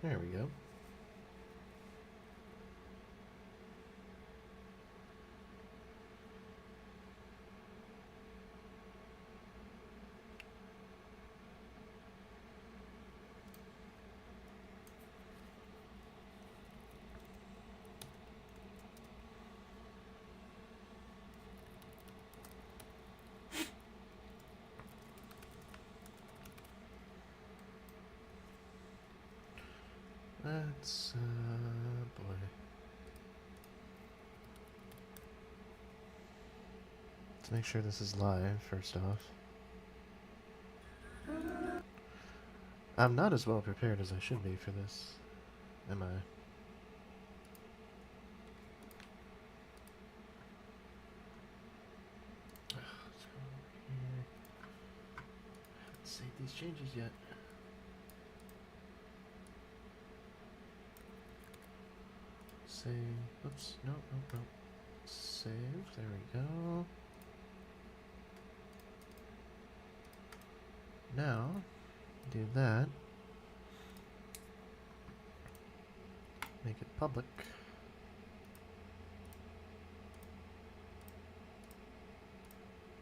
There we go. Let's, boy. Let's make sure this is live, first off. I'm not as well prepared as I should be for this, am I? Let's go over here. Haven't saved these changes yet. Save. Oops. No, no, no. Save. There we go. Now, do that. Make it public.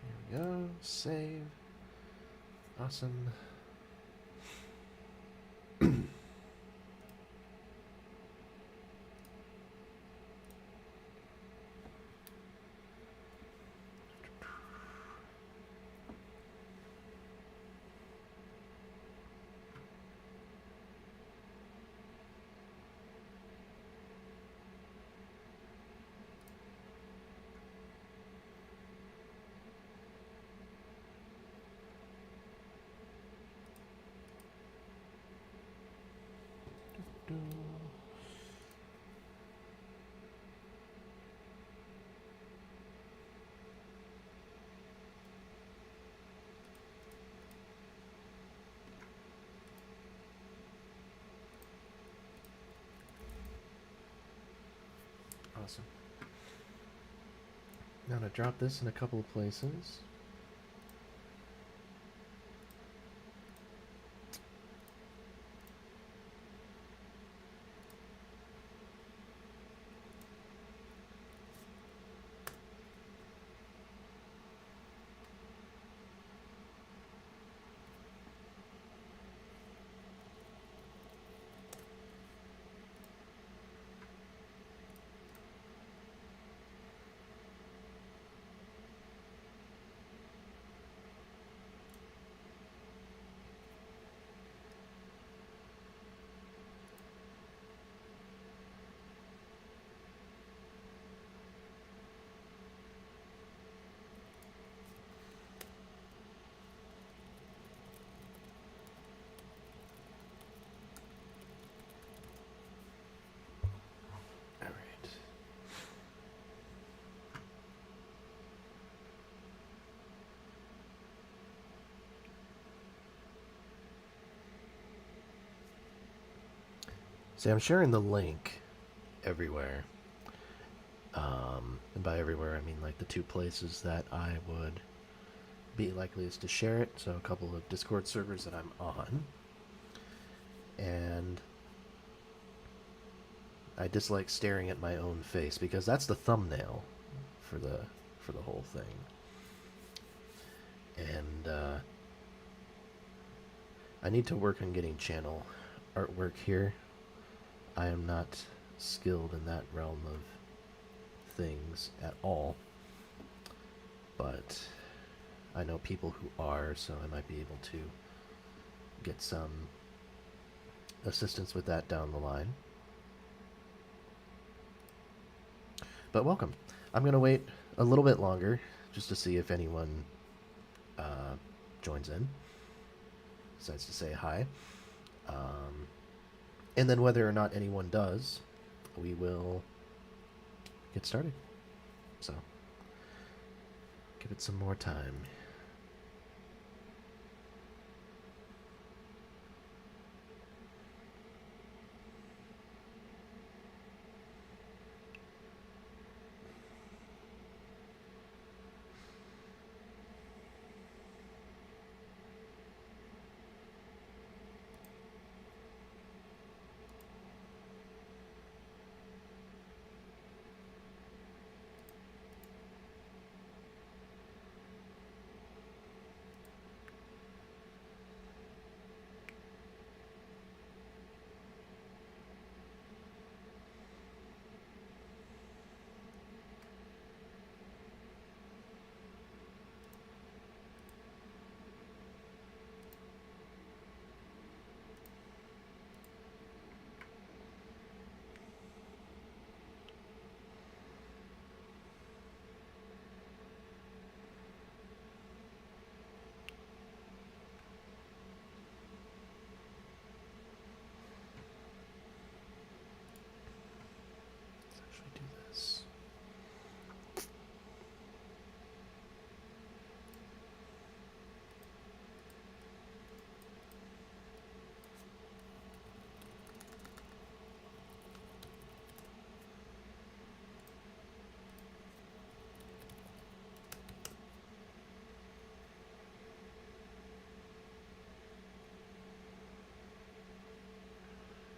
There we go. Save. Awesome. Awesome. Now I'm going to drop this in a couple of places. All right. See, I'm sharing the link everywhere. And by everywhere, I mean like the two places that I would be likeliest to share it. So a couple of Discord servers that I'm on. And I dislike staring at my own face because that's the thumbnail for the whole thing. And I need to work on getting channel artwork here. I am not skilled in that realm of things at all, but I know people who are, so I might be able to get some assistance with that down the line. But welcome. I'm going to wait a little bit longer just to see if anyone joins in, decides to say hi. And then whether or not anyone does, we will get started. So, give it some more time.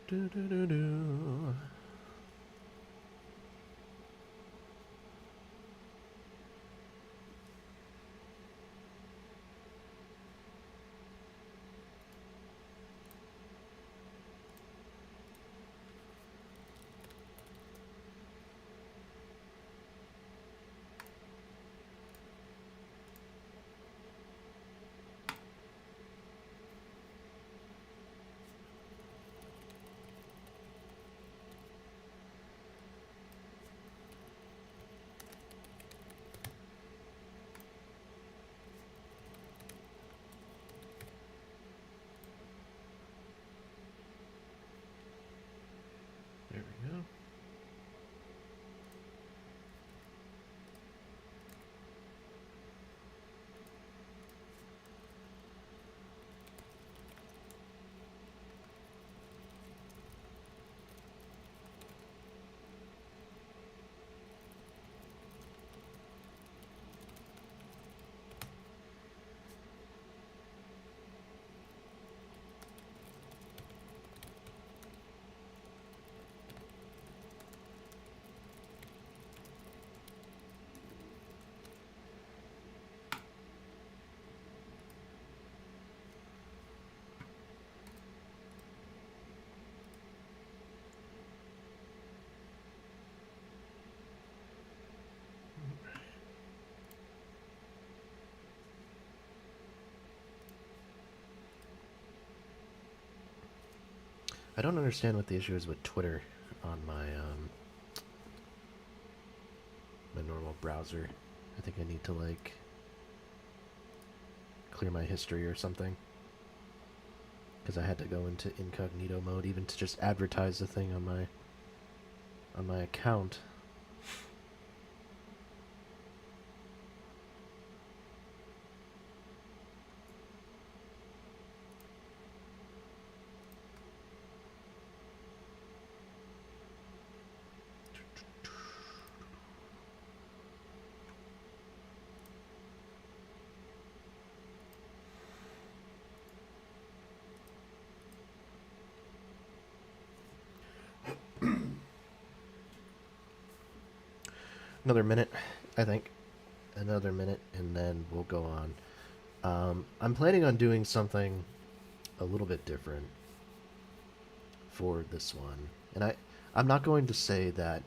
Do, do, do, do. There we go. I don't understand what the issue is with Twitter on my normal browser. I think I need to like clear my history or something, because I had to go into incognito mode even to just advertise the thing on my account. Another minute, I think. Another minute, and then we'll go on. I'm planning on doing something a little bit different for this one, and I'm not going to say that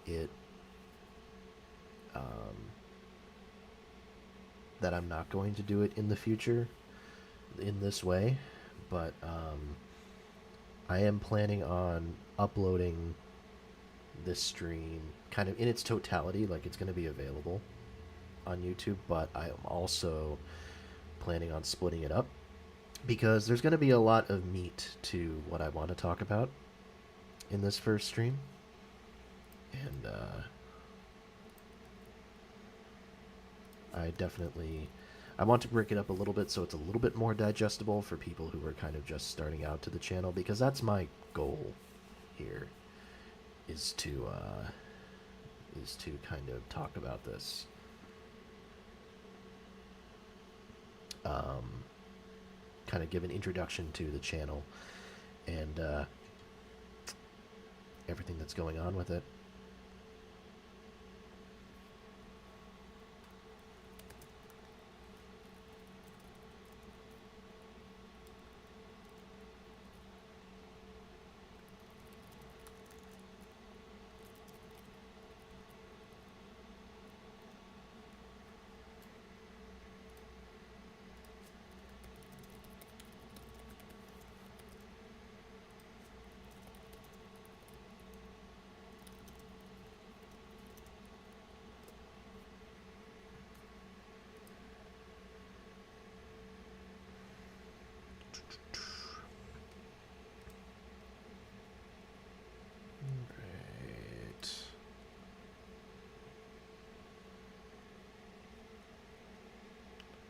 it that I'm not going to do it in the future in this way, but I am planning on uploading this stream kind of in its totality, like it's going to be available on YouTube, but I am also planning on splitting it up because there's going to be a lot of meat to what I want to talk about in this first stream. And I want to break it up a little bit so it's a little bit more digestible for people who are kind of just starting out to the channel, because that's my goal here, is to kind of talk about this kind of give an introduction to the channel and everything that's going on with it.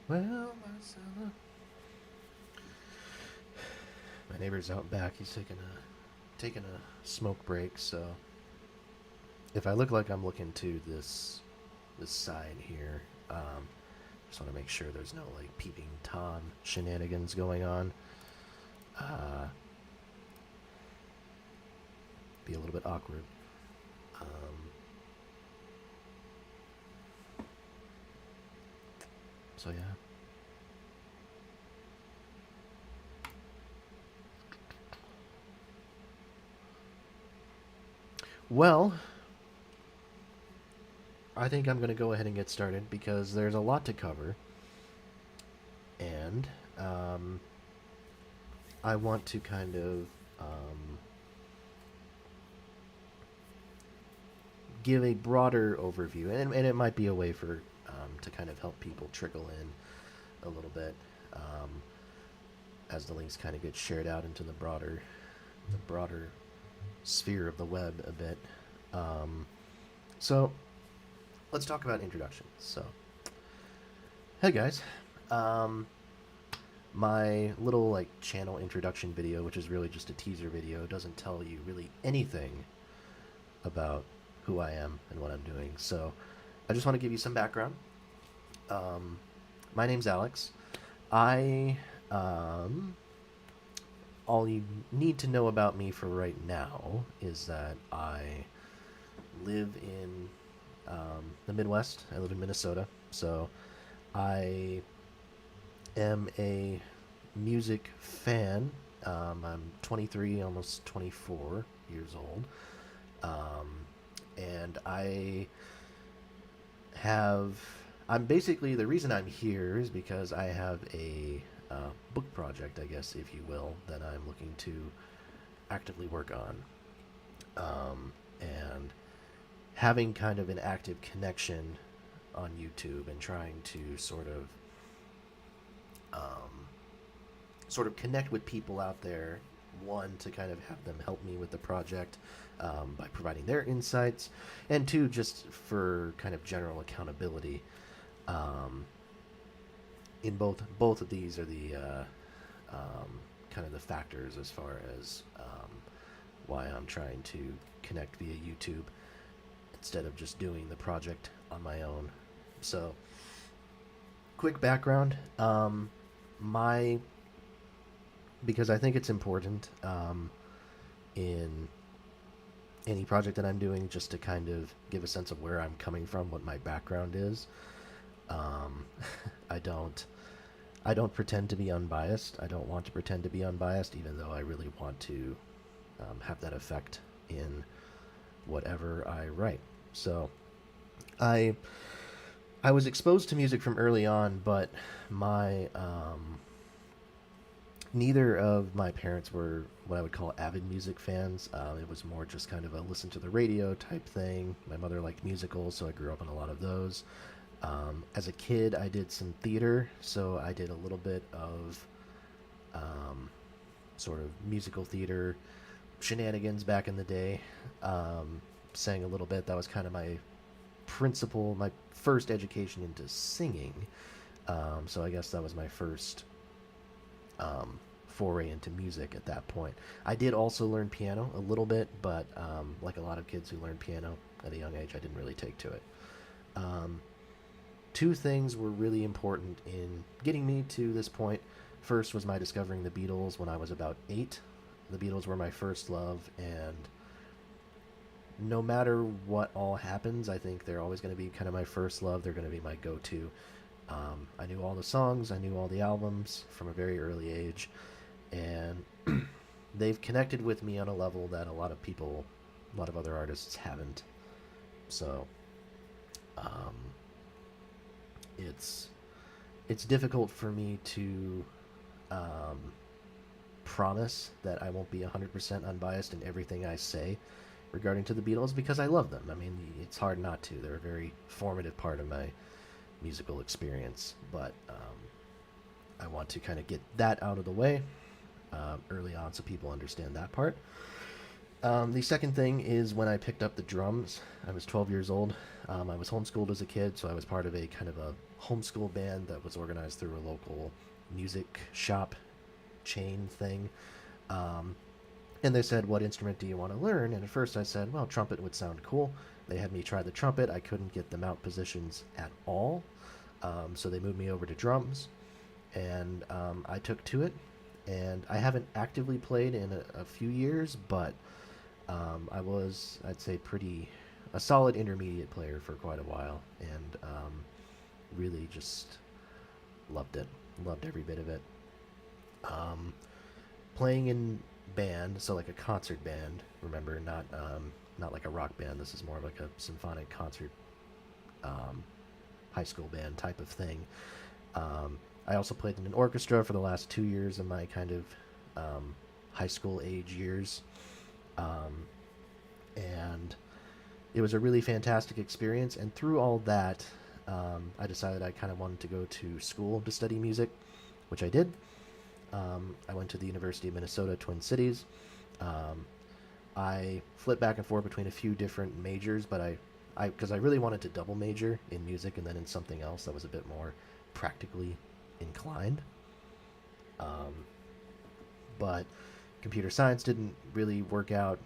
Well, Marcella. My neighbor's out back. He's taking a smoke break. So if I look like I'm looking to this side here, just want to make sure there's no like peeping tom shenanigans going on. be a little bit awkward. Um, so yeah. Well, I think I'm going to go ahead and get started because there's a lot to cover, and I want to kind of give a broader overview, and it might be a way for to kind of help people trickle in a little bit as the links kind of get shared out into the broader sphere of the web a bit. So let's talk about introductions. So, hey guys, um, my little like channel introduction video, which is really just a teaser video, doesn't tell you really anything about who I am and what I'm doing. So, I just want to give you some background. Um, my name's Alex. I all you need to know about me for right now is that I live in the Midwest. I live in Minnesota, so I am a music fan. I'm 23, almost 24 years old, and have. I'm basically the reason I'm here is because I have a book project, I guess, if you will, that I'm looking to actively work on, and having kind of an active connection on YouTube and trying to sort of connect with people out there. One, to kind of have them help me with the project by providing their insights, and two, just for kind of general accountability. Um, in both of these are the kind of the factors as far as why I'm trying to connect via YouTube instead of just doing the project on my own. So, quick background. My because I think it's important in any project that I'm doing just to kind of give a sense of where I'm coming from, what my background is. Um, I don't I don't pretend to be unbiased. I don't want to pretend to be unbiased, even though I really want to have that effect in whatever I write. So I I was exposed to music from early on, but my neither of my parents were what I would call avid music fans. It was more just kind of a listen to the radio type thing. My mother liked musicals, so I grew up in a lot of those. As a kid, I did some theater, so I did a little bit of um, sort of musical theater shenanigans back in the day. Sang a little bit. That was kind of my first education into singing. So I guess that was my first foray into music at that point. I did also learn piano a little bit, but like a lot of kids who learn piano at a young age, I didn't really take to it. Um, Two things were really important in getting me to this point. First was my discovering the Beatles when I was about 8. The Beatles were my first love, and no matter what all happens, I think they're always going to be kind of my first love. They're going to be my go to. I knew all the songs, I knew all the albums from a very early age, and they've connected with me on a level that a lot of other artists haven't. So, um, it's it's difficult for me to um, promise that I won't be 100% unbiased in everything I say regarding to the Beatles because I love them. I mean, it's hard not to. They're a very formative part of my musical experience, but I want to kind of get that out of the way early on so people understand that part. The second thing is when I picked up the drums. I was 12 years old. I was homeschooled as a kid, so I was part of a kind of a homeschool band that was organized through a local music shop chain thing. Um, and they said, "What instrument do you want to learn?" And at first I said, "Well, trumpet would sound cool." They had me try the trumpet. I couldn't get the mount positions at all. So they moved me over to drums, and I took to it. And I haven't actively played in a few years, but I was, I'd say, a solid intermediate player for quite a while, and really just loved it. Loved every bit of it. Um, Playing in band, so like a concert band. Remember, not like a rock band. This is more of like a symphonic concert, um, high school band type of thing. I also played in an orchestra for the last 2 years of my kind of high school age years, um, and it was a really fantastic experience. And through all that, I decided I kind of wanted to go to school to study music, which I did. I went to the University of Minnesota Twin Cities. Um, I flipped back and forth between a few different majors, but because I really wanted to double major in music and then in something else that was a bit more practically inclined. Um, but computer science didn't really work out.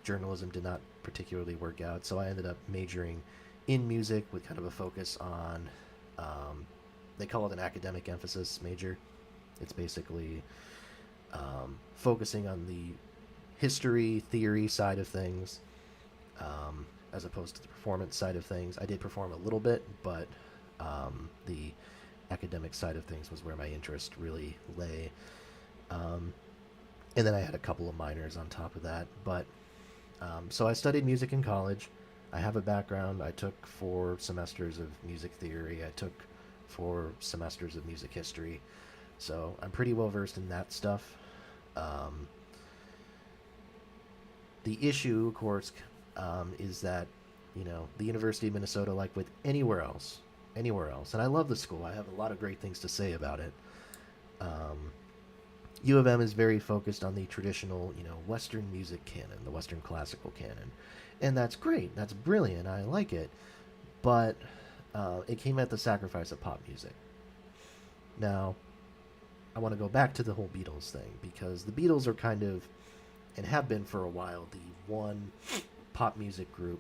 Journalism did not particularly work out, so I ended up majoring in music with kind of a focus on. They call it an academic emphasis major. It's basically focusing on the history, theory side of things, as opposed to the performance side of things. I did perform a little bit, but the academic side of things was where my interest really lay. Um, and then I had a couple of minors on top of that. But so I studied music in college. I have a background. I took 4 semesters of music theory. I took 4 semesters of music history. So I'm pretty well versed in that stuff. Um, the issue, of course, is that the University of Minnesota, like with anywhere else, and I love the school. I have a lot of great things to say about it. Um, U of M is very focused on the traditional, Western music canon, the Western classical canon, and that's great. That's brilliant. I like it, but it came at the sacrifice of pop music. Now, I want to go back to the whole Beatles thing because the Beatles are kind of, and have been for a while, the one pop music group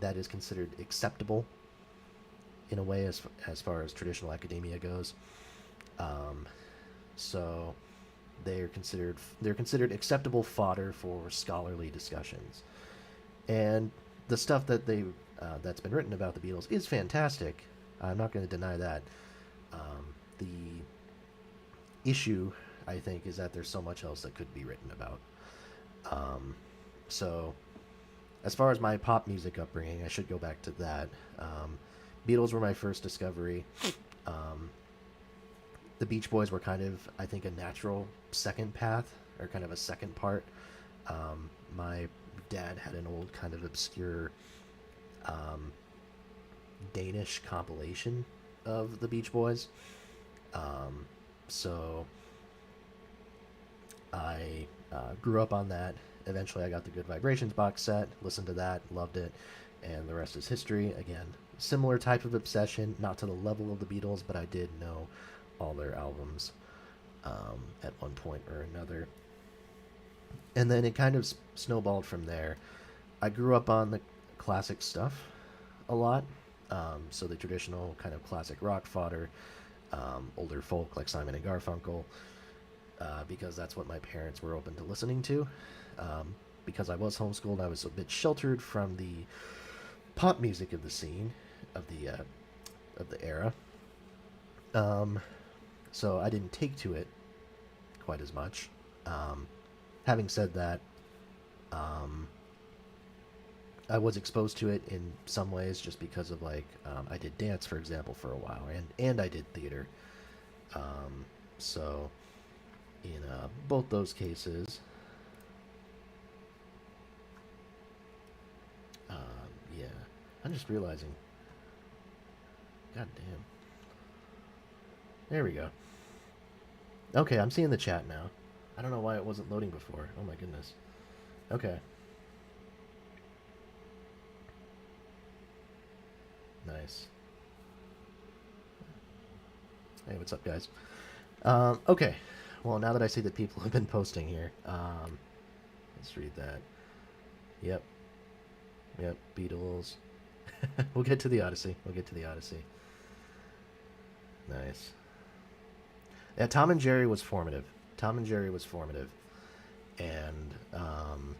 that is considered acceptable in a way as far as traditional academia goes. Um, so they're considered acceptable fodder for scholarly discussions, and the stuff that's been written about the Beatles is fantastic. I'm not going to deny that. The issue, I think, is that there's so much else that could be written about. Um, so, as far as my pop music upbringing, I should go back to that. Beatles were my first discovery. Um, the Beach Boys were kind of, I think, a natural second path, or kind of a second part. My dad had an old kind of obscure um, Danish compilation of the Beach Boys. So I grew up on that. Eventually, I got the Good Vibrations box set, listened to that, loved it, and the rest is history. Again, similar type of obsession, not to the level of the Beatles, but I did know all their albums at one point or another. And then it kind of snowballed from there. I grew up on the classic stuff a lot, so the traditional kind of classic rock fodder, older folk like Simon and Garfunkel, because that's what my parents were open to listening to. Because I was homeschooled, I was a bit sheltered from the pop music of the scene of the era. Um, so I didn't take to it quite as much. Having said that, um, I was exposed to it in some ways just because of I did dance, for example, for a while, and I did theater. So in both those cases, yeah, I'm just realizing. God damn. There we go. Okay, I'm seeing the chat now. I don't know why it wasn't loading before. Oh my goodness. Okay. Nice. Hey, what's up, guys? Okay. Well, now that I see that people have been posting here, let's read that. Yep. Yep. Beatles. We'll get to the Odyssey. We'll get to the Odyssey. Nice. Yeah, Tom and Jerry was formative. Tom and Jerry was formative. and um,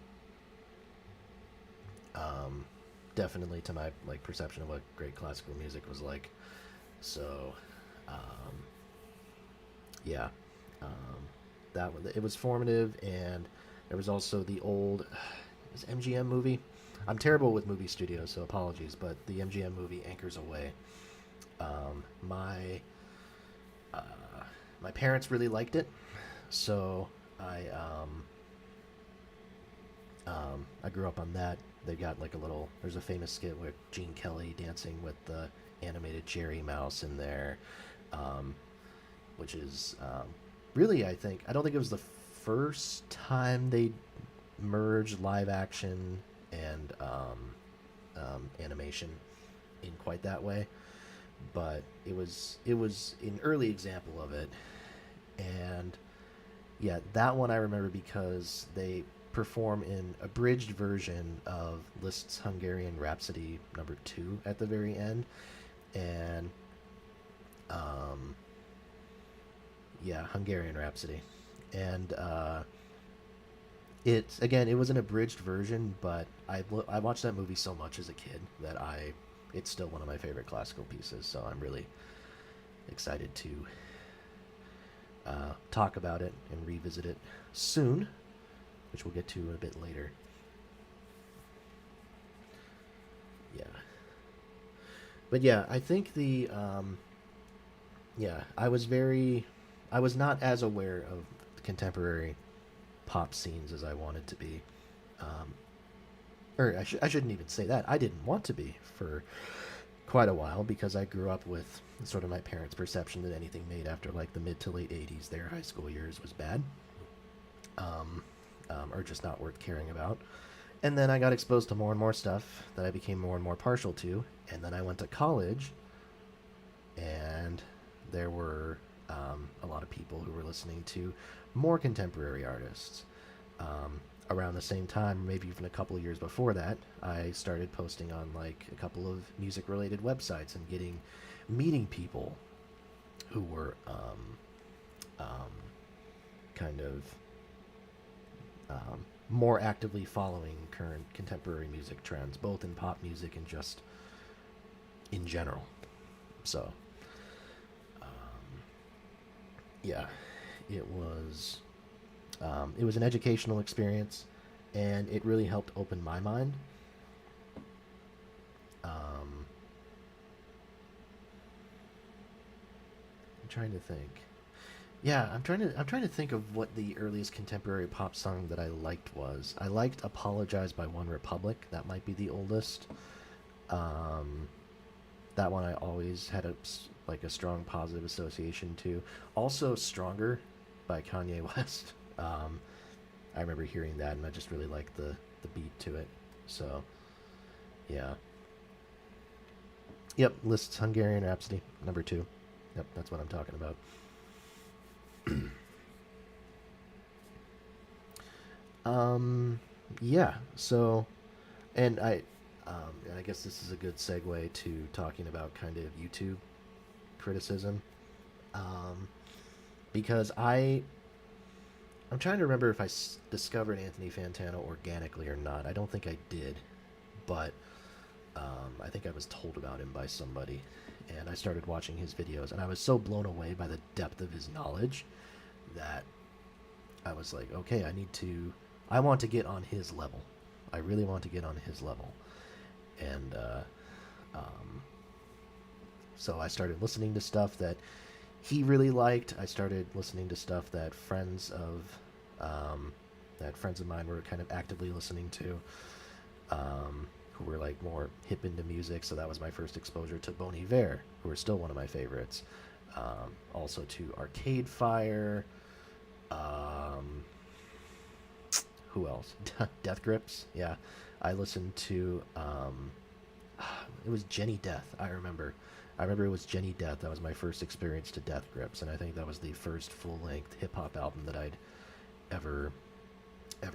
definitely to my like perception of what great classical music was like. So, um, yeah, um, it was formative, and there was also the old it was MGM movie. I'm terrible with movie studios, so apologies, but the MGM movie Anchors Away. Um, my uh, my parents really liked it, so I grew up on that. They got like a little. There's a famous skit with Gene Kelly dancing with the animated Jerry Mouse in there, um, which is really, I don't think it was the first time they merged live action and animation in quite that way, but it was an early example of it. And yeah, that one I remember because they perform an abridged version of Liszt's Hungarian Rhapsody number 2 at the very end. And um, yeah, Hungarian Rhapsody. And it's again, it was an abridged version, but I watched that movie so much as a kid that it's still one of my favorite classical pieces. So I'm really excited to talk about it and revisit it soon, which we'll get to a bit later. Yeah, but yeah, I think yeah, I was not as aware of contemporary pop scenes as I wanted to be. Um, or I shouldn't even say that. I didn't want to be for quite a while because I grew up with sort of my parents' perception that anything made after like the mid to late 80s, their high school years, was bad, um, or just not worth caring about. And then I got exposed to more and more stuff that I became more and more partial to. And then I went to college, and there were a lot of people who were listening to more contemporary artists. Around the same time, maybe even a couple of years before that, I started posting on like a couple of music related websites and meeting people who were um, kind of more actively following current contemporary music trends, both in pop music and just in general. So, um, yeah, it was it was an educational experience, and it really helped open my mind. I'm trying to think. Yeah, I'm trying to think of what the earliest contemporary pop song that I liked was. I liked "Apologize" by One Republic. That might be the oldest. Um, that one I always had like a strong positive association to. Also, "Stronger" by Kanye West. I remember hearing that, and I just really liked the beat to it. So yeah, yep. Liszt's Hungarian Rhapsody number 2. Yep, that's what I'm talking about. Um, yeah. So, and I guess this is a good segue to talking about kind of YouTube criticism, um, because I'm trying to remember if discovered Anthony Fantano organically or not. I don't think I did, but I think I was told about him by somebody, and I started watching his videos, and I was so blown away by the depth of his knowledge that I was like, okay, I want to get on his level. I really want to get on his level, and um, so I started listening to stuff that he really liked. I started listening to stuff um, that friends of mine were kind of actively listening to, who were like more hip into music. So that was my first exposure to Bon Iver, who are still one of my favorites. Also to Arcade Fire. Um, who else? Death Grips. Yeah, I listened to. It was Jenny Death. I remember. I remember it was Jenny Death. That was my first experience to Death Grips, and I think that was the first full length hip hop album that I'd ever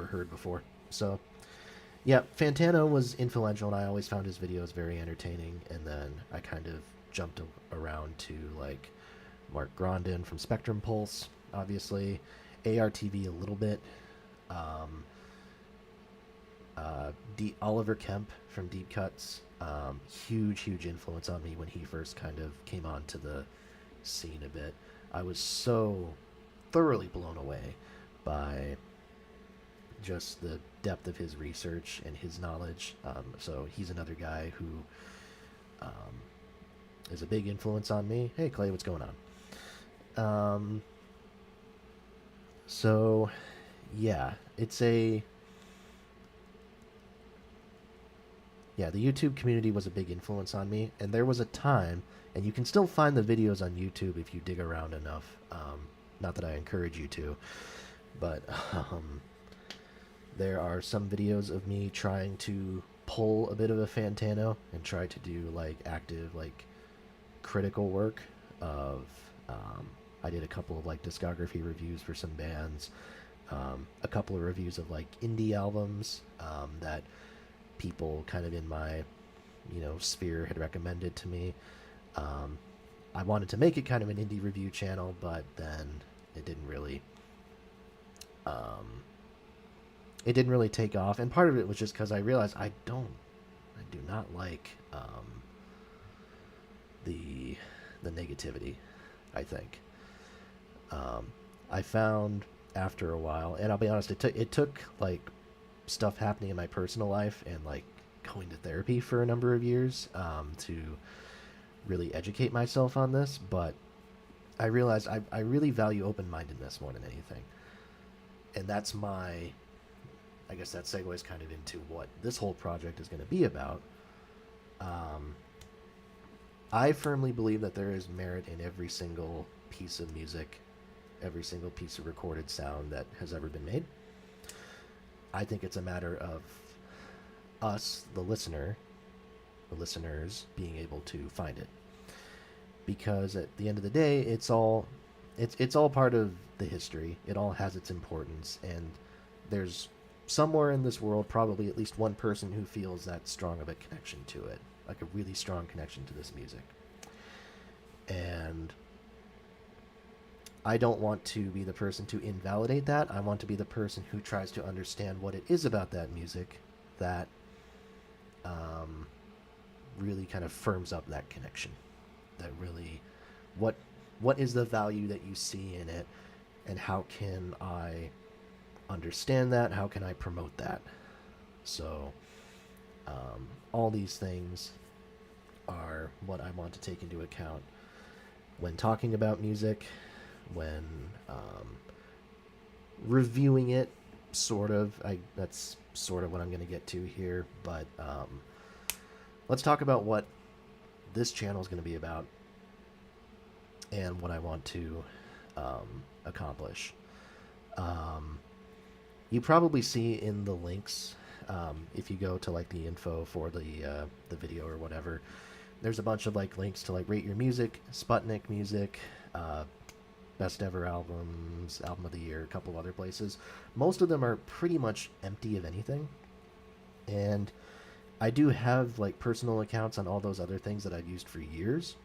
heard before. So yeah, Fantano was influential, and I always found his videos very entertaining. And then I kind of jumped around to like Mark Grondin from Spectrum Pulse, obviously, ARTV a little bit, Um, Oliver Kemp from Deep Cuts, huge influence on me when he first kind of came onto the scene a bit. I was so thoroughly blown away by just the depth of his research and his knowledge. So he's another guy who um, is a big influence on me. Hey, Clay, what's going on? So, yeah, it's a yeah, the YouTube community was a big influence on me, and there was a time, and you can still find the videos on YouTube if you dig around enough. Not that I encourage you to, but there are some videos of me trying to pull a bit of a Fantano and try to do like active, like critical work of. I did a couple of like discography reviews for some bands, a couple of reviews of like indie albums that people kind of in my sphere had recommended to me. I wanted to make it kind of an indie review channel, but then it didn't really um, it didn't really take off, and part of it was just because I realized I do not like the negativity. I think I found after a while, and I'll be honest, it took like stuff happening in my personal life and like going to therapy for a number of years to really educate myself on this. But I realized I really value open-mindedness more than anything, and that's my I guess that segues kind of into what this whole project is going to be about. Um, I firmly believe that there is merit in every single piece of music, every single piece of recorded sound that has ever been made. I think it's a matter of us, the listeners, being able to find it. Because at the end of the day, it's all part of the history. It all has its importance, and there's somewhere in this world probably at least one person who feels that strong of a connection to it, like a really strong connection to this music. And I don't want to be the person to invalidate that. I want to be the person who tries to understand what it is about that music that really kind of firms up that connection. That really, what what is the value that you see in it, and how can I understand that? How can I promote that? So, all these things are what I want to take into account when talking about music, when reviewing it, sort of. That's sort of what I'm going to get to here. But let's talk about what this channel is going to be about and what I want to accomplish. You probably see in the links, if you go to like the info for the video or whatever, there's a bunch of like links to like Rate Your Music, Sputnik Music, Best Ever Albums, Album of the Year, a couple of other places. Most of them are pretty much empty of anything, and I do have like personal accounts on all those other things that I've used for years.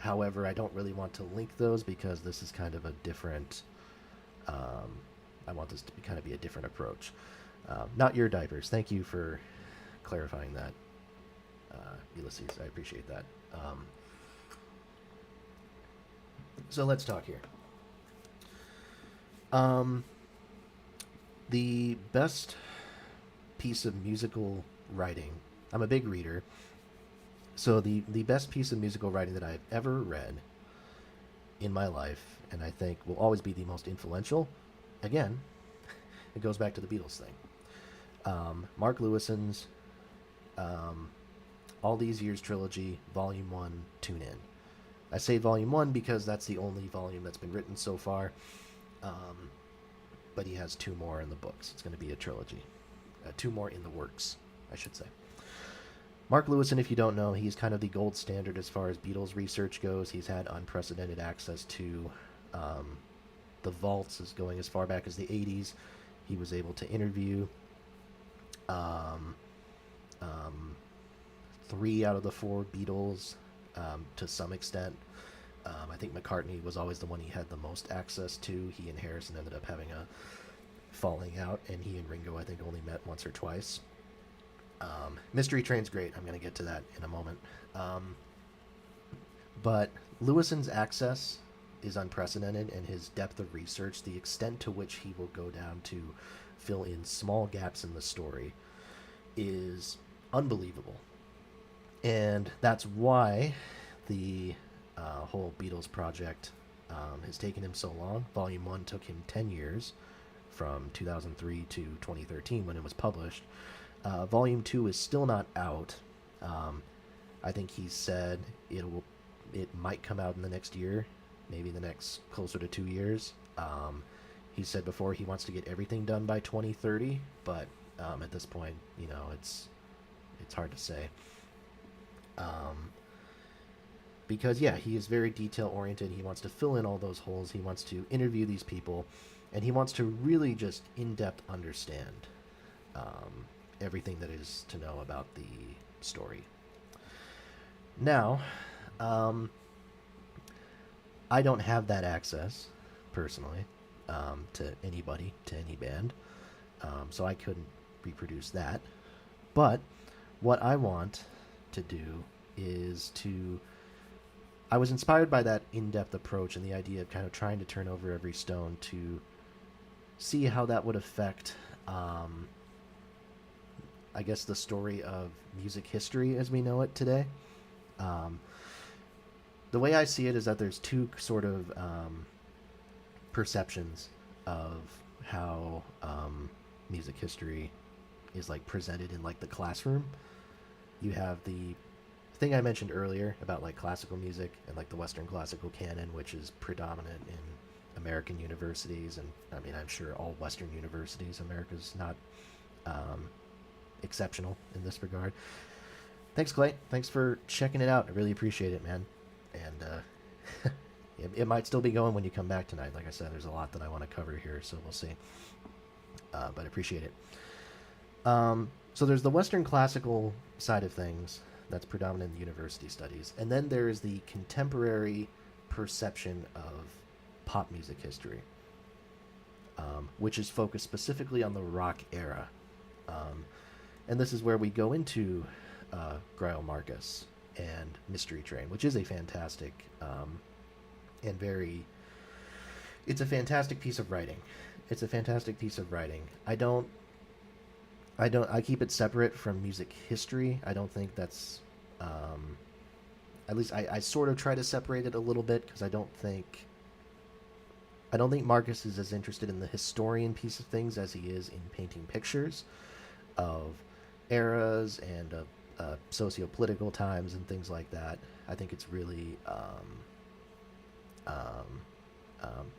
However, I don't really want to link those because this is kind of a different. I want this to be kind of be a different approach. Not your diapers. Thank you for clarifying that, Ulysses. I appreciate that. So let's talk here. The best piece of musical writing. I'm a big reader. So the best piece of musical writing that I've ever read in my life, and I think will always be the most influential, again, it goes back to the Beatles thing. Mark Lewison's All These Years trilogy, Volume 1, Tune In. I say Volume 1 because that's the only volume that's been written so far, but he has two more in the books. It's going to be a trilogy. Two more in the works, I should say. Mark Lewison, if you don't know, he's kind of the gold standard as far as Beatles research goes. He's had unprecedented access to the vaults, is going as far back as the 80s. He was able to interview 3 out of the 4 Beatles to some extent. I think McCartney was always the one he had the most access to. He and Harrison ended up having a falling out, and he and Ringo, I think, only met once or twice. Mystery Train's great. I'm going to get to that in a moment. But Lewison's access is unprecedented, and his depth of research, the extent to which he will go down to fill in small gaps in the story, is unbelievable. And that's why the whole Beatles project has taken him so long. Volume 1 took him 10 years, from 2003 to 2013 when it was published. Volume 2 is still not out. I think he said it might come out in the next year, maybe the next closer to 2 years. He said before he wants to get everything done by 2030, but at this point, it's hard to say. Because he is very detail oriented. He wants to fill in all those holes. He wants to interview these people, and he wants to really just in-depth understand everything that is to know about the story. Now, I don't have that access personally to anybody, to any band, so I couldn't reproduce that. But what I want to do is I was inspired by that in-depth approach and the idea of kind of trying to turn over every stone to see how that would affect, I guess, the story of music history as we know it today. The way I see it is that there's two sort of perceptions of how music history is like presented in like the classroom. You have the thing I mentioned earlier about like classical music and like the Western classical canon, which is predominant in American universities, and I mean I'm sure all Western universities. America's not exceptional in this regard. Thanks, Clay. Thanks for checking it out. I really appreciate it, man. And it might still be going when you come back tonight. Like I said, there's a lot that I want to cover here, so we'll see. But I appreciate it. So there's the Western classical side of things that's predominant in university studies, and then there is the contemporary perception of pop music history, which is focused specifically on the rock era. And this is where we go into Grail Marcus and Mystery Train, which is a fantastic and very... It's a fantastic piece of writing. It's a fantastic piece of writing. I keep it separate from music history. I don't think that's... at least I sort of try to separate it a little bit, because I don't think Marcus is as interested in the historian piece of things as he is in painting pictures of eras and of socio-political times and things like that. I think it's really...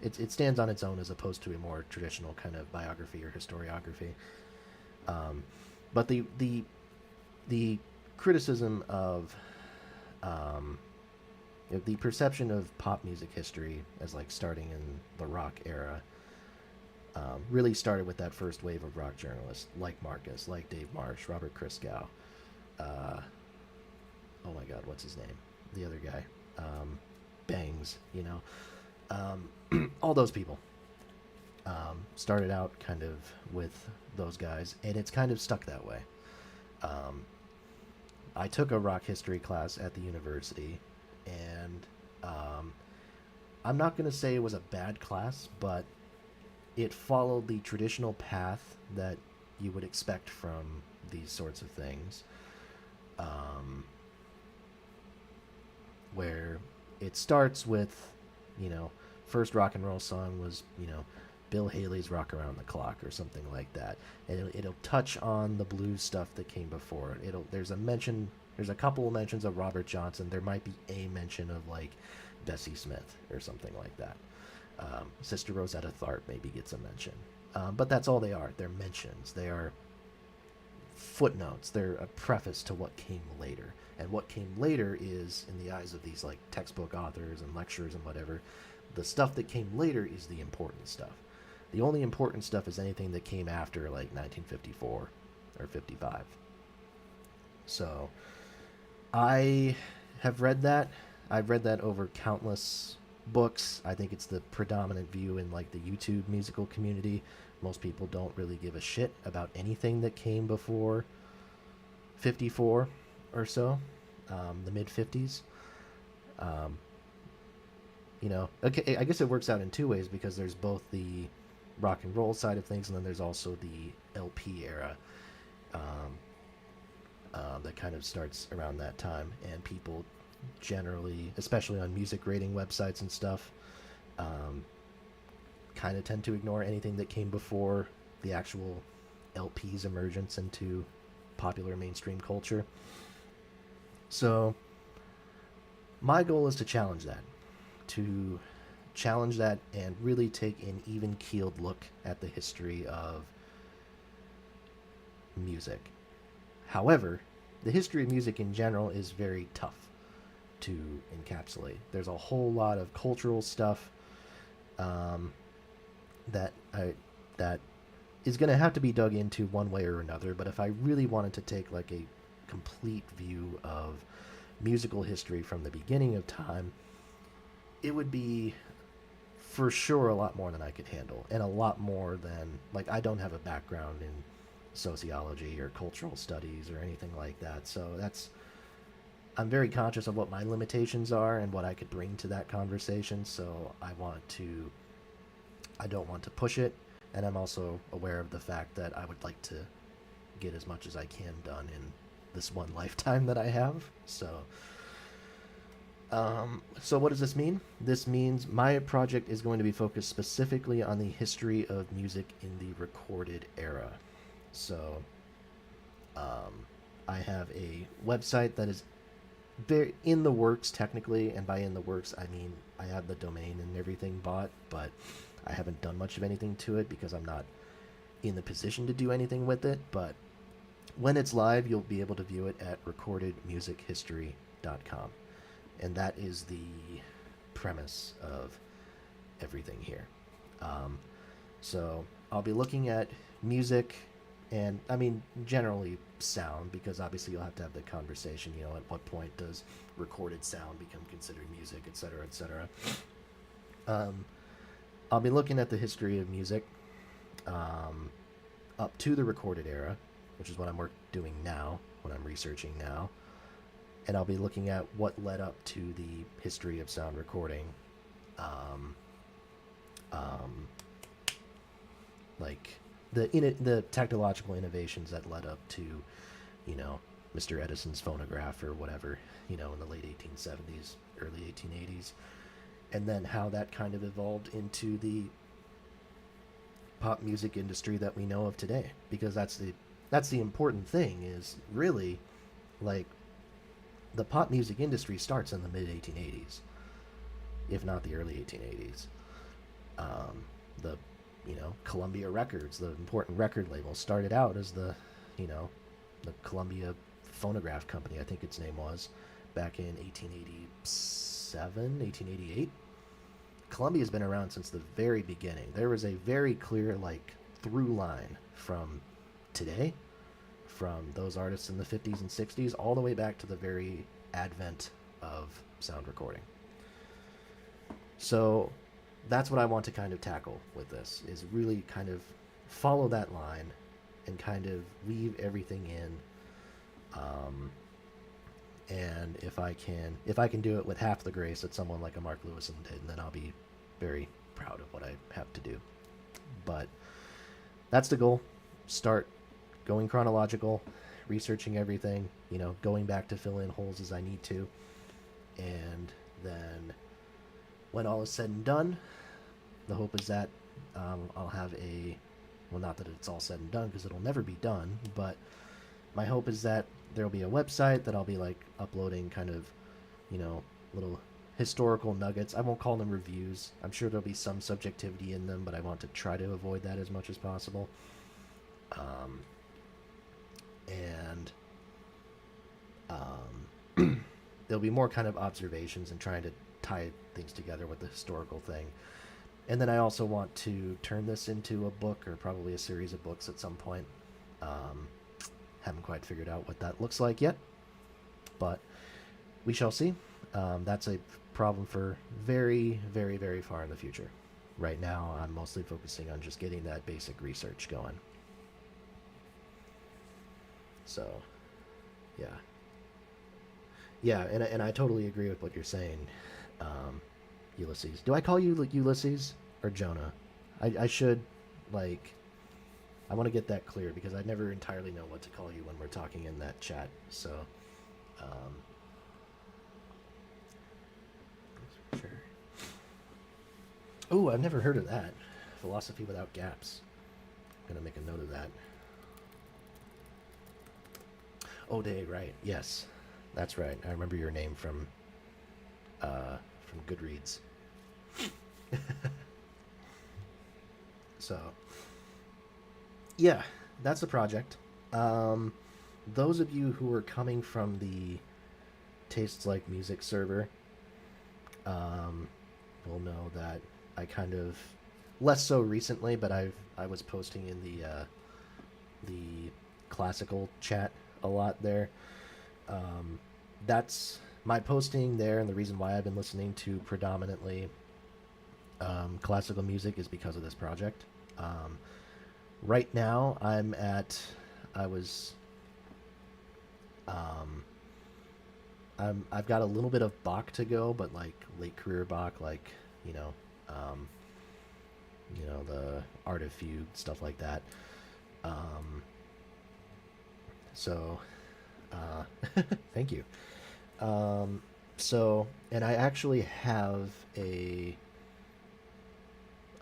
it stands on its own as opposed to a more traditional kind of biography or historiography. But the criticism of the perception of pop music history as like starting in the rock era really started with that first wave of rock journalists like Marcus, like Dave Marsh, Robert Christgau. Oh my God, what's his name? The other guy, Bangs. All those people started out kind of with those guys, and it's kind of stuck that way. I took a rock history class at the university, and I'm not going to say it was a bad class, but it followed the traditional path that you would expect from these sorts of things, where it starts with, first rock and roll song was, Bill Haley's Rock Around the Clock or something like that. And it'll touch on the blues stuff that came before it. There's a couple of mentions of Robert Johnson. There might be a mention of like Bessie Smith or something like that. Sister Rosetta Tharpe maybe gets a mention. But that's all they are. They're mentions. They are footnotes. They're a preface to what came later. And what came later is, in the eyes of these like textbook authors and lecturers and whatever, the stuff that came later is the important stuff. The only important stuff is anything that came after like 1954 or 55. So I have read that. I've read that over countless books. I think it's the predominant view in like the YouTube musical community. Most people don't really give a shit about anything that came before 54 or so, the mid 50s. Um, okay, I guess it works out in two ways because there's both the rock and roll side of things, and then there's also the LP era that kind of starts around that time, and people generally, especially on music rating websites and stuff, kind of tend to ignore anything that came before the actual LP's emergence into popular mainstream culture. So my goal is to challenge that and really take an even keeled look at the history of music. However, the history of music in general is very tough to encapsulate. There's a whole lot of cultural stuff um, that is going to have to be dug into one way or another. But if I really wanted to take like a complete view of musical history from the beginning of time, it would be for sure a lot more than I could handle, and a lot more than, like, I don't have a background in sociology or cultural studies or anything like that. So I'm very conscious of what my limitations are and what I could bring to that conversation. So I don't want to push it, and I'm also aware of the fact that I would like to get as much as I can done in this one lifetime that I have. So what does this mean? This means my project is going to be focused specifically on the history of music in the recorded era. So I have a website that is very in the works technically, and by in the works I mean I have the domain and everything bought, but I haven't done much of anything to it because I'm not in the position to do anything with it. But when it's live, you'll be able to view it at recordedmusichistory.com. And that is the premise of everything here. So I'll be looking at music, and I mean generally sound, because obviously you'll have to have the conversation, at what point does recorded sound become considered music, etc., etc. I'll be looking at the history of music up to the recorded era, which is what I'm doing now, what I'm researching now. And I'll be looking at what led up to the history of sound recording, like the technological innovations that led up to, Mr. Edison's phonograph or whatever, in the late 1870s, early 1880s, and then how that kind of evolved into the pop music industry that we know of today. Because that's the important thing, is really, like, the pop music industry starts in the mid 1880s, if not the early 1880s. The Columbia Records, the important record label, started out as the Columbia Phonograph Company, I think its name was, back in 1887, 1888. Columbia's been around since the very beginning. There was a very clear, like, through line from today, from those artists in the 50s and 60s, all the way back to the very advent of sound recording. So that's what I want to kind of tackle with this, is really kind of follow that line and kind of weave everything in. And if I can do it with half the grace that someone like a Mark Lewison did, then I'll be very proud of what I have to do. But that's the goal. Start going chronological, researching everything, going back to fill in holes as I need to. And then when all is said and done, the hope is that I'll have not that it's all said and done, because it'll never be done, but my hope is that there'll be a website that I'll be like uploading kind of, little historical nuggets. I won't call them reviews. I'm sure there'll be some subjectivity in them, but I want to try to avoid that as much as possible. There'll be more kind of observations and trying to tie things together with the historical thing. And then I also want to turn this into a book, or probably a series of books at some point. Haven't quite figured out what that looks like yet, but we shall see. That's a problem for very, very, very far in the future. Right now, I'm mostly focusing on just getting that basic research going. So, yeah. Yeah, and I totally agree with what you're saying, um, Ulysses. Do I call you Ulysses or Jonah? I should, like, I want to get that clear because I never entirely know what to call you when we're talking in that chat. So, um, sure. Oh, I've never heard of that. Philosophy without gaps. I'm gonna make a note of that. Oh, day, right? Yes, that's right. I remember your name from Goodreads. So, yeah, that's the project. Um, those of you who are coming from the Tastes Like Music server um, will know that I kind of less so recently, but I was posting in the classical chat a lot there. Um, that's my posting there, and the reason why I've been listening to predominantly classical music is because of this project. Um, right now, I was, um, I've got a little bit of Bach to go, but like late career Bach, like you know, um, the Art of Fugue stuff like that. Um, so, thank you. Um, and I actually have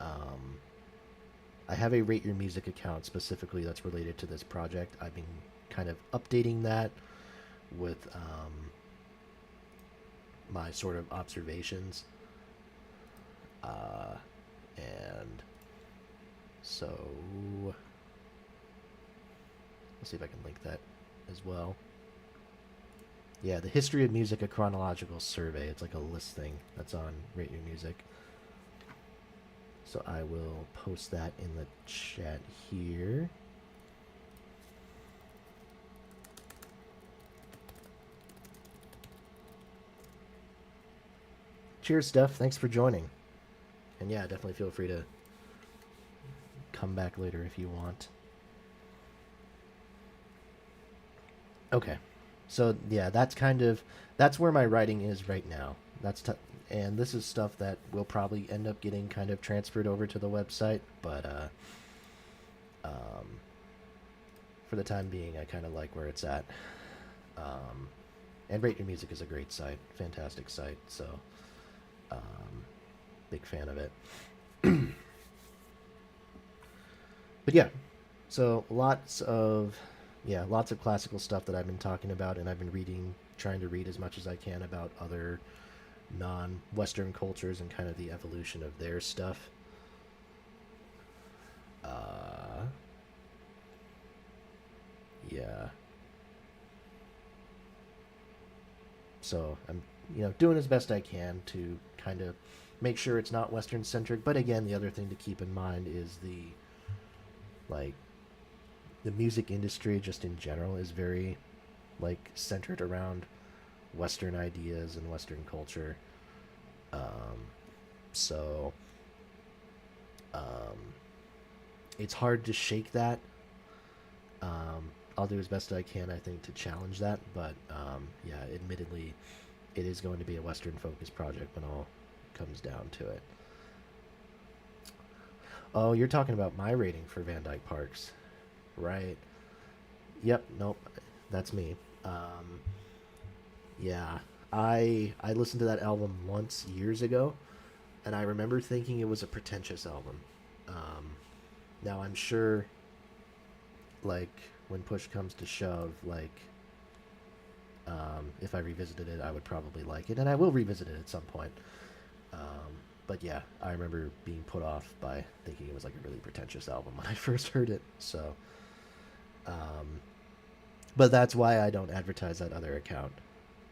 um, I have a Rate Your Music account specifically that's related to this project. I've been kind of updating that with my sort of observations. And so let's see if I can link that as well. Yeah, the History of Music, a chronological survey. It's like a list thing that's on Rate Your Music. So I will post that in the chat here. Cheers, Steph. Thanks for joining. And yeah, definitely feel free to come back later if you want. Okay. So yeah, that's where my writing is right now. And this is stuff that will probably end up getting kind of transferred over to the website, but um, for the time being, I kind of like where it's at. And Rate Your Music is a great site, fantastic site. So big fan of it. But yeah, so lots of classical stuff that I've been talking about, and I've been trying to read as much as I can about other non-Western cultures and kind of the evolution of their stuff. Yeah. So I'm, doing as best I can to kind of make sure it's not Western centric. But again, the other thing to keep in mind is like the music industry just in general is very like centered around Western ideas and Western culture. Um, so um, it's hard to shake that. I'll do as best I can, I think, to challenge that. But yeah, admittedly, it is going to be a Western focused project when all comes down to it. Oh, you're talking about my rating for Van Dyke Parks, right? Yep. Nope. That's me. Yeah, I listened to that album once years ago, and I remember thinking it was a pretentious album. Um, Now I'm sure, like when push comes to shove, like if I revisited it, I would probably like it, and I will revisit it at some point. But yeah, I remember being put off by thinking it was like a really pretentious album when I first heard it. So, um, but that's why I don't advertise that other account,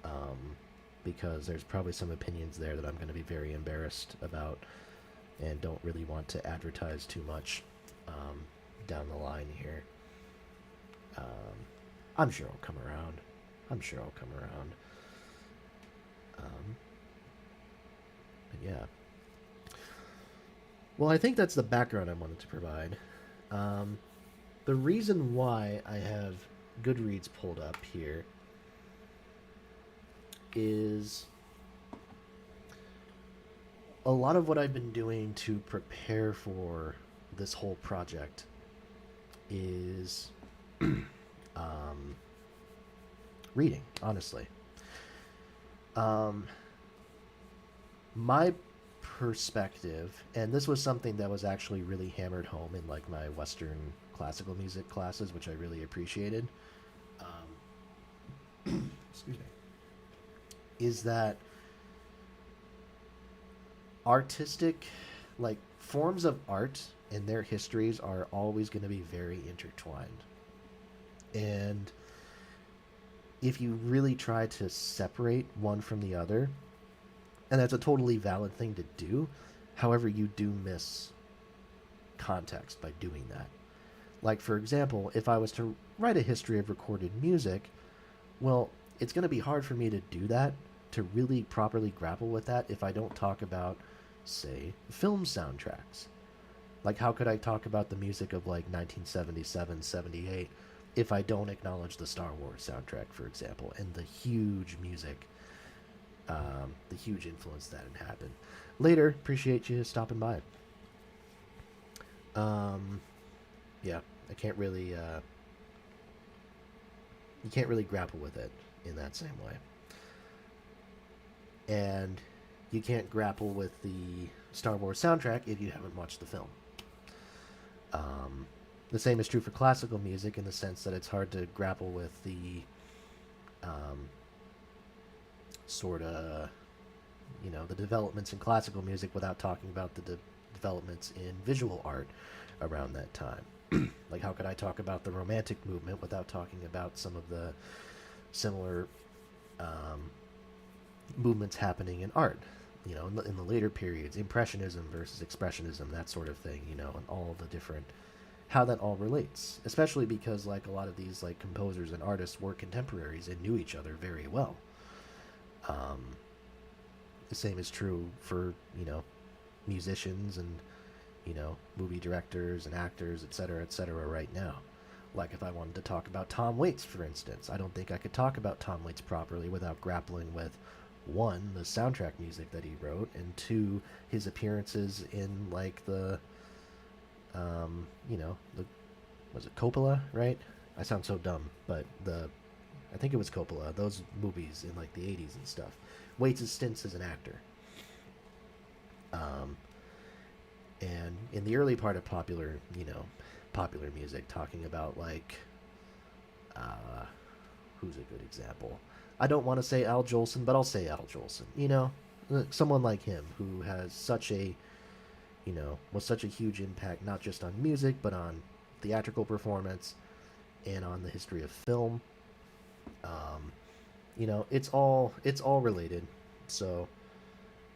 um, because there's probably some opinions there that I'm going to be very embarrassed about, and don't really want to advertise too much um, down the line here. Um, I'm sure I'll come around. I'm sure I'll come around. Um, but yeah. Well, I think that's the background I wanted to provide. Um, the reason why I have Goodreads pulled up here is a lot of what I've been doing to prepare for this whole project is um, reading, honestly. Um, my perspective, and this was something that was actually really hammered home in like my Western classical music classes, which I really appreciated. Excuse me. Is that artistic, like forms of art and their histories are always going to be very intertwined. And if you really try to separate one from the other, and that's a totally valid thing to do, however, you do miss context by doing that. Like, for example, if I was to write a history of recorded music, well, it's going to be hard for me to do that, to really properly grapple with that, if I don't talk about, say, film soundtracks. Like, how could I talk about the music of, like, 1977, 78 if I don't acknowledge the Star Wars soundtrack, for example, and the huge music, the huge influence that had happened. Later, appreciate you stopping by. Um, yeah, I can't really, you can't really grapple with it in that same way. And you can't grapple with the Star Wars soundtrack if you haven't watched the film. Um, the same is true for classical music in the sense that it's hard to grapple with the um, sort of, the developments in classical music without talking about the developments in visual art around that time. Like, how could I talk about the Romantic movement without talking about some of the similar um, movements happening in art? In the later periods, Impressionism versus Expressionism, that sort of thing, and all the different, how that all relates. Especially because, like, a lot of these, like, composers and artists were contemporaries and knew each other very well. Um, the same is true for, musicians and, movie directors and actors, etc., right now. Like, if I wanted to talk about Tom Waits, for instance, I don't think I could talk about Tom Waits properly without grappling with, one, the soundtrack music that he wrote, and two, his appearances in, like, the was it Coppola, right? I sound so dumb, but I think it was Coppola, those movies in, like, the 80s and stuff. Waits' stints as an actor. Um, and in the early part of popular music, talking about, like, who's a good example? I don't want to say Al Jolson, but I'll say Al Jolson. Someone like him who has such a, was such a huge impact not just on music but on theatrical performance and on the history of film. Um, it's all related. So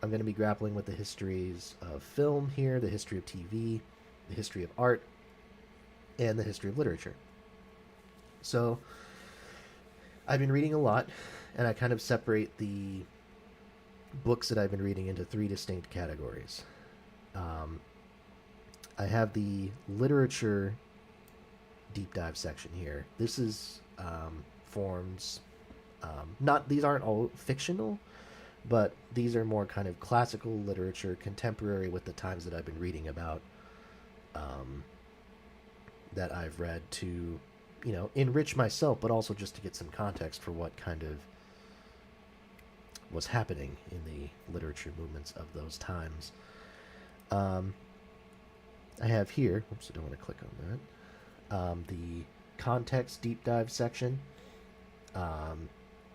I'm going to be grappling with the histories of film here, the history of TV, the history of art, and the history of literature. So I've been reading a lot, and I kind of separate the books that I've been reading into three distinct categories. Um, I have the literature deep dive section here. This is forms. Not these aren't all fictional, but these are more kind of classical literature, contemporary with the times that I've been reading about. That I've read to, enrich myself, but also just to get some context for what kind of was happening in the literature movements of those times. Um, I have here, oops, I don't want to click on that, the context deep dive section.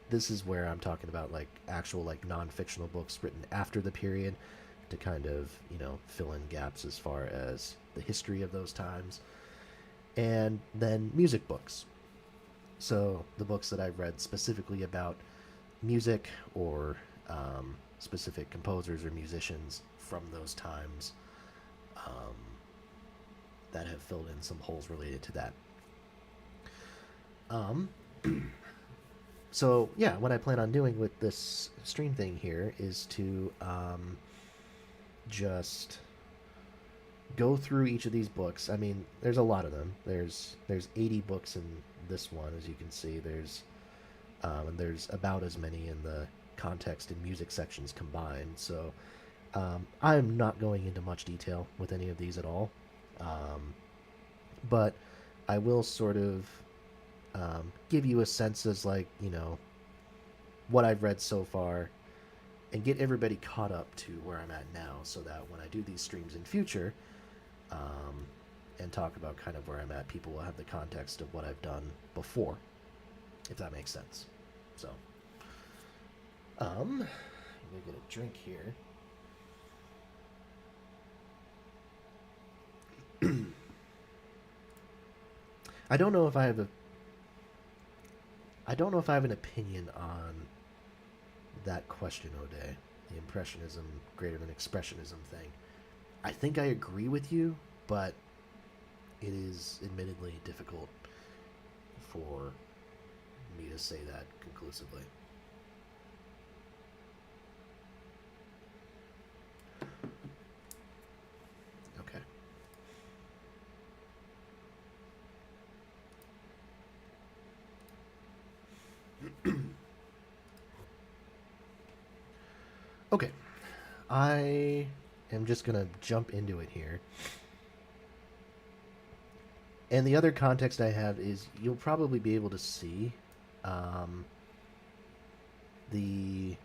This is where I'm talking about, like, actual, like, non-fictional books written after the period to kind of, fill in gaps as far as the history of those times. And then music books. So the books that I've read specifically about music or specific composers or musicians from those times um, that have filled in some holes related to that. Um, So yeah, what I plan on doing with this stream thing here is to just go through each of these books. I mean, there's a lot of them. There's 80 books in this one, as you can see. And there's about as many in the context and music sections combined. So I'm not going into much detail with any of these at all, but I will sort of give you a sense as like what I've read so far, and get everybody caught up to where I'm at now, so that when I do these streams in future, um, and talk about kind of where I'm at, people will have the context of what I've done before, if that makes sense. So, I'm gonna get a drink here. I don't know if I have a. I don't know if I have an opinion on that question, O'Day. The impressionism greater than expressionism thing. I think I agree with you, but it is admittedly difficult for me to say that conclusively. Okay. Okay. I am just going to jump into it here. And the other context I have is you'll probably be able to see um, the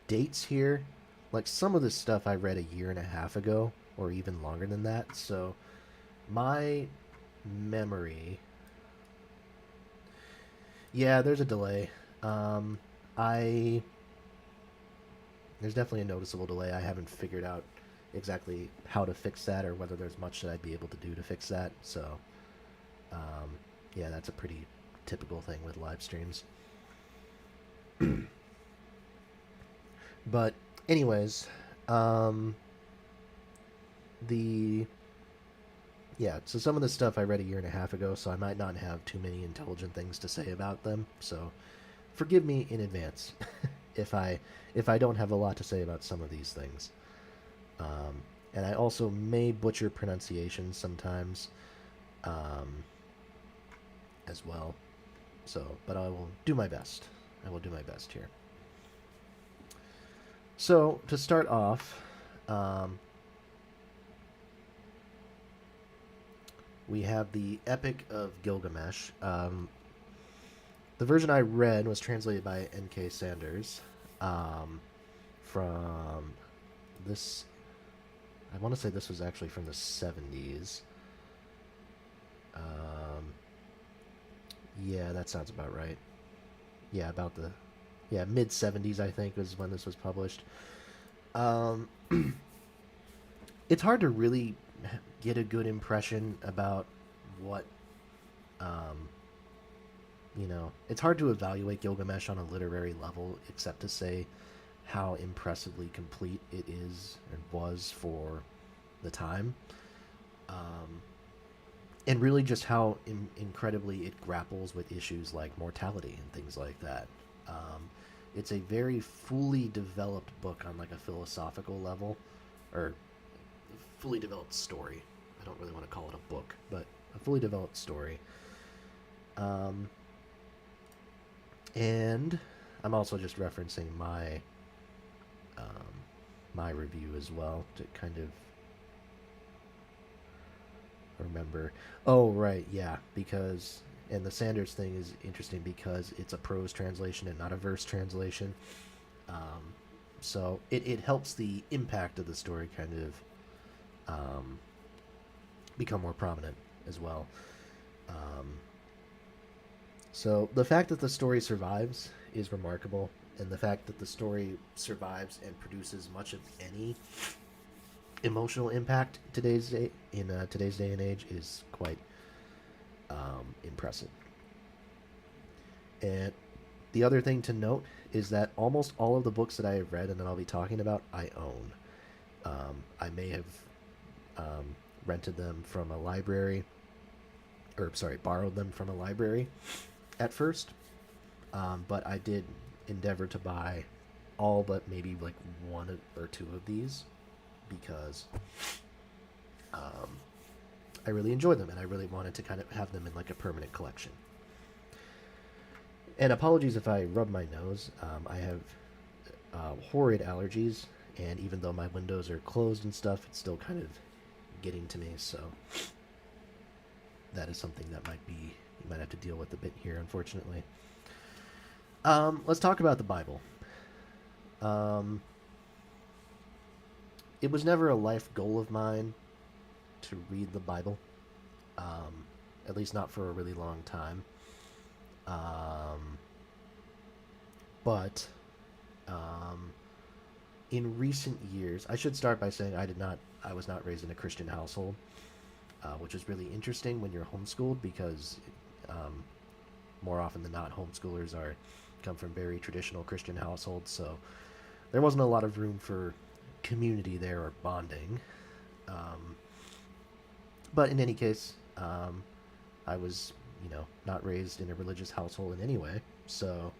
dates here. Like some of this stuff I read a year and a half ago, or even longer than that. So my memory. Yeah, there's a delay. I There's definitely a noticeable delay. I haven't figured out exactly how to fix that, or whether there's much that I'd be able to do to fix that. So, um, yeah, that's a pretty typical thing with live streams. But, anyways, um, the yeah. So some of the stuff I read a year and a half ago, so I might not have too many intelligent things to say about them. So, forgive me in advance if I don't have a lot to say about some of these things. Um, and I also may butcher pronunciations sometimes, um, as well. So, but I will do my best. I will do my best here. So to start off, um, we have the Epic of Gilgamesh. The version I read was translated by N.K. Sanders, from this. I want to say this was actually from the 70s. Um, yeah, that sounds about right. Yeah, about the mid 70s I think was when this was published. Um, it's hard to really get a good impression about what um, it's hard to evaluate Gilgamesh on a literary level, except to say how impressively complete it is and was for the time. Um, and really just how incredibly it grapples with issues like mortality and things like that. Um, it's a very fully developed book on like a philosophical level, or fully developed story. I don't really want to call it a book, but a fully developed story. Um, and I'm also just referencing um, my review as well to kind of remember. Oh, right, yeah, because and the Sanders thing is interesting because it's a prose translation and not a verse translation. Um, so it helps the impact of the story kind of become more prominent as well. Um, so the fact that the story survives is remarkable, and the fact that the story survives and produces much of any emotional impact today's day and age is quite impressive. And the other thing to note is that almost all of the books that I have read and that I'll be talking about, I own. I may have rented them from a library, or sorry, borrowed them from a library at first. but I did endeavor to buy all but maybe like one or two of these because um, I really enjoy them and I really wanted to kind of have them in like a permanent collection. And apologies if I rub my nose. I have horrid allergies, and even though my windows are closed and stuff, it's still kind of getting to me. So that is something that you might have to deal with a bit here, unfortunately. Let's talk about the Bible. Um, it was never a life goal of mine to read the Bible, at least not for a really long time. Um, but in recent years, I should start by saying I was not raised in a Christian household, which is really interesting when you're homeschooled because um, more often than not, homeschoolers come from very traditional Christian households, so there wasn't a lot of room for community there or bonding. Um, but in any case, I was, not raised in a religious household in any way, so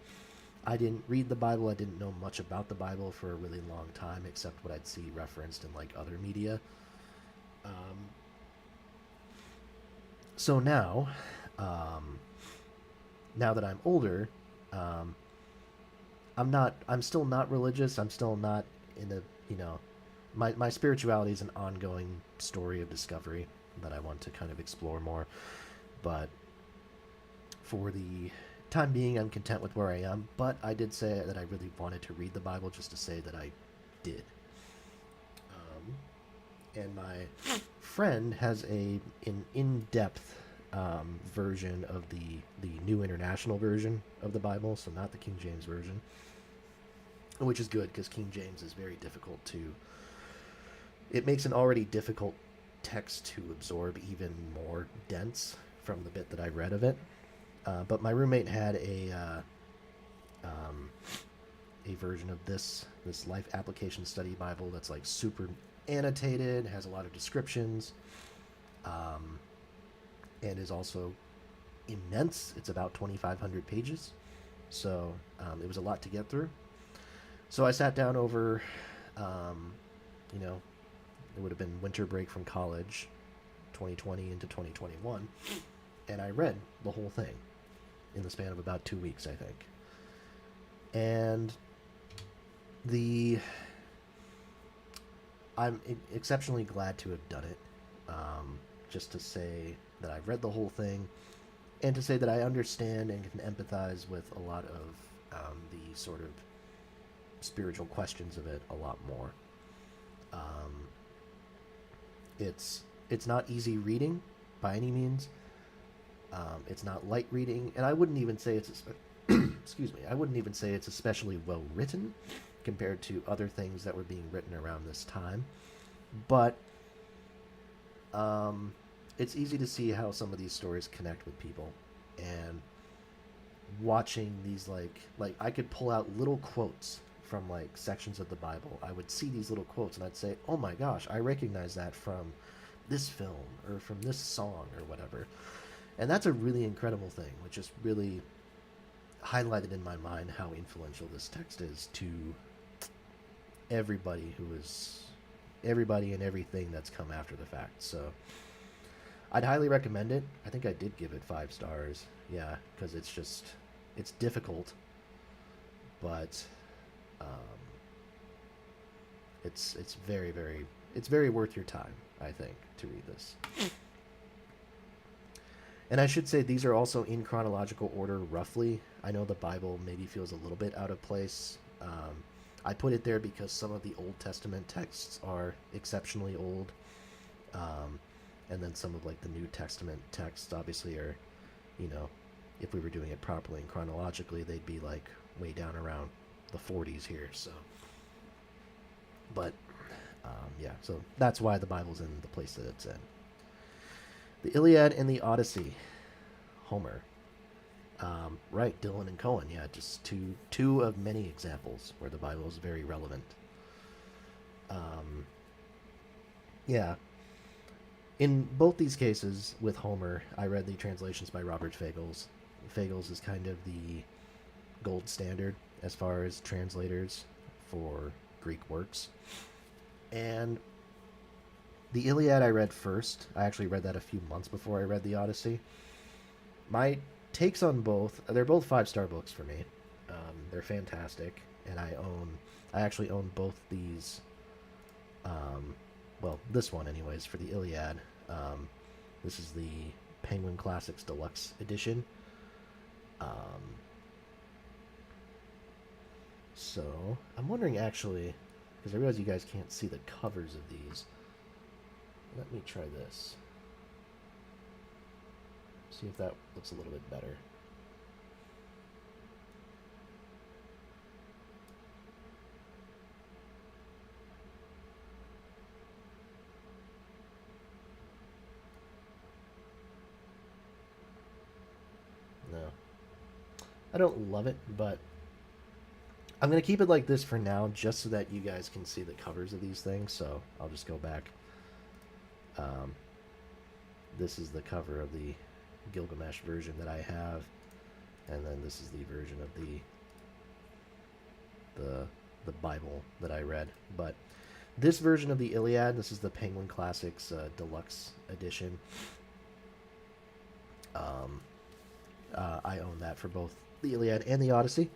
I didn't read the Bible. I didn't know much about the Bible for a really long time, except what I'd see referenced in like other media. Um, so um, now that I'm older, um, I'm still not religious. I'm still not in the, my spirituality is an ongoing story of discovery that I want to kind of explore more. But for the time being, I'm content with where I am. But I did say that I really wanted to read the Bible just to say that I did. And my friend has an in-depth version of the New International Version of the Bible, so not the King James version, which is good because King James is very difficult to. It makes an already difficult text to absorb even more dense from the bit that I read of it. But my roommate had a version of this Life Application Study Bible that's like super annotated, has a lot of descriptions, and is also immense. It's about 2,500 pages, so it was a lot to get through. So I sat down over, you know, it would have been winter break from college, 2020 into 2021, and I read the whole thing in the span of about 2 weeks, I think. And I'm exceptionally glad to have done it, just to say that I've read the whole thing, and to say that I understand and can empathize with a lot of the sort of spiritual questions of it a lot more. It's not easy reading by any means. It's not light reading, and I wouldn't even say it's excuse me. I wouldn't even say it's especially well written compared to other things that were being written around this time. But it's easy to see how some of these stories connect with people, and watching these like I could pull out little quotes from like sections of the Bible. I would see these little quotes and I'd say, "Oh my gosh, I recognize that from this film or from this song or whatever." And that's a really incredible thing, which just really highlighted in my mind how influential this text is to everybody and everything that's come after the fact. So I'd highly recommend it. I think I did give it 5 stars. Yeah, because it's difficult, but it's very worth your time, I think, to read this. And I should say these are also in chronological order, roughly. I know the Bible maybe feels a little bit out of place. I put it there because some of the Old Testament texts are exceptionally old. And then some of like the New Testament texts obviously are, if we were doing it properly and chronologically, they'd be like way down around the 40s here. So, but yeah, so that's why the Bible's in the place that it's in. The Iliad and the Odyssey, Homer. Right, Dylan and Cohen. Yeah, just two of many examples where the Bible is very relevant. Yeah. In both these cases, with Homer, I read the translations by Robert Fagles. Fagles is kind of the gold standard as far as translators for Greek works. And the Iliad I read first. I actually read that a few months before I read the Odyssey. My takes on both, they're both 5-star books for me. They're fantastic, and I actually own both these. Well, this one anyways, for the Iliad. This is the Penguin Classics Deluxe Edition. So I'm wondering actually, because I realize you guys can't see the covers of these. Let me try this. See if that looks a little bit better. No. I don't love it, but I'm going to keep it like this for now just so that you guys can see the covers of these things. So I'll just go back. This is the cover of the Gilgamesh version that I have, and then this is the version of the Bible that I read. But this version of the Iliad, this is the Penguin Classics Deluxe Edition. I own that for both the Iliad and the Odyssey.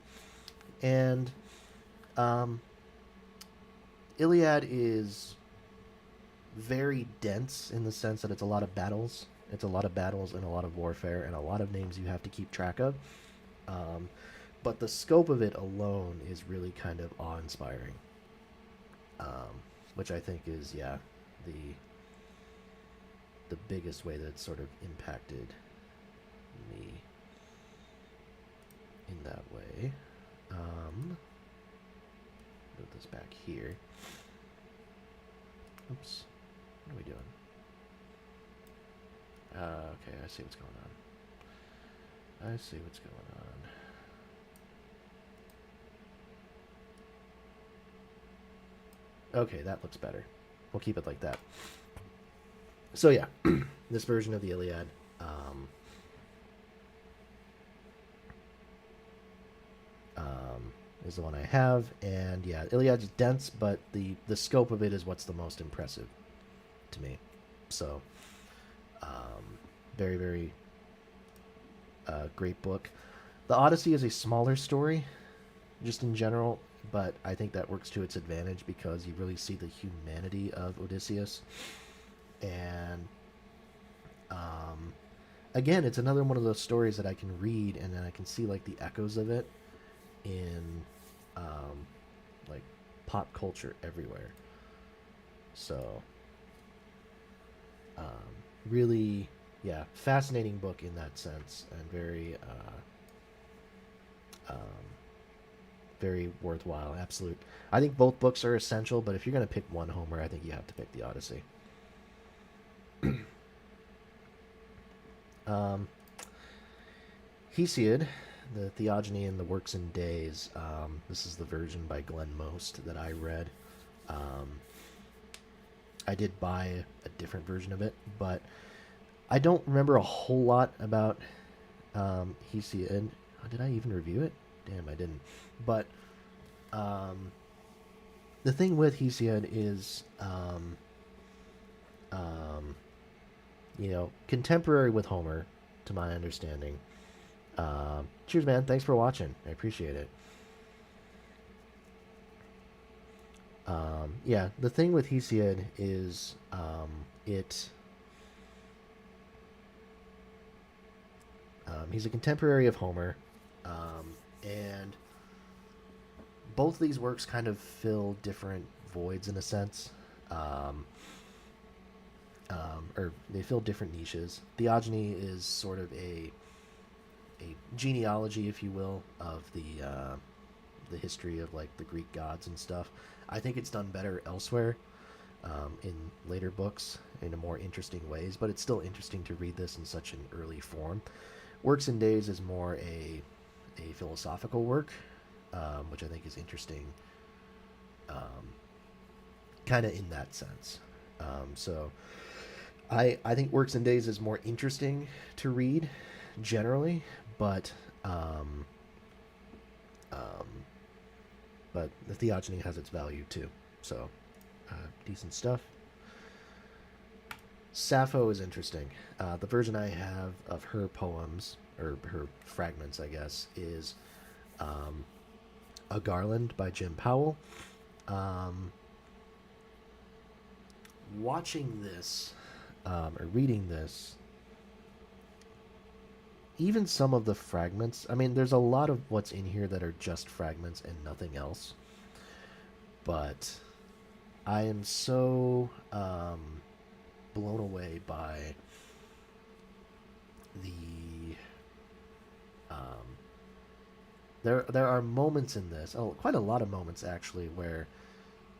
And Iliad is very dense in the sense that it's a lot of battles. It's a lot of battles and a lot of warfare and a lot of names you have to keep track of. But the scope of it alone is really kind of awe-inspiring. Which I think is, yeah, the biggest way that it's sort of impacted me in that way. Move this back here. Oops. What are we doing? Okay, I see what's going on. I see what's going on. Okay, that looks better. We'll keep it like that. So yeah, this version of the Iliad. Is the one I have, and yeah, Iliad's dense, but the scope of it is what's the most impressive to me. So, very, very great book. The Odyssey is a smaller story, just in general, but I think that works to its advantage because you really see the humanity of Odysseus. And again, it's another one of those stories that I can read and then I can see like the echoes of it in like pop culture everywhere. So really, yeah, fascinating book in that sense, and very very worthwhile. Absolute. I think both books are essential, but if you're going to pick one Homer, I think you have to pick the Odyssey. Hesiod, the Theogony and the Works and Days. This is the version by Glenn Most that I read. I did buy a different version of it, but I don't remember a whole lot about Hesiod. Oh, did I even review it? Damn, I didn't. But the thing with Hesiod is, contemporary with Homer, to my understanding. Cheers, man. Thanks for watching. I appreciate it. Yeah, the thing with Hesiod is he's a contemporary of Homer, and both these works kind of fill different voids in a sense, or they fill different niches. Theogony is sort of a genealogy, if you will, of the history of like the Greek gods and stuff. I think it's done better elsewhere, in later books in a more interesting ways, but it's still interesting to read this in such an early form. Works and Days is more a philosophical work, which I think is interesting, kind of in that sense. So I think Works and Days is more interesting to read generally, but Um, but the theogony has its value too. So, decent stuff. Sappho is interesting. The version I have of her poems, or her fragments, I guess, is um, A Garland by Jim Powell. Um, Watching this, or reading this, even some of the fragments, I mean, there's a lot of what's in here that are just fragments and nothing else. But I am so blown away by the um, there are moments in this, oh, quite a lot of moments actually, where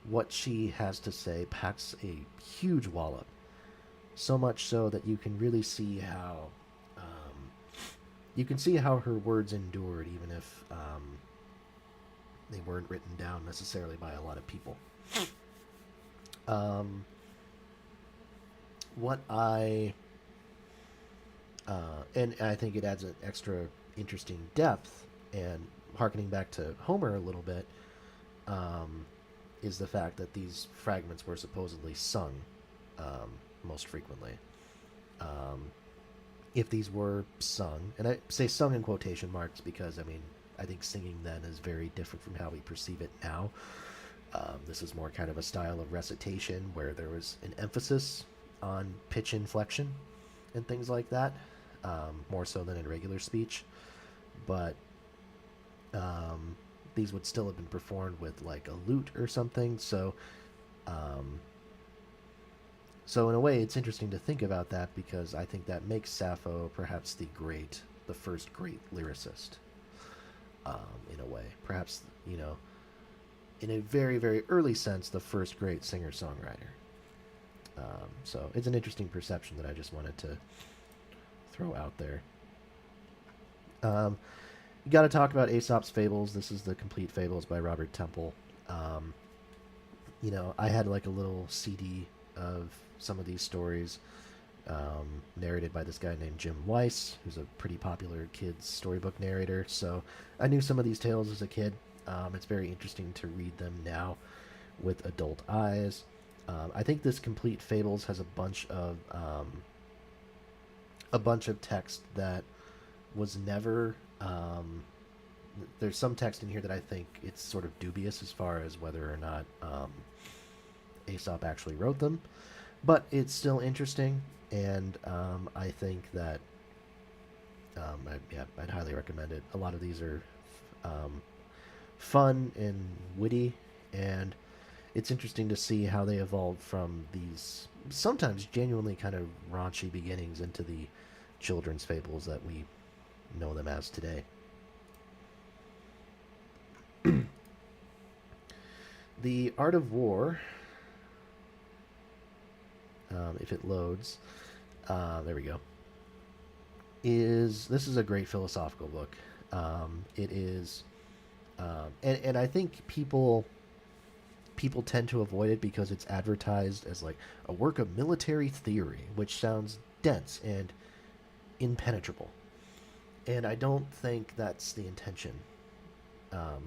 what she has to say packs a huge wallop. So much so that you can really see how you can see how her words endured, even if they weren't written down necessarily by a lot of people. Um, what I and I think it adds an extra interesting depth, and harkening back to Homer a little bit, um, is the fact that these fragments were supposedly sung most frequently. Um, if these were sung, and I say sung in quotation marks because I mean I think singing then is very different from how we perceive it now. This is more kind of a style of recitation where there was an emphasis on pitch inflection and things like that, more so than in regular speech. But these would still have been performed with like a lute or something. Um, so in a way, it's interesting to think about that because I think that makes Sappho perhaps the first great lyricist. In a way, perhaps in a very very early sense, the first great singer songwriter. So it's an interesting perception that I just wanted to throw out there. Um, you got to talk about Aesop's Fables. This is the Complete Fables by Robert Temple. Um, I had like a little CD of some of these stories, narrated by this guy named Jim Weiss, who's a pretty popular kids storybook narrator. So I knew some of these tales as a kid. It's very interesting to read them now with adult eyes. I think this Complete Fables has a bunch of text that was never. There's some text in here that I think it's sort of dubious as far as whether or not Aesop actually wrote them, but it's still interesting, and I think that I'd highly recommend it. A lot of these are um, fun and witty, and it's interesting to see how they evolved from these sometimes genuinely kind of raunchy beginnings into the children's fables that we know them as today. The Art of War, if it loads, there we go. This is a great philosophical book. It is, and I think people tend to avoid it because it's advertised as like a work of military theory, which sounds dense and impenetrable. And I don't think that's the intention.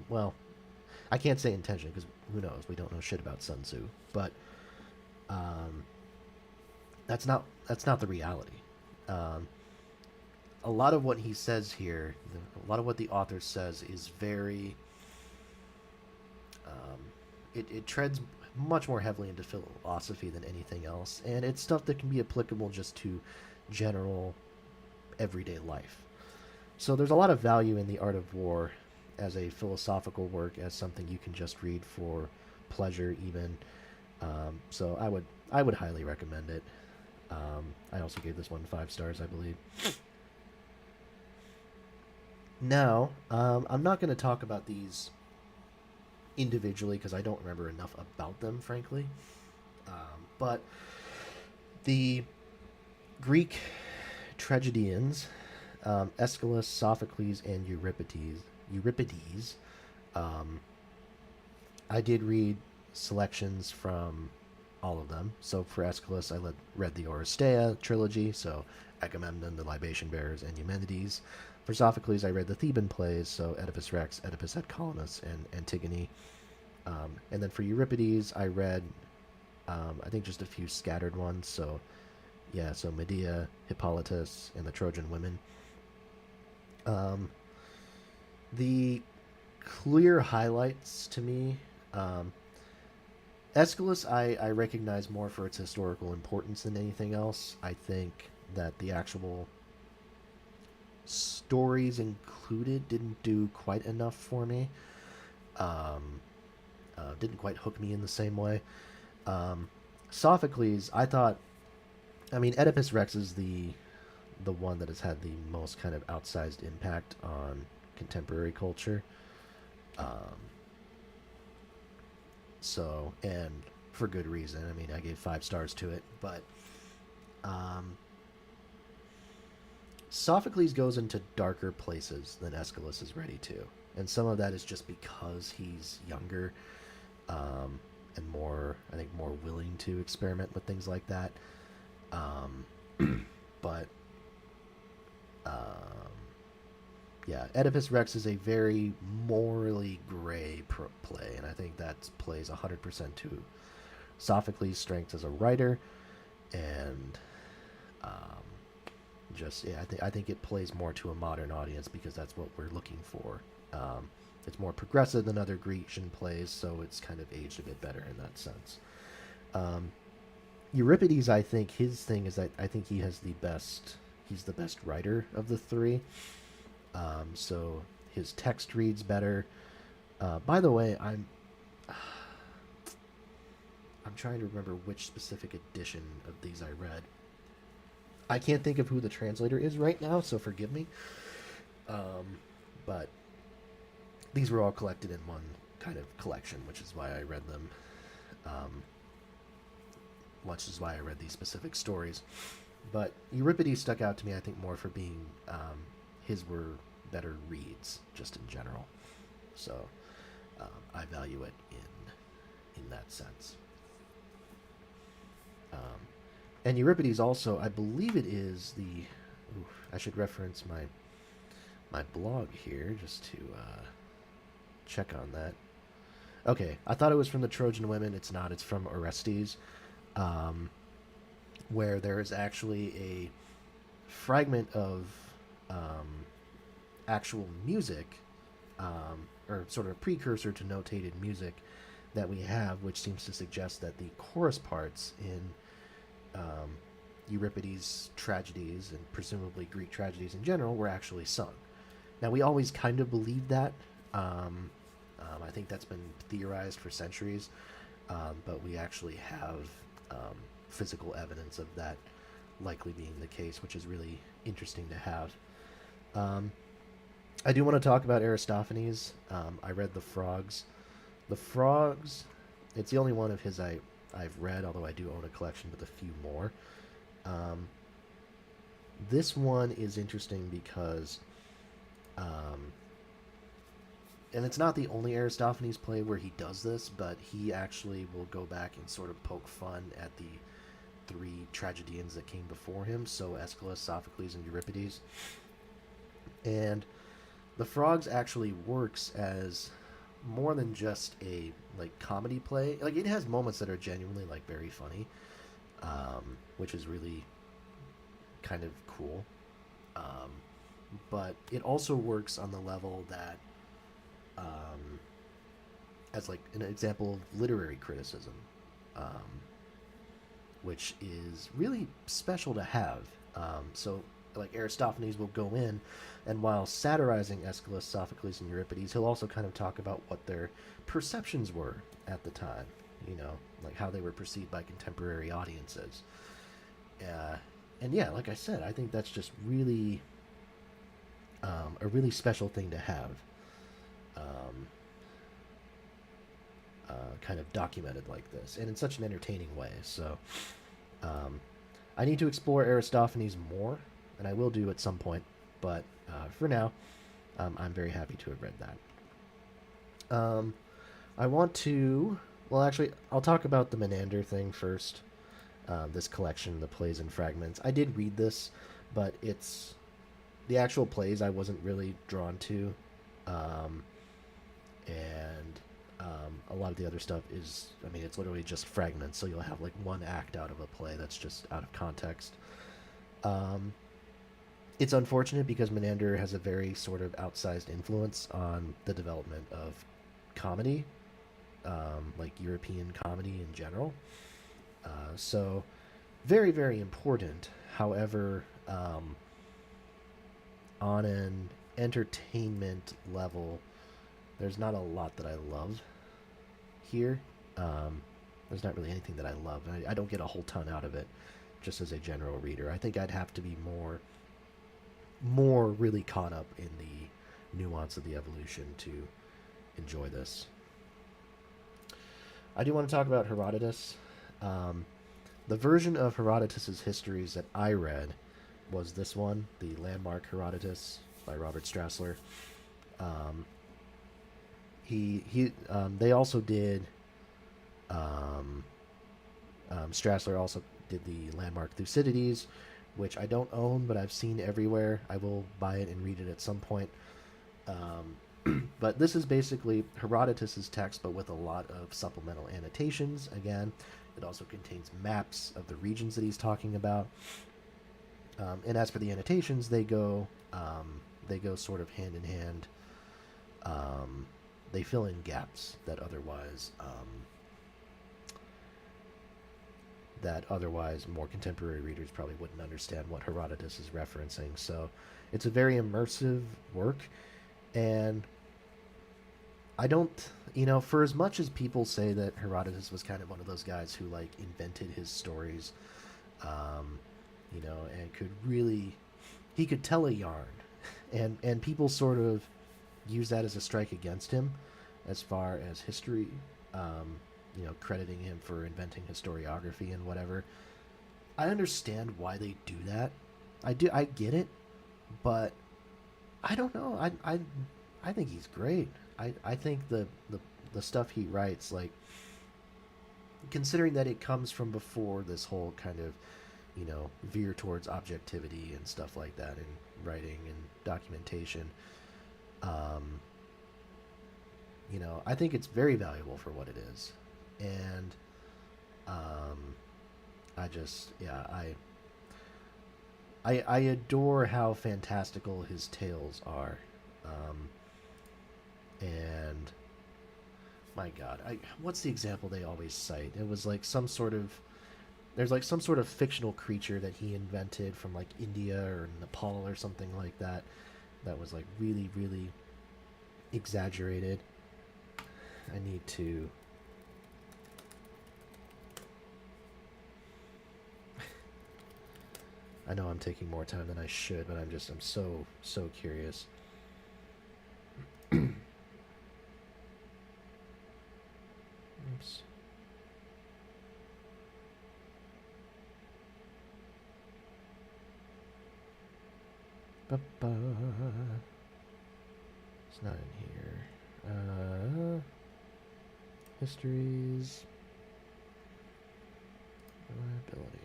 Well, I can't say intention because who knows? We don't know shit about Sun Tzu, but um, that's not the reality. Um, a lot of what he says here, a lot of what the author says, is very. It treads much more heavily into philosophy than anything else, and it's stuff that can be applicable just to general everyday life. So there's a lot of value in The Art of War as a philosophical work, as something you can just read for pleasure, even. So I would highly recommend it. I also gave this one 5 stars, I believe. Now, I'm not going to talk about these individually because I don't remember enough about them, frankly. But the Greek tragedians, Aeschylus, Sophocles, and Euripides. I did read selections from all of them. So for Aeschylus, read the Oresteia trilogy, so Agamemnon, the Libation Bearers, and Eumenides. For Sophocles, I read the Theban plays, so Oedipus Rex, Oedipus et Colonus, and Antigone. And then for Euripides, I read, I think, just a few scattered ones. So, yeah, so Medea, Hippolytus, and the Trojan Women. Um, the clear highlights to me, um, Aeschylus, I recognize more for its historical importance than anything else. I think that the actual stories included didn't do quite enough for me. Um, didn't quite hook me in the same way. Um, Sophocles, I thought. I mean, Oedipus Rex is the one that has had the most kind of outsized impact on contemporary culture. Um, and for good reason. I mean, I gave 5 stars to it, but um, Sophocles goes into darker places than Aeschylus is ready to, and some of that is just because he's younger, and more, I think, more willing to experiment with things like that. But um, yeah, Oedipus Rex is a very morally gray play, and I think that plays 100% to Sophocles' strengths as a writer, and um, just yeah, I think it plays more to a modern audience because that's what we're looking for. It's more progressive than other Grecian plays, so it's kind of aged a bit better in that sense. Um, Euripides, I think his thing is that I think he has the best. He's the best writer of the three. So his text reads better. By the way, I'm trying to remember which specific edition of these I read. I can't think of who the translator is right now, so forgive me. But these were all collected in one kind of collection, which is why I read them. Um, which is why I read these specific stories. But Euripides stuck out to me, I think, more for being his were better reads, just in general. So I value it in that sense. And Euripides also, I believe it is the. Ooh, I should reference my blog here just to check on that. Okay, I thought it was from the Trojan Women. It's not. It's from Orestes, um, where there is actually a fragment of um, actual music, or sort of a precursor to notated music that we have, which seems to suggest that the chorus parts in Euripides' tragedies and presumably Greek tragedies in general were actually sung. Now, we always kind of believed that. I think that's been theorized for centuries, but we actually have physical evidence of that likely being the case, which is really interesting to have. Um, I do want to talk about Aristophanes. I read The Frogs. The Frogs, it's the only one of his I've read, although I do own a collection with a few more. This one is interesting because, and it's not the only Aristophanes play where he does this, but he actually will go back and sort of poke fun at the 3 tragedians that came before him, so Aeschylus, Sophocles, and Euripides. And The Frogs actually works as more than just a like comedy play. Like, it has moments that are genuinely like very funny, which is really kind of cool. Um, but it also works on the level that, as like an example of literary criticism, um, which is really special to have. So, like, Aristophanes will go in, and while satirizing Aeschylus, Sophocles, and Euripides, he'll also kind of talk about what their perceptions were at the time, like how they were perceived by contemporary audiences. And yeah, like I said, I think that's just really a really special thing to have, um, kind of documented like this, and in such an entertaining way. So um, I need to explore Aristophanes more, and I will do at some point. But for now, I'm very happy to have read that. I want to. Well, actually, I'll talk about the Menander thing first. This collection, the plays and fragments. I did read this, but it's the actual plays I wasn't really drawn to, um, and a lot of the other stuff is, I mean, it's literally just fragments. So you'll have like one act out of a play that's just out of context. Um, it's unfortunate because Menander has a very sort of outsized influence on the development of comedy, like European comedy in general. So very, very important. However, on an entertainment level, there's not a lot that I love here. There's not really anything that I love. I don't get a whole ton out of it, just as a general reader. I think I'd have to be more really caught up in the nuance of the evolution to enjoy this. I do want to talk about Herodotus. Um, the version of Herodotus's histories that I read was this one, the landmark Herodotus by Robert Strassler. Um, they also did. Um, Strassler also did the landmark Thucydides, which I don't own, but I've seen everywhere. I will buy it and read it at some point. But this is basically Herodotus's text, but with a lot of supplemental annotations. Again, it also contains maps of the regions that he's talking about. And as for the annotations, they go sort of hand in hand. They fill in gaps that otherwise more contemporary readers probably wouldn't understand what Herodotus is referencing. So it's a very immersive work, and I don't, for as much as people say that Herodotus was kind of one of those guys who like invented his stories, um, and he could tell a yarn, and people sort of use that as a strike against him, as far as history, crediting him for inventing historiography and whatever. I understand why they do that. I get it, but I don't know. I think he's great. I think the stuff he writes, like, considering that it comes from before this whole kind of, veer towards objectivity and stuff like that in writing and documentation, I think it's very valuable for what it is. And I just, yeah, I adore how fantastical his tales are. And my God, what's the example they always cite? It was like there's like some sort of fictional creature that he invented from like India or Nepal or something like that. That was like really, really exaggerated. I need to. I know I'm taking more time than I should, but I'm so curious. Oops. Ba-ba. It's not in here. Histories. Reliability.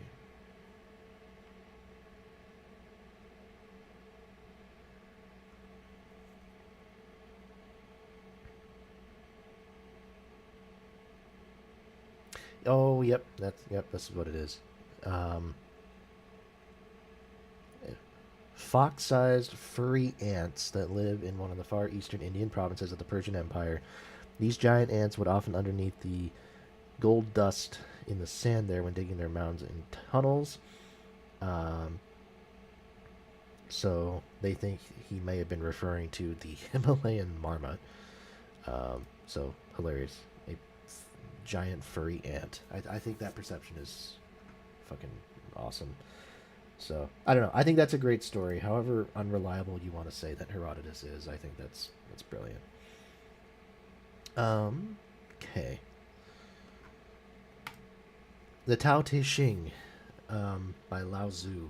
Oh, yep, this is what it is. Fox-sized furry ants that live in one of the far eastern Indian provinces of the Persian Empire. These giant ants would often underneath the gold dust in the sand there when digging their mounds and tunnels. So they think he may have been referring to the Himalayan marmot. So hilarious. A giant furry ant. I think that perception is fucking awesome. So I don't know. I think that's a great story. However unreliable you want to say that Herodotus is, I think that's brilliant. Okay. The Tao Te Ching, by Lao Tzu.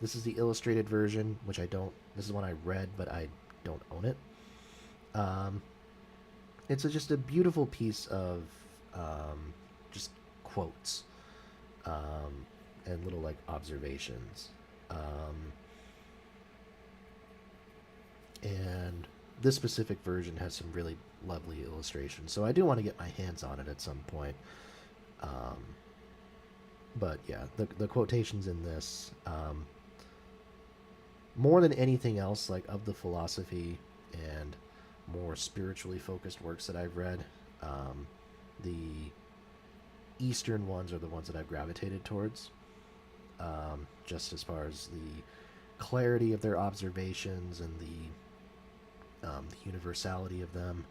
This is the illustrated version, which I don't. This is one I read, but I don't own it. It's just a beautiful piece of just quotes and little like observations. Um, and this specific version has some really lovely illustrations, so I do want to get my hands on it at some point. Um, but yeah, the quotations in this, more than anything else, like of the philosophy and more spiritually focused works that I've read, the Eastern ones are the ones that I've gravitated towards. Just as far as the clarity of their observations and the universality of them,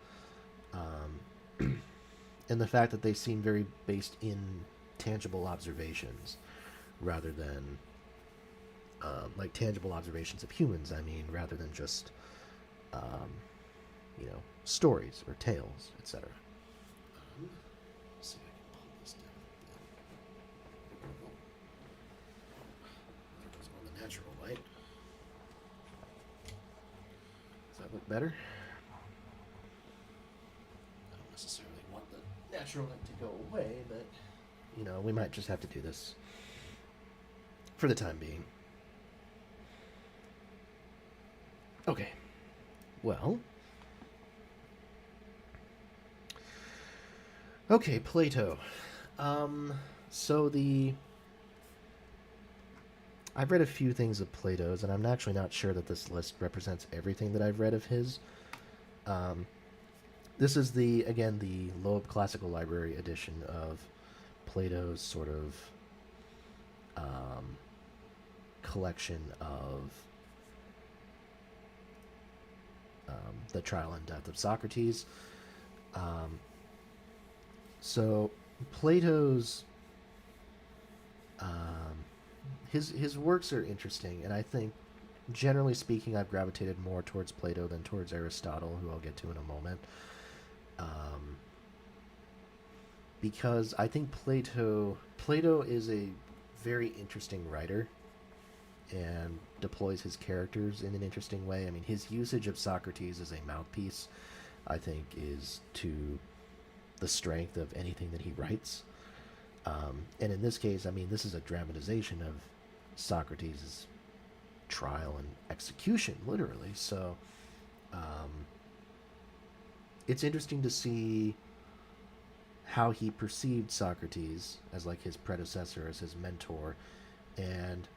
and the fact that they seem very based in tangible observations rather than like tangible observations of humans. I mean, rather than just um, stories or tales, etc. Let's see if I can pull this down. There goes on the natural light. Does that look better? I don't necessarily want the natural light to go away, but we might just have to do this for the time being. Okay. Well. Okay, Plato. So I've read a few things of Plato's, and I'm actually not sure that this list represents everything that I've read of his. Um, this is the Loeb Classical Library edition of Plato's sort of collection of the trial and death of Socrates. So Plato's his works are interesting, and I think generally speaking, I've gravitated more towards Plato than towards Aristotle, who I'll get to in a moment. Because I think Plato is a very interesting writer and deploys his characters in an interesting way. I mean, his usage of Socrates as a mouthpiece, I think, is to the strength of anything that he writes. And in this case, I mean, this is a dramatization of Socrates' trial and execution, literally. So it's interesting to see how he perceived Socrates as like his predecessor, as his mentor, and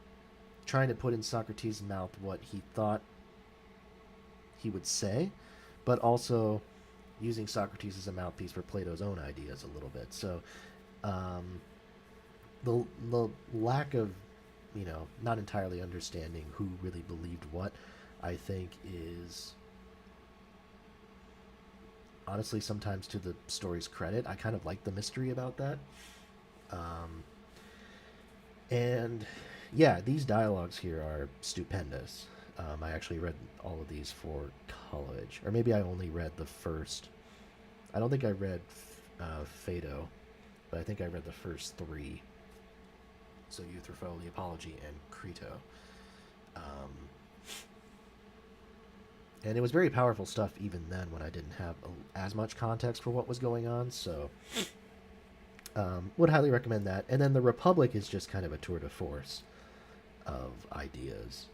trying to put in Socrates' mouth what he thought he would say, but also using Socrates as a mouthpiece for Plato's own ideas a little bit. So the lack of not entirely understanding who really believed what, I think, is honestly sometimes to the story's credit. I kind of like the mystery about that. And yeah, these dialogues here are stupendous. I actually read all of these for college, or maybe I only read the first. I don't think I read Phaedo, but I think I read the first three. So Euthyphro, the Apology, and Crito. And it was very powerful stuff even then when I didn't have as much context for what was going on. So would highly recommend that. And then the Republic is just kind of a tour de force of ideas.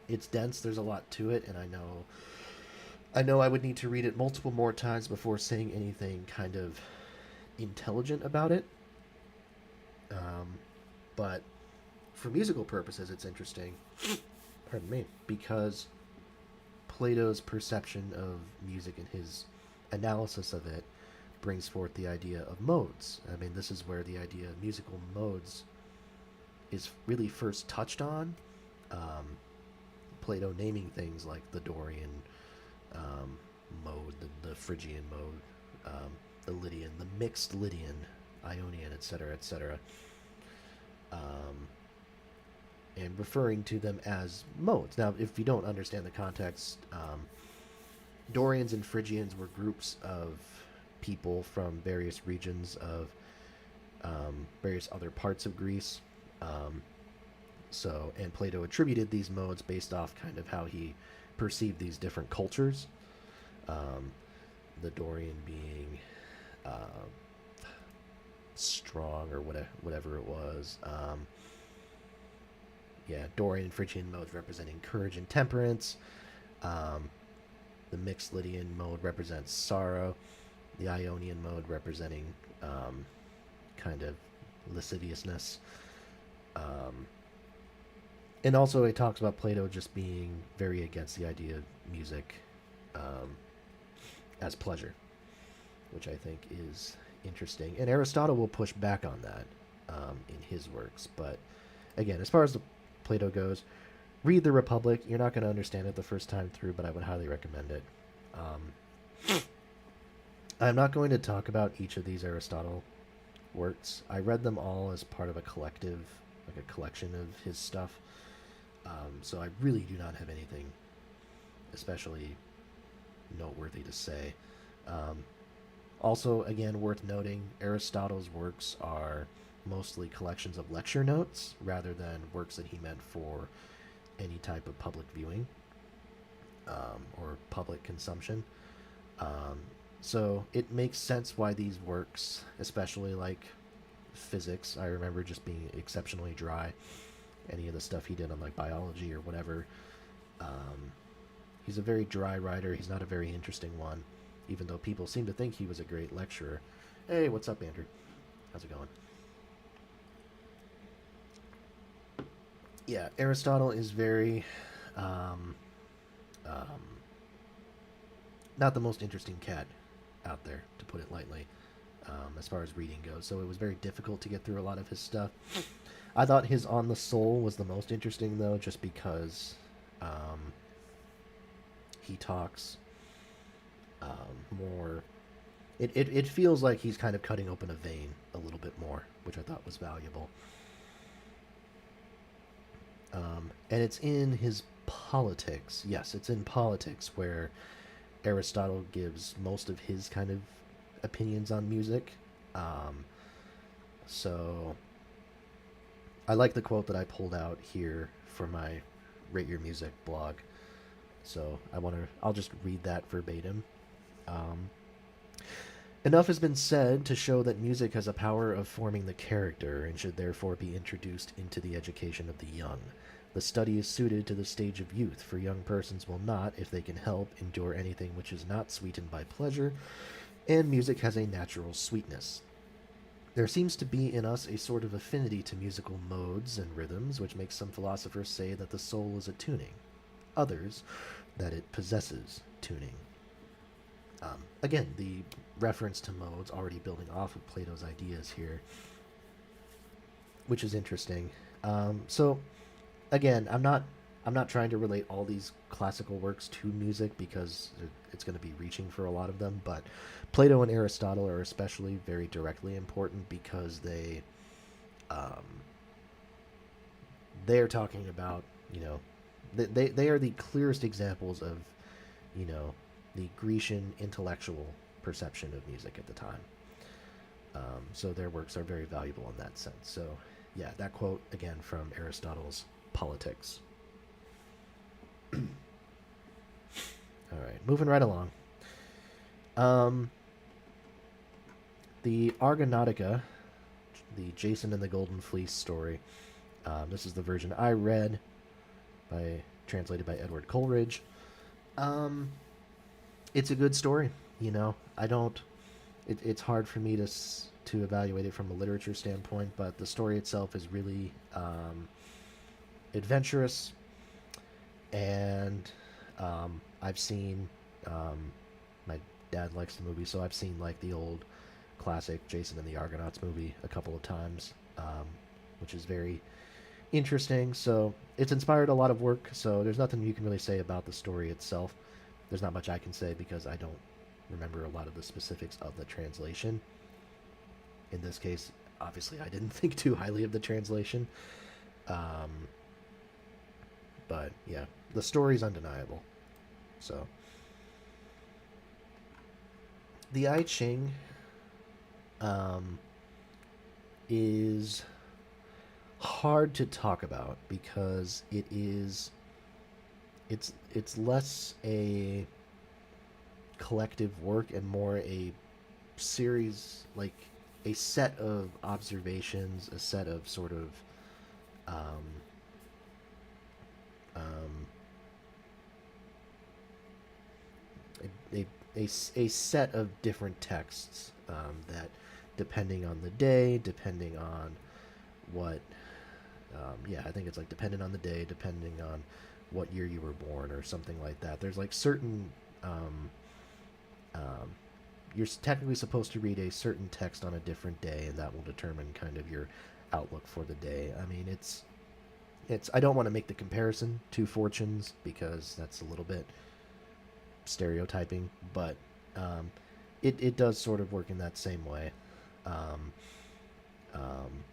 It's dense. There's a lot to it, and I know I would need to read it multiple more times before saying anything kind of intelligent about it. But for musical purposes, it's interesting. Pardon me, because Plato's perception of music and his analysis of it brings forth the idea of modes. I mean, this is where the idea of musical modes is really first touched on. Plato naming things like the Dorian mode, the Phrygian mode, the Lydian, the mixed Lydian, Ionian, etc., etc., and referring to them as modes. Now, if you don't understand the context, Dorians and Phrygians were groups of people from various regions of various other parts of Greece. And Plato attributed these modes based off kind of how he perceived these different cultures. The Dorian being strong or whatever it was. Yeah, Dorian and Phrygian modes representing courage and temperance. Um, the mixed Lydian mode represents sorrow. The Ionian mode representing kind of lasciviousness. Um, and also, it talks about Plato just being very against the idea of music um, as pleasure, which I think is interesting. And Aristotle will push back on that in his works. But again, as far as Plato goes, read the Republic. You're not going to understand it the first time through, but I would highly recommend it. I'm not going to talk about each of these Aristotle works. I read them all as part of a collective, like a collection of his stuff. So I really do not have anything especially noteworthy to say. Also, again, worth noting, Aristotle's works are mostly collections of lecture notes rather than works that he meant for any type of public viewing or public consumption. So it makes sense why these works, especially like physics, I remember just being exceptionally dry. Any of the stuff he did on like biology or whatever. He's a very dry writer. He's not a very interesting one, even though people seem to think he was a great lecturer. Hey, what's up, Andrew? How's it going? Yeah, Aristotle is very um, not the most interesting cat out there, to put it lightly, as far as reading goes. So it was very difficult to get through a lot of his stuff. I thought his On the Soul was the most interesting, though, just because he talks more. It feels like he's kind of cutting open a vein a little bit more, which I thought was valuable. And it's in his Politics. Yes, it's in Politics where Aristotle gives most of his kind of opinions on music. Um, so I like the quote that I pulled out here for my Rate Your Music blog. So I'll just read that verbatim. Um, Enough has been said to show that music has a power of forming the character and should therefore be introduced into the education of the young. The study is suited to the stage of youth, for young persons will not, if they can help, endure anything which is not sweetened by pleasure, and music has a natural sweetness. There seems to be in us a sort of affinity to musical modes and rhythms, which makes some philosophers say that the soul is a tuning, others that it possesses tuning. Again, the reference to modes already building off of Plato's ideas here, which is interesting. So, again, I'm not trying to relate all these classical works to music because it's going to be reaching for a lot of them. But Plato and Aristotle are especially very directly important because um, they are talking about they are the clearest examples of the Grecian intellectual perception of music at the time. So their works are very valuable in that sense. So yeah, that quote again from Aristotle's Politics. All right, moving right along. Um, the Argonautica, the Jason and the Golden Fleece story. This is the version I read, translated by Edward Coleridge. It's a good story. I don't. It's hard for me to evaluate it from a literature standpoint, but the story itself is really adventurous, and I've seen. My dad likes the movie, so I've seen like the old classic Jason and the Argonauts movie a couple of times, which is very interesting. So it's inspired a lot of work. So there's nothing you can really say about the story itself. There's not much I can say because I don't remember a lot of the specifics of the translation. In this case, obviously, I didn't think too highly of the translation. But yeah, the story's undeniable. So the I Ching is hard to talk about because it's less a collective work and more a series, like a set of observations, a set of sort of um, um, a set of different texts that, depending on the day, depending on what, yeah, I think it's like depending on the day, depending on what year you were born or something like that. There's like certain, um, um, you're technically supposed to read a certain text on a different day, and that will determine kind of your outlook for the day. I mean, it's. I don't want to make the comparison to fortunes because that's a little bit stereotyping, but um, it does sort of work in that same way. Um, um,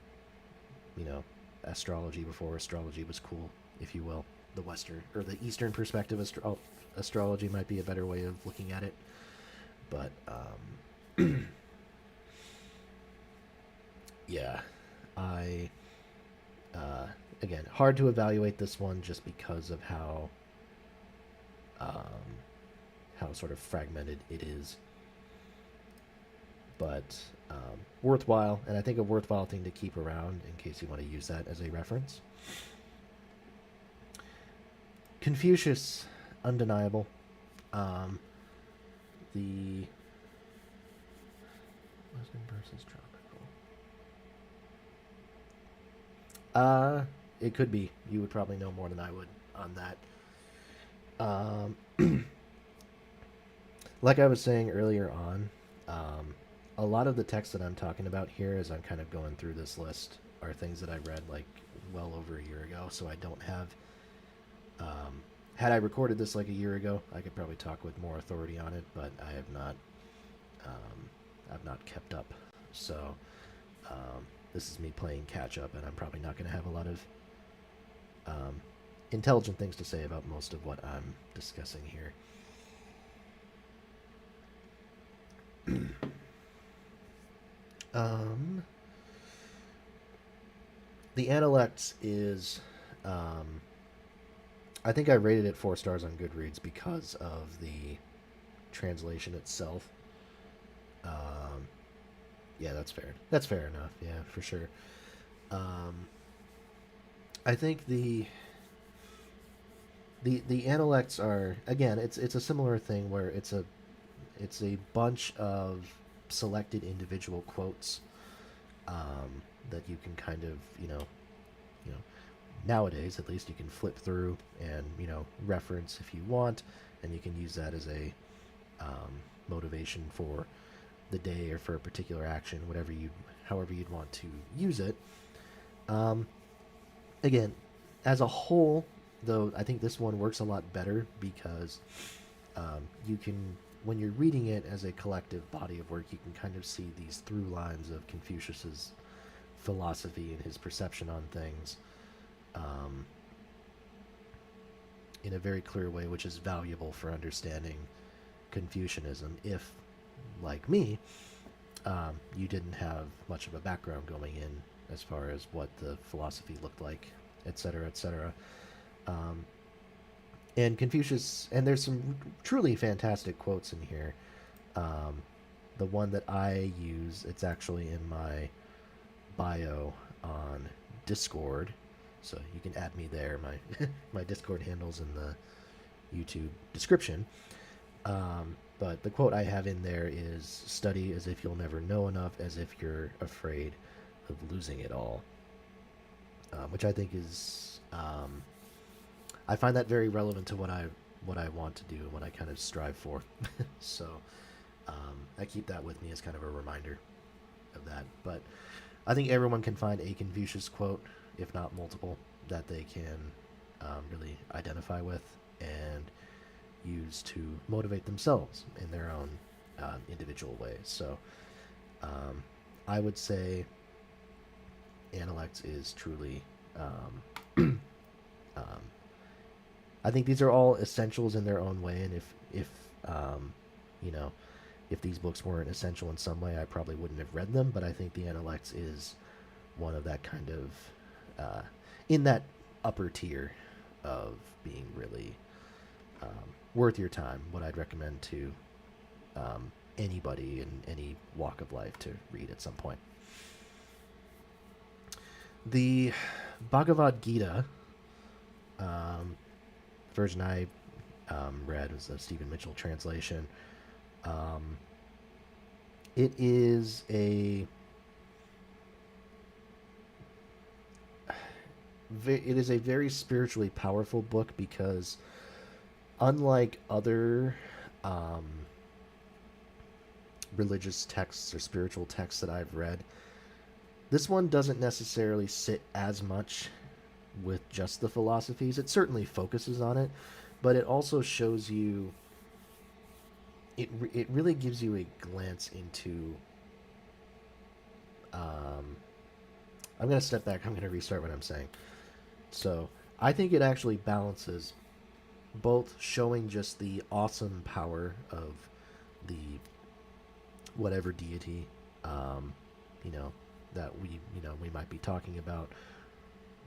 you know, astrology before astrology was cool, if you will. The Western or the Eastern perspective astrology might be a better way of looking at it, but yeah, I again hard to evaluate this one just because of um, how sort of fragmented it is, but worthwhile, and I think a worthwhile thing to keep around in case you want to use that as a reference. Confucius, undeniable. Um, the Western versus tropical. It could be. You would probably know more than I would on that. Like I was saying earlier on, a lot of the text that I'm talking about here, as I'm kind of going through this list, are things that I read like well over a year ago. So I don't have. Had I recorded this like a year ago, I could probably talk with more authority on it, but I have not. I've not kept up. So this is me playing catch up, and I'm probably not going to have a lot of intelligent things to say about most of what I'm discussing here. um, the Analects is, I think I rated it 4 stars on Goodreads because of the translation itself. Um, yeah, that's fair. That's fair enough. Yeah, for sure. Um, I think the Analects are, again, it's a similar thing where it's a bunch of selected individual quotes that you can kind of you know nowadays at least you can flip through and reference if you want, and you can use that as a motivation for the day or for a particular action, however you'd want to use it. Um, Again, as a whole, though, I think this one works a lot better because you can, when you're reading it as a collective body of work, you can kind of see these through lines of Confucius's philosophy and his perception on things um, in a very clear way, which is valuable for understanding Confucianism. If, like me, you didn't have much of a background going in as far as what the philosophy looked like, etc., etc. Um, and Confucius, and there's some truly fantastic quotes in here. Um, the one that I use, it's actually in my bio on Discord, so you can add me there. My my Discord handle's in the YouTube description. But the quote I have in there is, "Study as if you'll never know enough, as if you're afraid of losing it all," which I think is, I find that very relevant to what I want to do and what I kind of strive for. So I keep that with me as kind of a reminder of that. But I think everyone can find a Confucius quote, if not multiple, that they can really identify with and use to motivate themselves in their own individual ways. So I would say Analects is truly. Um, I think these are all essentials in their own way, and if you know if these books weren't essential in some way, I probably wouldn't have read them. But I think the Analects is one of that kind of in that upper tier of being really worth your time. What I'd recommend to anybody in any walk of life to read at some point. The Bhagavad Gita, um, version I read was the Stephen Mitchell translation. Um, it is a very spiritually powerful book because unlike other um, religious texts or spiritual texts that I've read, this one doesn't necessarily sit as much with just the philosophies. It certainly focuses on it, but it also shows you. It really gives you a glance into. I'm going to step back. I'm going to restart what I'm saying. So I think it actually balances both showing just the awesome power of the whatever deity, um, you know, that we might be talking about,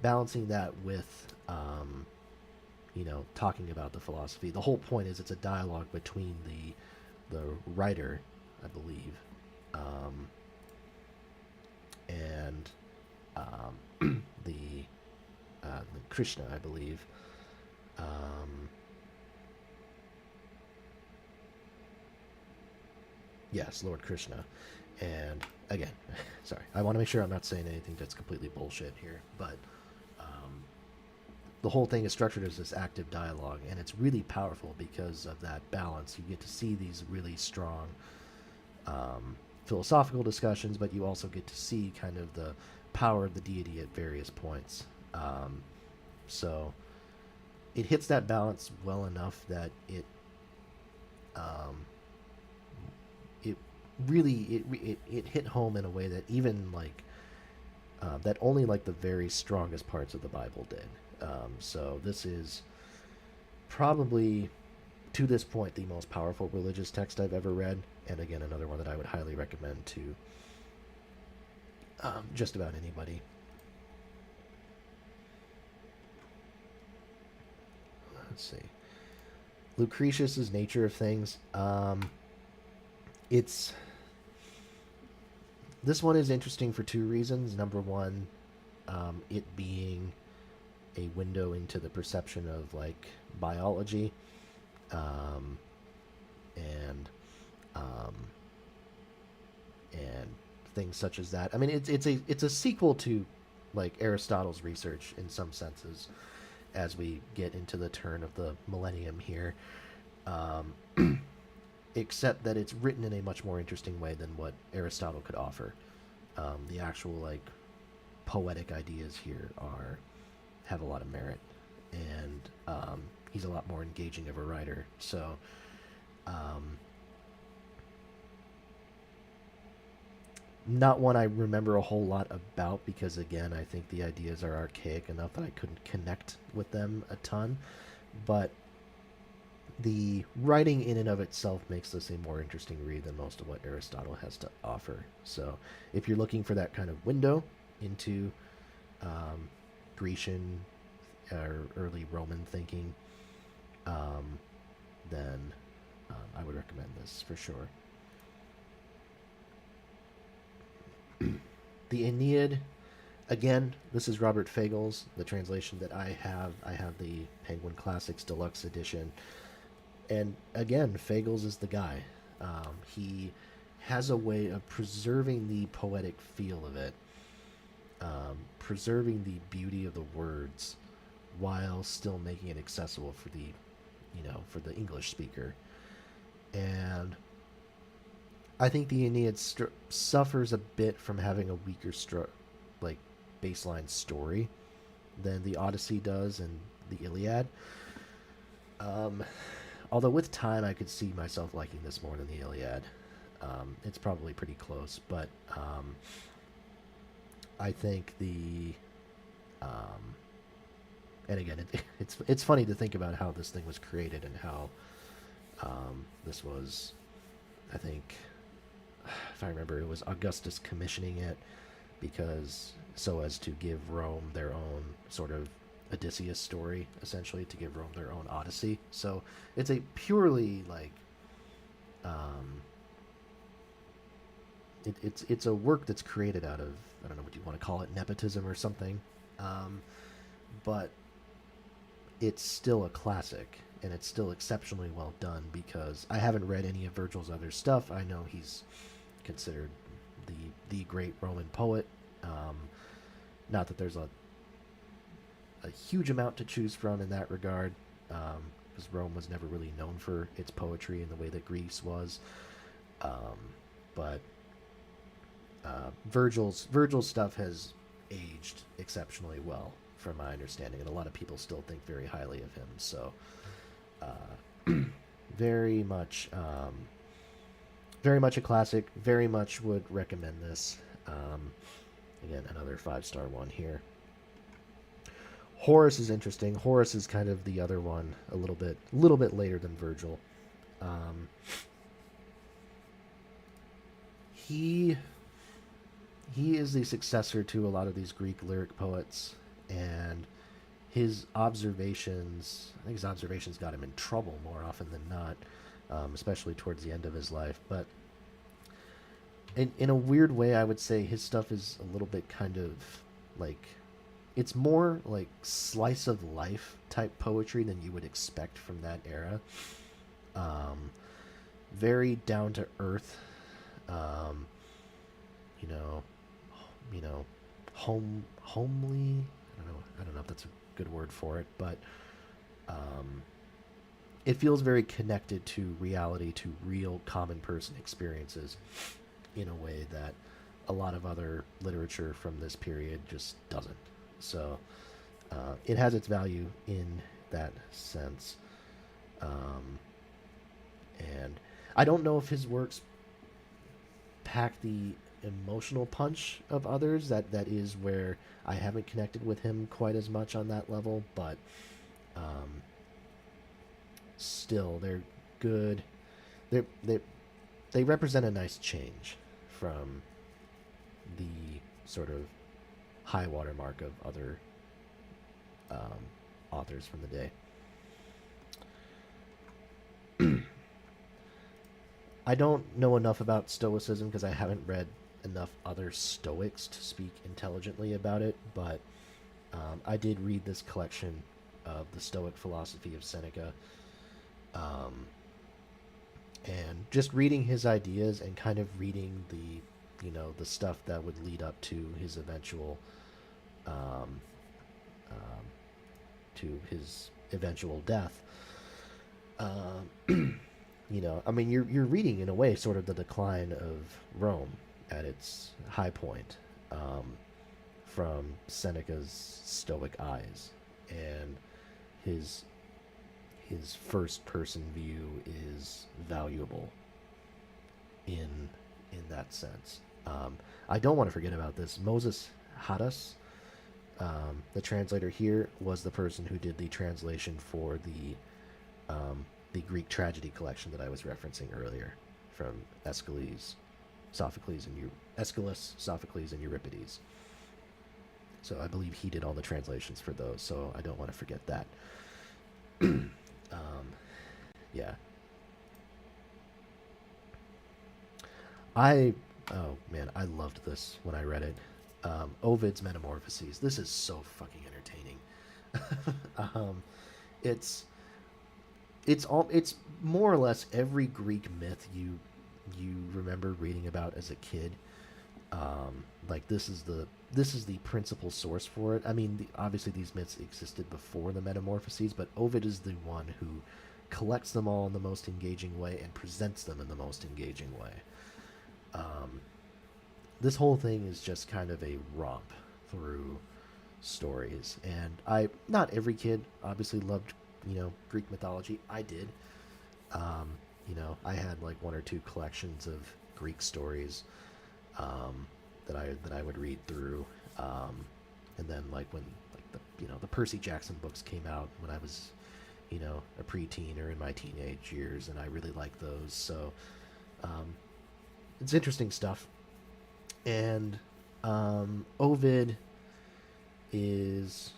balancing that with, talking about the philosophy. The whole point is it's a dialogue between the writer, I believe, um, and the Krishna, I believe. Um, yes, Lord Krishna. And again, sorry, I want to make sure I'm not saying anything that's completely bullshit here, but the whole thing is structured as this active dialogue, and it's really powerful because of that balance. You get to see these really strong philosophical discussions, but you also get to see kind of the power of the deity at various points. So it hits that balance well enough that um, it really it hit home in a way that even like that only like the very strongest parts of the Bible did. So this is probably to this point the most powerful religious text I've ever read, and again another one that I would highly recommend to just about anybody. Let's see. Lucretius's Nature of Things. It's This one is interesting for two reasons. Number one, it being a window into the perception of like biology, um, and um, and things such as that. I mean, it's a sequel to like Aristotle's research in some senses, as we get into the turn of the millennium here. Um, except that it's written in a much more interesting way than what Aristotle could offer. The actual like poetic ideas here are have a lot of merit, and he's a lot more engaging of a writer. So, not one I remember a whole lot about because again, I think the ideas are archaic enough that I couldn't connect with them a ton. But the writing in and of itself makes this a more interesting read than most of what Aristotle has to offer. So, if you're looking for that kind of window into um, Grecian or early Roman thinking, um, then I would recommend this for sure. The Aeneid, again, this is Robert Fagel's, the translation that I have. I have the Penguin Classics Deluxe Edition. And again, Fagles is the guy. He has a way of preserving the poetic feel of it, preserving the beauty of the words, while still making it accessible for for the English speaker. And I think the Aeneid suffers a bit from having a weaker like baseline story than the Odyssey does and the Iliad. Um, Although with time, I could see myself liking this more than the Iliad. It's probably pretty close, but I think and again, it's funny to think about how this thing was created and how this was, I think, if I remember, it was Augustus commissioning it because so as to give Rome their own sort of Odysseus story, essentially, to give Rome their own Odyssey. So it's a purely like it's a work that's created out of, I don't know what you want to call it, nepotism or something, um, but it's still a classic and it's still exceptionally well done because I haven't read any of Virgil's other stuff. I know he's considered the great Roman poet. Um, Not that there's a huge amount to choose from in that regard, because Rome was never really known for its poetry in the way that Greece was. Um, but Virgil's stuff has aged exceptionally well, from my understanding, and a lot of people still think very highly of him. So, very much, very much a classic. Very much would recommend this. Again, another 5-star one here. Horace is interesting. Horace is kind of the other one, little bit later than Virgil. Um, he he is the successor to a lot of these Greek lyric poets, and his observations, I think his observations got him in trouble more often than not, especially towards the end of his life. But in a weird way, I would say his stuff is a little bit kind of like, it's more like slice of life type poetry than you would expect from that era. Um, Very down to earth. Um, you know, you know, homely. I don't know if that's a good word for it, but um, it feels very connected to reality, to real common person experiences, in a way that a lot of other literature from this period just doesn't. So it has its value in that sense. Um, and I don't know if his works pack the emotional punch of others. That is where I haven't connected with him quite as much on that level, but um, still, they're good. They they represent a nice change from the sort of high water mark of other um, authors from the day. I don't know enough about Stoicism because I haven't read enough other Stoics to speak intelligently about it, but I did read this collection of the Stoic philosophy of Seneca, um, and just reading his ideas and kind of reading the stuff that would lead up to his eventual um, um, death. I mean, you're reading in a way sort of the decline of Rome at its high point, um, from Seneca's Stoic eyes, and his his first person view is valuable in that sense. I don't want to forget about this. Moses Hadas, the translator here, was the person who did the translation for the Greek tragedy collection that I was referencing earlier, from Aeschylus, Sophocles, and Euripides. So I believe he did all the translations for those. So I don't want to forget that. Yeah. I Oh man, I loved this when I read it. Ovid's Metamorphoses. This is so fucking entertaining. um, it's it's more or less every Greek myth you remember reading about as a kid. Like this is the principal source for it. I mean, obviously these myths existed before the Metamorphoses, but Ovid is the one who collects them all in the most engaging way and presents them in the most engaging way. Um, this whole thing is just kind of a romp through stories, and not every kid obviously loved Greek mythology. I did. Um, I had like one or two collections of Greek stories, that I would read through, and then like when like the Percy Jackson books came out when I was a preteen or in my teenage years, and I really liked those. So um, it's interesting stuff. And Ovid is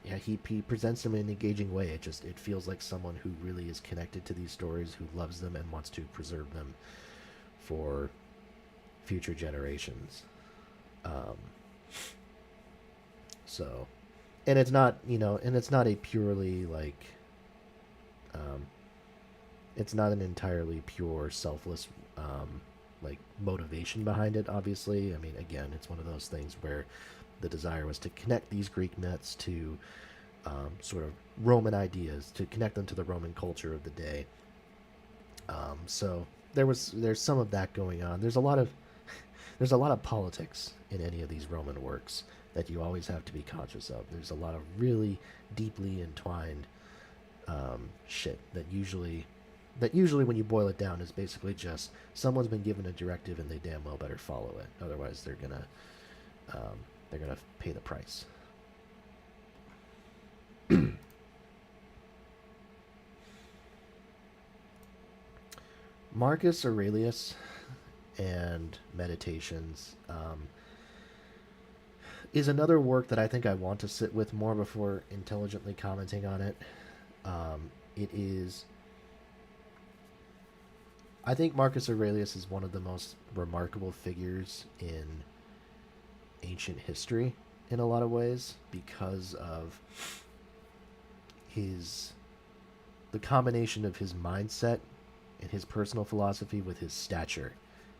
yeah, he presents them in an engaging way. It feels like someone who really is connected to these stories, who loves them and wants to preserve them for future generations. Um, so, and it's not, and it's not a purely like, um, it's not an entirely pure, selfless, like motivation behind it. Obviously, I mean, again, it's one of those things where the desire was to connect these Greek myths to sort of Roman ideas, to connect them to the Roman culture of the day. So there's some of that going on. There's a lot of politics in any of these Roman works that you always have to be conscious of. There's a lot of really deeply entwined shit that usually when you boil it down is basically just someone's been given a directive and they damn well better follow it. Otherwise, they're gonna pay the price. Marcus Aurelius and Meditations is another work that I think I want to sit with more before intelligently commenting on it. It is. I think Marcus Aurelius is one of the most remarkable figures in ancient history in a lot of ways because of his the combination of his mindset and his personal philosophy with his stature.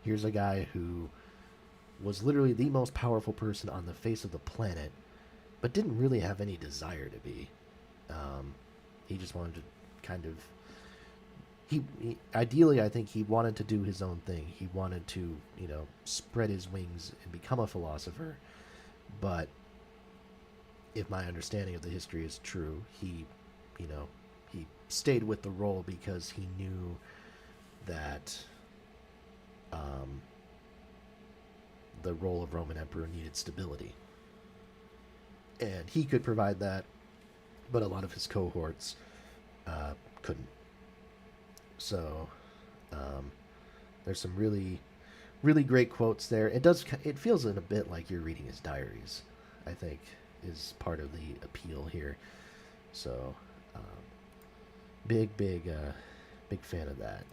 Here's a guy who was literally the most powerful person on the face of the planet, but didn't really have any desire to be. Um, he just wanted to kind of. Ideally, I think he wanted to do his own thing. He wanted to, spread his wings and become a philosopher. But if my understanding of the history is true, you know, he stayed with the role because he knew that um, the role of Roman emperor needed stability, and he could provide that, but a lot of his cohorts couldn't. So there's some really, really great quotes there. It feels in a bit like you're reading his diaries. I think is part of the appeal here. So um, big fan of that.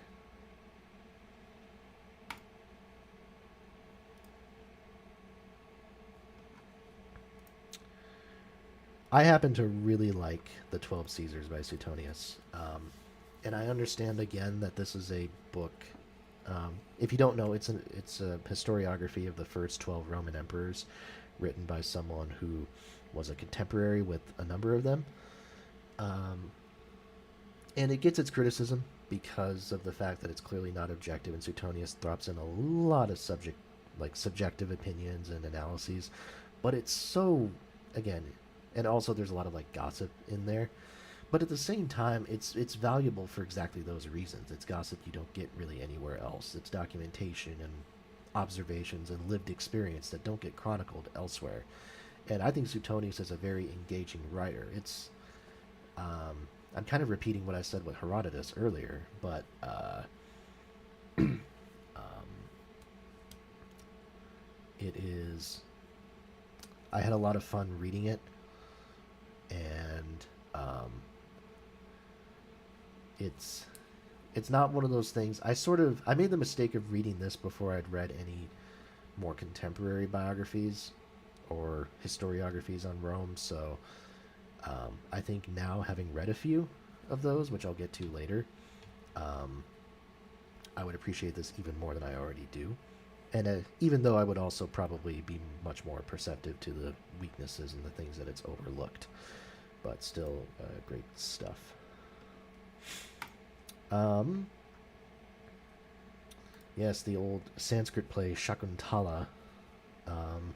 I happen to really like the 12 Caesars by Suetonius. And I understand again that this is a book. If you don't know, it's a historiography of the first 12 Roman emperors, written by someone who was a contemporary with a number of them. Um, and it gets its criticism because of the fact that it's clearly not objective, and Suetonius drops in a lot of subjective opinions and analyses, but it's so again, and also there's a lot of like gossip in there. But at the same time, it's valuable for exactly those reasons. It's gossip you don't get really anywhere else. It's documentation and observations and lived experience that don't get chronicled elsewhere. And I think Suetonius is a very engaging writer. Um, I'm kind of repeating what I said with Herodotus earlier, but um, it is. I had a lot of fun reading it, and it's it's not one of those things. I made the mistake of reading this before I'd read any more contemporary biographies or historiographies on Rome. So I think now, having read a few of those, which I'll get to later, um, I would appreciate this even more than I already do. And even though I would also probably be much more perceptive to the weaknesses and the things that it's overlooked, but still great stuff. Um, yes, the old Sanskrit play Shakuntala. Um,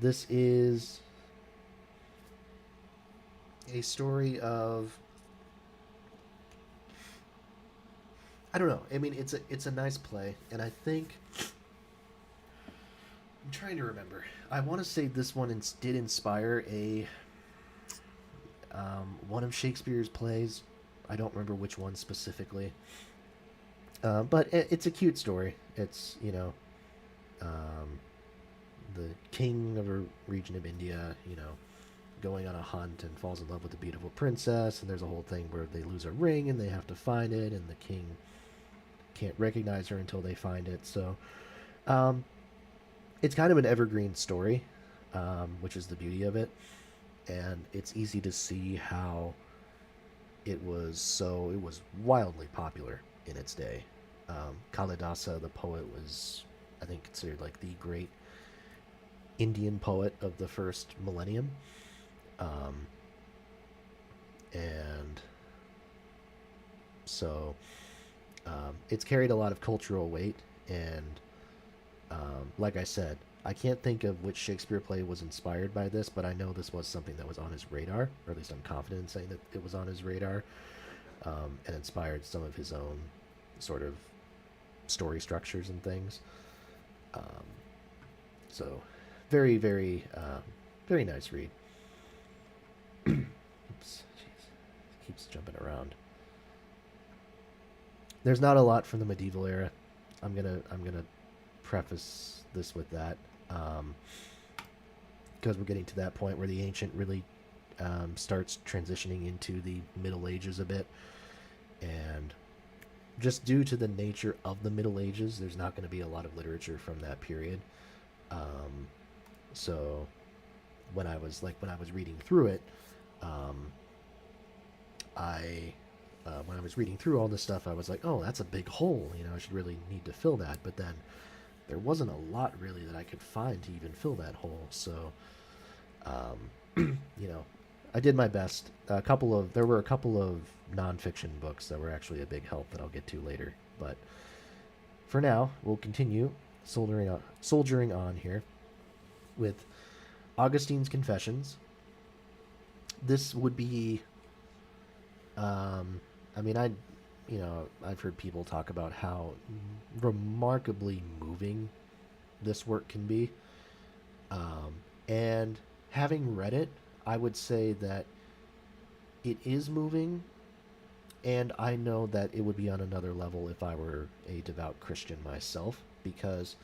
this is a story of, I don't know. I mean, it's a nice play, and I think I'm trying to remember. I want to say this one did inspire a one of Shakespeare's plays. I don't remember which one specifically, but it's a cute story. It's um, the king of a region of India, going on a hunt and falls in love with a beautiful princess, and there's a whole thing where they lose a ring and they have to find it, and the king can't recognize her until they find it. So um, it's kind of an evergreen story, which is the beauty of it, and it's easy to see how it was wildly popular in its day. Kalidasa, the poet, was I think considered like the great Indian poet of the first millennium, um, and so it's carried a lot of cultural weight. And like I said, I can't think of which Shakespeare play was inspired by this, but I know this was something that was on his radar, or at least I'm confident in saying that it was on his radar, and inspired some of his own sort of story structures and things. Um, so, very, very, very nice read. Oops, jeez, keeps jumping around. There's not a lot from the medieval era. I'm gonna preface this with that, um, because we're getting to that point where the ancient really starts transitioning into the Middle Ages a bit, and just due to the nature of the Middle Ages, there's not going to be a lot of literature from that period. Um, so when I was reading through it, um, I when I was reading through all this stuff, I was like, oh, that's a big hole. You know, I should really need to fill that. But then there wasn't a lot really that I could find to even fill that hole. So, you know, I did my best. There were a couple of nonfiction books that were actually a big help that I'll get to later. But for now, we'll continue soldiering on here with Augustine's Confessions. This would be, I mean, I've heard people talk about how remarkably moving this work can be. And having read it, I would say that it is moving, and I know that it would be on another level if I were a devout Christian myself, because,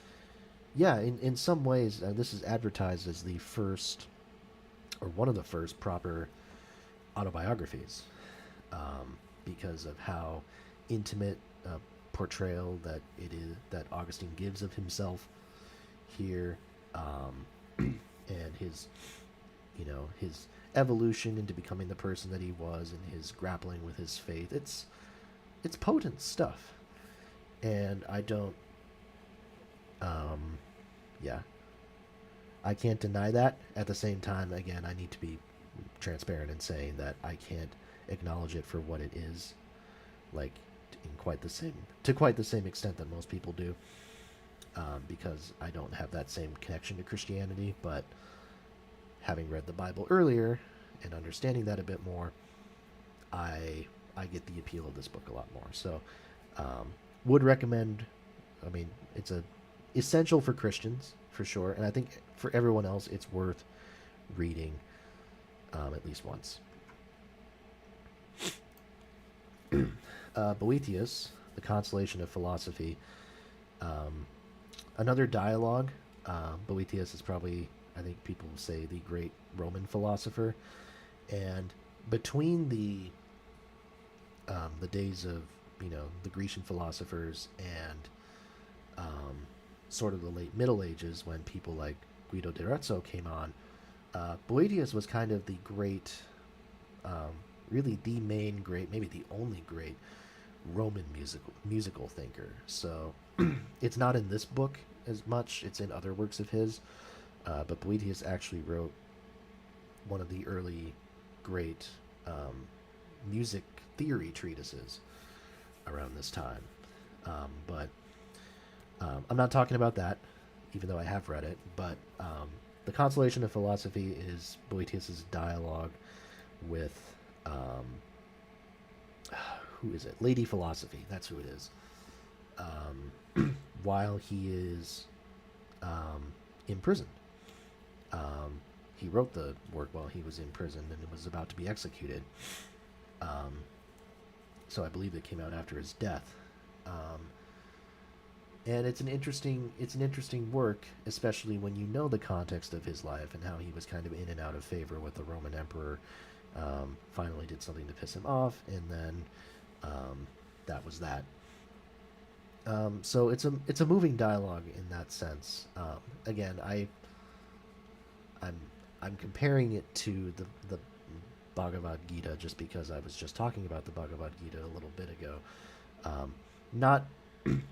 yeah, in some ways, this is advertised as the first, or one of the first proper autobiographies, because of how intimate portrayal that it is that Augustine gives of himself here, and his, his evolution into becoming the person that he was, and his grappling with his faith. It's potent stuff, and I don't, yeah, I can't deny that. At the same time, again, I need to be transparent in saying that I can't acknowledge it for what it is, like in quite the same extent that most people do, because I don't have that same connection to Christianity. But having read the Bible earlier and understanding that a bit more, I get the appeal of this book a lot more. So, would recommend. I mean, it's a essential for Christians for sure, and I think for everyone else, it's worth reading at least once. Boethius, The Consolation of Philosophy, another dialogue. Boethius is probably, I think people say, the great Roman philosopher, and between the days of the Grecian philosophers and sort of the late Middle Ages, when people like Guido d'Arezzo came on, Boethius was kind of the great, really the main great, maybe the only great Roman musical thinker. So it's not in this book as much; it's in other works of his. But Boethius actually wrote one of the early great music theory treatises around this time. But I'm not talking about that, even though I have read it. But The Consolation of Philosophy is Boethius's dialogue with who is it? Lady Philosophy. That's who it is. While he is imprisoned. He wrote the work while he was in prison and was about to be executed. Um, so I believe it came out after his death. And it's an interesting work, especially when you know the context of his life and how he was kind of in and out of favor with the Roman emperor. Finally did something to piss him off, and then that was that. So it's a moving dialogue in that sense. Again, I'm I'm comparing it to the Bhagavad Gita just because I was just talking about the Bhagavad Gita a little bit ago. Not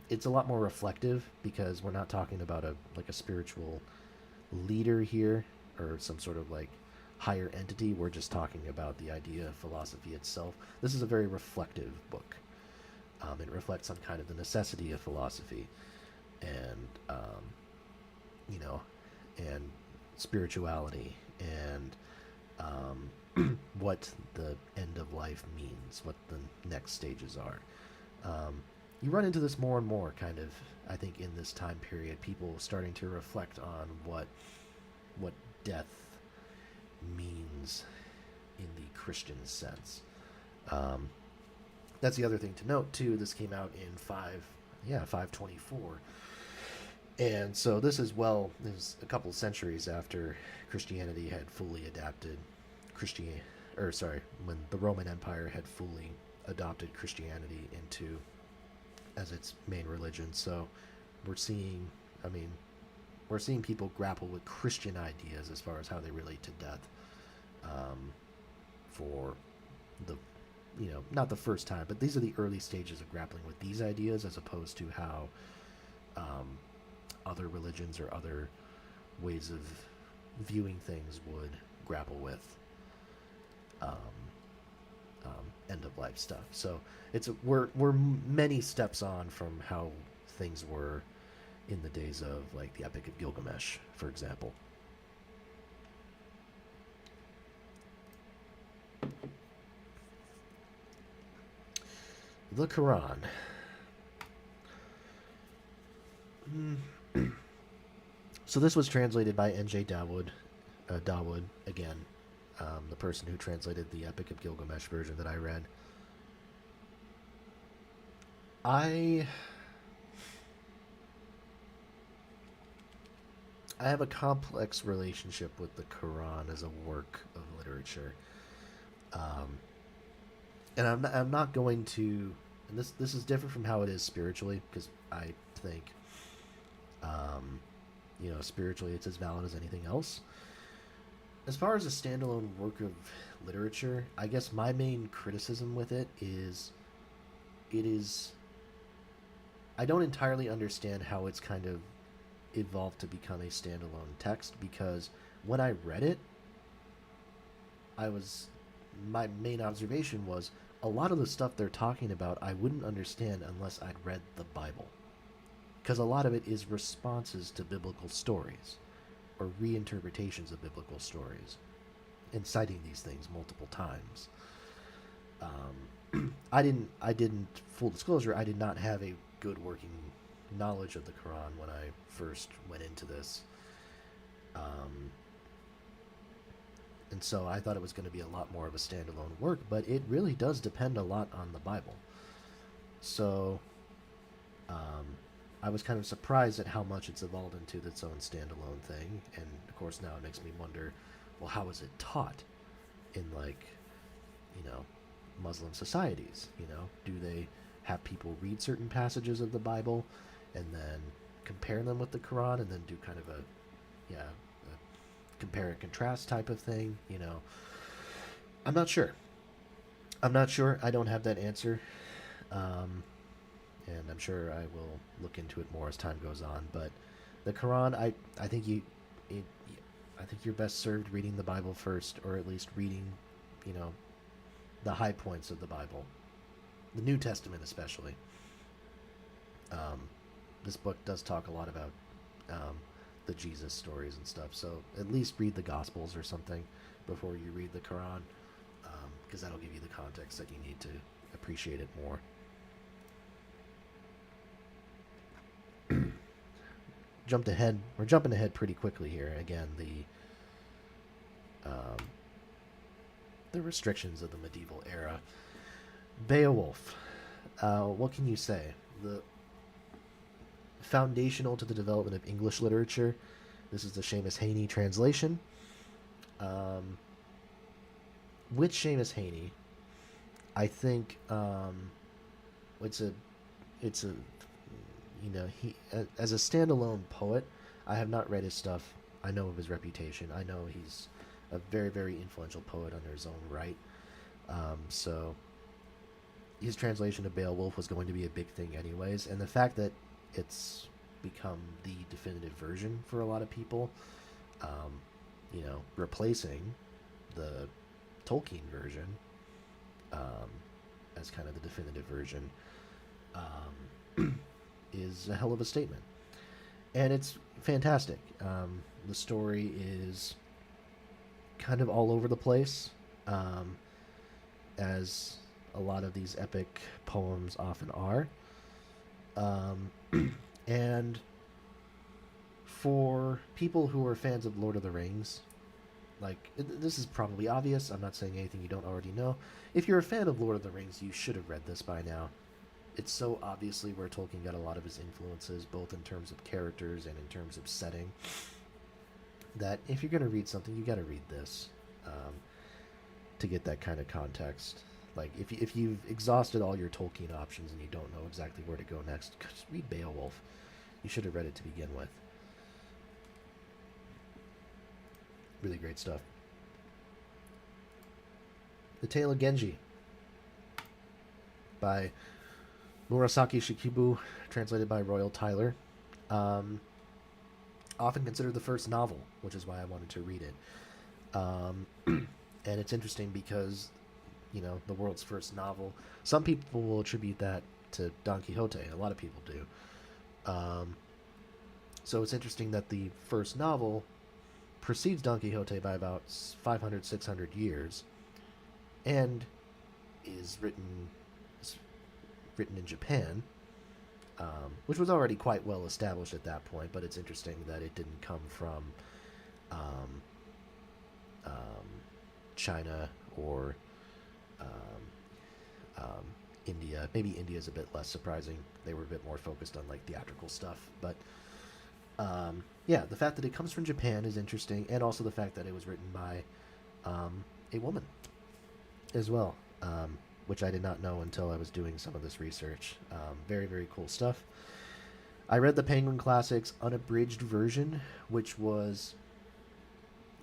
it's a lot more reflective because we're not talking about a like a spiritual leader here or some sort of like higher entity. We're just talking about the idea of philosophy itself. This is a very reflective book. It reflects on kind of the necessity of philosophy and you know and spirituality and what the end of life means, what the next stages are. You run into this more and more, kind of. I think in this time period, people starting to reflect on what death means in the Christian sense. Um, that's the other thing to note too. This came out in 524, and so this is this is a couple centuries after Christianity had fully adapted Christianity, or sorry, when the Roman Empire had fully adopted Christianity into as its main religion. So we're seeing, I mean, we're seeing people grapple with Christian ideas as far as how they relate to death. For the, not the first time, but these are the early stages of grappling with these ideas as opposed to how um, other religions or other ways of viewing things would grapple with um, end of life stuff. So we're many steps on from how things were in the days of like the Epic of Gilgamesh, for example. The Quran. So this was translated by N.J. Dawood. Dawood again, the person who translated the Epic of Gilgamesh version that I read. I I have a complex relationship with the Quran as a work of literature, um, and I'm not going to. And this is different from how it is spiritually because I think, um, spiritually it's as valid as anything else. As far as a standalone work of literature, I guess my main criticism with it is I don't entirely understand how it's kind of evolved to become a standalone text because when I read it, I was my main observation was a lot of the stuff they're talking about I wouldn't understand unless I'd read the Bible. Because a lot of it is responses to biblical stories or reinterpretations of biblical stories and citing these things multiple times. I didn't, full disclosure, I did not have a good working knowledge of the Quran when I first went into this. Um, and so I thought it was going to be a lot more of a standalone work, but it really does depend a lot on the Bible. So um, I was kind of surprised at how much it's evolved into its own standalone thing, and of course now it makes me wonder, well, how is it taught in like, you know, Muslim societies? Do they have people read certain passages of the Bible and then compare them with the Quran and then do kind of a compare and contrast type of thing? I'm not sure. I'm not sure. I don't have that answer. Um, and I'm sure I will look into it more as time goes on. But the Quran, I think it, I think you're best served reading the Bible first, or at least reading, you know, the high points of the Bible, the New Testament especially. Um, this book does talk a lot about the Jesus stories and stuff, so at least read the Gospels or something before you read the Quran, because that'll give you the context that you need to appreciate it more. Jumped ahead. We're jumping ahead pretty quickly here. Again, the restrictions of the medieval era. Beowulf. What can you say? The foundational to the development of English literature. This is the Seamus Heaney translation. Um, with Seamus Heaney, I think it's a it's a you know, he as a standalone poet, I have not read his stuff. I know of his reputation. I know he's a very, very influential poet under his own right. So his translation of Beowulf was going to be a big thing, anyways. And the fact that it's become the definitive version for a lot of people, um, replacing the Tolkien version um, as kind of the definitive version, is a hell of a statement. And it's fantastic. The story is kind of all over the place, as a lot of these epic poems often are. And for people who are fans of Lord of the Rings, this is probably obvious. I'm not saying anything you don't already know. If you're a fan of Lord of the Rings, you should have read this by now. It's so obviously where Tolkien got a lot of his influences, both in terms of characters and in terms of setting, that if you're going to read something, you got to read this, to get that kind of context. Like, if you've exhausted all your Tolkien options and you don't know exactly where to go next, just read Beowulf. You should have read it to begin with. Really great stuff. The Tale of Genji by Murasaki Shikibu, translated by Royal Tyler. Often considered the first novel, which is why I wanted to read it. And it's interesting because, the world's first novel, some people will attribute that to Don Quixote. A lot of people do. So it's interesting that the first novel precedes Don Quixote by about 500, 600 years, and is written in Japan, which was already quite well established at that point. But it's interesting that it didn't come from China or India. Maybe India is a bit less surprising. They were a bit more focused on theatrical stuff. But yeah, the fact that it comes from Japan is interesting, and also the fact that it was written by a woman as well, which I did not know until I was doing some of this research. Very, very cool stuff. I read the Penguin Classics unabridged version, which was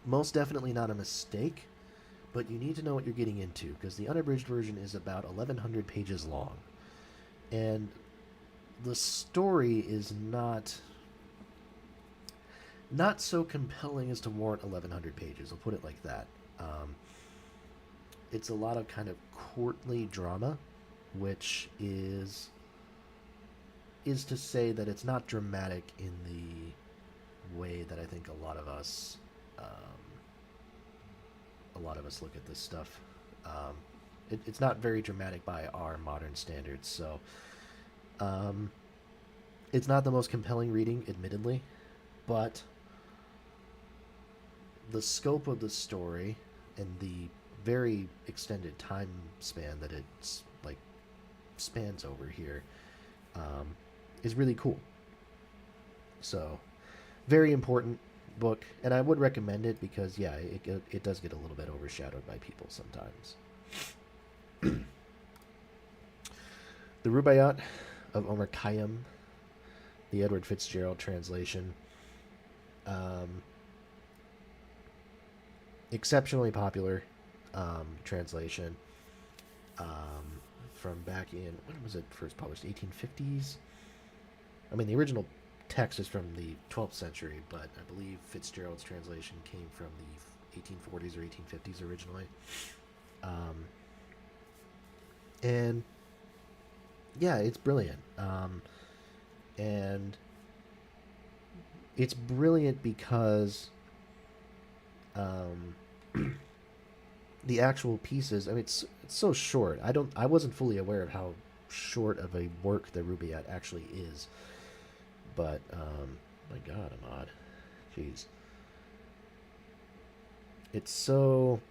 most definitely not a mistake, but you need to know what you're getting into, because the unabridged version is about 1,100 pages long. And the story is not so compelling as to warrant 1,100 pages. I'll put it like that. It's a lot of kind of courtly drama, which is to say that it's not dramatic in the way that I think a lot of us look at this stuff. It's not very dramatic by our modern standards, so it's not the most compelling reading, admittedly, but the scope of the story and the very extended time span that it's spans over here is really cool. So, very important book, and I would recommend it because it does get a little bit overshadowed by people sometimes. The Rubaiyat of Omar Khayyam, the Edward Fitzgerald translation. Exceptionally popular translation, from back in, when was it first published? 1850s? I mean, the original text is from the 12th century, but I believe Fitzgerald's translation came from the 1840s or 1850s originally. And yeah, it's brilliant. And it's brilliant because the actual pieces, I mean, it's so short. I wasn't fully aware of how short of a work the Rubaiyat actually is. But my God, Ahmad, jeez, it's so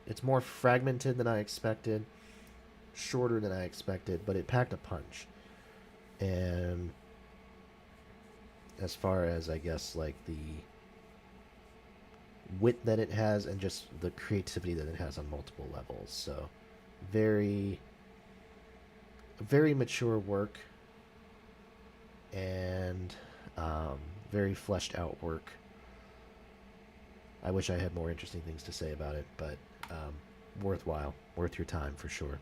it's more fragmented than I expected, shorter than I expected, but it packed a punch. And as far as, I guess, the wit that it has and just the creativity that it has on multiple levels. So Very, very mature work and um, very fleshed out work. I wish I had more interesting things to say about it, but worthwhile, worth your time for sure.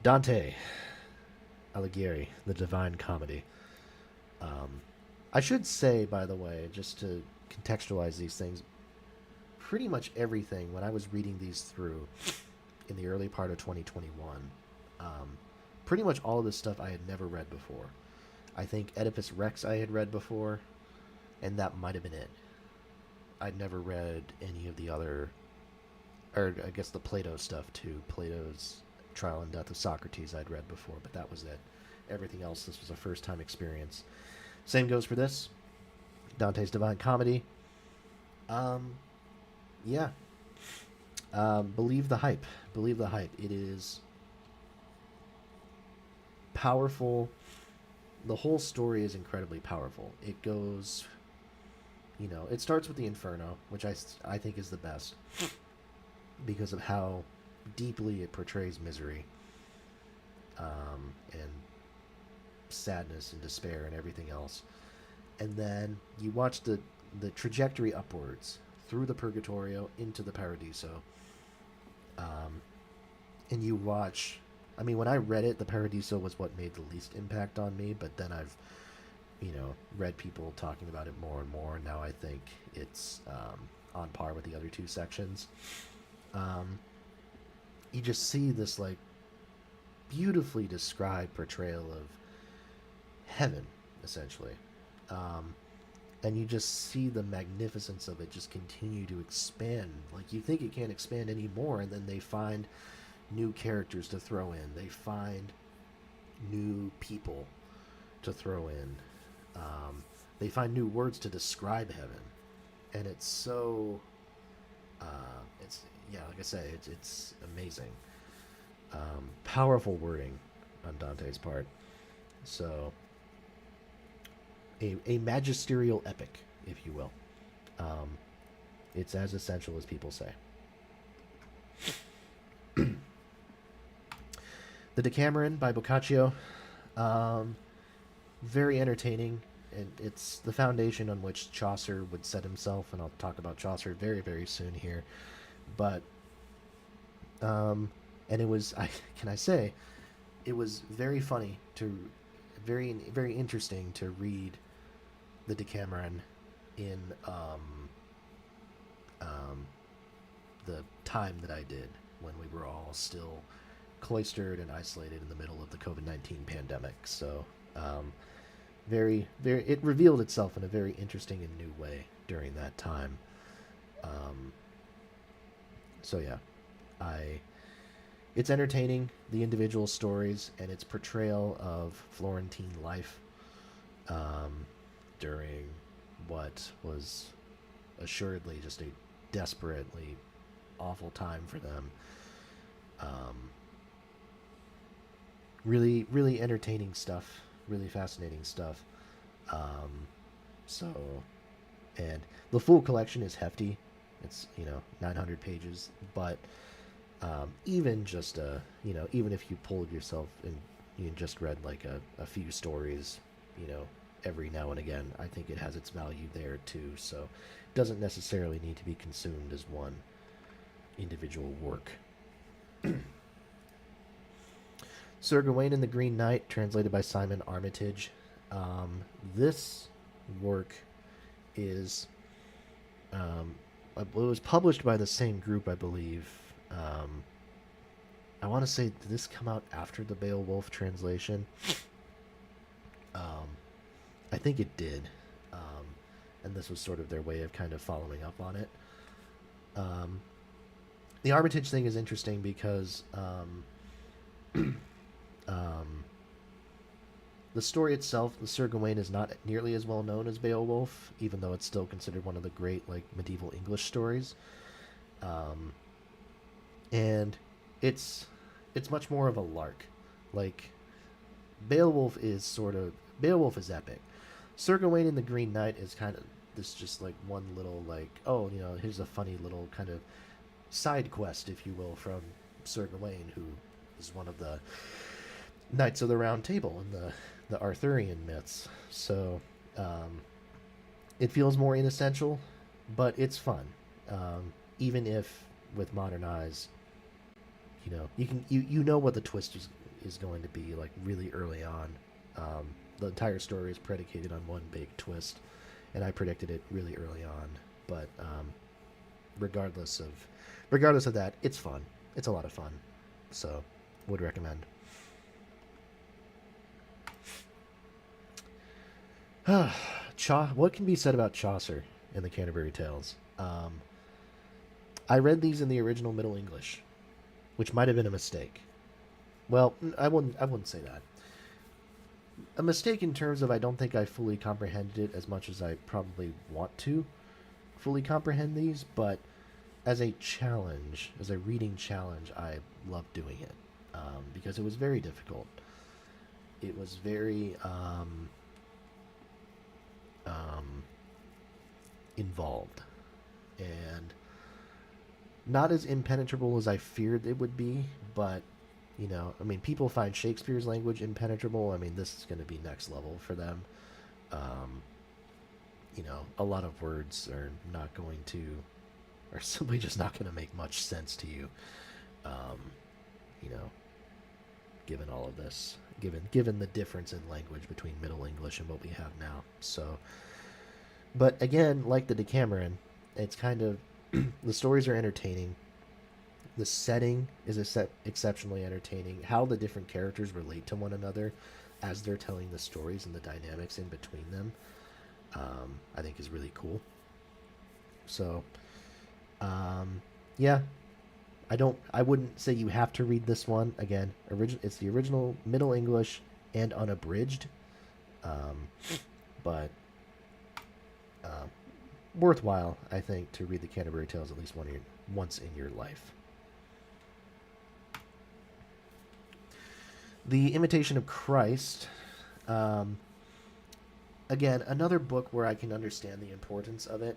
Dante Alighieri, The Divine Comedy. Um, I should say, by the way, just to contextualize these things, pretty much everything when I was reading these through in the early part of 2021, um, pretty much all of this stuff I had never read before. I think Oedipus Rex I had read before, and that might have been it. I'd never read any of the other, or I guess the Plato stuff too. Plato's Trial and Death of Socrates I'd read before, but that was it. Everything else, this was a first time experience. Same goes for this. Dante's Divine Comedy. Um, yeah. Believe the hype. Believe the hype. It is powerful. The whole story is incredibly powerful. It goes, it starts with the Inferno, which I think is the best because of how deeply it portrays misery and sadness and despair and everything else. And then you watch the trajectory upwards through the Purgatorio into the Paradiso. And you watch. I mean, when I read it, the Paradiso was what made the least impact on me, but then I've, read people talking about it more and more, and now I think it's on par with the other two sections. You just see this, like, beautifully described portrayal of heaven, essentially. And you just see the magnificence of it just continue to expand. Like, you think it can't expand anymore, and then they find new characters to throw in. They find new people to throw in. They find new words to describe heaven, and it's so. It's like I say, it's amazing. Powerful wording on Dante's part. So, a magisterial epic, if you will. It's as essential as people say. The Decameron by Boccaccio. Very entertaining, and it's the foundation on which Chaucer would set himself, and I'll talk about Chaucer very, very soon here. But, and it was, can I say, it was very funny very, very interesting to read the Decameron in the time that I did when we were all still cloistered and isolated in the middle of the COVID-19 pandemic. So, very, very, it revealed itself in a very interesting and new way during that time. So yeah, it's entertaining, the individual stories and its portrayal of Florentine life during what was assuredly just a desperately awful time for them. Really, really entertaining stuff. Really fascinating stuff. So, and the full collection is hefty. It's 900 pages, but even just even if you pulled yourself and you just read like a few stories, every now and again, I think it has its value there too. So, it doesn't necessarily need to be consumed as one individual work. Sir Gawain and the Green Knight, translated by Simon Armitage. This work is it was published by the same group, I believe. I want to say, did this come out after the Beowulf translation? I think it did, and this was sort of their way of kind of following up on it. The Armitage thing is interesting because the story itself, the Sir Gawain, is not nearly as well known as Beowulf, even though it's still considered one of the great medieval English stories. And it's much more of a lark. Like, Beowulf is epic. Sir Gawain and the Green Knight is kind of this just one little here's a funny little kind of side quest, if you will, from Sir Gawain, who is one of the Knights of the Round Table in the Arthurian myths. So it feels more inessential, but it's fun. Even if with modern eyes, you know what the twist is going to be like really early on. The entire story is predicated on one big twist, and I predicted it really early on. But regardless of regardless of that, it's fun. It's a lot of fun. So would recommend. What can be said about Chaucer in the Canterbury Tales? I read these in the original Middle English, which might have been a mistake. Well, I wouldn't say that. A mistake in terms of I don't think I fully comprehended it as much as I probably want to fully comprehend these, but as a challenge, as a reading challenge, I loved doing it because it was very difficult. It was very um, involved and not as impenetrable as I feared it would be, but I mean, people find Shakespeare's language impenetrable. I mean, this is going to be next level for them. Um, a lot of words are not going to, are simply just not going to make much sense to you. Um, you know, given all of this, given the difference in language between Middle English and what we have now. So, but again, like the Decameron, it's kind of the stories are entertaining. The setting is exceptionally entertaining. How the different characters relate to one another as they're telling the stories and the dynamics in between them, I think is really cool. So, yeah, I wouldn't say you have to read this one again. It's the original Middle English and unabridged, um, but uh, worthwhile, I think, to read the Canterbury Tales at least once in your life. The Imitation of Christ. Um, Again, another book where I can understand the importance of it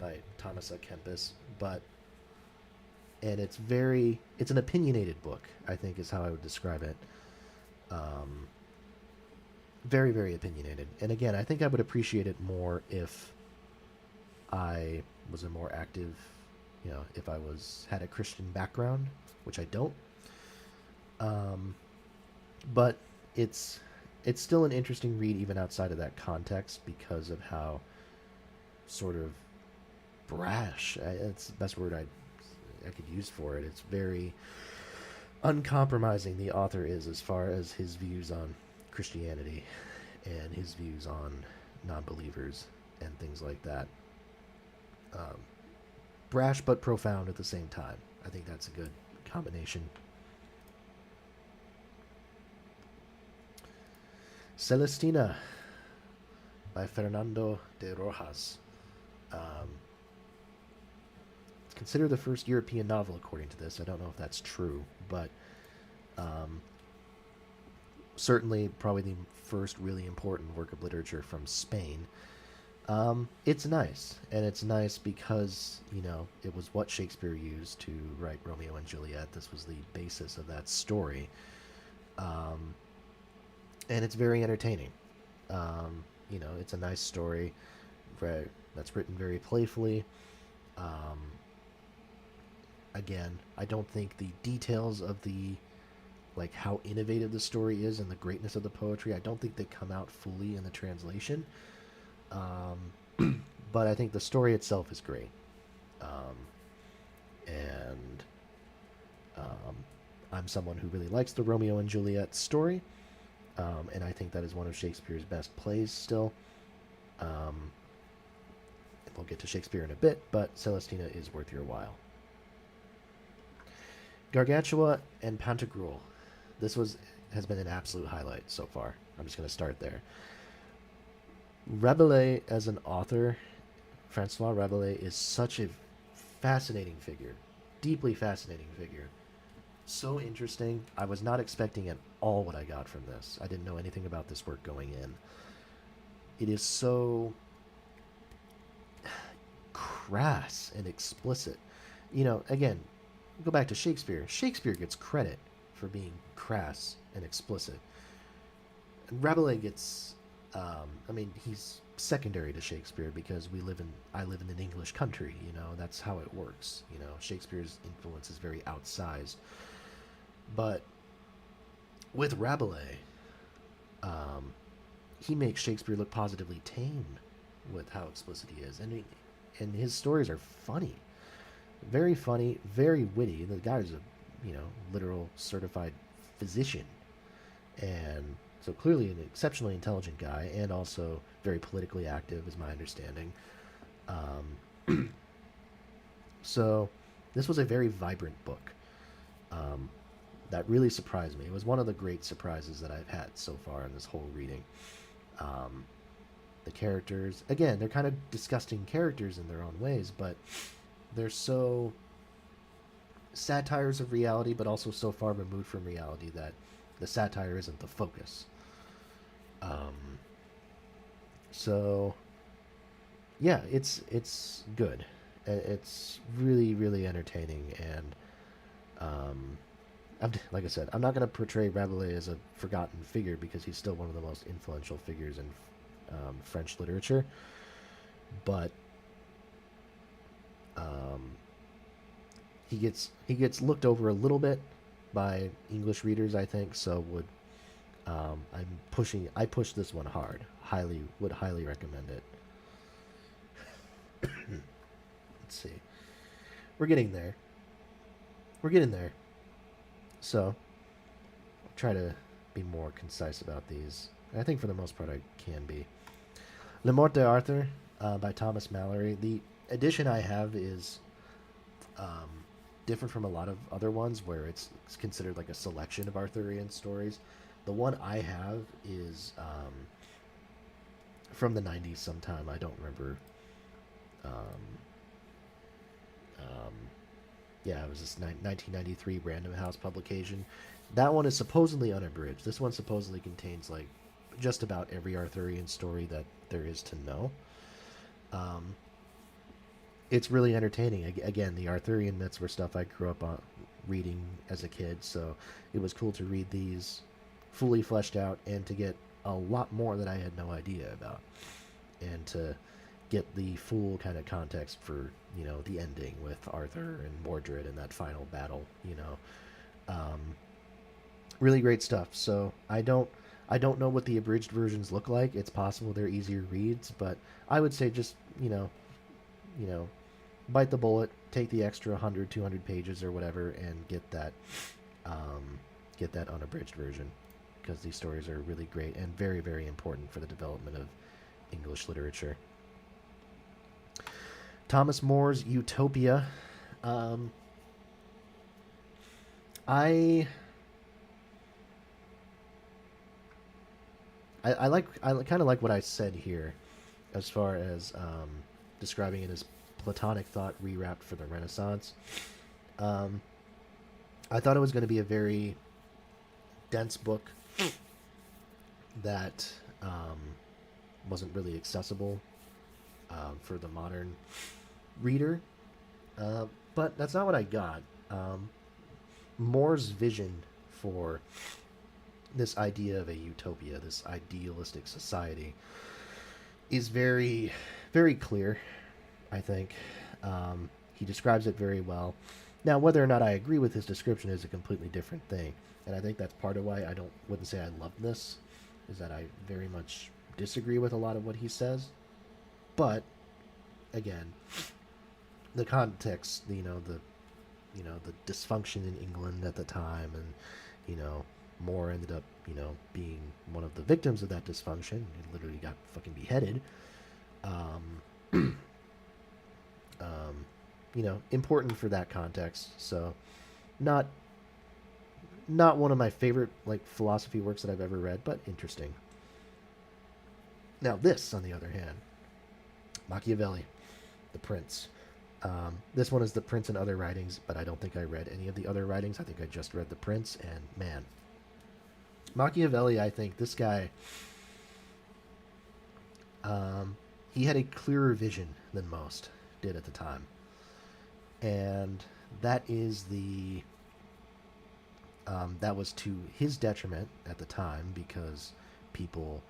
by Thomas A. Kempis, but and it's an opinionated book, I think is how I would describe it. Um, very, very opinionated. And again, I think I would appreciate it more if I was a more active, if I had a Christian background, which I don't. Um, but it's it's still an interesting read even outside of that context because of how sort of brash. It's the best word I could use for it. It's very uncompromising the author is as far as his views on Christianity and his views on non-believers and things like that. Um, Brash but profound at the same time. I think that's a good combination. Celestina by Fernando de Rojas. Um, it's considered the first European novel, according to this. I don't know if that's true, but um, certainly probably the first really important work of literature from Spain. It's nice, and it's nice because it was what Shakespeare used to write Romeo and Juliet. This was the basis of that story, and it's very entertaining. It's a nice story that's written very playfully. Um, Again, I don't think the details of the like how innovative the story is and the greatness of the poetry, I don't think they come out fully in the translation. But I think the story itself is great. Um, and um, I'm someone who really likes the Romeo and Juliet story. And I think that is one of Shakespeare's best plays still. Um, we'll get to Shakespeare in a bit, but Celestina is worth your while. Gargantua and Pantagruel. Has been an absolute highlight so far. I'm just going to start there. Rabelais as an author, Francois Rabelais is such a fascinating figure, deeply fascinating figure. So interesting. I was not expecting at all what I got from this. I didn't know anything about this work going in. It is so crass and explicit, Again, go back to Shakespeare. Shakespeare gets credit for being crass and explicit. Rabelais gets, he's secondary to Shakespeare because I live in an English country. That's how it works. Shakespeare's influence is very outsized. But with Rabelais, um, he makes Shakespeare look positively tame with how explicit he is, and his stories are funny, very witty. The guy's a literal certified physician, and so clearly an exceptionally intelligent guy, and also very politically active, is my understanding. Um, so this was a very vibrant book. Um, that really surprised me. It was one of the great surprises that I've had so far in this whole reading. Um, the characters, again, they're kind of disgusting characters in their own ways, but they're so satires of reality, but also so far removed from reality that the satire isn't the focus. Um, so yeah, it's good. It's really really entertaining, and like I said, I'm not going to portray Rabelais as a forgotten figure because he's still one of the most influential figures in French literature. But um, he gets looked over a little bit by English readers, I think. So I push this one hard. Would highly recommend it. Let's see. We're getting there. We're getting there. So I'll try to be more concise about these. I think for the most part I can be. Le Morte d'Arthur by Thomas Mallory. The edition I have is um, different from a lot of other ones where it's considered like a selection of Arthurian stories. The one I have is from the 90s sometime. I don't remember. Um, um, yeah, it was this 1993 Random House publication. That one is supposedly unabridged. This one supposedly contains like just about every Arthurian story that there is to know. Um, it's really entertaining. Again, the Arthurian myths were stuff I grew up on reading as a kid, so it was cool to read these fully fleshed out and to get a lot more that I had no idea about, and to get the full kind of context for the ending with Arthur and Mordred and that final battle. Really great stuff. So I don't know what the abridged versions look like. It's possible they're easier reads, but I would say just you know bite the bullet, take the extra 100, 200 pages or whatever, and get that unabridged version, because these stories are really great and very very important for the development of English literature. Thomas More's Utopia. Um, I, I kind of like what I said here, as far as describing it as Platonic thought rewrapped for the Renaissance. Um, I thought it was going to be a very dense book that wasn't really accessible for the modern reader, uh, but that's not what I got. Um, More's vision for this idea of a utopia, this idealistic society, is very, very clear, I think. He describes it very well. Now, whether or not I agree with his description is a completely different thing, and I think that's part of why wouldn't say I love this, is that I very much disagree with a lot of what he says. But again, the context, the dysfunction in England at the time, and Moore ended up, being one of the victims of that dysfunction. He literally got fucking beheaded. Um, Important for that context. So, not one of my favorite like philosophy works that I've ever read, but interesting. Now, this, on the other hand, Machiavelli, The Prince. This one is The Prince and Other Writings, but I don't think I read any of the other writings. I think I just read The Prince, and man, Machiavelli, I think this guy, he had a clearer vision than most did at the time. and that is the that was to his detriment at the time because people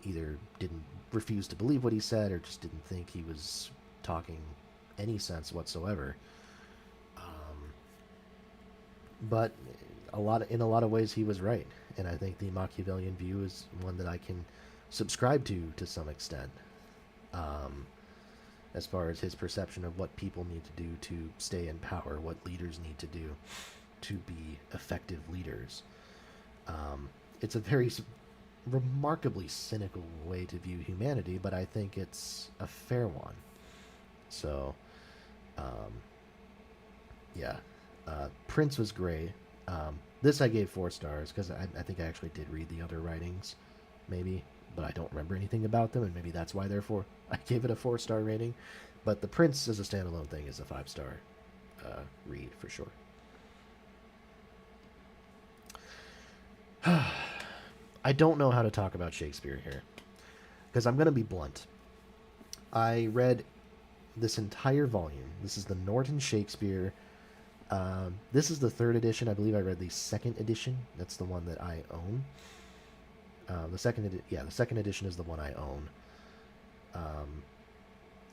either didn't refuse to believe what he said or just didn't think he was talking any sense whatsoever. Um, but in a lot of ways he was right, and I think the Machiavellian view is one that I can subscribe to some extent. Um, as far as his perception of what people need to do to stay in power, what leaders need to do to be effective leaders. It's a very remarkably cynical way to view humanity, but I think it's a fair one. So, um, yeah, Prince was great. This I gave 4 stars because I think I actually did read the other writings, maybe, but I don't remember anything about them, and maybe that's why therefore I gave it a 4-star rating. But The Prince as a standalone thing is a 5-star read for sure. I don't know how to talk about Shakespeare here because I'm going to be blunt. I read this entire volume. This is the Norton Shakespeare. This is the 3rd edition. I believe I read the 2nd edition. That's the one that I own. The second edition is the one I own.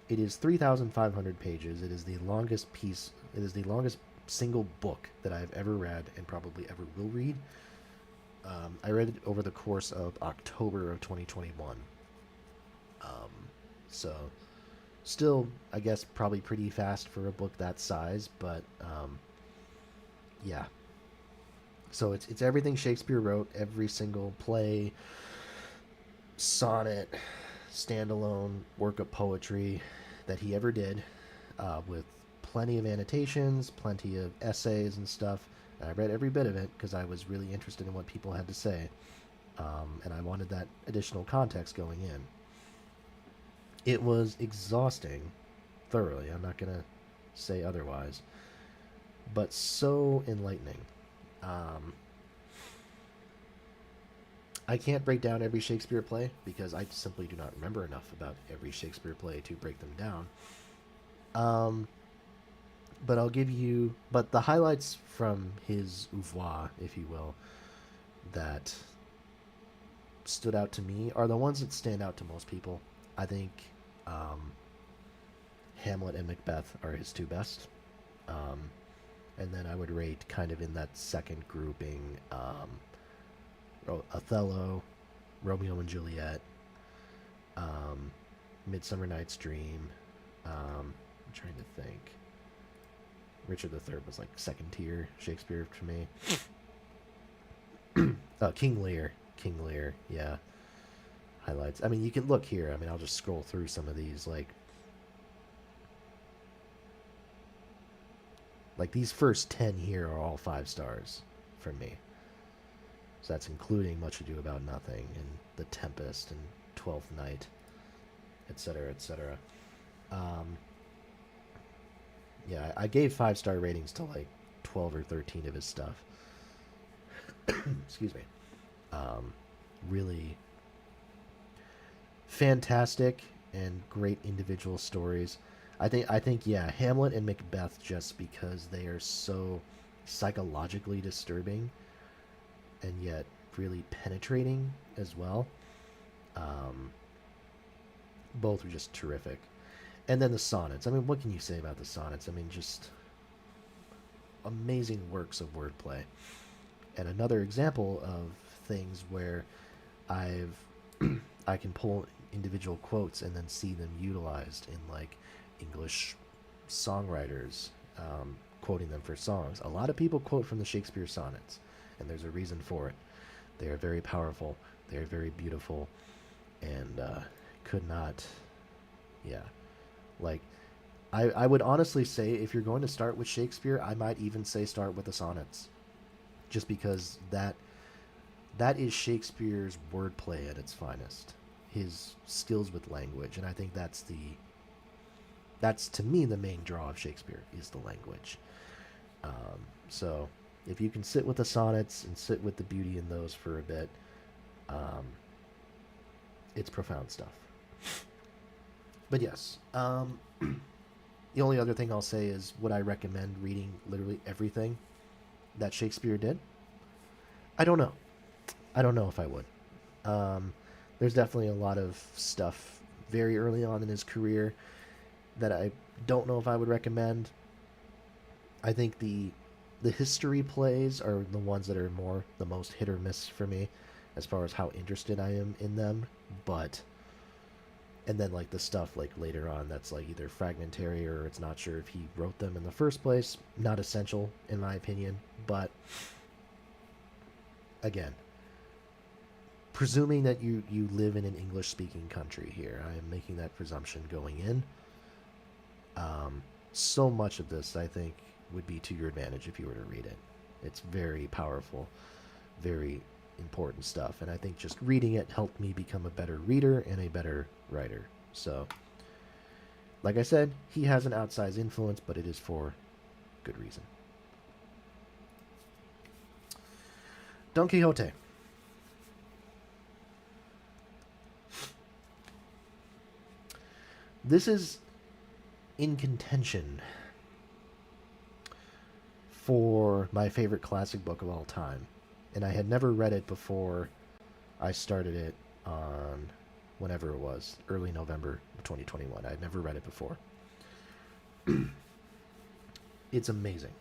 It is 3,500 pages. It is the longest piece. It is the longest single book that I've ever read and probably ever will read. I read it over the course of October of 2021. So, still, I guess, probably pretty fast for a book that size, but yeah. So it's everything Shakespeare wrote, every single play, sonnet, standalone work of poetry that he ever did, with plenty of annotations, plenty of essays and stuff. And I read every bit of it because I was really interested in what people had to say, and I wanted that additional context going in. It was exhausting, thoroughly. I'm not gonna say otherwise, but so enlightening. Um, I can't break down every Shakespeare play because I simply do not remember enough about every Shakespeare play to break them down. Um, but I'll give you but the highlights from his oeuvre, if you will, that stood out to me are the ones that stand out to most people. I think um, Hamlet and Macbeth are his 2 best. Um, and then I would rate kind of in that second grouping Othello, Romeo and Juliet, um, Midsummer Night's Dream. I'm trying to think. Richard III was like second tier Shakespeare to me. King Lear. King Lear, yeah. Highlights. I mean, you can look here. I mean, I'll just scroll through some of these. Like these first 10 here are all 5 stars from me. So that's including Much Ado About Nothing and The Tempest and Twelfth Night, etc., etc. Um, yeah, I gave 5-star ratings to like 12 or 13 of his stuff. Excuse me. Um, really fantastic and great individual stories. I think yeah, Hamlet and Macbeth, just because they are so psychologically disturbing and yet really penetrating as well. Um, both are just terrific. And then the sonnets. I mean, what can you say about the sonnets? I mean, just amazing works of wordplay. And another example of things where I've I can pull individual quotes and then see them utilized in like English songwriters, quoting them for songs. A lot of people quote from the Shakespeare sonnets, and there's a reason for it. They are very powerful. They are very beautiful, and could not, yeah, like I would honestly say if you're going to start with Shakespeare, I might even say start with the sonnets, just because that is Shakespeare's wordplay at its finest. His skills with language, and I think that's to me the main draw of Shakespeare is the language. So if you can sit with the sonnets and sit with the beauty in those for a bit, um, it's profound stuff. But yes, The only other thing I'll say is, would I recommend reading literally everything that Shakespeare did? I don't know. I don't know if I would. Um, there's definitely a lot of stuff very early on in his career that I don't know if I would recommend. I think the history plays are the ones that are more the most hit or miss for me as far as how interested I am in them. But and then like the stuff like later on that's like either fragmentary or it's not sure if he wrote them in the first place, not essential in my opinion. But again, presuming that you live in an English speaking country here, I am making that presumption going in. So much of this I think would be to your advantage if you were to read it. It's very powerful, very important stuff, and I think just reading it helped me become a better reader and a better writer. So, like I said, he has an outsized influence, but it is for good reason. Don Quixote. This is in contention for my favorite classic book of all time. And I had never read it before I started it on whenever it was, early November of 2021. I had never read it before. It's amazing.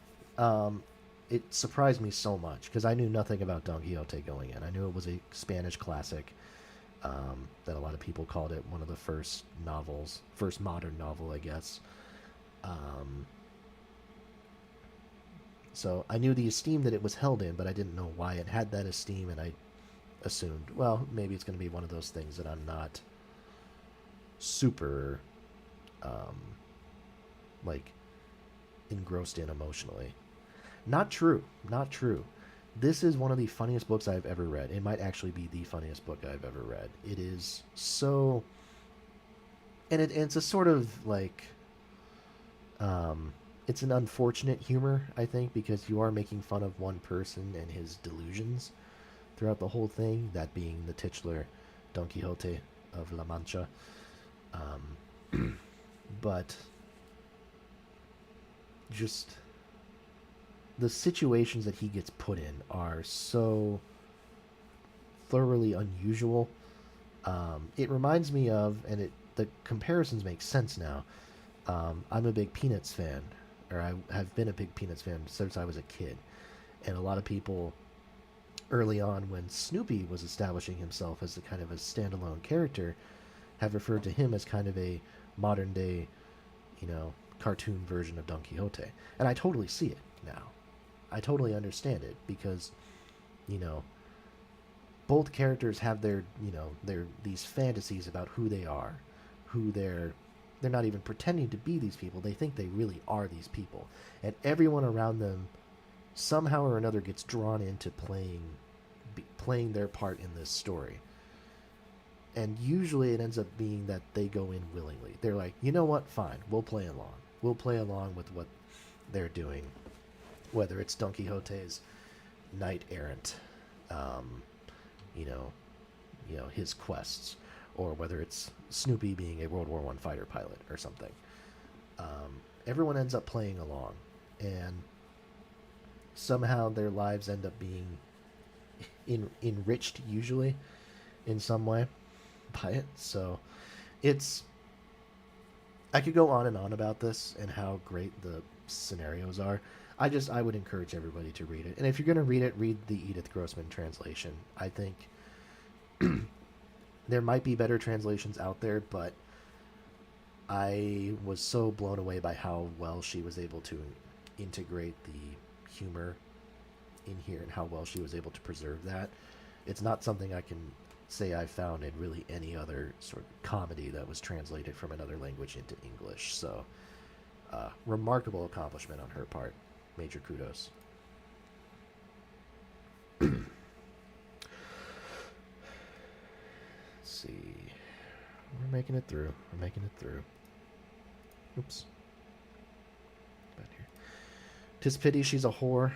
It surprised me so much because I knew nothing about Don Quixote going in. I knew it was a Spanish classic, that a lot of people called it one of the first novels, first modern novel, I guess. Um, so I knew the esteem that it was held in, but I didn't know why it had that esteem, and I assumed, well, maybe it's going to be one of those things that I'm not super, um, like, engrossed in emotionally. Not true. Not true. This is one of the funniest books I've ever read. It might actually be the funniest book I've ever read. It is so, and it's a sort of like, um, it's an unfortunate humor, I think, because you are making fun of one person and his delusions throughout the whole thing. That being the titular Don Quixote of La Mancha. But just the situations that he gets put in are so thoroughly unusual. It reminds me of, and the comparisons make sense now. I'm a big Peanuts fan, or I have been a big Peanuts fan since I was a kid, and a lot of people early on, when Snoopy was establishing himself as a kind of a standalone character, have referred to him as kind of a modern day, cartoon version of Don Quixote, and I totally see it now. I totally understand it because, you know, both characters have their these fantasies about who they are, who they're not even pretending to be these people. They think they really are these people, and everyone around them somehow or another gets drawn into playing their part in this story. And usually it ends up being that they go in willingly. They're like, you know what, fine, we'll play along. We'll play along with what they're doing, whether it's Don Quixote's knight errant, um, you know, his quests, or whether it's Snoopy being a World War One fighter pilot or something. Everyone ends up playing along, and somehow their lives end up being enriched, usually in some way, by it. So it's I could go on and on about this and how great the scenarios are. I would encourage everybody to read it. And if you're going to read it, read the Edith Grossman translation. I think there might be better translations out there, but I was so blown away by how well she was able to integrate the humor in here and how well she was able to preserve that. It's not something I can say I found in really any other sort of comedy that was translated from another language into English. So, remarkable accomplishment on her part. Major kudos. Let's see. We're making it through. We're making it through. Oops. Back here. "'Tis Pity She's a Whore"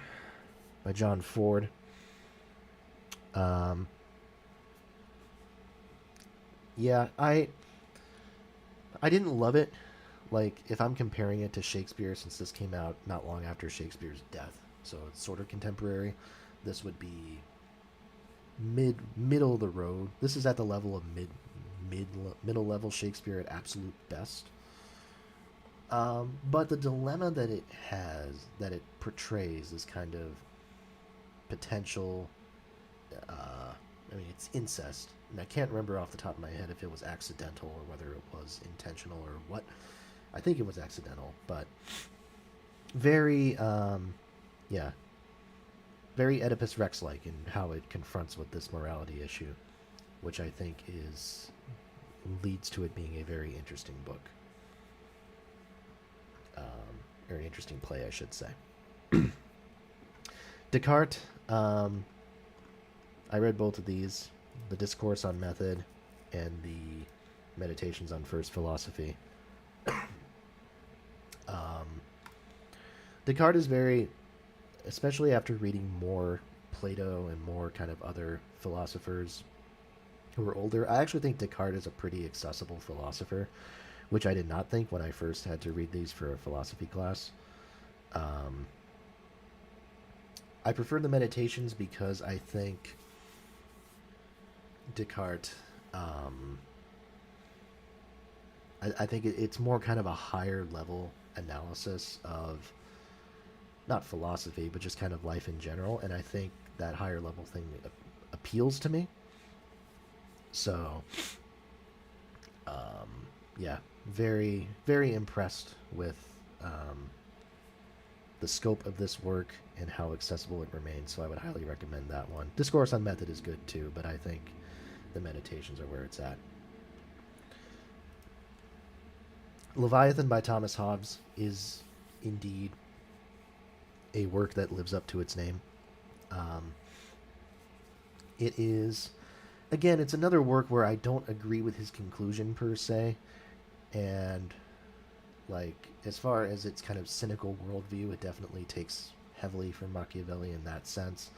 by John Ford. Yeah, I didn't love it like if I'm comparing it to Shakespeare, since this came out not long after Shakespeare's death, so it's sort of contemporary. This would be middle of the road. This is at the level of middle level Shakespeare at absolute best. But the dilemma that it has, that it portrays, is kind of potential. I mean, it's incest, and I can't remember off the top of my head if it was accidental or whether it was intentional or what. I think it was accidental, but very, yeah, very Oedipus Rex-like in how it confronts with this morality issue, which I think is leads to it being a very interesting book, or an interesting play, I should say. Descartes. I read both of these, the Discourse on Method and the Meditations on First Philosophy. Descartes is very, especially after reading more Plato and more kind of other philosophers who are older, I actually think Descartes is a pretty accessible philosopher, which I did not think when I first had to read these for a philosophy class. Um, I prefer the Meditations because I think Descartes, I think it's more kind of a higher level analysis of not philosophy, but just kind of life in general. And I think that higher level thing appeals to me. So, yeah, very, very impressed with the scope of this work and how accessible it remains. So I would highly recommend that one. Discourse on Method is good too, but I think the Meditations are where it's at. Leviathan by Thomas Hobbes is indeed a work that lives up to its name. It is, again, it's another work where I don't agree with his conclusion per se, and like as far as its kind of cynical worldview, it definitely takes heavily from Machiavelli in that sense.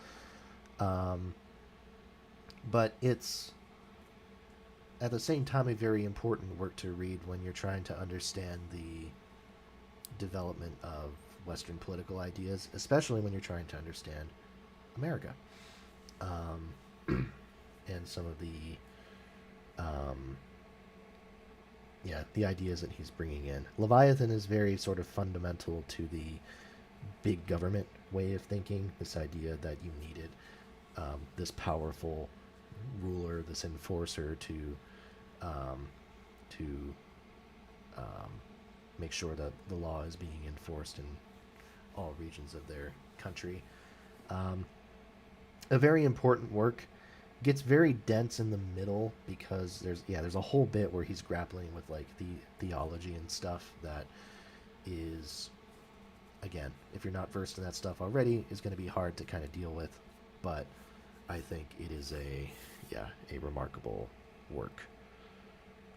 Um, but it's at the same time a very important work to read when you're trying to understand the development of Western political ideas, especially when you're trying to understand America, and some of um, the ideas that he's bringing in. Leviathan is very sort of fundamental to the big government way of thinking. This idea that you needed this powerful ruler, this enforcer um, to make sure that the law is being enforced in all regions of their country. A very important work. Gets very dense in the middle because there's a whole bit where he's grappling with like the theology and stuff that is, again, if you're not versed in that stuff already, is going to be hard to kind of deal with. But I think it is a remarkable work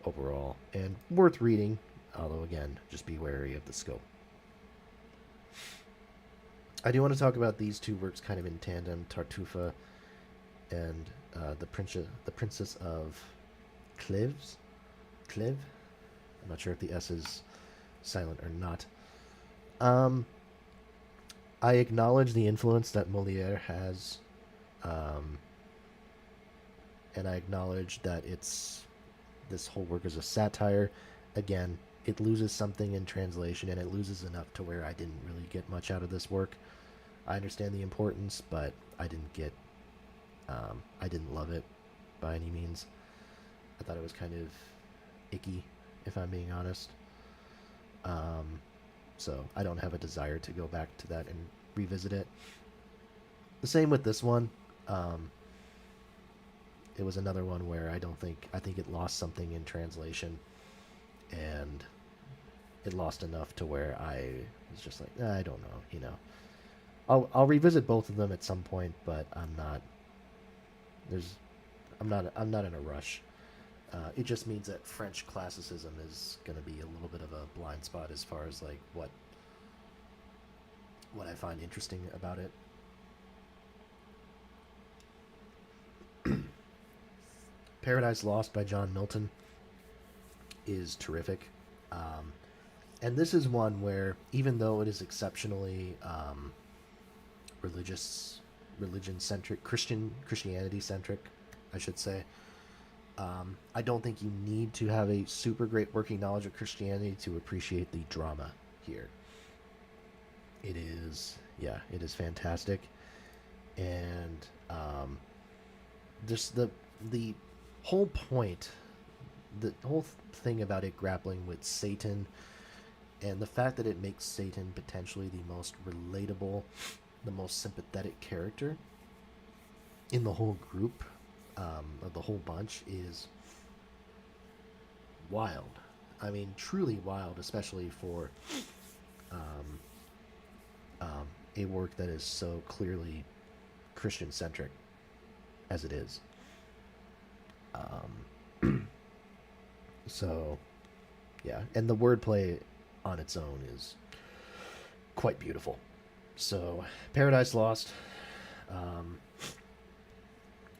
overall and worth reading, although again, just be wary of the scope. I do want to talk about these two works kind of in tandem, Tartuffe and the Princess of Cleves. Cleve? I'm not sure if the S is silent or not. I acknowledge the influence that Moliere has, and I acknowledge that this whole work is a satire. Again, it loses something in translation, and it loses enough to where I didn't really get much out of this work. I understand the importance, but I didn't love it by any means. I thought it was kind of icky, if I'm being honest. So I don't have a desire to go back to that and revisit it. The same with this one. It was another one where I think it lost something in translation, and it lost enough to where I was just like, I don't know. I'll revisit both of them at some point, but I'm not in a rush. It just means that French classicism is going to be a little bit of a blind spot as far as like what I find interesting about it. Paradise Lost by John Milton is terrific. And this is one where, even though it is exceptionally religious, religion centric, Christianity centric, I should say. I don't think you need to have a super great working knowledge of Christianity to appreciate the drama here. It is, yeah, it is fantastic, and just the whole point, the whole thing about it grappling with Satan, and the fact that it makes Satan potentially the most relatable, the most sympathetic character in the whole group, of the whole bunch, is wild. I mean, truly wild, especially for um, a work that is so clearly Christian centric as it is. So, yeah, and the wordplay on its own is quite beautiful. So, Paradise Lost. Um,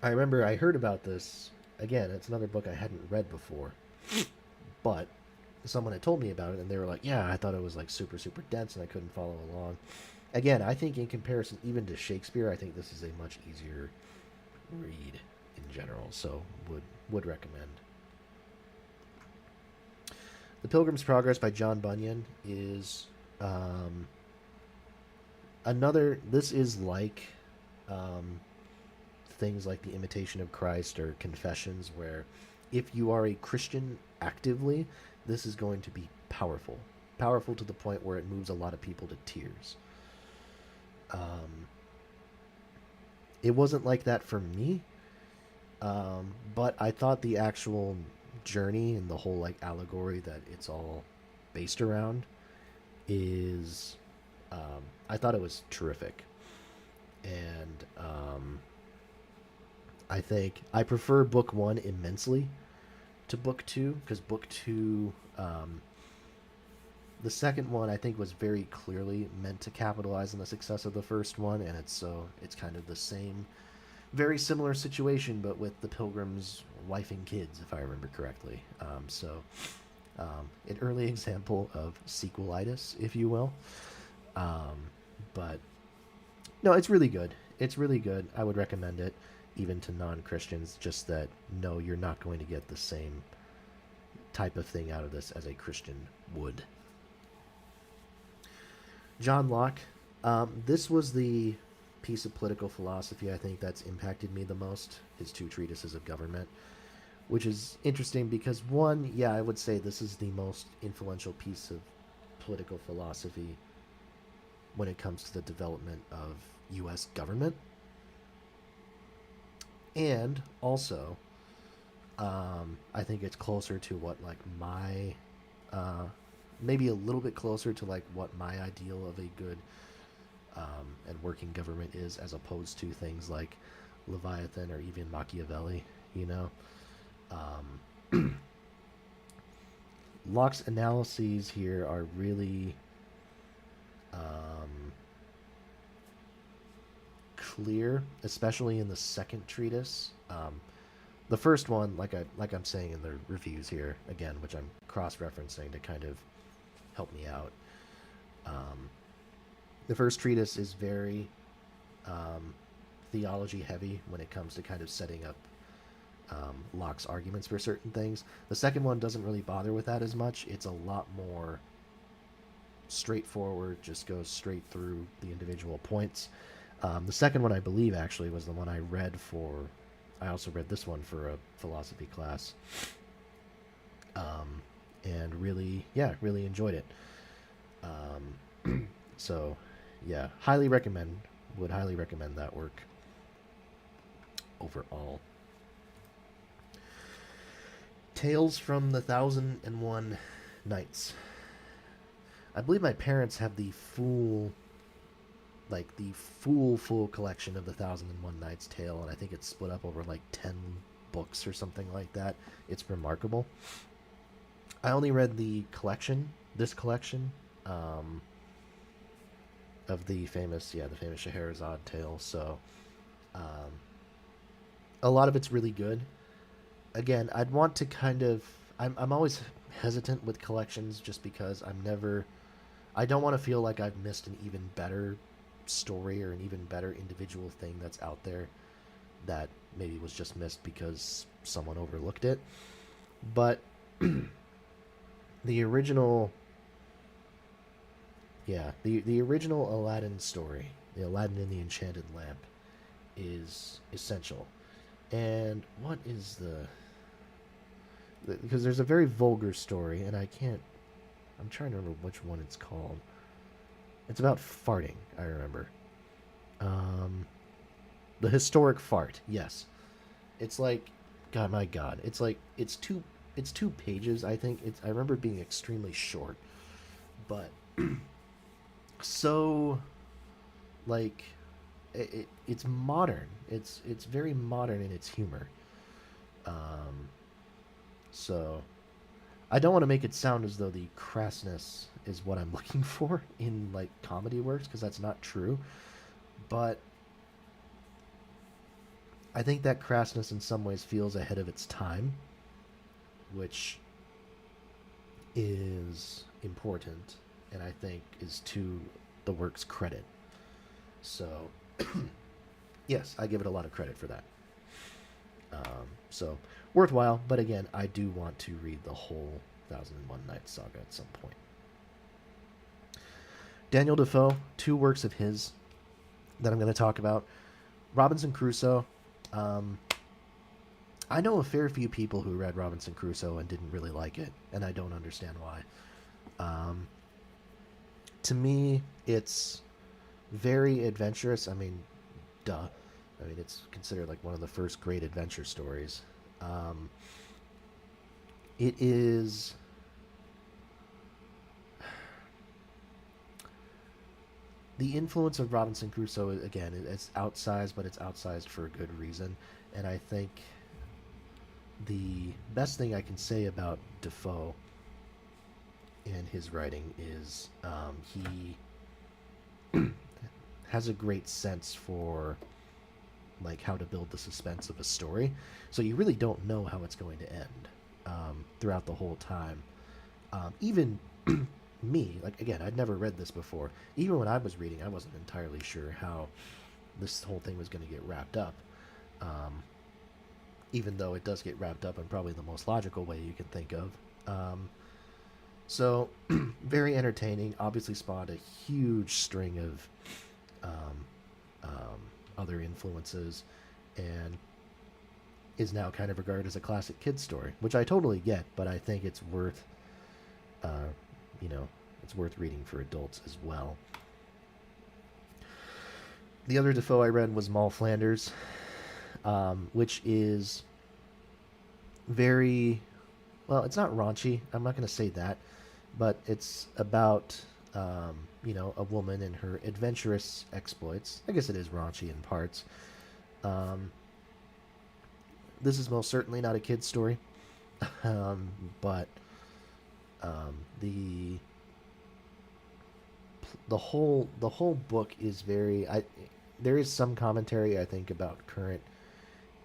I remember I heard about this. Again, it's another book I hadn't read before, but someone had told me about it, and they were like, "Yeah, I thought it was like super, super dense, and I couldn't follow along." Again, I think in comparison, even to Shakespeare, I think this is a much easier read in general. So would recommend. The Pilgrim's Progress by John Bunyan is um, another. This is like um, things like The Imitation of Christ or Confessions, where if you are a Christian actively, this is going to be powerful. Powerful to the point where it moves a lot of people to tears. Um, it wasn't like that for me, but I thought the actual journey and the whole like allegory that it's all based around is, I thought it was terrific, and I think I prefer book one immensely to book two, because book two, the second one I think was very clearly meant to capitalize on the success of the first one, and it's kind of the same, very similar situation, but with the Pilgrim's wife and kids, if I remember correctly. An early example of sequelitis, if you will. Um, but no, it's really good. It's really good. I would recommend it even to non-Christians. Just that, no, you're not going to get the same type of thing out of this as a Christian would. John Locke. This was the piece of political philosophy I think that's impacted me the most. His two treatises of government, which is interesting because, one, yeah, I would say this is the most influential piece of political philosophy when it comes to the development of U.S. government, and also, I think it's closer to what like my, uh, maybe a little bit closer to like what my ideal of a good and working government is, as opposed to things like Leviathan or even Machiavelli. You know, Locke's analyses here are really um, clear, especially in the second treatise. The first one, I'm saying in the reviews here again, which I'm cross-referencing to kind of help me out. Um, the first treatise is very theology heavy when it comes to kind of setting up Locke's arguments for certain things. The second one doesn't really bother with that as much. It's a lot more straightforward, just goes straight through the individual points. The second one, I believe, actually was the one I read for. I also read this one for a philosophy class, and really, yeah, really enjoyed it. So, yeah, highly recommend. Would highly recommend that work overall. Tales from the Thousand and One Nights. I believe my parents have the full collection of the Thousand and One Nights tale, and I think it's split up over like 10 books or something like that. It's remarkable. I only read this collection, of the famous Scheherazade tale. So, um, a lot of it's really good. Again, I'd want to kind of, I'm always hesitant with collections just because I don't want to feel like I've missed an even better story or an even better individual thing that's out there that maybe was just missed because someone overlooked it. But the original, yeah, the original Aladdin story, the Aladdin and the Enchanted Lamp, is essential. And what is because there's a very vulgar story, and I can't. I'm trying to remember which one it's called. It's about farting. I remember. Um, the historic fart. Yes, it's like, God, my God, it's like it's 2 pages. I think it's. I remember it being extremely short, but so like it's modern. It's very modern in its humor. Um, so I don't want to make it sound as though the crassness is what I'm looking for in like comedy works because that's not true. But I think that crassness in some ways feels ahead of its time, which is important and I think is to the work's credit. So, yes, I give it a lot of credit for that. So, worthwhile, but again, I do want to read the whole Thousand and One Nights saga at some point. Daniel Defoe, 2 works of his that I'm going to talk about. Robinson Crusoe. Um, I know a fair few people who read Robinson Crusoe and didn't really like it, and I don't understand why. Um, to me, it's very adventurous. I mean, duh. I mean, it's considered like one of the first great adventure stories. Um, it is. The influence of Robinson Crusoe, again, it's outsized, but it's outsized for a good reason. And I think the best thing I can say about Defoe and his writing is he has a great sense for like how to build the suspense of a story. So you really don't know how it's going to end throughout the whole time. Even me, like again, I'd never read this before. Even when I was reading, I wasn't entirely sure how this whole thing was going to get wrapped up. Um, Even though it does get wrapped up in probably the most logical way you can think of. So, very entertaining. Obviously, spawned a huge string of um, um, other influences, and is now kind of regarded as a classic kid story, which I totally get. But I think it's worth, uh, you know, it's worth reading for adults as well. The other Defoe I read was Moll Flanders, which is very well. It's not raunchy. I'm not going to say that, but it's about a woman and her adventurous exploits. I guess it is raunchy in parts. Um, this is most certainly not a kid's story, but the the whole book is very. There is some commentary I think about current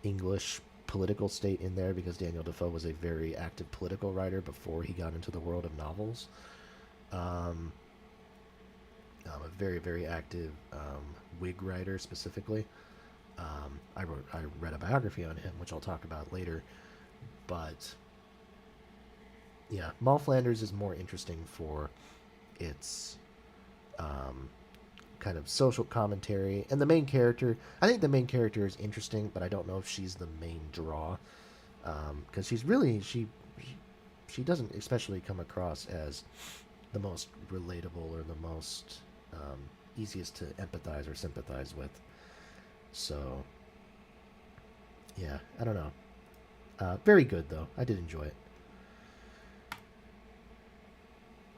English political state in there because Daniel Defoe was a very active political writer before he got into the world of novels. Um, a very very active Whig writer specifically. I read a biography on him, which I'll talk about later. But yeah, Moll Flanders is more interesting for its um, kind of social commentary, and the main character. I think the main character is interesting, but I don't know if she's the main draw because she's really she doesn't especially come across as the most relatable or the most easiest to empathize or sympathize with. So yeah, I don't know. Very good though. I did enjoy it.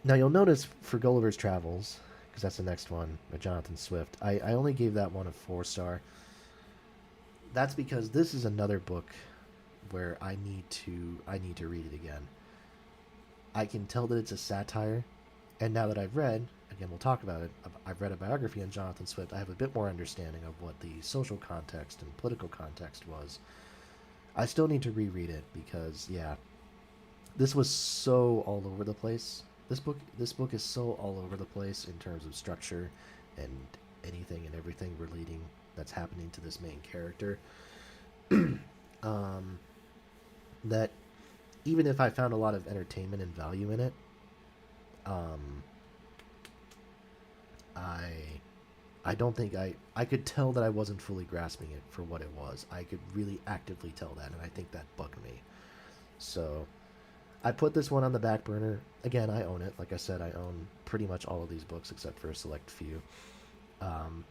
Now you'll notice for Gulliver's Travels, because that's the next one by Jonathan Swift. I only gave that one a 4 star. That's because this is another book where I need to read it again. I can tell that it's a satire, and now that I've read, again we'll talk about it. I've read a biography on Jonathan Swift. I have a bit more understanding of what the social context and political context was. I still need to reread it because yeah, this was so all over the place. This book is so all over the place in terms of structure and anything and everything relating that's happening to this main character. um, that even if I found a lot of entertainment and value in it, um, I I don't think I could tell that I wasn't fully grasping it for what it was. I could really actively tell that, and I think that bugged me. So I put this one on the back burner. Again, I own it. Like I said, I own pretty much all of these books except for a select few. Um,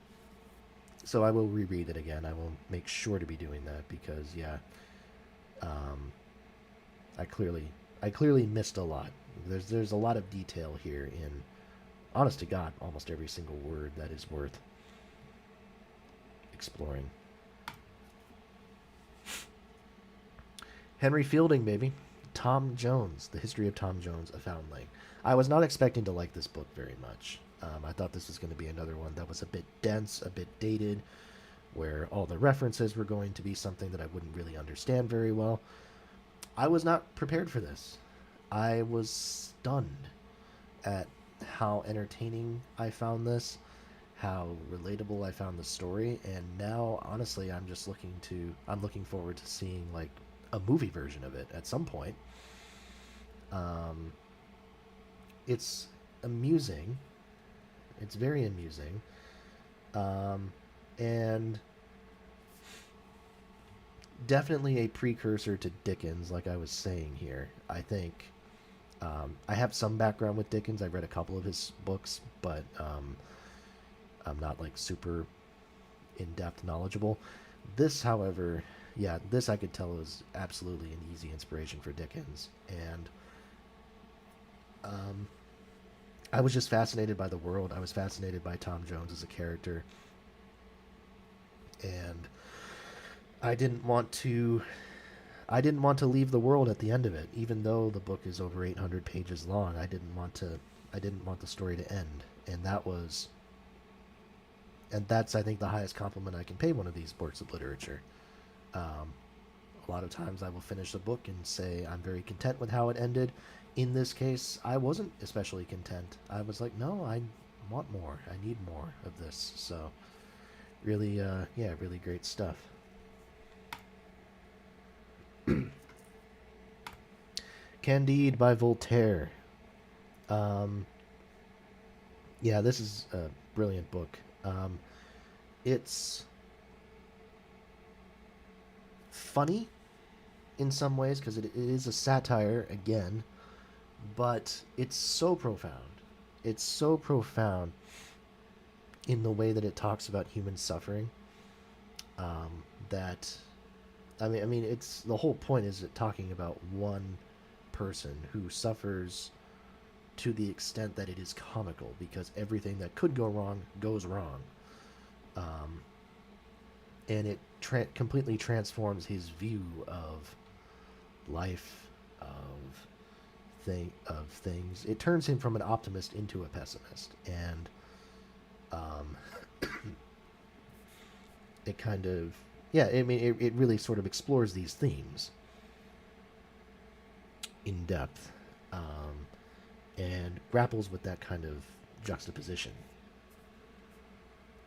so I will reread it again. I will make sure to be doing that because yeah, um, I clearly I clearly missed a lot. There's a lot of detail here in, honest to God, almost every single word that is worth exploring. Henry Fielding, baby. Tom Jones, The History of Tom Jones, A Foundling. I was not expecting to like this book very much. I thought this was going to be another one that was a bit dense, a bit dated, where all the references were going to be something that I wouldn't really understand very well. I was not prepared for this. I was stunned at how entertaining I found this, how relatable I found the story, and now honestly I'm looking forward to seeing like a movie version of it at some point. Um, it's amusing. It's very amusing. Um, and definitely a precursor to Dickens, like I was saying here. I think I have some background with Dickens. I've read a couple of his books, but I'm not like super in depth knowledgeable. This, however, yeah, this I could tell is absolutely an easy inspiration for Dickens, and um, I was just fascinated by the world. I was fascinated by Tom Jones as a character, and I didn't want to. I didn't want to leave the world at the end of it, even though the book is over 800 pages long. I didn't want to. I didn't want the story to end, and that's I think the highest compliment I can pay one of these works of literature. Um, a lot of times I will finish a book and say I'm very content with how it ended. In this case, I wasn't especially content. I was like, no, I want more. I need more of this. So, really, yeah, really great stuff. Candide by Voltaire. Um, yeah, this is a brilliant book. It's funny in some ways because it is a satire again, but it's so profound. It's so profound in the way that it talks about human suffering. That I mean, it's the whole point is it talking about one person who suffers to the extent that it is comical because everything that could go wrong goes wrong, um, and it completely transforms his view of life, of things. It turns him from an optimist into a pessimist, and um, it kind of yeah. I mean, it really sort of explores these themes in depth, and grapples with that kind of juxtaposition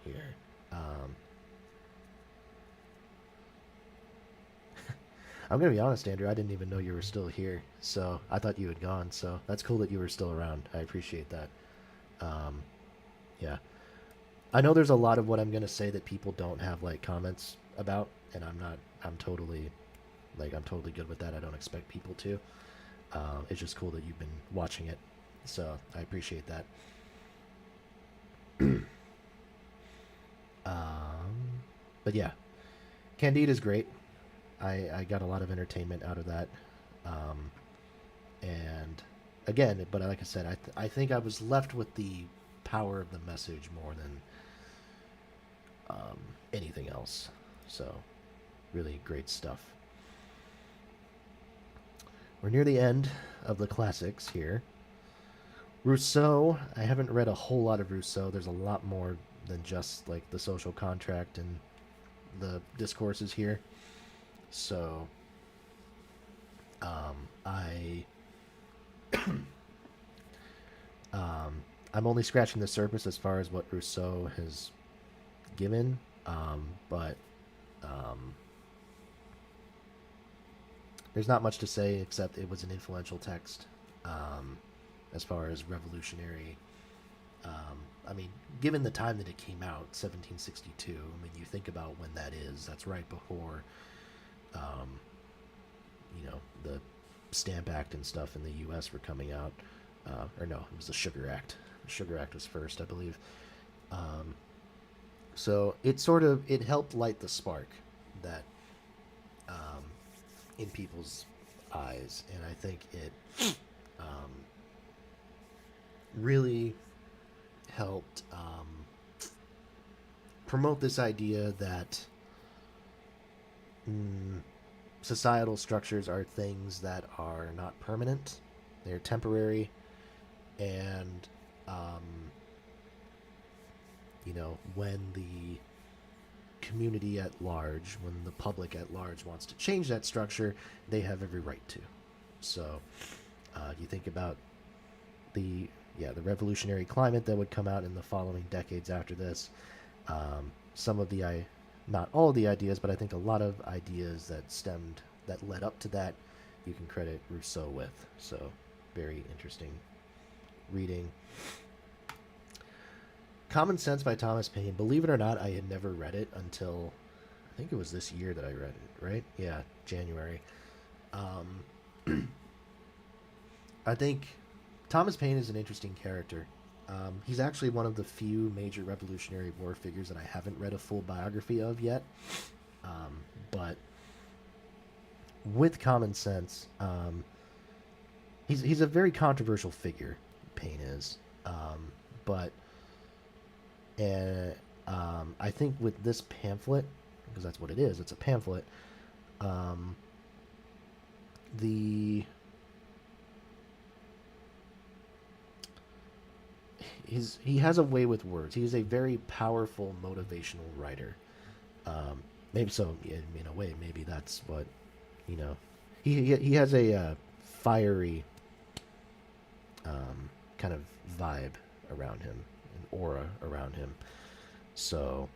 here. Um, I'm gonna be honest, Andrew. I didn't even know you were still here, so I thought you had gone. So that's cool that you were still around. I appreciate that. Um, yeah, I know there's a lot of what I'm gonna say that people don't have like comments about, and I'm not. I'm totally good with that. I don't expect people to. It's just cool that you've been watching it, so I appreciate that. Um, but yeah, Candide is great. I got a lot of entertainment out of that. Um, and again, but like I said, I think I was left with the power of the message more than anything else. So, really great stuff. We're near the end of the classics here. Rousseau, I haven't read a whole lot of Rousseau. There's a lot more than just like the social contract and the discourses here. So, I I'm only scratching the surface as far as what Rousseau has given, but um, there's not much to say except it was an influential text um, as far as revolutionary. I mean, given the time that it came out, 1762. I mean, you think about when that is. That's right before, um, the Stamp Act and stuff in the U.S. were coming out. Or no, it was the Sugar Act. The Sugar Act was first, I believe. Um, so it helped light the spark that um, in people's eyes, and I think it um, really helped promote this idea that mm, societal structures are things that are not permanent; they're temporary, and um, when the community at large, when the public at large wants to change that structure, they have every right to. So, you think about the the revolutionary climate that would come out in the following decades after this. Some of the not all of the ideas, but I think a lot of ideas that led up to that, you can credit Rousseau with. So, very interesting reading. Common Sense by Thomas Paine. Believe it or not, I had never read it until I think it was this year that I read it, right? Yeah, January. Um, I think Thomas Paine is an interesting character. He's actually one of the few major Revolutionary War figures that I haven't read a full biography of yet. But with Common Sense, he's a very controversial figure. Paine is, but and I think with this pamphlet, because that's what it is, it's a pamphlet. Um, the he has a way with words. He is a very powerful motivational writer. Maybe so in a way. Maybe that's what you know. He has a fiery kind of vibe around him, an aura around him. So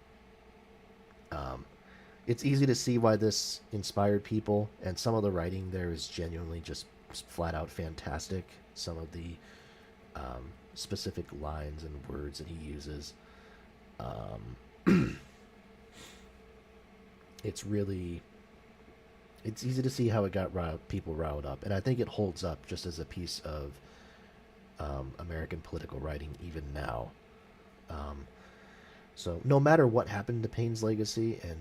um, it's easy to see why this inspired people, and some of the writing there is genuinely just flat out fantastic. Some of the specific lines and words that he uses, it's really it's easy to see how it got people riled up, and I think it holds up just as a piece of American political writing even now. Um, so no matter what happened to Paine's legacy, and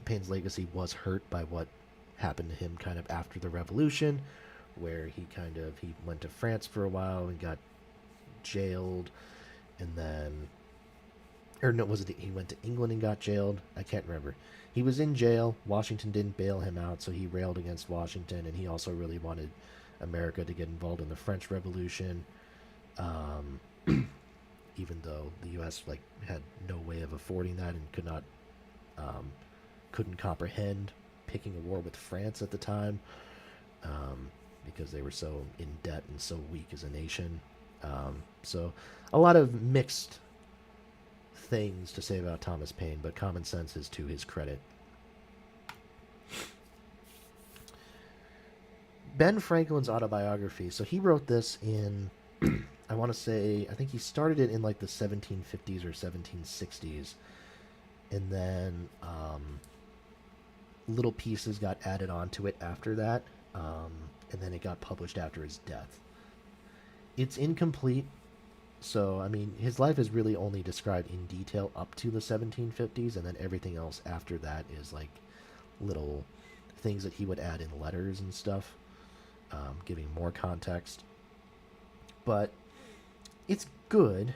Paine's legacy was hurt by what happened to him kind of after the revolution, where he went to France for a while and got jailed, and then or no, was it he went to England and got jailed? I can't remember. He was in jail. Washington didn't bail him out, so he railed against Washington, and he also really wanted America to get involved in the French Revolution. Um, even though the U.S. had no way of affording that and um, couldn't comprehend picking a war with France at the time, because they were so in debt and so weak as a nation. So a lot of mixed things to say about Thomas Paine, but Common Sense is to his credit. Ben Franklin's autobiography. So he wrote this in, I want to say, I think he started it in the 1750s or 1760s, and then little pieces got added onto it after that, and then it got published after his death. It's incomplete. So, I mean, his life is really only described in detail up to the 1750s, and then everything else after that is little things that he would add in letters and stuff, giving more context. But it's good.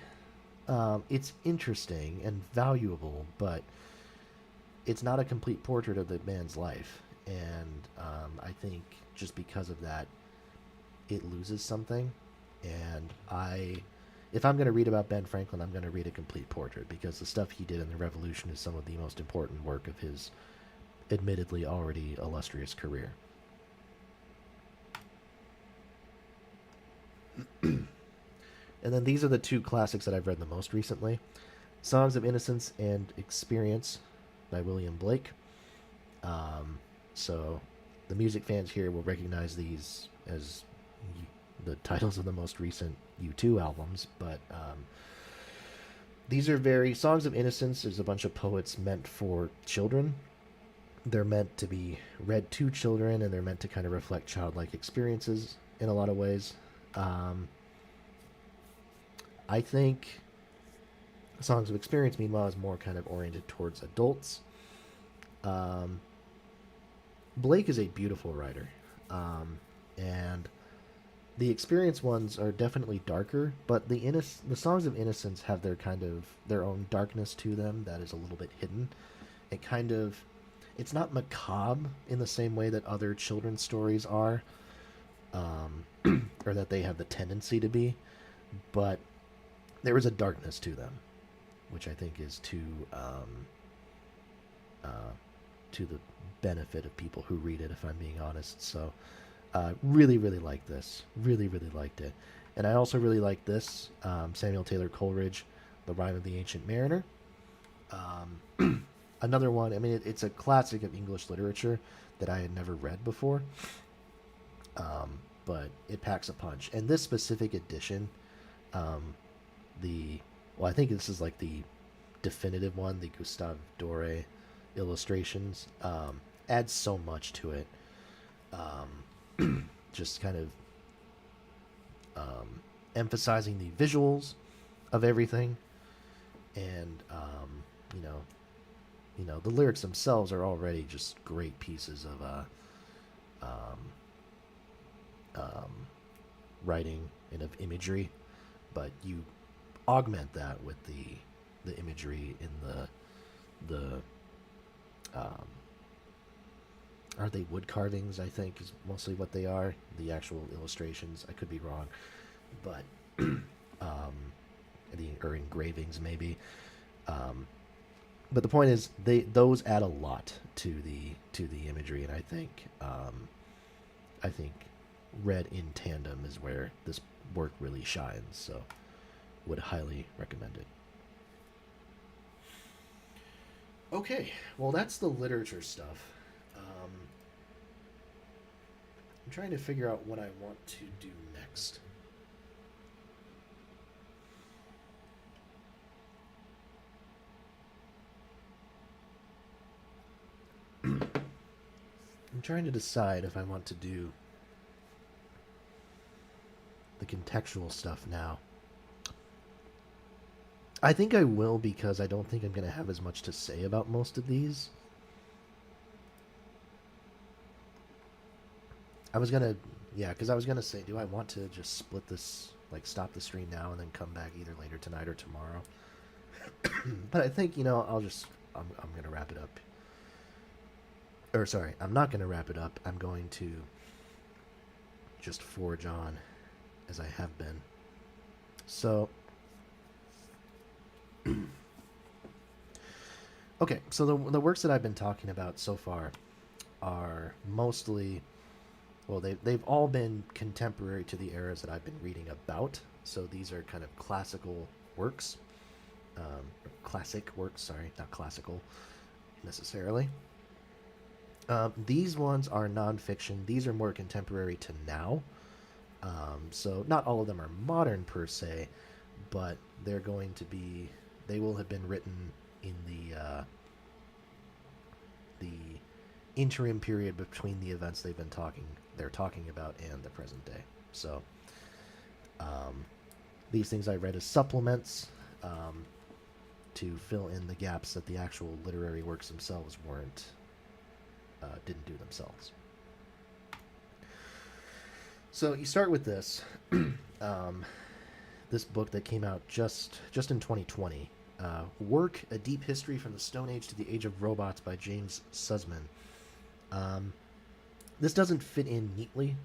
It's interesting and valuable, but it's not a complete portrait of the man's life. And I think just because of that, it loses something. And if I'm going to read about Ben Franklin, I'm going to read a complete portrait, because the stuff he did in the Revolution is some of the most important work of his admittedly already illustrious career. And then these are the two classics that I've read the most recently: Songs of Innocence and Experience by William Blake. Um, so the music fans here will recognize these as the titles of the most recent U2 albums, but these are very Songs of Innocence is a bunch of poets meant for children. They're meant to be read to children, and they're meant to kind of reflect childlike experiences in a lot of ways. Um, I think Songs of Experience, meanwhile, is more kind of oriented towards adults. Um, Blake is a beautiful writer, and the Experience ones are definitely darker, but the Songs of Innocence have their kind of their own darkness to them that is a little bit hidden. It kind of it's not macabre in the same way that other children's stories are, or that they have the tendency to be, but there is a darkness to them, which I think is uh, to the benefit of people who read it, if I'm being honest. So, really, really like this. Really, really liked it. And I also really like this Samuel Taylor Coleridge, The Rime of the Ancient Mariner. Another one, I mean, it's a classic of English literature that I had never read before, but it packs a punch. And this specific edition, um, I think this is like the definitive one, the Gustave Doré illustrations, adds so much to it. Just kind of emphasizing the visuals of everything, and the lyrics themselves are already just great pieces of um, um, writing and of imagery, but you augment that with the imagery in the are they wood carvings? I think is mostly what they are. The actual illustrations, I could be wrong, but or engravings maybe. But the point is, those add a lot to the imagery, and I think read in tandem is where this work really shines. So, would highly recommend it. Okay, well that's the literature stuff. I'm trying to figure out what I want to do next. I'm trying to decide if I want to do the contextual stuff now. I think I will, because I don't think I'm going to have as much to say about most of these. I was going to, yeah, because I was going to say, do I want to just split this, like stop the stream now and then come back either later tonight or tomorrow? But I think, I'm going to wrap it up. Or, sorry, I'm not going to wrap it up. I'm going to just forge on as I have been. So, okay, so the works that I've been talking about so far are mostly, well, they've all been contemporary to the eras that I've been reading about. So these are kind of classical works, classic works. Sorry, not classical necessarily. These ones are nonfiction. These are more contemporary to now. So not all of them are modern per se, but they're going to be. They will have been written in the interim period between the events they're talking about and the present day. So these things I read as supplements to fill in the gaps that the actual literary works themselves didn't do themselves. So you start with this this book that came out just in 2020. Work: A Deep History from the Stone Age to the Age of Robots by James Sussman. This doesn't fit in neatly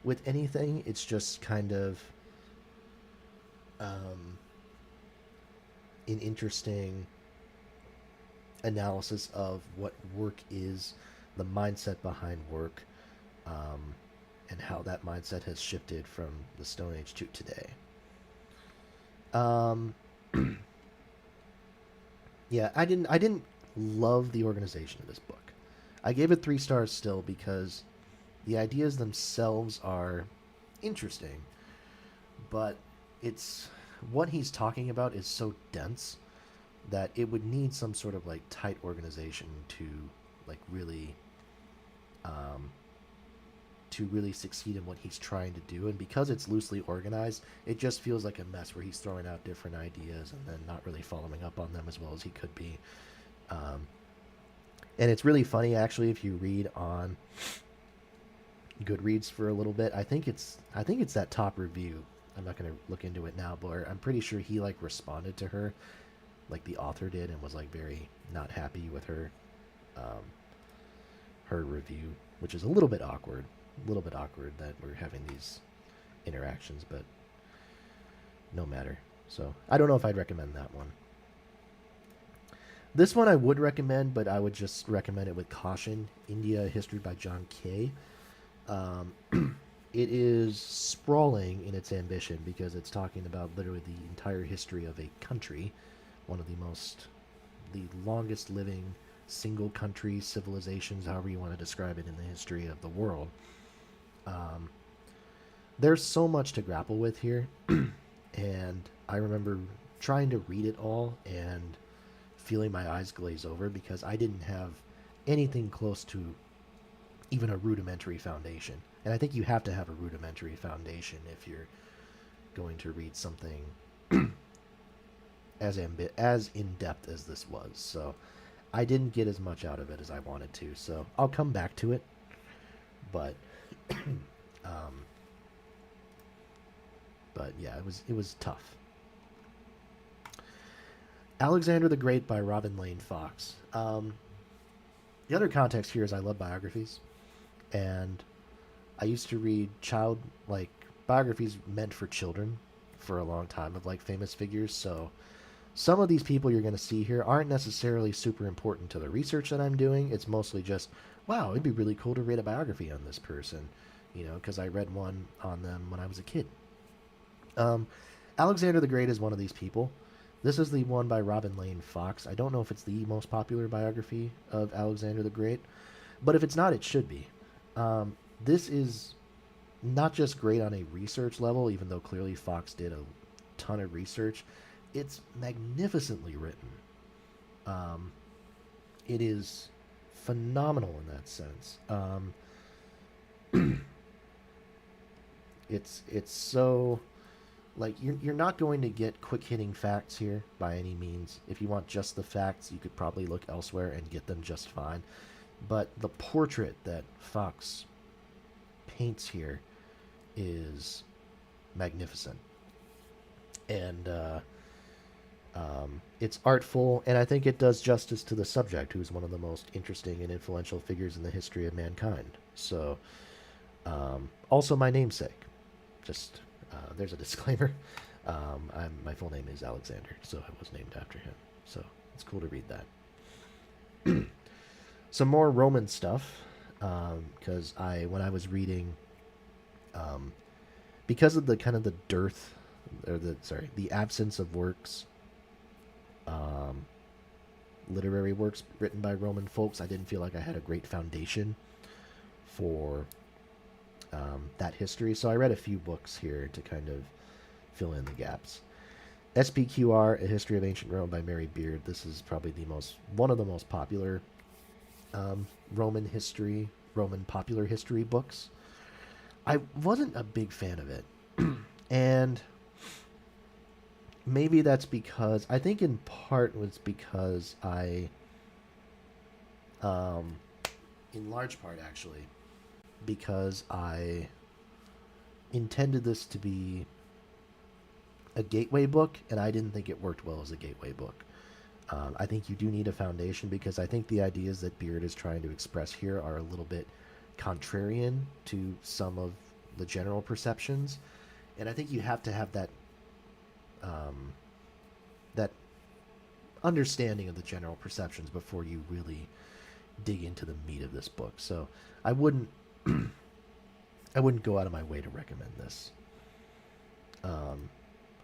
with anything. It's just kind of an interesting analysis of what work is, the mindset behind work, and how that mindset has shifted from the Stone Age to today. Um, yeah, I didn't love the organization of this book. I gave it 3 stars still because the ideas themselves are interesting, but it's what he's talking about is so dense that it would need some sort of like tight organization like really um, to really succeed in what he's trying to do. And because it's loosely organized, it just feels like a mess where he's throwing out different ideas and then not really following up on them as well as he could be. Um, and it's really funny actually if you read on Goodreads for a little bit. I think it's that top review. I'm not going to look into it now, but I'm pretty sure he like responded to her, like the author did, and was like very not happy with um, her review, which is a little bit awkward. A little bit awkward that we're having these interactions, but no matter. So I don't know if I'd recommend that one. This one I would recommend, but I would just recommend it with caution. India History by John Kay. Um, it is sprawling in its ambition because it's talking about literally the entire history of a country, one of the longest living single country civilizations, however you want to describe it, in the history of the world. Um, there's so much to grapple with here, and I remember trying to read it all and feeling my eyes glaze over because I didn't have anything close to even a rudimentary foundation. And I think you have to have a rudimentary foundation if you're going to read something as in depth as this was. So I didn't get as much out of it as I wanted to. So I'll come back to it, but um, yeah, it was tough. Alexander the Great by Robin Lane Fox. The other context here is I love biographies, and I used to read like biographies meant for children for a long time of like famous figures. So some of these people you're going to see here aren't necessarily super important to the research that I'm doing. It's mostly just, wow, it'd be really cool to read a biography on this person, because I read one on them when I was a kid. Um, Alexander the Great is one of these people. This is the one by Robin Lane Fox. I don't know if it's the most popular biography of Alexander the Great, but if it's not, it should be. This is not just great on a research level, even though clearly Fox did a ton of research. It's magnificently written. Um, it is phenomenal in that sense. It's so like you're not going to get quick hitting facts here by any means. If you want just the facts, you could probably look elsewhere and get them just fine. But the portrait that Fox paints here is magnificent, and it's artful, and I think it does justice to the subject, who's one of the most interesting and influential figures in the history of mankind. So, also my namesake. Just there's a disclaimer. My full name is Alexander, so I was named after him. So it's cool to read that. Some more Roman stuff, because when I was reading, um, because of the kind of the dearth, or the absence of works, um, literary works written by Roman folks, I didn't feel like I had a great foundation for that history. So I read a few books here to kind of fill in the gaps. SPQR, A History of Ancient Rome by Mary Beard. This is probably one of the most popular Roman popular history books. I wasn't a big fan of it. And maybe that's because, I think in part was because in large part actually, because I intended this to be a gateway book, and I didn't think it worked well as a gateway book. I think you do need a foundation because I think the ideas that Beard is trying to express here are a little bit contrarian to some of the general perceptions, and I think you have to have that understanding of the general perceptions before you really dig into the meat of this book. So I wouldn't I wouldn't go out of my way to recommend this.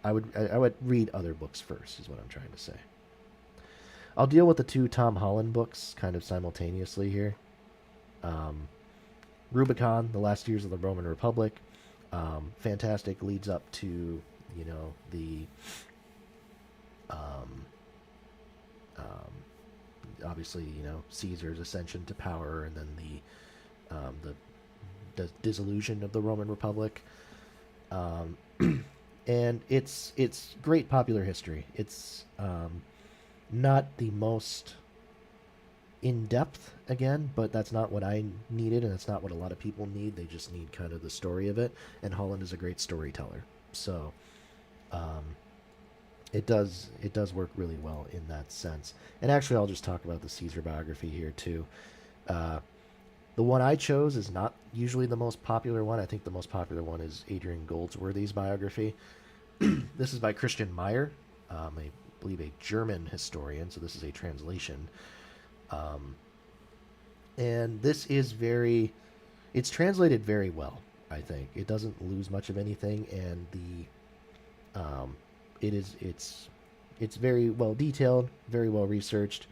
I would read other books first, is what I'm trying to say. I'll deal with the two Tom Holland books kind of simultaneously here. Um, Rubicon, The Last Years of the Roman Republic, fantastic. Leads up to the um, obviously Caesar's ascension to power, and then the dissolution of the Roman Republic. Um, and it's great popular history. It's not the most in depth again, but that's not what I needed, and that's not what a lot of people need. They just need kind of the story of it, and Holland is a great storyteller. So um, it does work really well in that sense. And actually, I'll just talk about the Caesar biography here too. Uh, the one I chose is not usually the most popular one. I think the most popular one is Adrian Goldsworthy's biography. This is by Christian Meyer, I believe a German historian, so this is a translation. Um, and this is it's translated very well, I think. It doesn't lose much of anything, and um, it's very well detailed, very well researched,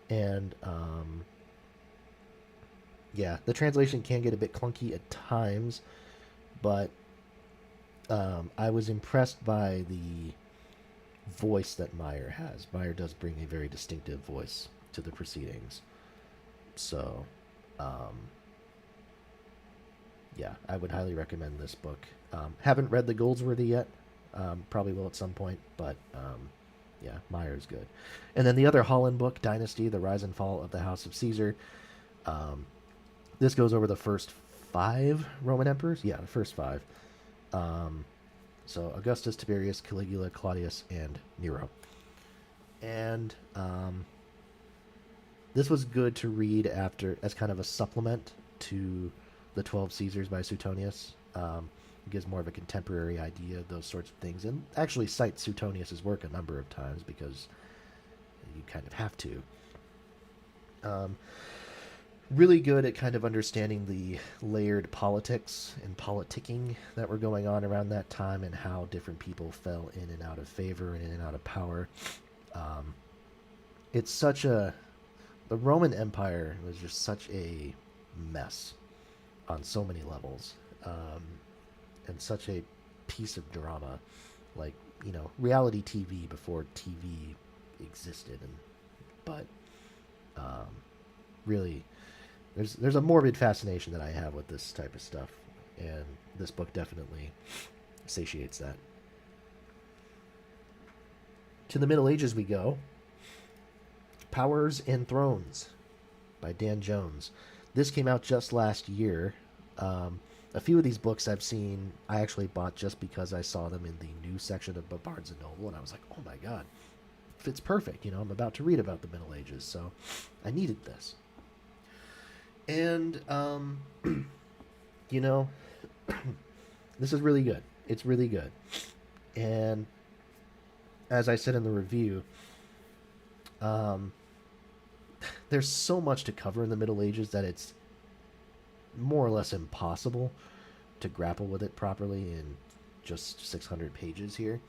and yeah, the translation can get a bit clunky at times, but I was impressed by the voice that Meyer has. Meyer does bring a very distinctive voice to the proceedings. So, um, yeah, I would highly recommend this book. Haven't read the Goldsworthy yet. Probably will at some point, but yeah, Meyer's good. And then the other Holland book, Dynasty: The Rise and Fall of the House of Caesar. Um, this goes over the first five Roman emperors. Yeah, the first five. Um, so Augustus, Tiberius, Caligula, Claudius, and Nero. And this was good to read after as kind of a supplement to the 12 Caesars by Suetonius. It gives more of a contemporary idea of those sorts of things, and actually cites Suetonius's work a number of times because you kind of have to. Um, really good at kind of understanding the layered politics and politicking that were going on around that time, and how different people fell in and out of favor and in and out of power. Um, it's such a The Roman Empire was just such a mess on so many levels, and such a piece of drama, like reality TV before TV existed, but um, really, there's a morbid fascination that I have with this type of stuff, and this book definitely satiates that. To the Middle Ages we go. Powers and Thrones by Dan Jones. This came out just last year. A few of these books I actually bought just because I saw them in the new section of Barnes and Noble, and I was like, oh my god, fits perfect. I'm about to read about the Middle Ages, so I needed this. And, this is really good. It's really good. And as I said in the review, there's so much to cover in the Middle Ages that it's more or less impossible to grapple with it properly in just 600 pages here.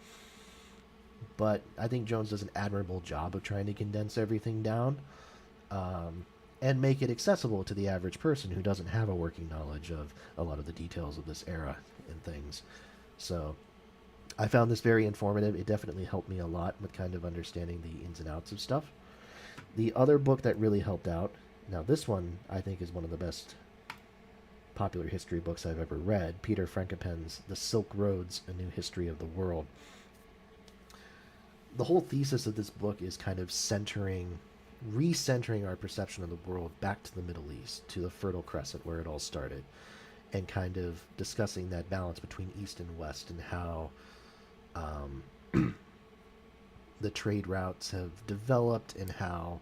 But I think Jones does an admirable job of trying to condense everything down, and make it accessible to the average person who doesn't have a working knowledge of a lot of the details of this era and things. So I found this very informative. It definitely helped me a lot with kind of understanding the ins and outs of stuff. The other book that really helped out, now this one I think is one of the best popular history books I've ever read, Peter Frankopan's The Silk Roads, A New History of the World. The whole thesis of this book is kind of recentering our perception of the world back to the Middle East, to the Fertile Crescent where it all started, and kind of discussing that balance between East and West, and how the trade routes have developed, and how,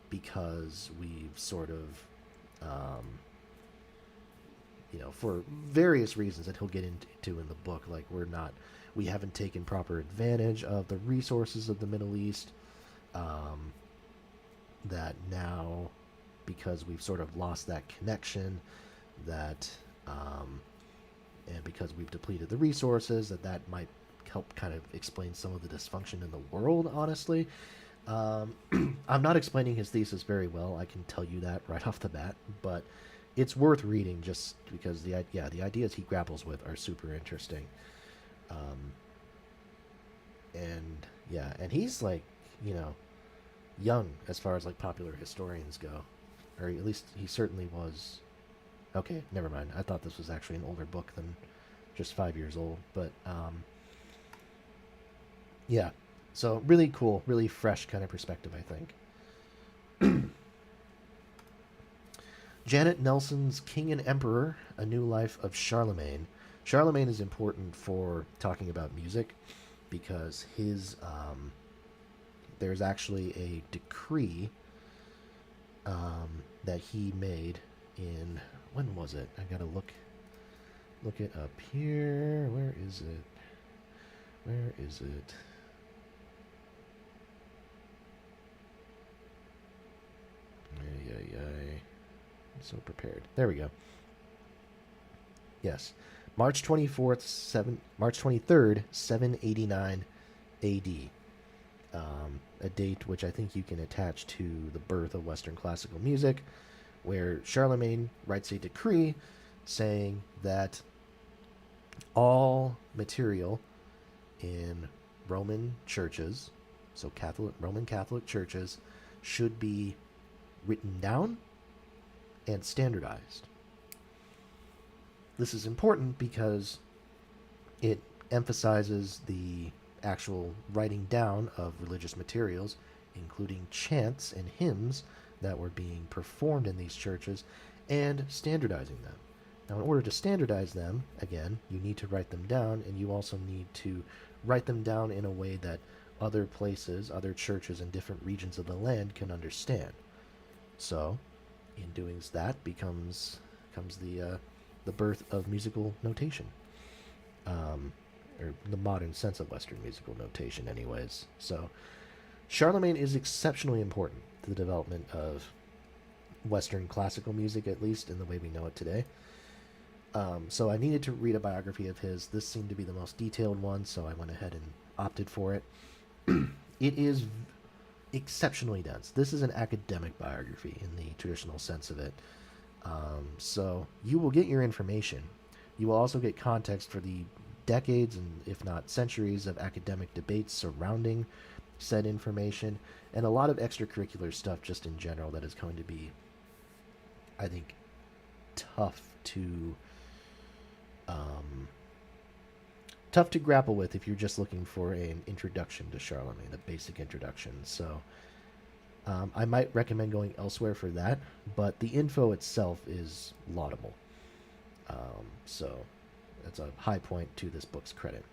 because we've sort of, for various reasons that he'll get into in the book, like we haven't taken proper advantage of the resources of the Middle East, that now, because we've sort of lost that connection, that, and because we've depleted the resources, that might help kind of explain some of the dysfunction in the world, honestly. I'm not explaining his thesis very well. I can tell you that right off the bat, but it's worth reading just because the ideas he grapples with are super interesting. Um, and yeah, and he's like, you know, young as far as like popular historians go, or at least he certainly was. Okay, never mind. I thought this was actually an older book than just 5 years old, but yeah. So really cool, really fresh kind of perspective, I think. Janet Nelson's King and Emperor: A New Life of Charlemagne. Charlemagne is important for talking about music because his there's actually a decree that he made in, when was it? I gotta look it up here. Where is it? Where is it? Ay, ay, ay. I'm so prepared. There we go. Yes. March 23rd, 789 AD. A date which I think you can attach to the birth of Western classical music, where Charlemagne writes a decree saying that all material in Roman churches, so Roman Catholic churches, should be written down and standardized. This is important because it emphasizes the actual writing down of religious materials, including chants and hymns that were being performed in these churches, and standardizing them. Now, in order to standardize them, again, you need to write them down, and you also need to write them down in a way that other places, other churches in different regions of the land can understand. So, in doing that, comes the birth of musical notation, or the modern sense of Western musical notation, anyways. So, Charlemagne is exceptionally important to the development of Western classical music, at least in the way we know it today. So I needed to read a biography of his. This seemed to be the most detailed one, so I went ahead and opted for it. It is exceptionally dense. This is an academic biography in the traditional sense of it. So you will get your information. You will also get context for the decades and, if not centuries, of academic debates surrounding said information, and a lot of extracurricular stuff just in general that is going to be, I think, tough to tough to grapple with if you're just looking for an introduction to Charlemagne, the basic introduction. So I might recommend going elsewhere for that, but the info itself is laudable. So that's a high point to this book's credit.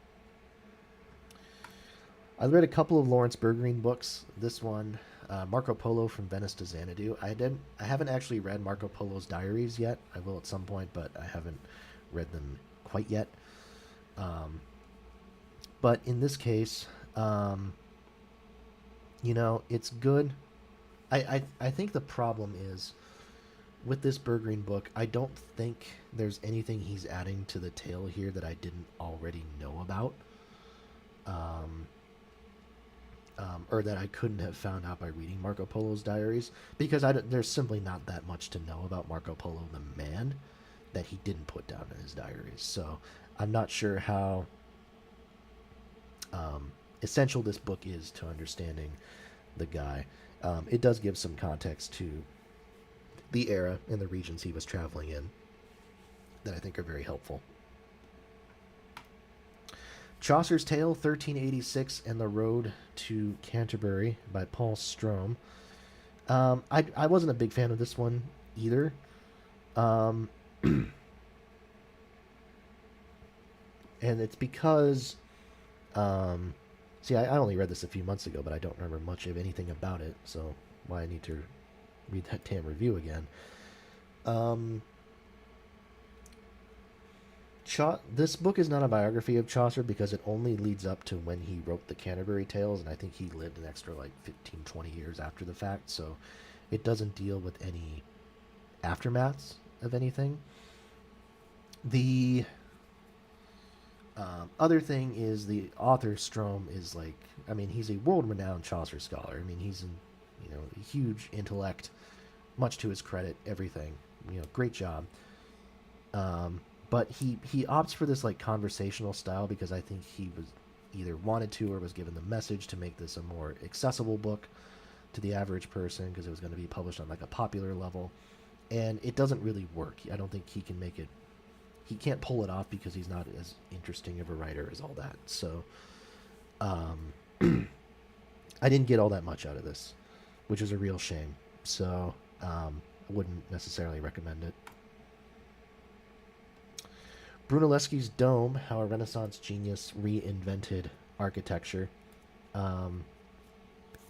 I read a couple of Lawrence Bergreen books. This one, Marco Polo from Venice to Xanadu. I haven't actually read Marco Polo's diaries yet. I will at some point, but I haven't read them quite yet. But in this case, it's good. I think the problem is with this Bergreen book, I don't think there's anything he's adding to the tale here that I didn't already know about. Or that I couldn't have found out by reading Marco Polo's diaries, because there's simply not that much to know about Marco Polo the man that he didn't put down in his diaries. So I'm not sure how essential this book is to understanding the guy. It does give some context to the era and the regions he was traveling in that I think are very helpful. Chaucer's Tale, 1386, and the Road to Canterbury by Paul Strome. I wasn't a big fan of this one either. And it's because, I only read this a few months ago, but I don't remember much of anything about it, so why I need to read that damn review again. This book is not a biography of Chaucer because it only leads up to when he wrote the Canterbury Tales, and I think he lived an extra 15, 20 years after the fact, so it doesn't deal with any aftermaths of anything. The Other thing is the author Strom is like, I mean, he's a world-renowned Chaucer scholar. I mean, he's a huge intellect, much to his credit, everything. Great job. But he opts for this like conversational style because I think he was either wanted to or was given the message to make this a more accessible book to the average person because it was going to be published on like a popular level, and it doesn't really work. I don't think he can make it. He can't pull it off because he's not as interesting of a writer as all that. So, I didn't get all that much out of this, which is a real shame. So, I wouldn't necessarily recommend it. Brunelleschi's Dome: How a Renaissance Genius Reinvented Architecture. Um,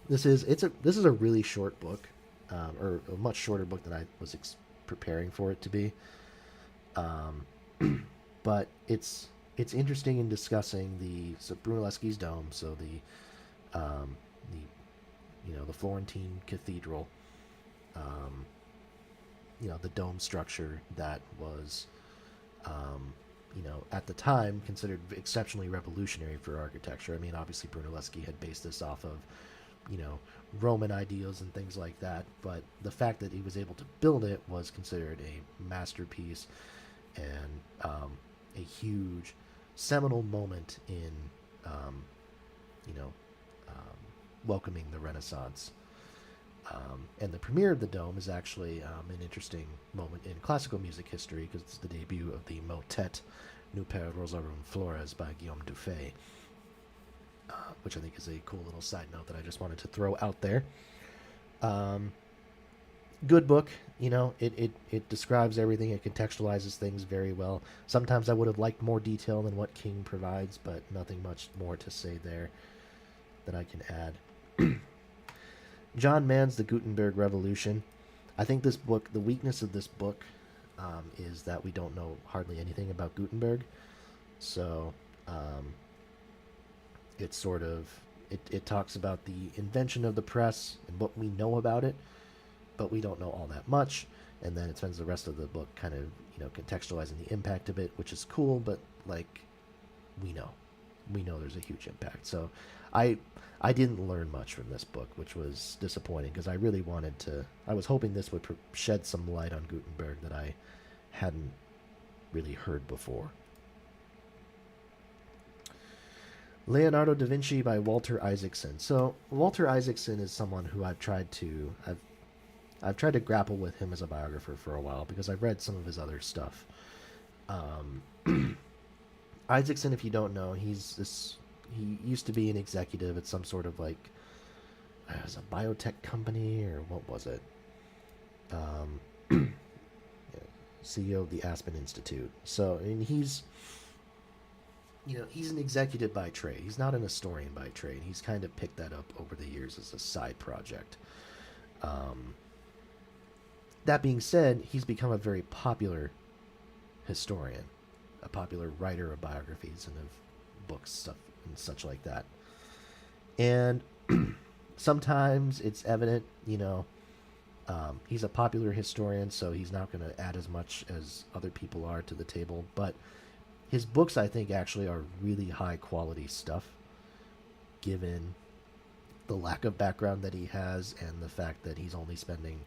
this is a really short book, or a much shorter book than I was preparing for it to be. Um, but it's interesting in discussing the Brunelleschi's Dome, so the Florentine cathedral, um, the dome structure that was at the time considered exceptionally revolutionary for architecture. I mean, obviously Brunelleschi had based this off of, you know, Roman ideals and things like that, but the fact that he was able to build it was considered a masterpiece and a huge seminal moment in, um, you know, welcoming the Renaissance. And the premiere of the Dome is actually an interesting moment in classical music history because it's the debut of the motet Nuper Rosarum Flores by Guillaume Dufay, which I think is a cool little side note that I just wanted to throw out there. Um, Good book, it describes everything, it contextualizes things very well. Sometimes I would have liked more detail than what King provides, but nothing much more to say there that I can add. John Mann's The Gutenberg Revolution. I think this book, the weakness of this book, is that we don't know hardly anything about Gutenberg. So it's sort of it talks about the invention of the press and what we know about it, but we don't know all that much. And then it spends the rest of the book kind of contextualizing the impact of it, which is cool, but like we know there's a huge impact. So I didn't learn much from this book, which was disappointing because I really wanted to. I was hoping this would shed some light on Gutenberg that I hadn't really heard before. Leonardo da Vinci by Walter Isaacson. So Walter Isaacson is someone who I've tried to grapple with him as a biographer for a while because I've read some of his other stuff. Isaacson, if you don't know, he used to be an executive at some sort of like it was a biotech company or what was it? CEO of the Aspen Institute. So I mean, he's an executive by trade. He's not an historian by trade. He's kind of picked that up over the years as a side project. That being said, he's become a very popular historian, a popular writer of biographies and of books, stuff and such like that. And sometimes it's evident, he's a popular historian, so he's not going to add as much as other people are to the table. But his books, I think, actually are really high quality stuff, given the lack of background that he has and the fact that he's only spending,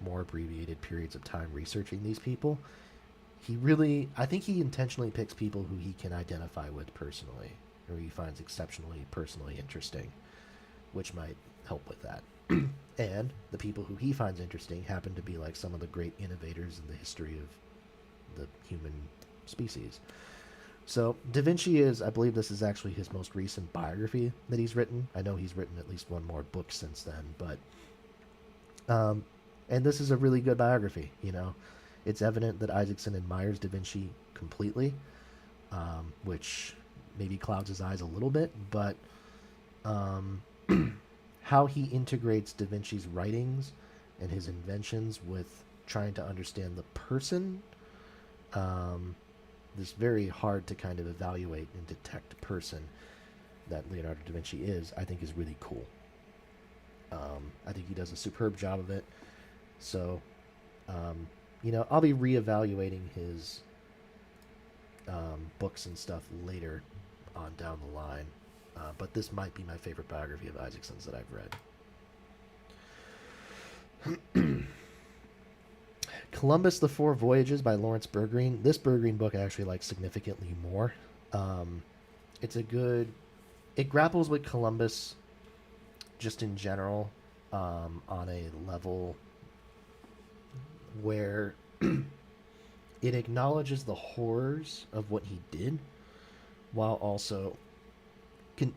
more abbreviated periods of time researching these people. I think he intentionally picks people who he can identify with personally, or he finds exceptionally personally interesting, which might help with that. And the people who he finds interesting happen to be like some of the great innovators in the history of the human species. So Da Vinci I believe this is actually his most recent biography that he's written. I know he's written at least one more book since then, but and this is a really good biography. It's evident that Isaacson admires Da Vinci completely, which maybe clouds his eyes a little bit, but how he integrates Da Vinci's writings and his inventions with trying to understand the person, this very hard to kind of evaluate and detect person that Leonardo da Vinci is, I think is really cool. I think he does a superb job of it. So, I'll be reevaluating his books and stuff later on down the line. But this might be my favorite biography of Isaacson's that I've read. Columbus: The Four Voyages by Lawrence Bergreen. This Bergreen book I actually like significantly more. It's a good. It grapples with Columbus just in general on a level where it acknowledges the horrors of what he did while also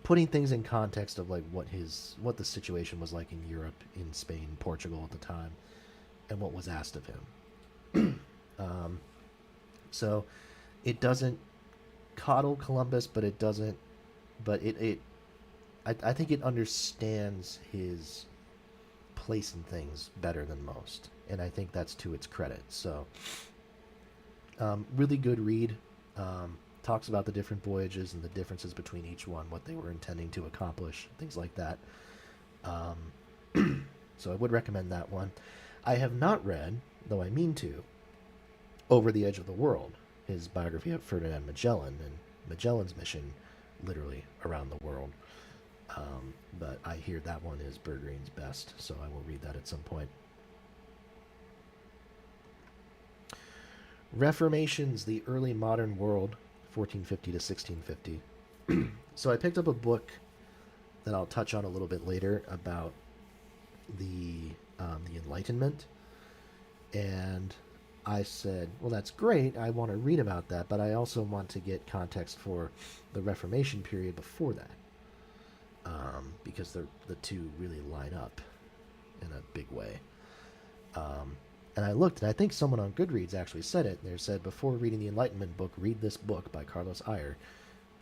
putting things in context of like what the situation was like in Europe, in Spain, Portugal at the time, and what was asked of him. So it doesn't coddle Columbus, but it doesn't. But I think it understands his place in things better than most, and I think that's to its credit. So, really good read. Talks about the different voyages and the differences between each one, what they were intending to accomplish, things like that. So I would recommend that one. I have not read, though I mean to, Over the Edge of the World, his biography of Ferdinand Magellan and Magellan's mission literally around the world. But I hear that one is Bergreen's best, so I will read that at some point. Reformations: The Early Modern World, 1450 to 1650. So I picked up a book that I'll touch on a little bit later about the Enlightenment, and I said, well, that's great. I want to read about that, but I also want to get context for the Reformation period before that, because the two really line up in a big way. And I looked, and I think someone on Goodreads actually said it. They said, before reading the Enlightenment book, read this book by Carlos Ayer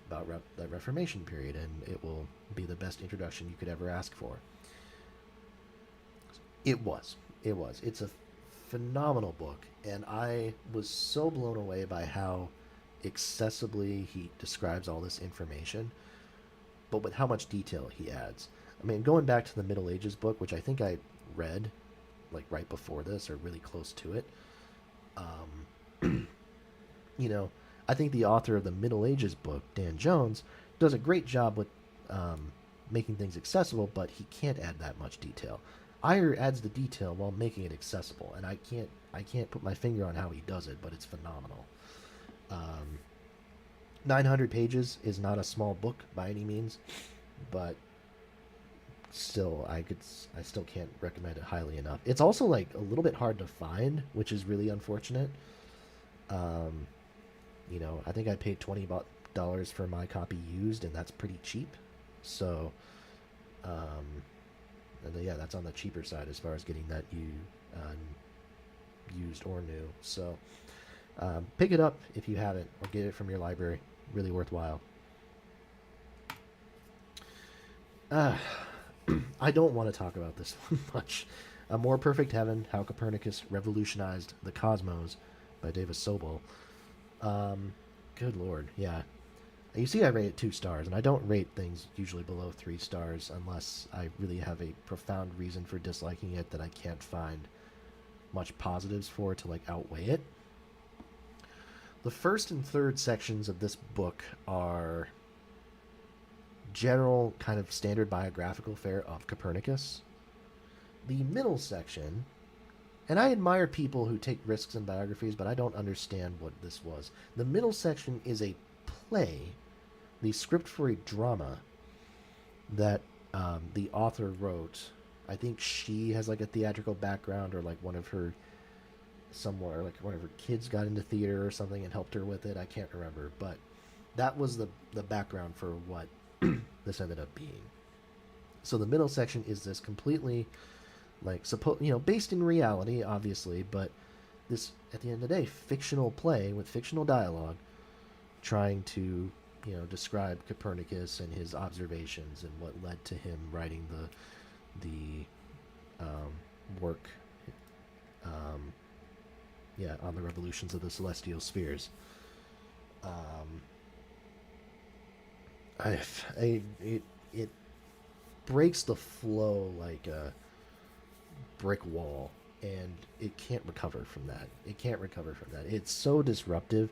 about that Reformation period, and it will be the best introduction you could ever ask for. It was. It's a phenomenal book, and I was so blown away by how accessibly he describes all this information, but with how much detail he adds. I mean, going back to the Middle Ages book, which I think I read like right before this or really close to it, I think the author of the Middle Ages book, Dan Jones, does a great job with making things accessible, but he can't add that much detail. Ayer adds the detail while making it accessible, and I can't put my finger on how he does it, but it's phenomenal. 900 pages is not a small book by any means, but still, I still can't recommend it highly enough. It's also like a little bit hard to find, which is really unfortunate. I think I paid $20 for my copy used, and that's pretty cheap. So, yeah, that's on the cheaper side as far as getting that used or new. So, pick it up if you haven't, or get it from your library. Really worthwhile. I don't want to talk about this one much. A More Perfect Heaven: How Copernicus Revolutionized the Cosmos by Davis Sobel. Good lord, yeah. You see I rate it 2 stars, and I don't rate things usually below 3 stars unless I really have a profound reason for disliking it that I can't find much positives for to like outweigh it. The first and third sections of this book are general kind of standard biographical fare of Copernicus. The middle section, and I admire people who take risks in biographies, but I don't understand what this was. The middle section is a play, the script for a drama that the author wrote. I think she has like a theatrical background, or like one of her kids got into theater or something and helped her with it. I can't remember, but that was the background for what this ended up being. So the middle section is this completely based in reality, obviously, but this, at the end of the day, fictional play with fictional dialogue trying to, describe Copernicus and his observations and what led to him writing the work on the revolutions of the celestial spheres. It breaks the flow like a brick wall, and it can't recover from that. It's so disruptive.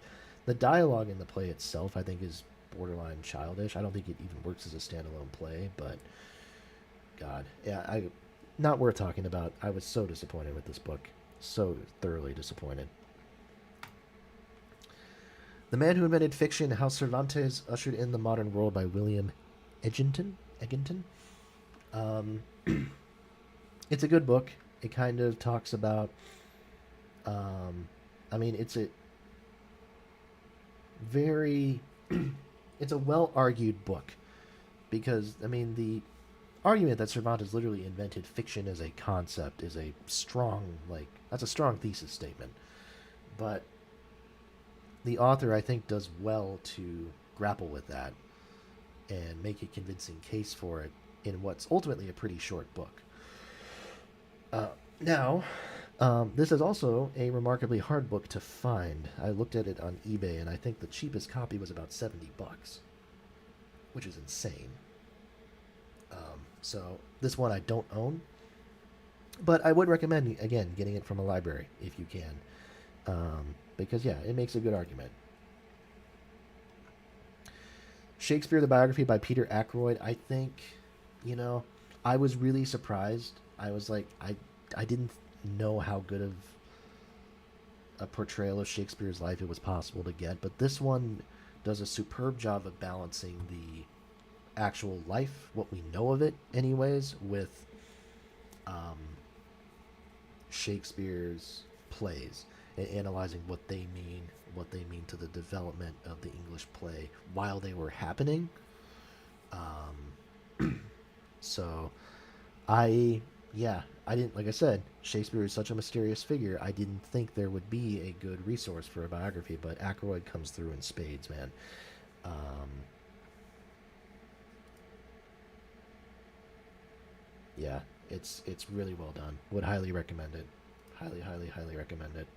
The dialogue in the play itself, I think, is borderline childish. I don't think it even works as a standalone play, but God, yeah, I not worth talking about. I was so disappointed with this book, so thoroughly disappointed. The Man Who Invented Fiction: How Cervantes Ushered in the Modern World by William Egginton. Egginton. Um, it's a good book. It kind of talks about. Um, I mean, it's a very. It's a well argued book because I mean the argument that Cervantes literally invented fiction as a concept is a strong that's a strong thesis statement, but the author I think does well to grapple with that and make a convincing case for it in what's ultimately a pretty short book. Now, this is also a remarkably hard book to find. I looked at it on eBay, and I think the cheapest copy was about $70, which is insane. So this one I don't own, but I would recommend again getting it from a library if you can, because yeah, it makes a good argument. Shakespeare: The Biography by Peter Ackroyd. I think, I was really surprised. I was like, I didn't know how good of a portrayal of Shakespeare's life it was possible to get, but this one does a superb job of balancing the actual life, what we know of it, anyways, with Shakespeare's plays and analyzing what they mean to the development of the English play while they were happening. So, I didn't, like I said, Shakespeare is such a mysterious figure. I didn't think there would be a good resource for a biography, but Ackroyd comes through in spades, man. Um, yeah, it's really well done. Would highly recommend it. Highly, highly, highly recommend it.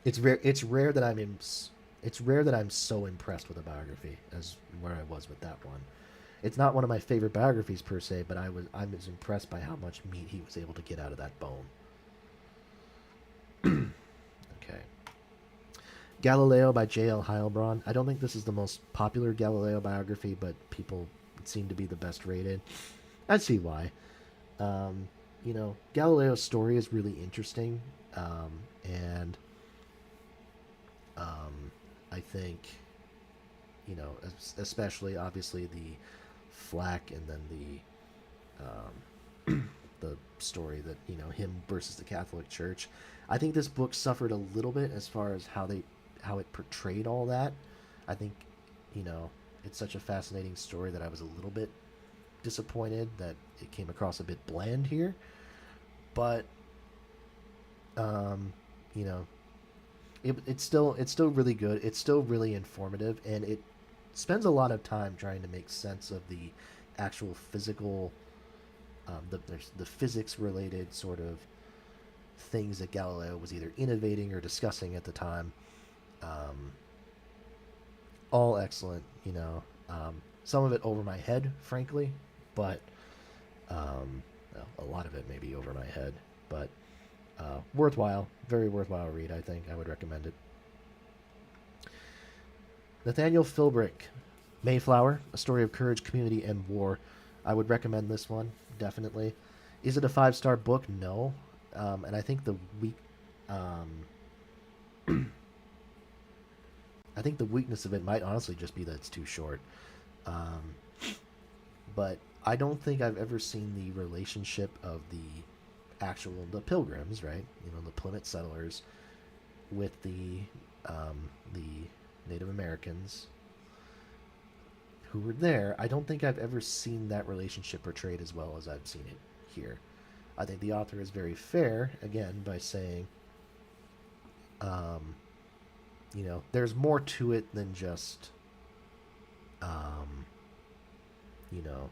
It's rare that I'm so impressed with a biography as where I was with that one. It's not one of my favorite biographies per se, but I was impressed by how much meat he was able to get out of that bone. Okay. Galileo by J.L. Heilbronn. I don't think this is the most popular Galileo biography, but people seem to be the best rated. I see why. Um, Galileo's story is really interesting, and I think, especially obviously the flack and then the story that him versus the Catholic Church. I think this book suffered a little bit as far as how it portrayed all that. I think you know it's such a fascinating story that I was a little bit disappointed that it came across a bit bland here. But um, you know, it's still really good. It's still really informative, and it spends a lot of time trying to make sense of the actual physical, the physics related sort of things that Galileo was either innovating or discussing at the time. Um, all excellent, some of it over my head, frankly, but well, a lot of it maybe over my head, but worthwhile, very worthwhile read. I think I would recommend it. Nathaniel Philbrick, Mayflower: A Story of Courage, Community, and War. I would recommend this one definitely. Is it a 5-star book? No, and I think the weak, um, I think the weakness of it might honestly just be that it's too short. Um, but I don't think I've ever seen the relationship of the Pilgrims, right? The Plymouth settlers with the Native Americans who were there. I don't think I've ever seen that relationship portrayed as well as I've seen it here. I think the author is very fair again by saying, um, there's more to it than just, um, you know,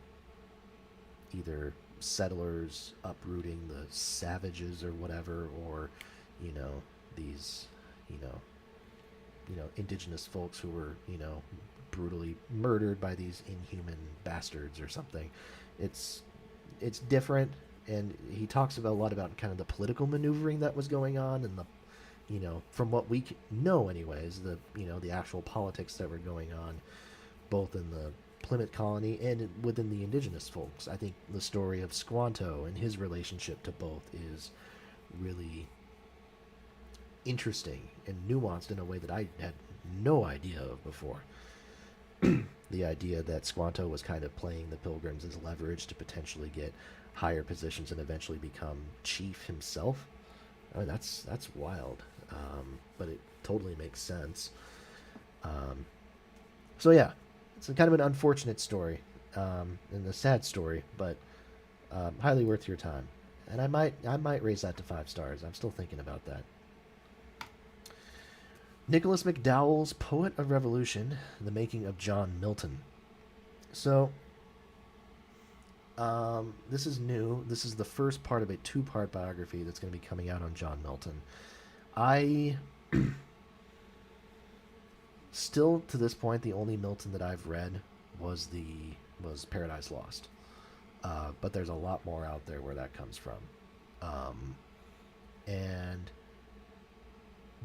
either settlers uprooting the savages or whatever, or you know these, you know, indigenous folks who were brutally murdered by these inhuman bastards or something. It's it's different, and he talks about a lot about kind of the political maneuvering that was going on and the from what we know, anyways, the actual politics that were going on, both in the Plymouth colony and within the indigenous folks. I think the story of Squanto and his relationship to both is really interesting and nuanced in a way that I had no idea of before. The idea that Squanto was kind of playing the Pilgrims as leverage to potentially get higher positions and eventually become chief himself. I mean, that's wild, but it totally makes sense. Um, so yeah, it's kind of an unfortunate story and a sad story, but highly worth your time. And I might raise that to 5 stars. I'm still thinking about that. Nicholas McDowell's Poet of Revolution: The Making of John Milton. So this is new. This is the first part of a 2-part biography that's going to be coming out on John Milton. I still, to this point, the only Milton that I've read was Paradise Lost. But there's a lot more out there where that comes from, and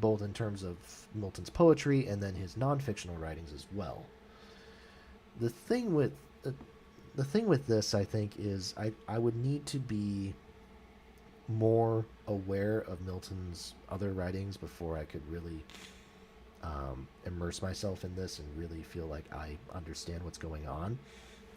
both in terms of Milton's poetry and then his non-fictional writings as well. The thing with the thing with this, I think, is I would need to be more aware of Milton's other writings before I could really immerse myself in this and really feel like I understand what's going on.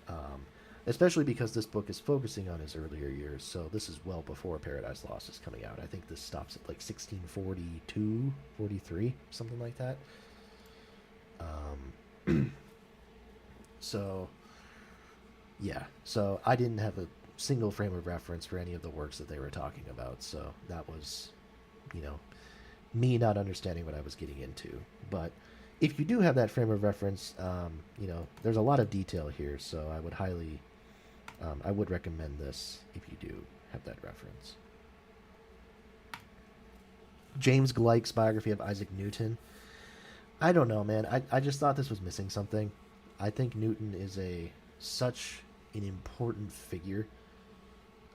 Um, Especially because this book is focusing on his earlier years, so this is well before Paradise Lost is coming out. I think this stops at like 1642, 43, something like that. So yeah, so I didn't have a single frame of reference for any of the works that they were talking about, so that was, you know, me not understanding what I was getting into. But if you do have that frame of reference, there's a lot of detail here, so I would recommend this if you do have that reference. James Gleick's biography of Isaac Newton. I don't know, man. I just thought this was missing something. I think Newton is such an important figure.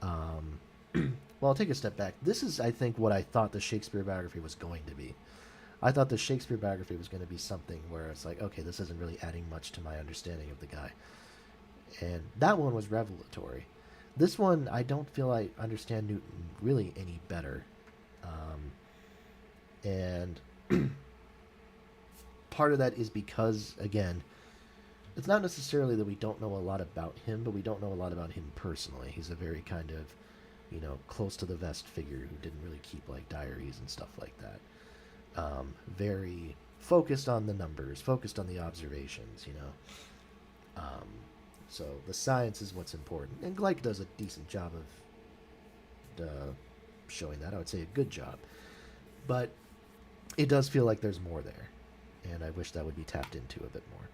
Well, I'll take a step back. This is, I think, what I thought the Shakespeare biography was going to be. I thought the Shakespeare biography was going to be something where it's like, okay, this isn't really adding much to my understanding of the guy. And that one was revelatory. This one, I don't feel I understand Newton really any better. And part of that is because, again, it's not necessarily that we don't know a lot about him, but we don't know a lot about him personally. He's a very kind of, close to the vest figure who didn't really keep like diaries and stuff like that. Very focused on the numbers, focused on the observations. So the science is what's important, and Gleick does a decent job of showing that. I would say a good job, but it does feel like there's more there, and I wish that would be tapped into a bit more.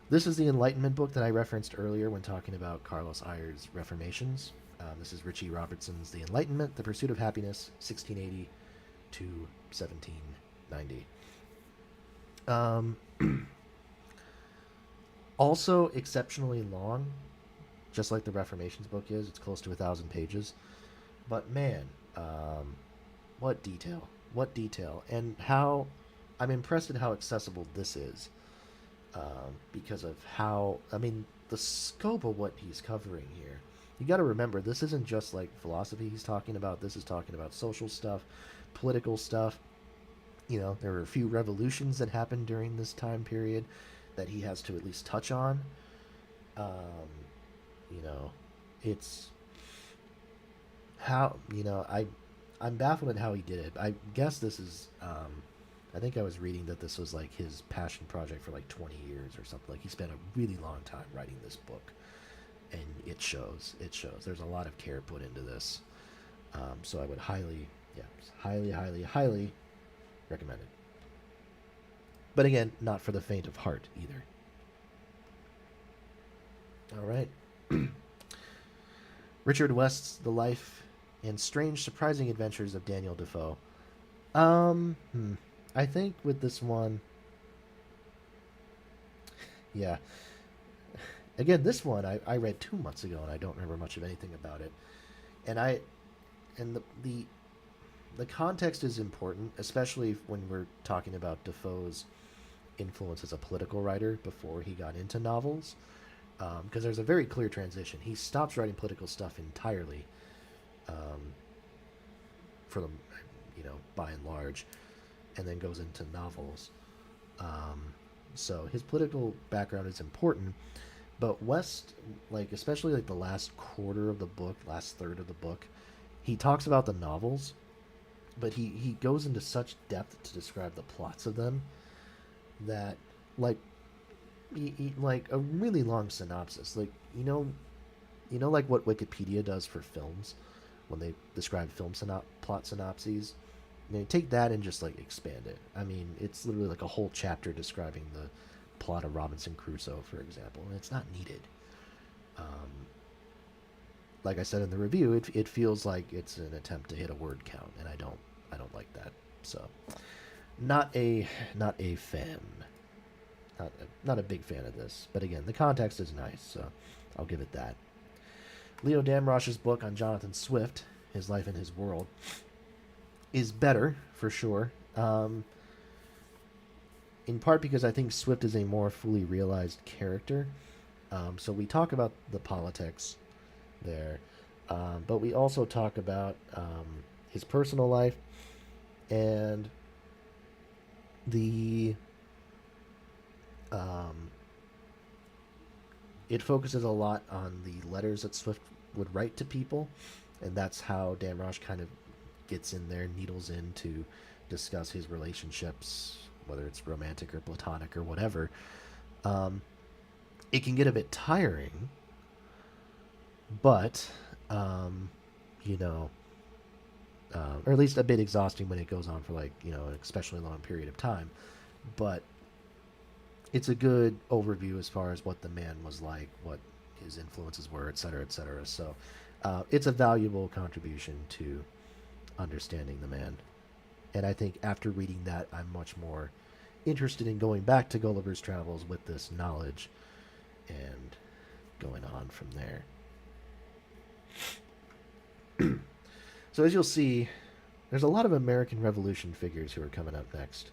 This is the Enlightenment book that I referenced earlier when talking about Carlos Ayer's Reformations. This is Richie Robertson's The Enlightenment, The Pursuit of Happiness, 1680 to 1790. Also exceptionally long, just like the Reformations book is. It's close to 1,000 pages. But man, what detail. What detail. And how I'm impressed at how accessible this is. Because of the scope of what he's covering here. You got to remember, this isn't just like philosophy he's talking about. This is talking about social stuff, political stuff. There were a few revolutions that happened during this time period that he has to at least touch on. It's how, I'm baffled at how he did it. I guess this is, I think I was reading that this was like his passion project for like 20 years or something. Like he spent a really long time writing this book, and it shows. There's a lot of care put into this. So I would highly, highly recommend it. But again, not for the faint of heart either. All right. Richard West's The Life and Strange Surprising Adventures of Daniel Defoe. I think with this one, yeah. Again, this one I read 2 months ago, and I don't remember much of anything about it. And the the context is important, especially when we're talking about Defoe's influence as a political writer before he got into novels, because there's a very clear transition. He stops writing political stuff entirely, um, for the, by and large, and then goes into novels. Um, so his political background is important, but West, like especially like the last quarter of the book, last third of the book, he talks about the novels, but he goes into such depth to describe the plots of them that like like a really long synopsis, like like what Wikipedia does for films when they describe film plot synopses. Take that and just like expand it. I mean, it's literally like a whole chapter describing the plot of Robinson Crusoe, for example, and it's not needed. Um, like I said in the review, it feels like it's an attempt to hit a word count, and I don't like that. So, not a fan, not a big fan of this. But again, the context is nice, so I'll give it that. Leo Damrosch's book on Jonathan Swift, His Life and His World, is better for sure. In part because I think Swift is a more fully realized character. So we talk about the politics there, but we also talk about his personal life and the. Um, it focuses a lot on the letters that Swift would write to people, and that's how Damrosch kind of gets in there, needles in to discuss his relationships, whether it's romantic or platonic or whatever. Um, it can get a bit tiring, but you know, or at least a bit exhausting when it goes on for like an especially long period of time. But it's a good overview as far as what the man was like, what his influences were, et cetera, et cetera. So it's a valuable contribution to understanding the man. And I think after reading that, I'm much more interested in going back to Gulliver's Travels with this knowledge and going on from there. So as you'll see, there's a lot of American Revolution figures who are coming up next.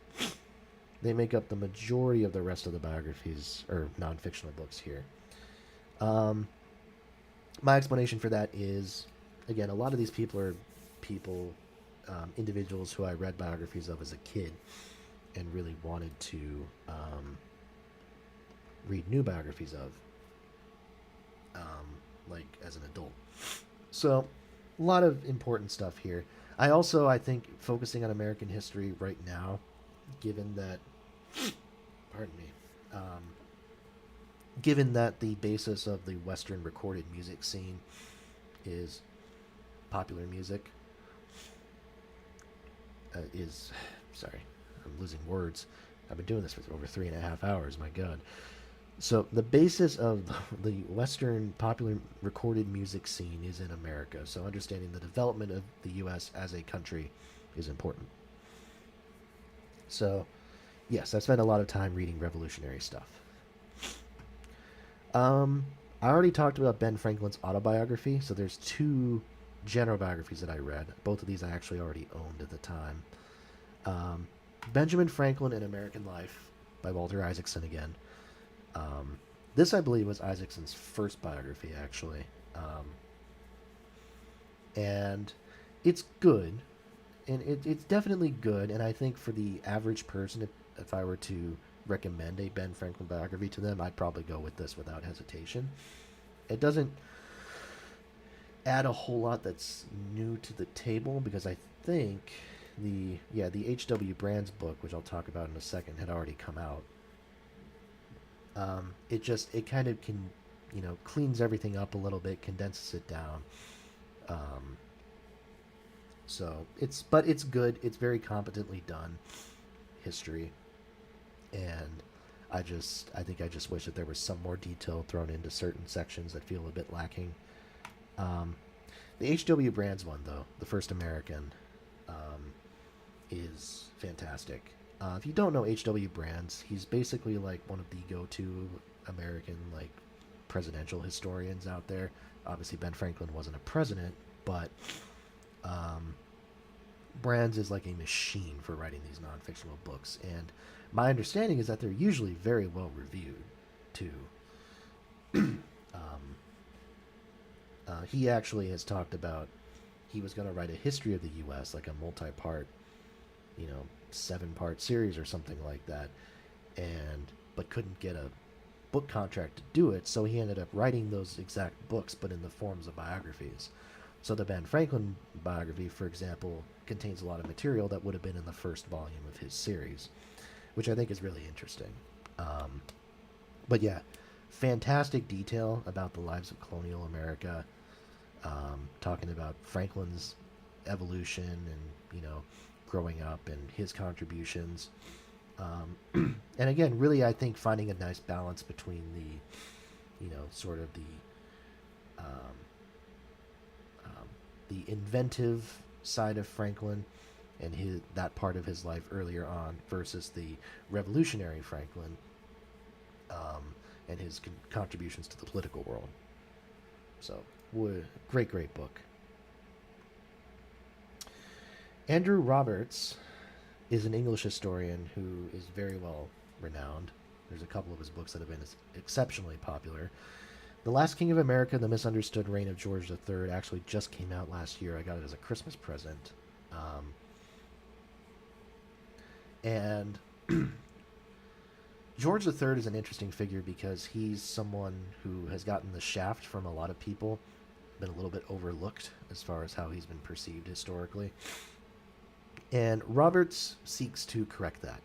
They make up the majority of the rest of the biographies or non-fictional books here. My explanation for that is, again, a lot of these people are individuals who I read biographies of as a kid and really wanted to read new biographies of, like as an adult. So, a lot of important stuff here. I think, focusing on American history right now, given that, pardon me, given that the basis of the Western recorded music scene is popular music, sorry, I'm losing words. I've been doing this for over 3.5 hours. My God. So the basis of the Western popular recorded music scene is in America. So understanding the development of the U.S. as a country is important. So, yes, I spent a lot of time reading revolutionary stuff. I already talked about Ben Franklin's autobiography. So there's two general biographies that I read. Both of these I actually already owned at the time. Benjamin Franklin in American Life by Walter Isaacson again. This, I believe, was Isaacson's first biography, actually. And it's good. And it's definitely good. And I think for the average person, if I were to recommend a Ben Franklin biography to them, I'd probably go with this without hesitation. It doesn't add a whole lot that's new to the table because I think the H.W. Brands book, which I'll talk about in a second, had already come out. It kind of can, cleans everything up a little bit, condenses it down. But it's good. It's very competently done history, and I think I just wish that there was some more detail thrown into certain sections that feel a bit lacking. The H.W. Brands one, though, the first American, is fantastic. If you don't know H.W. Brands, he's basically like one of the go-to American like presidential historians out there. Obviously, Ben Franklin wasn't a president, but Brands is like a machine for writing these non-fictional books, and my understanding is that they're usually very well reviewed too. Um, he actually has talked about he was going to write a history of the U.S., like a multi-part, 7-part series or something like that, and but couldn't get a book contract to do it, so he ended up writing those exact books, but in the forms of biographies. So the Ben Franklin biography, for example, contains a lot of material that would have been in the first volume of his series, which I think is really interesting. Um, but yeah, fantastic detail about the lives of colonial America, talking about Franklin's evolution and growing up and his contributions. And again, really, I think finding a nice balance between sort of um, the inventive side of Franklin and that part of his life earlier on versus the revolutionary Franklin, and his contributions to the political world. So, great, great book. Andrew Roberts is an English historian who is very well renowned. There's a couple of his books that have been exceptionally popular. The Last King of America, The Misunderstood Reign of George III actually just came out last year. I got it as a Christmas present. And George III is an interesting figure because he's someone who has gotten the shaft from a lot of people, been a little bit overlooked as far as how he's been perceived historically. And Roberts seeks to correct that.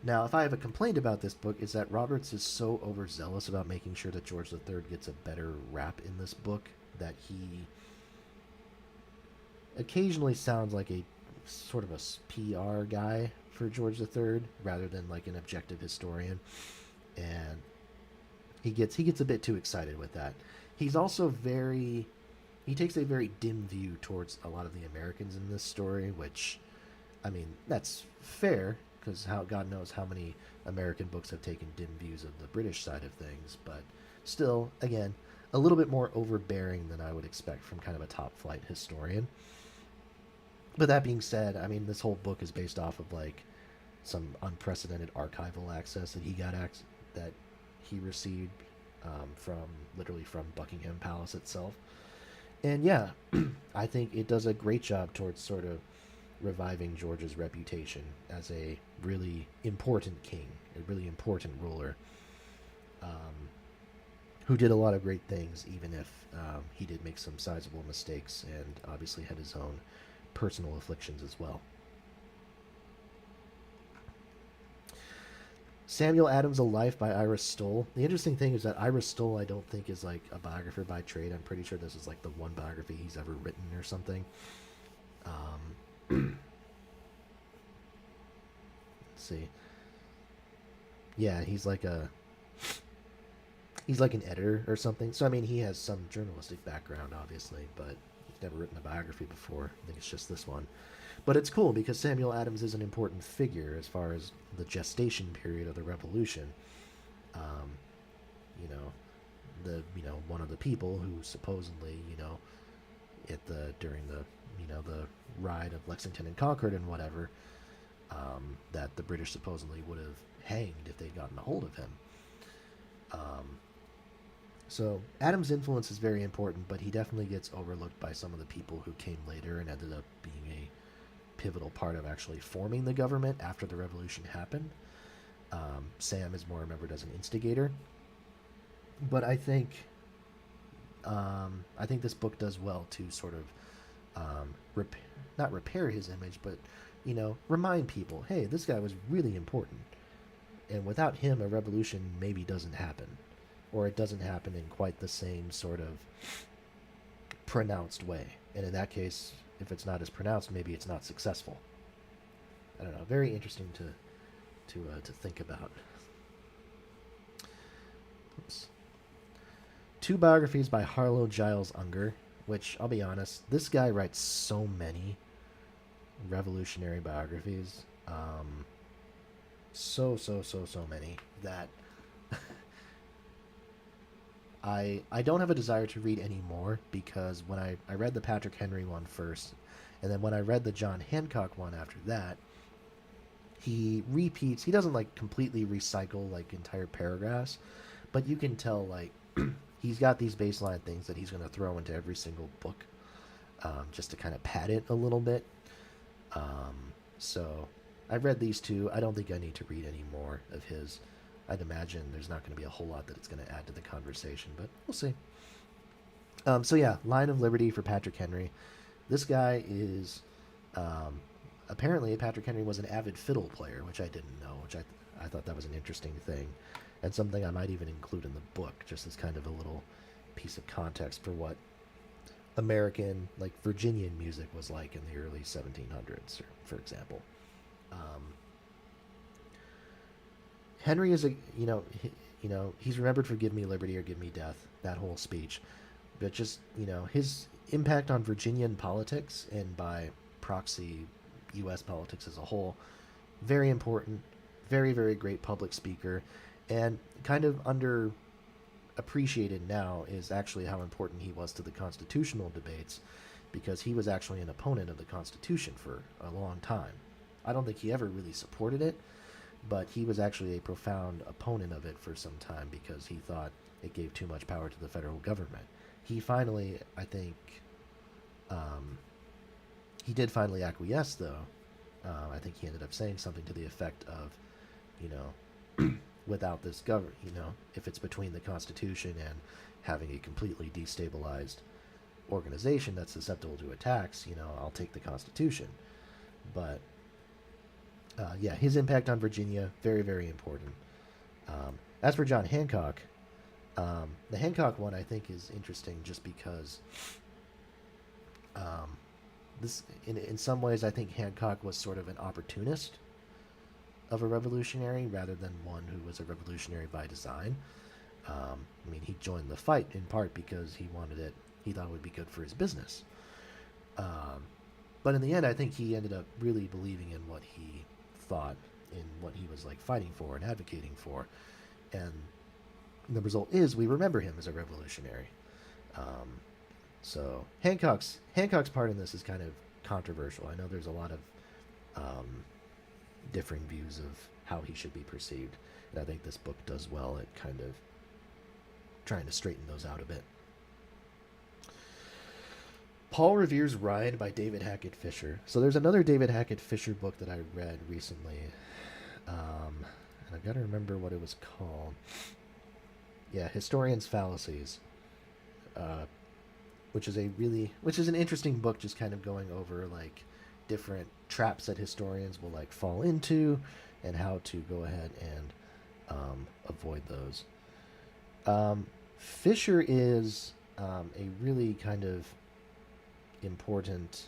Now, if I have a complaint about this book, is that Roberts is so overzealous about making sure that George III gets a better rap in this book that he occasionally sounds like a sort of a PR guy for George III rather than like an objective historian, and he gets a bit too excited with that. He's also he takes a very dim view towards a lot of the Americans in this story, which, I mean, that's fair because how God knows how many American books have taken dim views of the British side of things, but still, again, a little bit more overbearing than I would expect from kind of a top flight historian. But that being said, I mean, this whole book is based off of like some unprecedented archival access that he received, from literally from Buckingham Palace itself. And yeah, I think it does a great job towards sort of reviving George's reputation as a really important king, a really important ruler, um, who did a lot of great things, even if he did make some sizable mistakes and obviously had his own personal afflictions as well. Samuel Adams, A Life by Ira Stoll. The interesting thing is that Ira Stoll, I don't think, is like a biographer by trade. I'm pretty sure this is like the one biography he's ever written or something. Let's see. Yeah, he's like an editor or something. So I mean, he has some journalistic background, obviously, but he's never written a biography before. I think it's just this one. But it's cool because Samuel Adams is an important figure as far as the gestation period of the Revolution. Um, one of the people who supposedly, during the ride of Lexington and Concord and whatever, that the British supposedly would have hanged if they'd gotten a hold of him. Um, so Adams' influence is very important, but he definitely gets overlooked by some of the people who came later and ended up being a pivotal part of actually forming the government after the revolution happened. Sam is more remembered as an instigator, but I think this book does well to sort of not repair his image, but remind people, hey, this guy was really important, and without him, a revolution maybe doesn't happen, or it doesn't happen in quite the same sort of pronounced way. And in that case, if it's not as pronounced, maybe it's not successful. I don't know. Very interesting to think about. Oops. Two biographies by Harlow Giles Unger, which I'll be honest, this guy writes so many revolutionary biographies, so many that I don't have a desire to read any more, because when I read the Patrick Henry one first, And then when I read the John Hancock one after that, he repeats. He doesn't like completely recycle like entire paragraphs, but you can tell like he's got these baseline things that he's going to throw into every single book, just to kind of pad it a little bit. So I've read these two. I don't think I need to read any more of his. I'd imagine there's not going to be a whole lot that it's going to add to the conversation, but we'll see. So yeah, Line of Liberty for Patrick Henry. This guy is apparently Patrick Henry was an avid fiddle player, which I didn't know. I thought that was an interesting thing, and something I might even include in the book, just as kind of a little piece of context for what American, like Virginian music was like in the early 1700s, for example. Um, Henry is a he's remembered for "Give Me Liberty or Give Me Death," that whole speech, but just his impact on Virginian politics and by proxy U.S. politics as a whole, very important, very very great public speaker, and kind of under appreciated now is actually how important he was to the constitutional debates, because he was actually an opponent of the Constitution for a long time. I don't think he ever really supported it, but he was actually a profound opponent of it for some time because he thought it gave too much power to the federal government. He finally, I think, he did finally acquiesce, though. I think he ended up saying something to the effect of, without this government, if it's between the Constitution and having a completely destabilized organization that's susceptible to attacks, I'll take the Constitution. But yeah, his impact on Virginia, very, very important. As for John Hancock, the Hancock one I think is interesting just because this, in some ways, I think Hancock was sort of an opportunist of a revolutionary rather than one who was a revolutionary by design. I mean, he joined the fight in part because he wanted it. He thought it would be good for his business. But in the end, I think he ended up really believing in what he thought, in what he was like fighting for and advocating for, and the result is we remember him as a revolutionary. So Hancock's part in this is kind of controversial. I know there's a lot of differing views of how he should be perceived, and I think this book does well at kind of trying to straighten those out a bit. Paul Revere's Ride by David Hackett Fisher. So there's another David Hackett Fisher book that I read recently, and I've got to remember what it was called. Yeah, Historian's Fallacies, which is an interesting book, just kind of going over like different traps that historians will like fall into and how to go ahead and avoid those. Fisher is a really kind of important,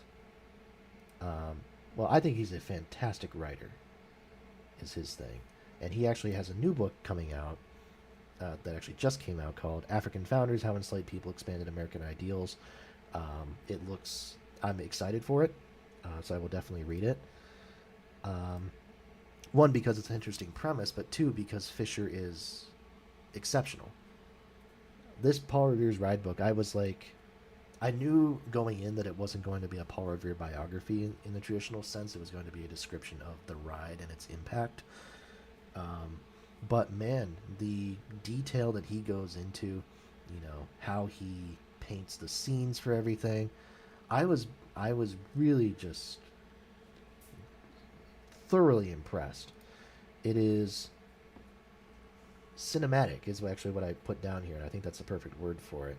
well, I think he's a fantastic writer, is his thing. And he actually has a new book coming out that actually just came out called African Founders, How Enslaved People Expanded American Ideals. I'm excited for it, so I will definitely read it. One, because it's an interesting premise, but two, because Fisher is exceptional. This Paul Revere's Ride book, I knew going in that it wasn't going to be a Paul Revere biography in the traditional sense. It was going to be a description of the ride and its impact. But man, the detail that he goes into, how he paints the scenes for everything, I was really just thoroughly impressed. It is cinematic, is actually what I put down here, and I think that's the perfect word for it.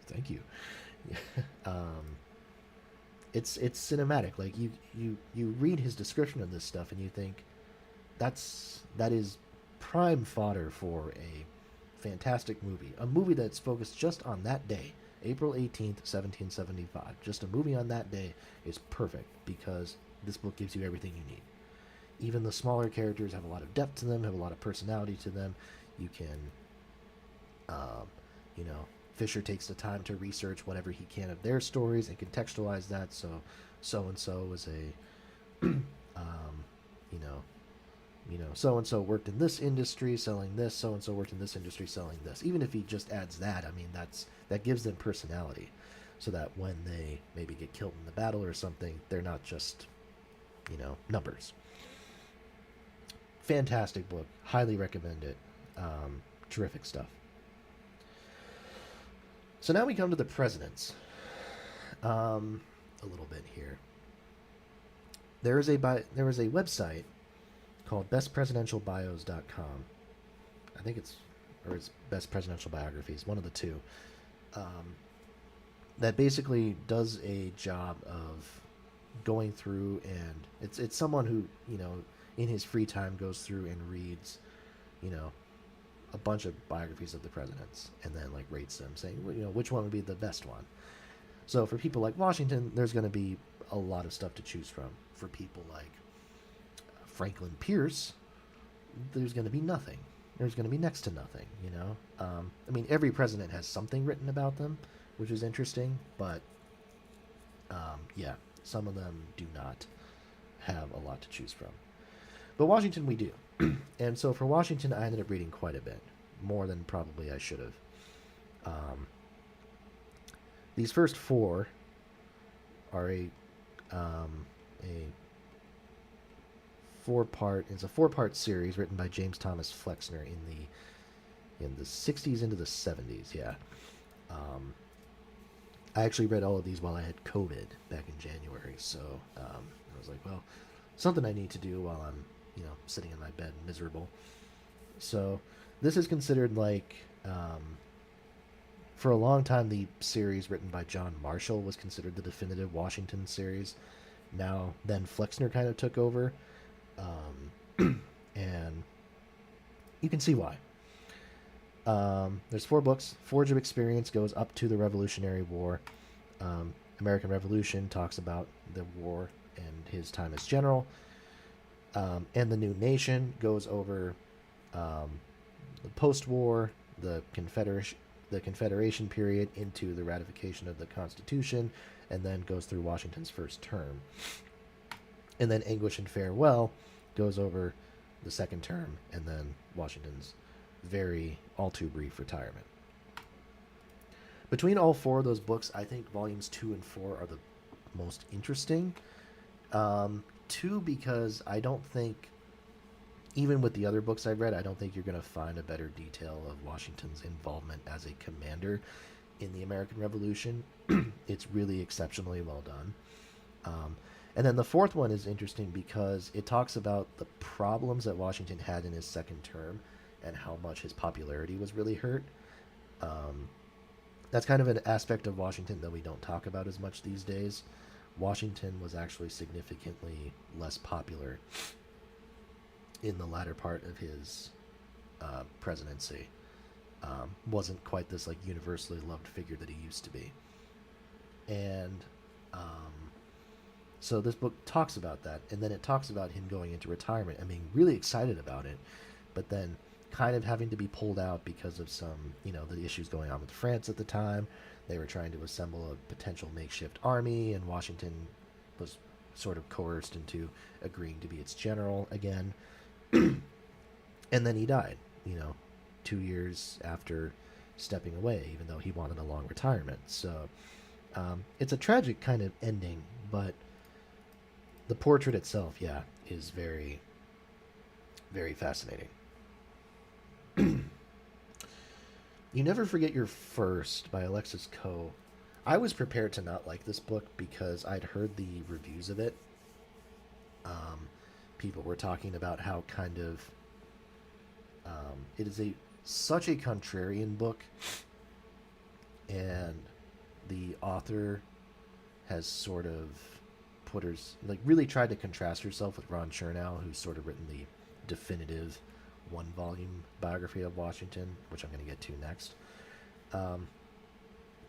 Thank you. It's cinematic. Like you read his description of this stuff and you think that is prime fodder for a fantastic movie. A movie that's focused just on that day, April 18th, 1775. Just a movie on that day is perfect because this book gives you everything you need. Even the smaller characters have a lot of depth to them, have a lot of personality to them. You can, Fisher takes the time to research whatever he can of their stories and contextualize that. So and so was a, so and so worked in this industry selling this. So and so worked in this industry selling this. Even if he just adds that, I mean that gives them personality. so that when they maybe get killed in the battle or something, they're not just, numbers. Fantastic book. Highly recommend it. Terrific stuff. So now we come to the presidents. A little bit here. There is a website called bestpresidentialbios.com. I think it's Best Presidential Biographies, one of the two. That basically does a job of going through, and it's someone who, in his free time goes through and reads, a bunch of biographies of the presidents and then like rates them, saying, which one would be the best one. So for people like Washington, there's going to be a lot of stuff to choose from. For people like Franklin Pierce, there's going to be nothing. There's going to be next to nothing, I mean, every president has something written about them, which is interesting, but yeah, some of them do not have a lot to choose from. But Washington we do. And so for Washington, I ended up reading quite a bit, more than probably I should have. These first four are a four-part series written by James Thomas Flexner in the 60s into the 70s. Yeah. I actually read all of these while I had COVID back in January, so I was like, well, something I need to do while I'm sitting in my bed miserable. So this is considered like, for a long time, the series written by John Marshall was considered the definitive Washington series. Then Flexner kind of took over, and you can see why. There's 4 books. Forge of Experience goes up to the Revolutionary War. American Revolution talks about the war and his time as general. And the New Nation goes over the post-war, the Confederation period into the ratification of the Constitution, and then goes through Washington's first term. And then English and Farewell goes over the second term, and then Washington's all too brief retirement. Between all 4 of those books, I think volumes 2 and 4 are the most interesting. 2, because I don't think, even with the other books I've read, I don't think you're going to find a better detail of Washington's involvement as a commander in the American Revolution. It's really exceptionally well done. And then the 4th one is interesting because it talks about the problems that Washington had in his second term and how much his popularity was really hurt. That's kind of an aspect of Washington that we don't talk about as much these days. Washington was actually significantly less popular in the latter part of his presidency. Wasn't quite this like universally loved figure that he used to be. And so this book talks about that, and then it talks about him going into retirement and being really excited about it, but then kind of having to be pulled out because of some, the issues going on with France at the time. They were trying to assemble a potential makeshift army, and Washington was sort of coerced into agreeing to be its general again. And then he died, 2 years after stepping away, even though he wanted a long retirement. So it's a tragic kind of ending, but the portrait itself, yeah, is very, very fascinating. You Never Forget Your First by Alexis Coe. I was prepared to not like this book because I'd heard the reviews of it. People were talking about how kind of it is such a contrarian book, and the author has sort of really tried to contrast herself with Ron Chernow, who's sort of written the definitive 1-volume biography of Washington, which I'm going to get to next.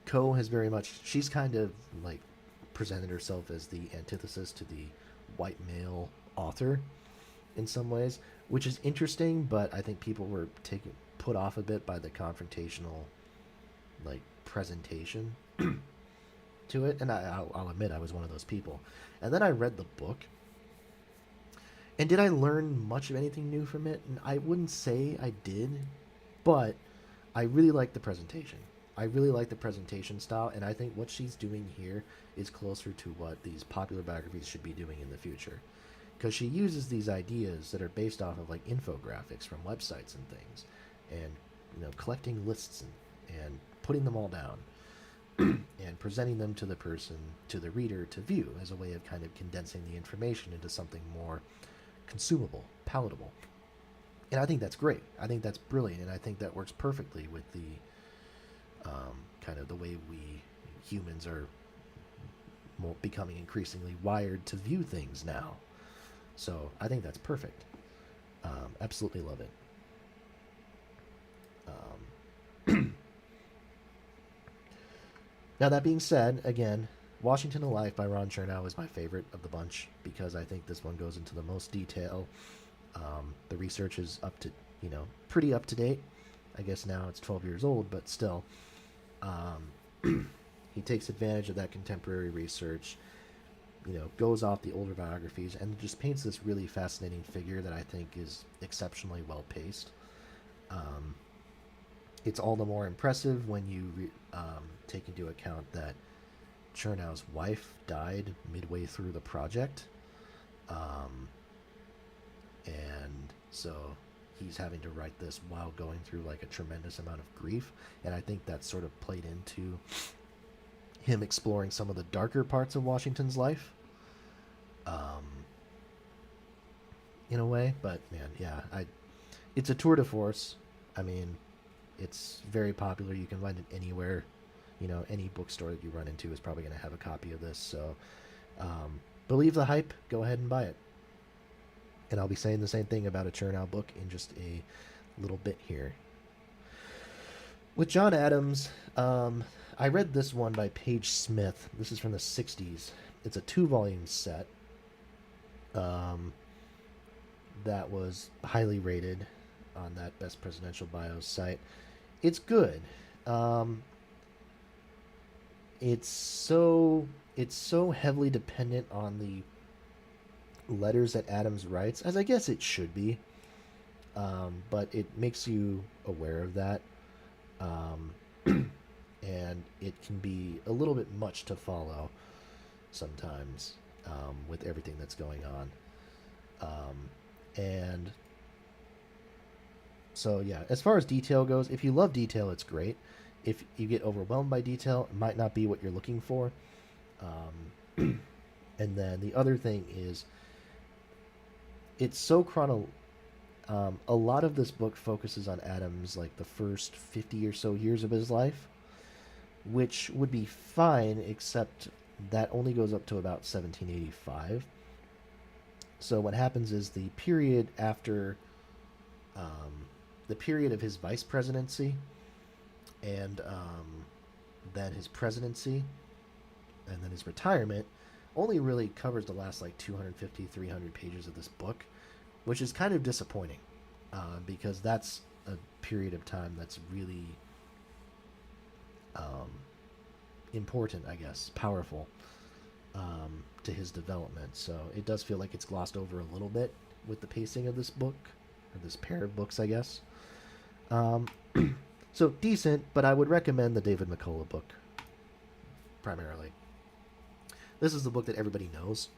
Coe has she's kind of like presented herself as the antithesis to the white male author in some ways, which is interesting, but I think people were put off a bit by the confrontational like presentation to it, and I'll admit I was one of those people. And then I read the book, and did I learn much of anything new from it? And I wouldn't say I did, but I really liked the presentation. I really like the presentation style, and I think what she's doing here is closer to what these popular biographies should be doing in the future, because she uses these ideas that are based off of like infographics from websites and things, and collecting lists and putting them all down and presenting them to the person, to the reader, to view as a way of kind of condensing the information into something more consumable, palatable. And I think that's great. I think that's brilliant, and I think that works perfectly with the kind of the way we humans are becoming increasingly wired to view things now. So I think that's perfect. Absolutely love it. Now that being said, again, Washington Alive by Ron Chernow is my favorite of the bunch because I think this one goes into the most detail. The research is up to, pretty up to date. I guess now it's 12 years old, but still. He takes advantage of that contemporary research, goes off the older biographies, and just paints this really fascinating figure that I think is exceptionally well paced. It's all the more impressive when you take into account that Chernow's wife died midway through the project. And so he's having to write this while going through like a tremendous amount of grief. And I think that sort of played into him exploring some of the darker parts of Washington's life. In a way, but man, yeah, it's a tour de force. I mean, it's very popular. You can find it anywhere. Any bookstore that you run into is probably going to have a copy of this. So, believe the hype. Go ahead and buy it. And I'll be saying the same thing about a Chernow book in just a little bit here. With John Adams, I read this one by Paige Smith. This is from the 60s. It's a 2-volume set that was highly rated on that Best Presidential Bios site. It's good. It's so heavily dependent on the letters that Adams writes, as I guess it should be. But it makes you aware of that. And it can be a little bit much to follow sometimes with everything that's going on. And so, yeah, as far as detail goes, if you love detail, it's great. If you get overwhelmed by detail, it might not be what you're looking for. And then the other thing is, it's so a lot of this book focuses on Adams, like the first 50 or so years of his life, which would be fine, except that only goes up to about 1785. So what happens is the period after the period of his vice presidency and then his presidency and then his retirement only really covers the last like 250, 300 pages of this book, which is kind of disappointing because that's a period of time that's really important, I guess, powerful to his development. So it does feel like it's glossed over a little bit with the pacing of this book, or this pair of books, I guess. So decent, but I would recommend the David McCullough book primarily. This is the book that everybody knows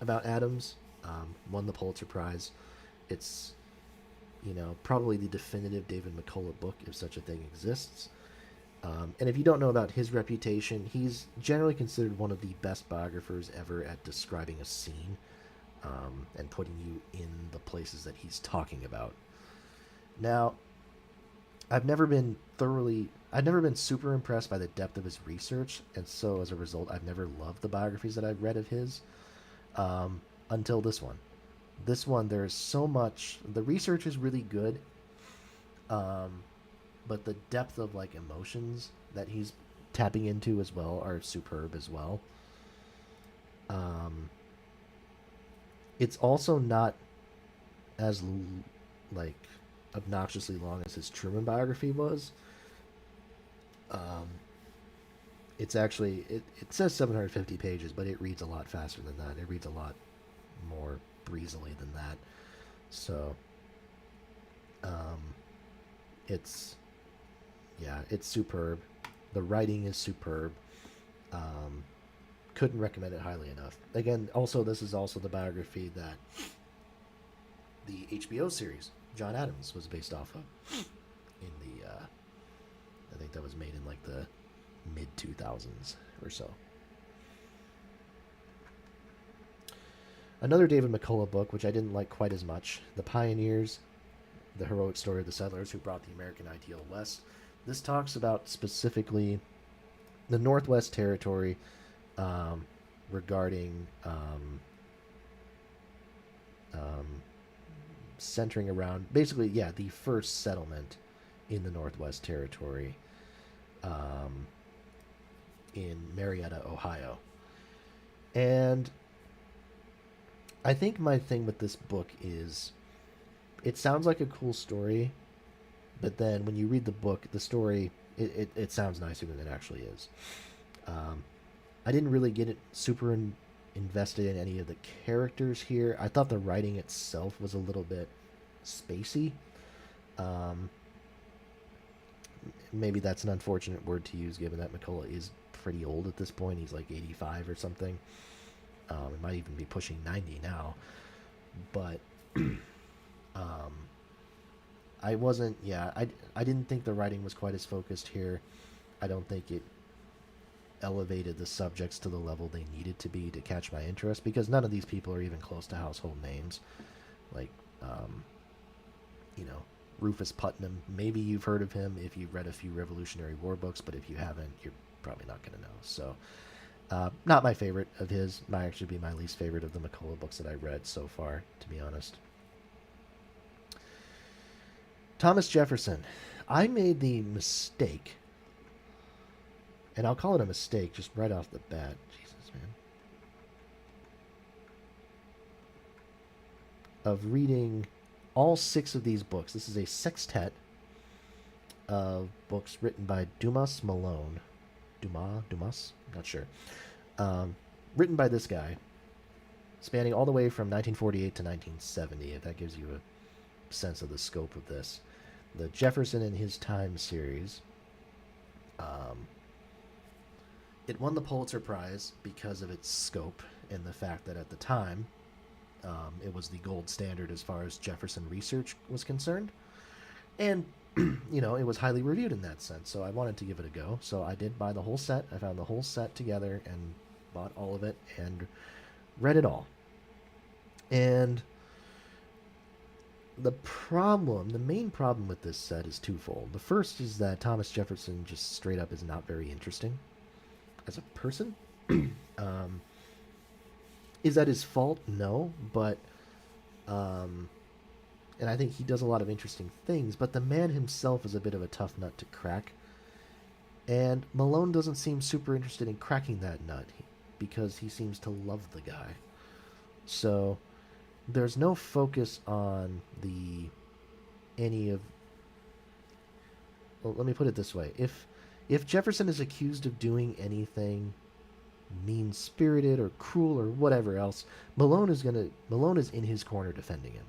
about Adams. Won the Pulitzer Prize. It's, probably the definitive David McCullough book, if such a thing exists. And if you don't know about his reputation, he's generally considered one of the best biographers ever at describing a scene and putting you in the places that he's talking about. Now, I've never been super impressed by the depth of his research, and so as a result, I've never loved the biographies that I've read of his until this one. This one, there's so much. The research is really good, but the depth of like emotions that he's tapping into as well are superb as well. It's also not as like obnoxiously long as his Truman biography was. It's actually it says 750 pages, but it reads a lot faster than that. It reads a lot more breezily than that. So it's superb. The writing is superb. Um, couldn't recommend it highly enough. Again, also this is also the biography that the HBO series John Adams was based off of. In the, I think that was made in like the mid 2000s or so. Another David McCullough book, which I didn't like quite as much, The Pioneers, the heroic story of the settlers who brought the American ideal west. This talks about specifically the Northwest Territory, um, regarding um, centering around basically, yeah, the first settlement in the Northwest Territory, um, in Marietta, Ohio. And I think my thing with this book is it sounds like a cool story, but then when you read the book, the story, it sounds nicer than it actually is. Um, I didn't really get it invested in any of the characters here. I thought the writing itself was a little bit spacey. Um, Maybe that's an unfortunate word to use given that McCullough is pretty old at this point. He's like 85 or something. It might even be pushing 90 now. But um, I wasn't, yeah, I didn't think the writing was quite as focused here. I don't think it elevated the subjects to the level they needed to be to catch my interest because none of these people are even close to household names. Like, um, you know, Rufus Putnam. Maybe you've heard of him if you've read a few Revolutionary War books, but if you haven't, you're probably not going to know. So, not my favorite of his. Might actually be my least favorite of the McCullough books that I read so far, to be honest. Thomas Jefferson. I made the mistake, and I'll call it a mistake just right off the bat. Jesus, man. Of reading all 6 of these books. This is a sextet of books written by Dumas Malone. Dumas? Not sure. Written by this guy, spanning all the way from 1948 to 1970, if that gives you a sense of the scope of this. The Jefferson in His Time series. It won the Pulitzer Prize because of its scope and the fact that at the time, it was the gold standard as far as Jefferson research was concerned. And, you know, it was highly reviewed in that sense. So I wanted to give it a go. So I did buy the whole set. I found the whole set together and bought all of it and read it all. And the main problem with this set is twofold. The first is that Thomas Jefferson just straight up is not very interesting as a person. um, is that his fault? No, but and I think he does a lot of interesting things, but the man himself is a bit of a tough nut to crack. And Malone doesn't seem super interested in cracking that nut because he seems to love the guy. So there's no focus on any of. Well, let me put it this way: if Jefferson is accused of doing anything mean spirited or cruel or whatever else, Malone is in his corner defending him.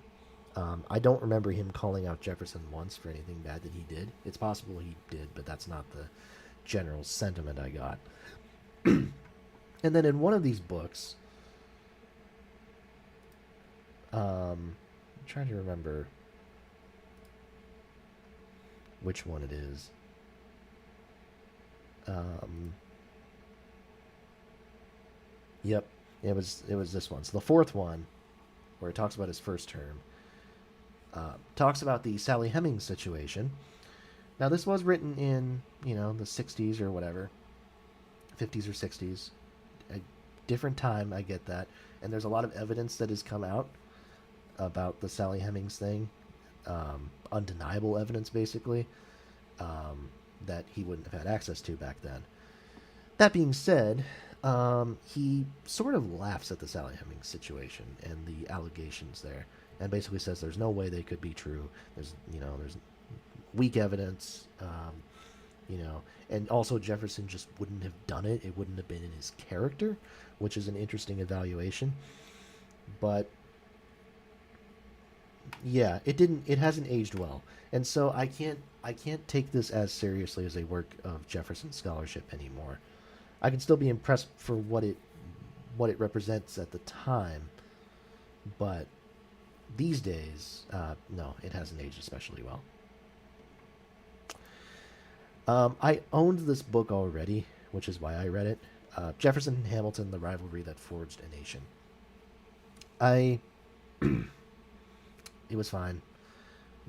I don't remember him calling out Jefferson once for anything bad that he did. It's possible he did, but that's not the general sentiment I got. And then in one of these books, I'm trying to remember which one it is. Yep, it was this one. So the fourth one, where it talks about his first term, talks about the Sally Hemings situation. Now this was written in the 60s or whatever, 50s or 60s, a different time. I get that, and there's a lot of evidence that has come out about the Sally Hemings thing, undeniable evidence basically, that he wouldn't have had access to back then. That being said, he sort of laughs at the Sally Hemings situation and the allegations there, and basically says there's no way they could be true. There's weak evidence, and also Jefferson just wouldn't have done it. It wouldn't have been in his character, which is an interesting evaluation. But Yeah, it hasn't aged well. And so I can't take this as seriously as a work of Jefferson scholarship anymore. I can still be impressed for what it represents at the time, but these days, no, it hasn't aged especially well. I owned this book already, which is why I read it. Jefferson and Hamilton: The Rivalry That Forged a Nation. I It was fine,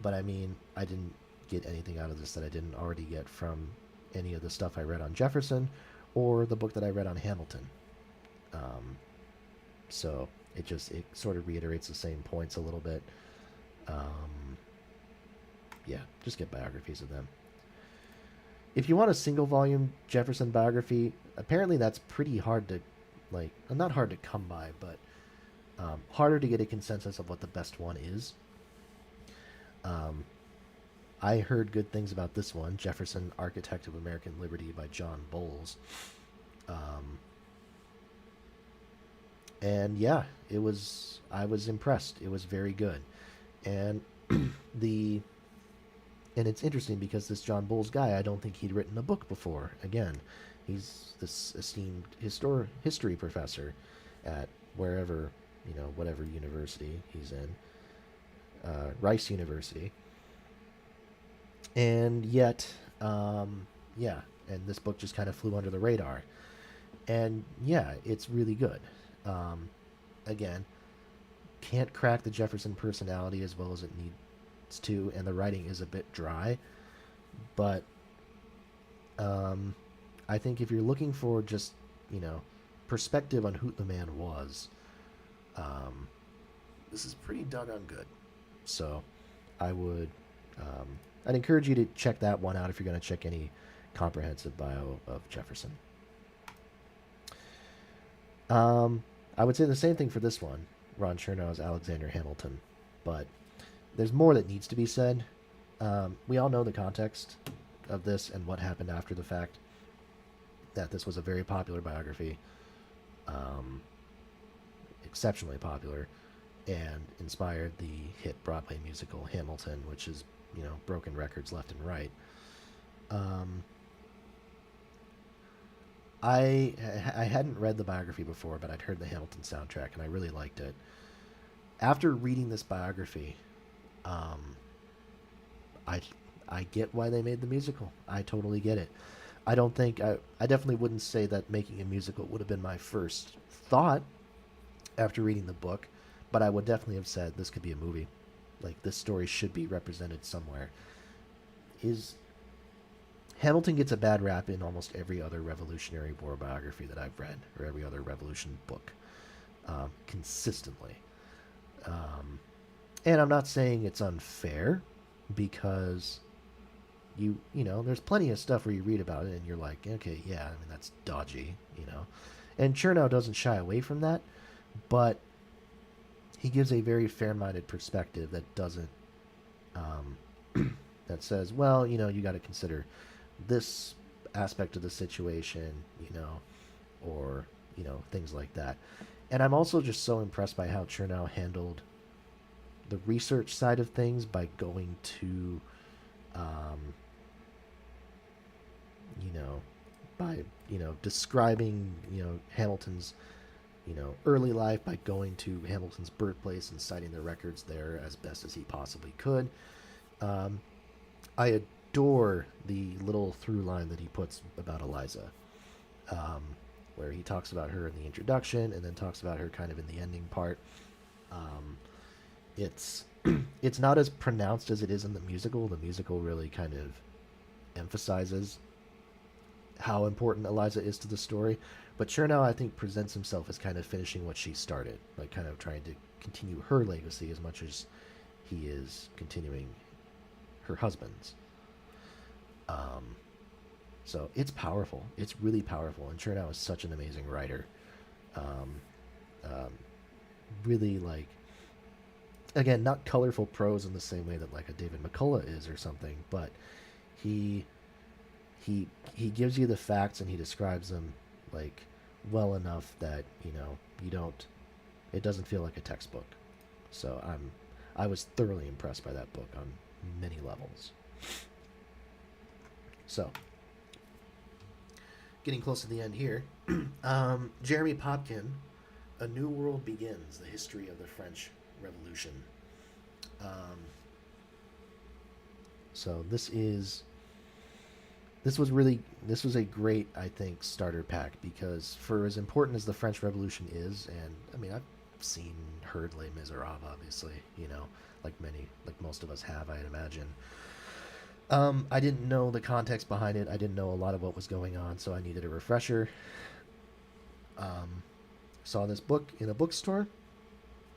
but I mean, I didn't get anything out of this that I didn't already get from any of the stuff I read on Jefferson or the book that I read on Hamilton. Um, so it sort of reiterates the same points a little bit. Um, yeah, just get biographies of them. If you want a single volume Jefferson biography, apparently that's pretty hard to, like, not hard to come by, but harder to get a consensus of what the best one is. Um, I heard good things about this one, Jefferson, Architect of American Liberty by John Bowles. Um, and yeah, I was impressed. It was very good. And the and it's interesting because this John Bowles guy, I don't think he'd written a book before. Again, he's this esteemed history professor at wherever, whatever university he's in, Rice University. And yet, yeah, and this book just kind of flew under the radar. And yeah, it's really good. Um, Again, can't crack the Jefferson personality as well as it needs to, and the writing is a bit dry. But I think if you're looking for just, you know, perspective on who the man was, um, this is pretty doggone good. So I would, um, I'd encourage you to check that one out if you're going to check any comprehensive bio of Jefferson. Um, I would say the same thing for this one, Ron Chernow's Alexander Hamilton, but there's more that needs to be said. We all know the context of this and what happened after the fact. That this was a very popular biography, um, exceptionally popular, and inspired the hit Broadway musical Hamilton, which has, broken records left and right. Um, I hadn't read the biography before, but I'd heard the Hamilton soundtrack and I really liked it. After reading this biography, um, I I get why they made the musical. I totally get it. I definitely wouldn't say that making a musical would have been my first thought after reading the book, but I would definitely have said this could be a movie. Like, this story should be represented somewhere. Is Hamilton gets a bad rap in almost every other Revolutionary War biography that I've read, or every other Revolution book, consistently. Um, and I'm not saying it's unfair, because there's plenty of stuff where you read about it and you're like, okay, yeah, I mean, that's dodgy. And Chernow doesn't shy away from that, but he gives a very fair-minded perspective that doesn't, that says, well, you got to consider this aspect of the situation, or, things like that. And I'm also just so impressed by how Chernow handled the research side of things by going to, um, you know, by, describing, Hamilton's, early life by going to Hamilton's birthplace and citing the records there as best as he possibly could. Um, I adore the little through line that he puts about Eliza, um, where he talks about her in the introduction and then talks about her kind of in the ending part. Um, it's it's not as pronounced as it is in the musical. The musical really kind of emphasizes how important Eliza is to the story, but Chernow, I think, presents himself as kind of finishing what she started, like kind of trying to continue her legacy as much as he is continuing her husband's. Um, so it's powerful. It's really powerful, and Chernow is such an amazing writer. Um, um, really, like, again, not colorful prose in the same way that like a David McCullough is or something, but he he gives you the facts and he describes them like well enough that you don't, it doesn't feel like a textbook. So I was thoroughly impressed by that book on many levels. So, getting close to the end here, Jeremy Popkin, A New World Begins: The History of the French Revolution. Um, so this was a great, I think, starter pack, because for as important as the French Revolution is, and I mean, I've heard Les Miserables, obviously, like most of us have, I'd imagine. I didn't know the context behind it. I didn't know a lot of what was going on, so I needed a refresher. Um, Saw this book in a bookstore.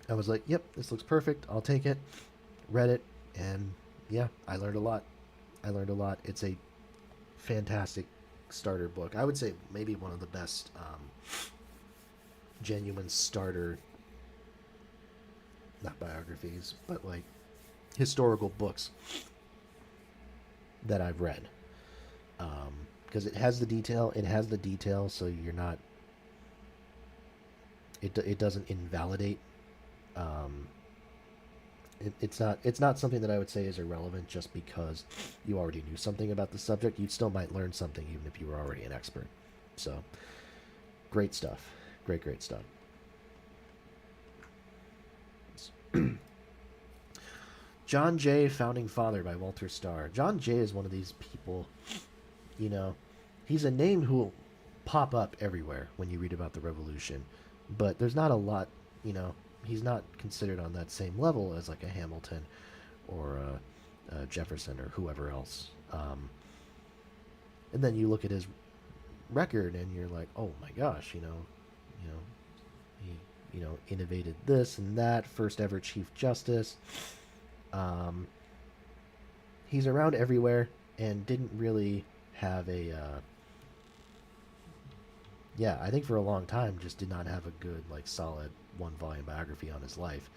I was like, "Yep, this looks perfect. I'll take it." Read it, and yeah, I learned a lot. It's a fantastic starter book. I would say maybe one of the best genuine starter, not biographies, but like historical books that I've read. Because it has the detail. It has the detail, so you're not. It doesn't invalidate. Um, it's not something that I would say is irrelevant just because you already knew something about the subject. You still might learn something even if you were already an expert. So, great stuff. Great stuff. John Jay, Founding Father by Walter Starr. John Jay is one of these people, you know, he's a name who will pop up everywhere when you read about the revolution, but there's not a lot, he's not considered on that same level as like a Hamilton or a Jefferson or whoever else. And then you look at his record and you're like, oh my gosh, he, innovated this and that, first ever Chief Justice. Um, he's around everywhere and didn't really have yeah, I think for a long time just did not have a good, like, solid one volume biography on his life.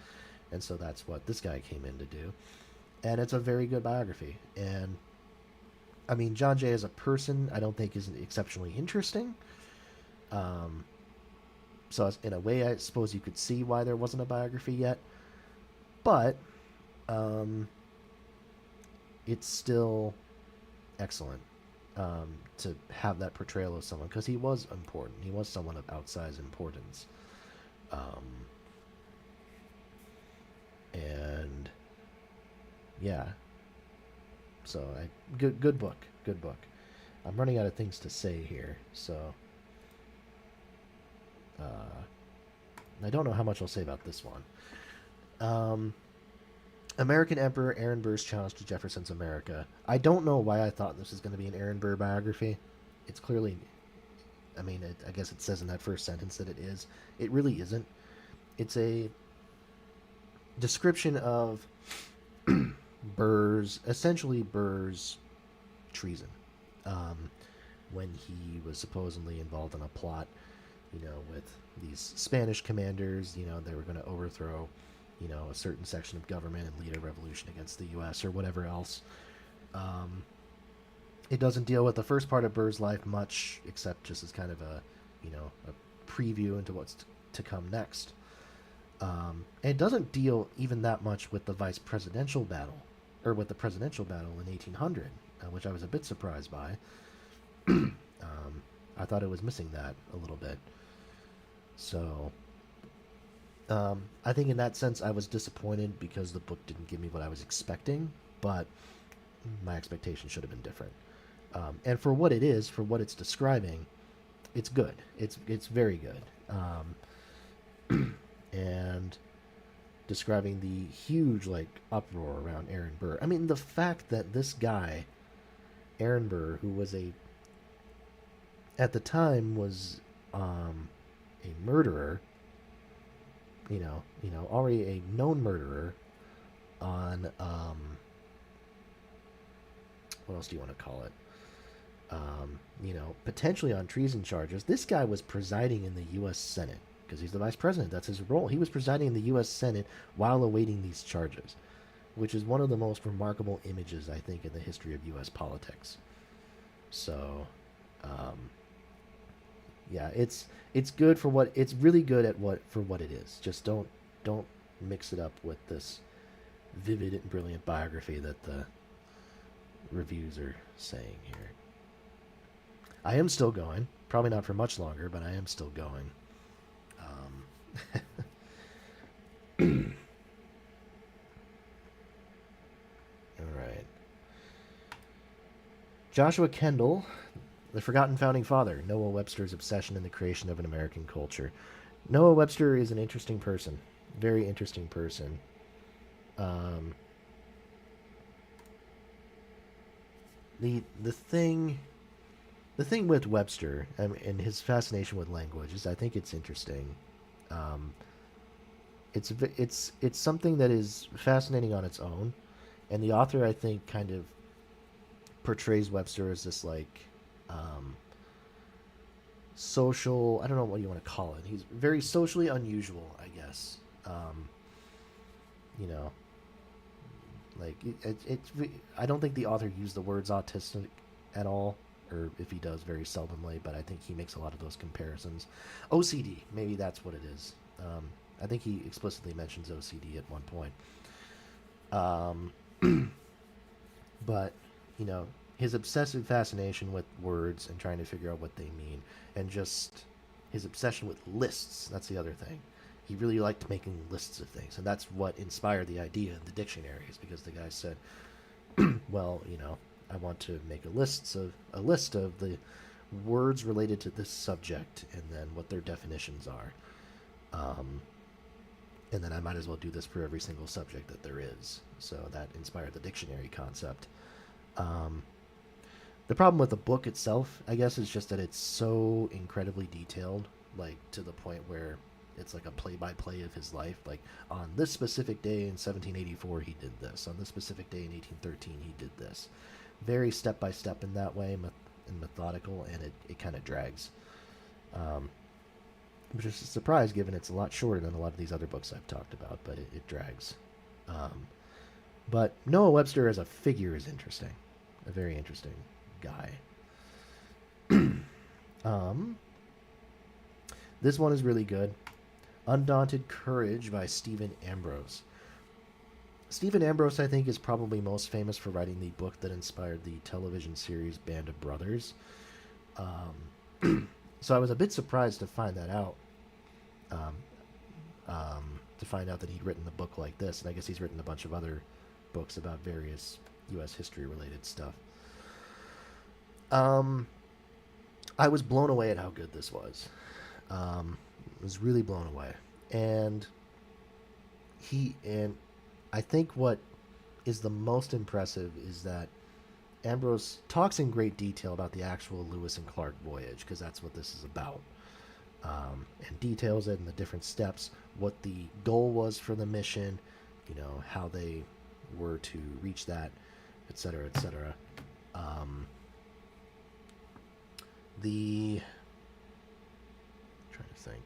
And so that's what this guy came in to do. And it's a very good biography. And I mean, John Jay as a person, I don't think is exceptionally interesting. Um, so in a way, I suppose you could see why there wasn't a biography yet. But um, it's still excellent to have that portrayal of someone, because he was important. He was someone of outsized importance. Um, and yeah, so good book, good book. I'm running out of things to say here, so I don't know how much I'll say about this one. American Emperor Aaron Burr's Challenge to Jefferson's America. I don't know why I thought this was going to be an Aaron Burr biography. It's clearly, I mean, I guess it says in that first sentence that it is. It really isn't. It's a description of essentially Burr's treason. When he was supposedly involved in a plot, with these Spanish commanders, they were going to overthrow, a certain section of government and lead a revolution against the U.S. or whatever else. It doesn't deal with the first part of Burr's life much, except just as kind of a preview into what's to come next. And it doesn't deal even that much with the vice presidential battle, or with the presidential battle in 1800, which I was a bit surprised by. I thought it was missing that a little bit. So, I think in that sense I was disappointed because the book didn't give me what I was expecting, but my expectations should have been different. And for what it is, for what it's describing, it's good. It's very good. And describing the huge, like, uproar around Aaron Burr. I mean, the fact that this guy, Aaron Burr, who was at the time was a murderer, already a known murderer on, what else do you want to call it? Potentially on treason charges. This guy was presiding in the U.S. Senate, because he's the vice president. That's his role. He was presiding in the U.S. Senate while awaiting these charges, which is one of the most remarkable images, I think, in the history of U.S. politics. So, yeah, it's good for what it's really good at, for what it is. Just don't mix it up with this vivid and brilliant biography that the reviews are saying here. I am still going. Probably not for much longer, but I am still going. All right. Joshua Kendall, The Forgotten Founding Father, Noah Webster's Obsession in the Creation of an American Culture. Noah Webster is an interesting person. Very interesting person. Um, the thing with Webster and his fascination with language is I think it's interesting. Um, it's something that is fascinating on its own, and the author I think kind of portrays Webster as this like um, social. I don't know what you want to call it. He's very socially unusual, I guess. You know, like I don't think the author used the words autistic at all, or if he does, very seldomly. But I think he makes a lot of those comparisons. OCD, maybe that's what it is. I think he explicitly mentions OCD at one point. Um, but you know, his obsessive fascination with words and trying to figure out what they mean, and just his obsession with lists. That's the other thing. He really liked making lists of things, and that's what inspired the idea of the dictionaries. Because the guy said, "Well, you know, I want to make a list of the words related to this subject, and then what their definitions are." Um, and then I might as well do this for every single subject that there is. So that inspired the dictionary concept. Um, the problem with the book itself, I guess, is just that it's so incredibly detailed, like to the point where it's like a play-by-play of his life. Like on this specific day in 1784, he did this. On this specific day in 1813, he did this. Very step by step in that way, and methodical, and it kind of drags. Um, which is a surprise given it's a lot shorter than a lot of these other books I've talked about, but it drags. Um, but Noah Webster as a figure is interesting. A very interesting guy. um, this one is really good. Undaunted Courage by Stephen Ambrose. Stephen Ambrose, I think, is probably most famous for writing the book that inspired the television series Band of Brothers. So I was a bit surprised to find that out. Um, to find out that he'd written a book like this, and I guess he's written a bunch of other books about various U.S. history-related stuff. I was blown away at how good this was. I was really blown away, and I think what is the most impressive is that Ambrose talks in great detail about the actual Lewis and Clark voyage, because that's what this is about, and details it in the different steps, what the goal was for the mission, you know, how they were to reach that, etc., etc. The I'm trying to think.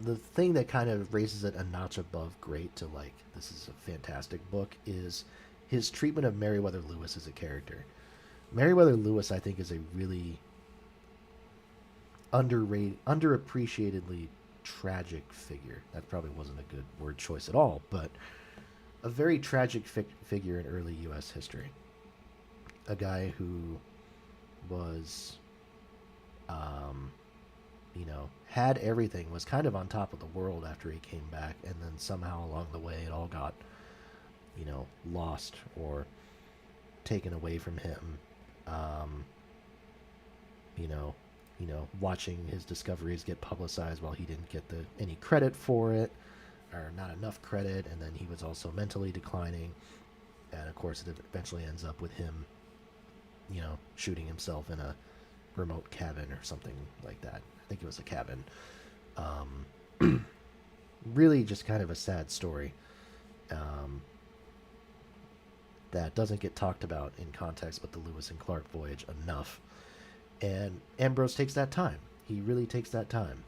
The thing that kind of raises it a notch above great to like this is a fantastic book is his treatment of Meriwether Lewis as a character. Meriwether Lewis, I think, is a really underappreciatedly tragic figure. That probably wasn't a good word choice at all, but a very tragic figure in early U.S. history. A guy who was, you know, had everything, was kind of on top of the world after he came back, and then somehow along the way it all got, you know, lost or taken away from him. Um, you know, watching his discoveries get publicized while he didn't get any credit for it, or not enough credit, and then he was also mentally declining, and of course it eventually ends up with him, you know, shooting himself in a remote cabin or something like that. I think it was a cabin. Really just kind of a sad story that doesn't get talked about in context with the Lewis and Clark voyage enough. And Ambrose takes that time. He really takes that time.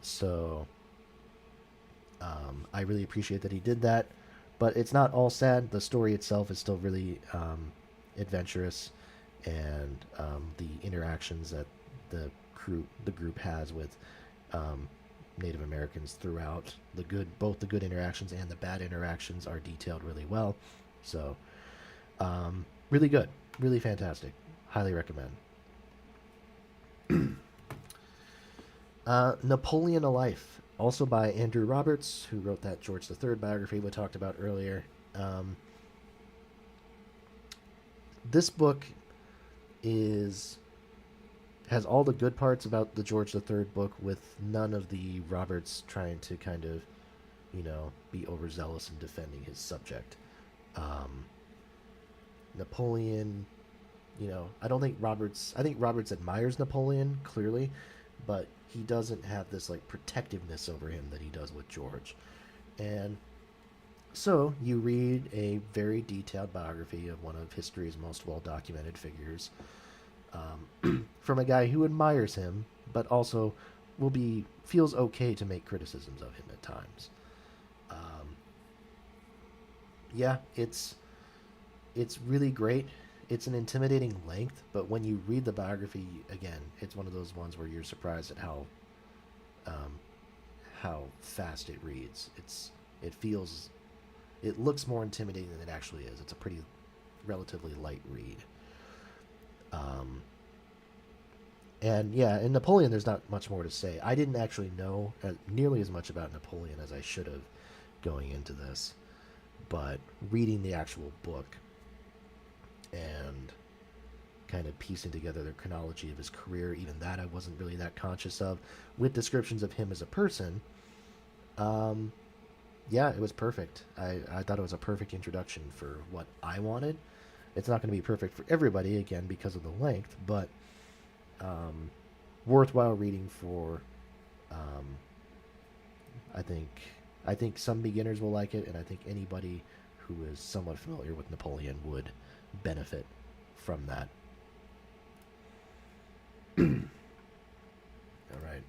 So I really appreciate that he did that. But it's not all sad. The story itself is still really adventurous, and the interactions that the group has with Native Americans throughout. Both the good interactions and the bad interactions are detailed really well. So, really good, really fantastic. Highly recommend. Napoleon: A Life, also by Andrew Roberts, who wrote that George III biography we talked about earlier. Um, this book is has all the good parts about the George III book, with none of the Roberts trying to kind of, be overzealous in defending his subject. Um, Napoleon, I don't think Roberts. I think Roberts admires Napoleon clearly, but he doesn't have this like protectiveness over him that he does with George. And so you read a very detailed biography of one of history's most well documented figures, from a guy who admires him, but also feels okay to make criticisms of him at times. Um, yeah, it's really great. It's an intimidating length, but when you read the biography again, it's one of those ones where you're surprised at um, how fast it reads. It feels it looks more intimidating than it actually is. It's a pretty relatively light read. Um, and yeah, in Napoleon, there's not much more to say. I didn't actually know nearly as much about Napoleon as I should have going into this, but reading the actual book and kind of piecing together the chronology of his career, even that I wasn't really that conscious of, with descriptions of him as a person. Um, yeah, it was perfect. I thought it was a perfect introduction for what I wanted. It's not going to be perfect for everybody, again, because of the length, but um, worthwhile reading for. Um, I think I think some beginners will like it, and I think anybody who is somewhat familiar with Napoleon would benefit from that. All right.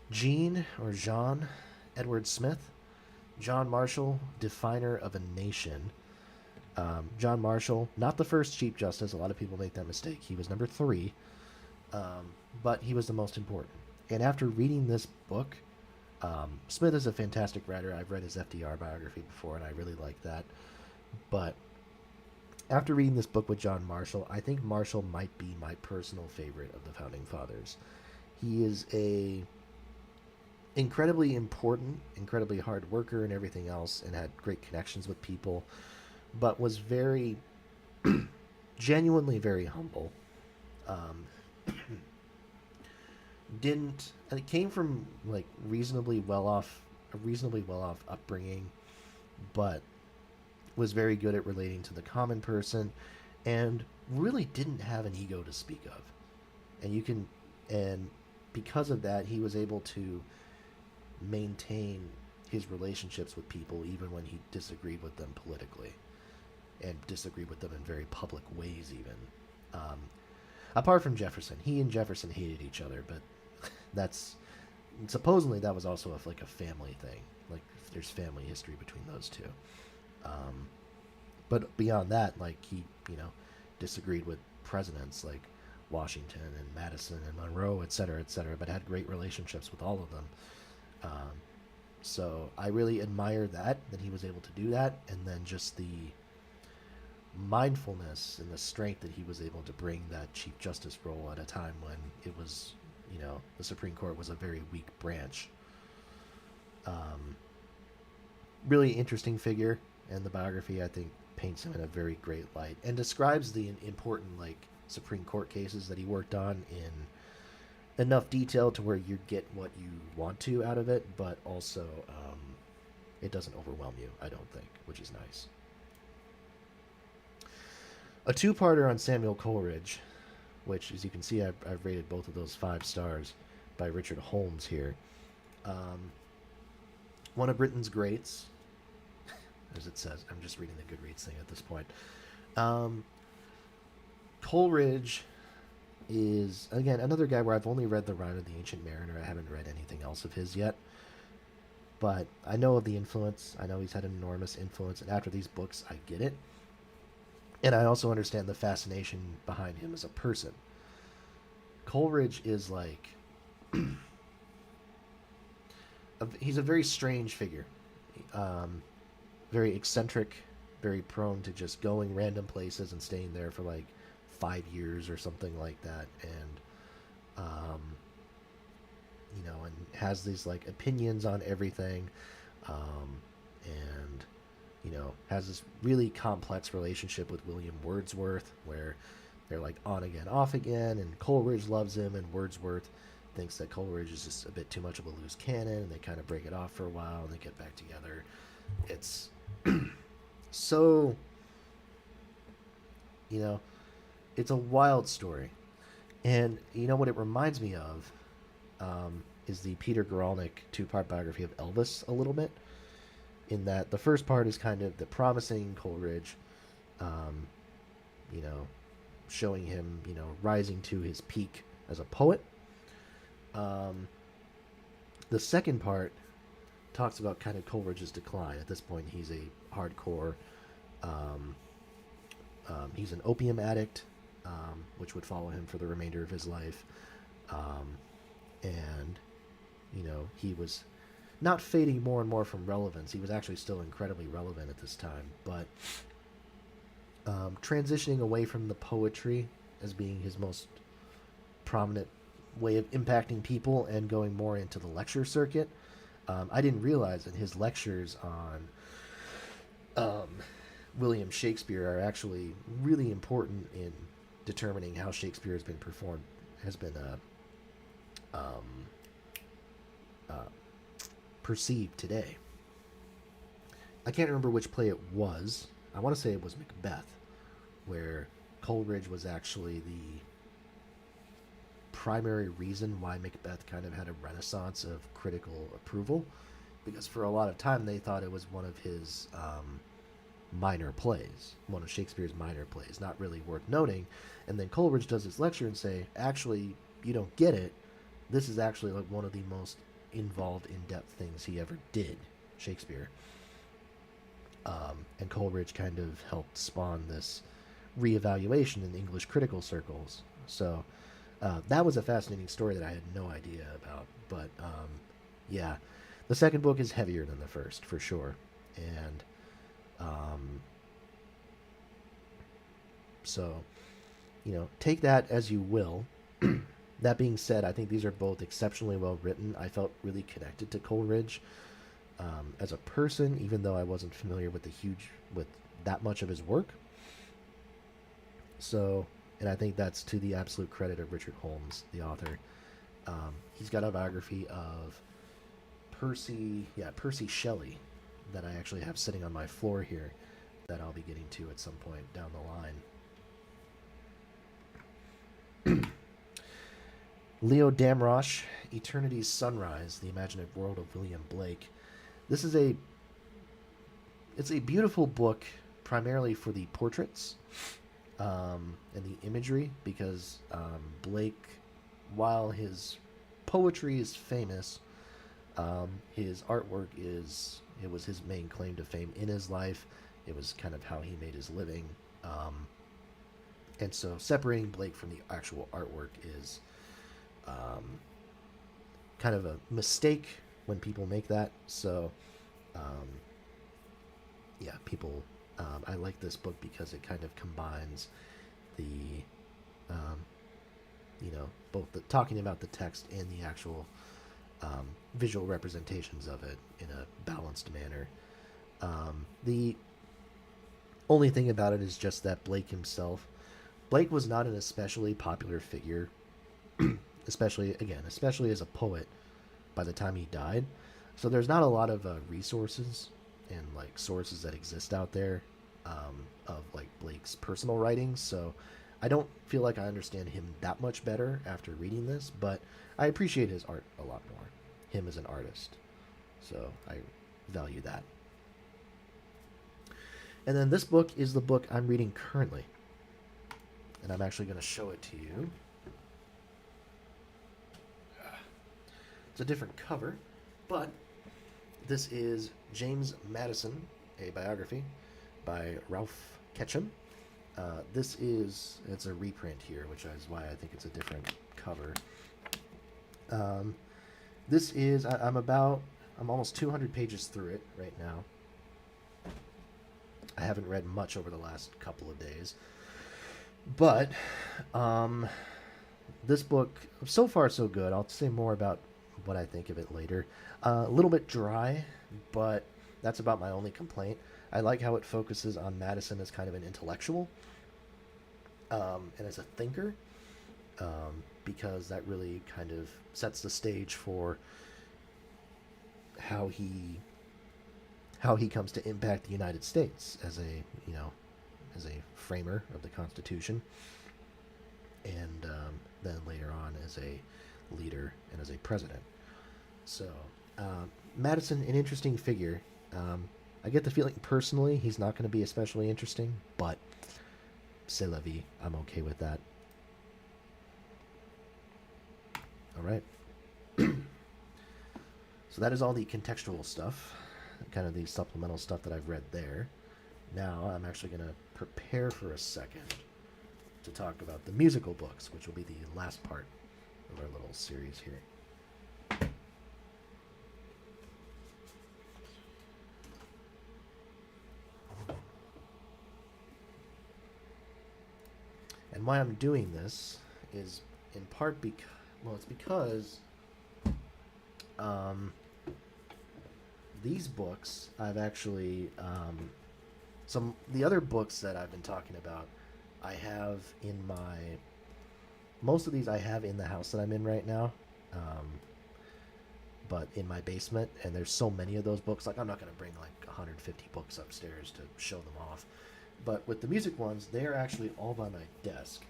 Jean Edward Smith, John Marshall, Definer of a Nation. John Marshall, not the first Chief Justice. A lot of people make that mistake. He was number three, um, but he was the most important. And after reading this book, Smith is a fantastic writer. I've read his FDR biography before, and I really like that. But after reading this book with John Marshall, I think Marshall might be my personal favorite of the founding fathers. He is a incredibly important, incredibly hard worker and everything else, and had great connections with people, but was very, genuinely very humble. Um, didn't, and it came from like a reasonably well off upbringing, but was very good at relating to the common person, and really didn't have an ego to speak of. And you can, and because of that, he was able to maintain his relationships with people even when he disagreed with them politically, and disagreed with them in very public ways even. Um, Apart from Jefferson, he and Jefferson hated each other, but that's supposedly that was also like a family thing. Like there's family history between those two. Um, but beyond that, like he, disagreed with presidents like Washington and Madison and Monroe, et cetera, but had great relationships with all of them. Um, so I really admire that he was able to do that, and then just the mindfulness and the strength that he was able to bring that Chief Justice role at a time when it was, the Supreme Court was a very weak branch. Um, Really interesting figure, and the biography, I think, paints him in a very great light and describes the important, like, Supreme Court cases that he worked on in enough detail to where you get what you want to out of it, but also it doesn't overwhelm you, I don't think, which is nice. A two-parter on Samuel Coleridge, which, as you can see, I've rated both of those 5 stars, by Richard Holmes here. Um, One of Britain's greats, as it says. I'm just reading the Goodreads thing at this point. Um, Coleridge is, again, another guy where I've only read The Rime of the Ancient Mariner. I haven't read anything else of his yet. But I know of the influence. I know he's had an enormous influence, and after these books, I get it. And I also understand the fascination behind him as a person. Coleridge is like he's a very strange figure, um, very eccentric, very prone to just going random places and staying there for like 5 years or something like that, and um, and has these like opinions on everything, um, and has this really complex relationship with William Wordsworth, where they're like on again, off again, and Coleridge loves him, and Wordsworth thinks that Coleridge is just a bit too much of a loose cannon, and they kind of break it off for a while, and they get back together. It's so, you know, it's a wild story. And you know what it reminds me of is the Peter Guralnick two-part biography of Elvis a little bit, in that the first part is kind of the promising Coleridge, um, you know, showing him, rising to his peak as a poet. Um, the second part talks about kind of Coleridge's decline. At this point, he's a hardcore, um, he's an opium addict, which would follow him for the remainder of his life. Um, and, he was not fading more and more from relevance. He was actually still incredibly relevant at this time, but transitioning away from the poetry as being his most prominent way of impacting people and going more into the lecture circuit. I didn't realize that his lectures on William Shakespeare are actually really important in determining how Shakespeare has been performed, has been perceived today. I can't remember which play it was. I want to say it was Macbeth, where Coleridge was actually the primary reason why Macbeth kind of had a renaissance of critical approval, because for a lot of time they thought it was one of his minor plays, one of Shakespeare's minor plays, not really worth noting. And then Coleridge does his lecture and say, actually, you don't get it. This is actually like one of the most involved, in-depth things he ever did, Shakespeare. And Coleridge kind of helped spawn this reevaluation in English critical circles. So that was a fascinating story that I had no idea about. But yeah, the second book is heavier than the first, for sure. And so, take that as you will. That being said, I think these are both exceptionally well written. I felt really connected to Coleridge as a person, even though I wasn't familiar with with that much of his work. So, and I think that's to the absolute credit of Richard Holmes, the author. He's got a biography of Percy Shelley that I actually have sitting on my floor here that I'll be getting to at some point down the line. Leo Damrosch, Eternity's Sunrise, The Imaginative World of William Blake. This is it's a beautiful book, primarily for the portraits and the imagery, because Blake, while his poetry is famous, his artwork it was his main claim to fame in his life. It was kind of how he made his living. And so separating Blake from the actual artwork is kind of a mistake when people make that. So, yeah, I like this book because it kind of combines the, both the talking about the text and the actual visual representations of it in a balanced manner. The only thing about it is just that Blake was not an especially popular figure, especially as a poet by the time he died. So there's not a lot of resources and like sources that exist out there of like Blake's personal writings. So I don't feel like I understand him that much better after reading this, but I appreciate his art a lot more, him as an artist. So I value that. And then this book is the book I'm reading currently. And I'm actually going to show it to you. It's a different cover, but this is James Madison, a biography by Ralph Ketchum. It's a reprint here, which is why I think it's a different cover. I'm about I'm almost 200 pages through it right now. I haven't read much over the last couple of days, but um, this book, so far so good. I'll say more about what I think of it later. A little bit dry, but that's about my only complaint. I like how it focuses on Madison as kind of an intellectual, and as a thinker, because that really kind of sets the stage for how he how he comes to impact the United States as a as a framer of the Constitution, and then later on as a leader and as a president. So Madison, an interesting figure. I get the feeling personally he's not going to be especially interesting, but c'est la vie. I'm okay with that. All right. So that is all the contextual stuff, kind of the supplemental stuff that I've read there. Now I'm actually going to prepare for a second to talk about the musical books, which will be the last part of our little series here. And why I'm doing this is in part because, well, it's because um, these books I've actually some the other books that I've been talking about I have in my most of these I have in the house that I'm in right now, um, but in my basement, and there's so many of those books, like I'm not going to bring like 150 books upstairs to show them off. But with the music ones, they're actually all by my desk,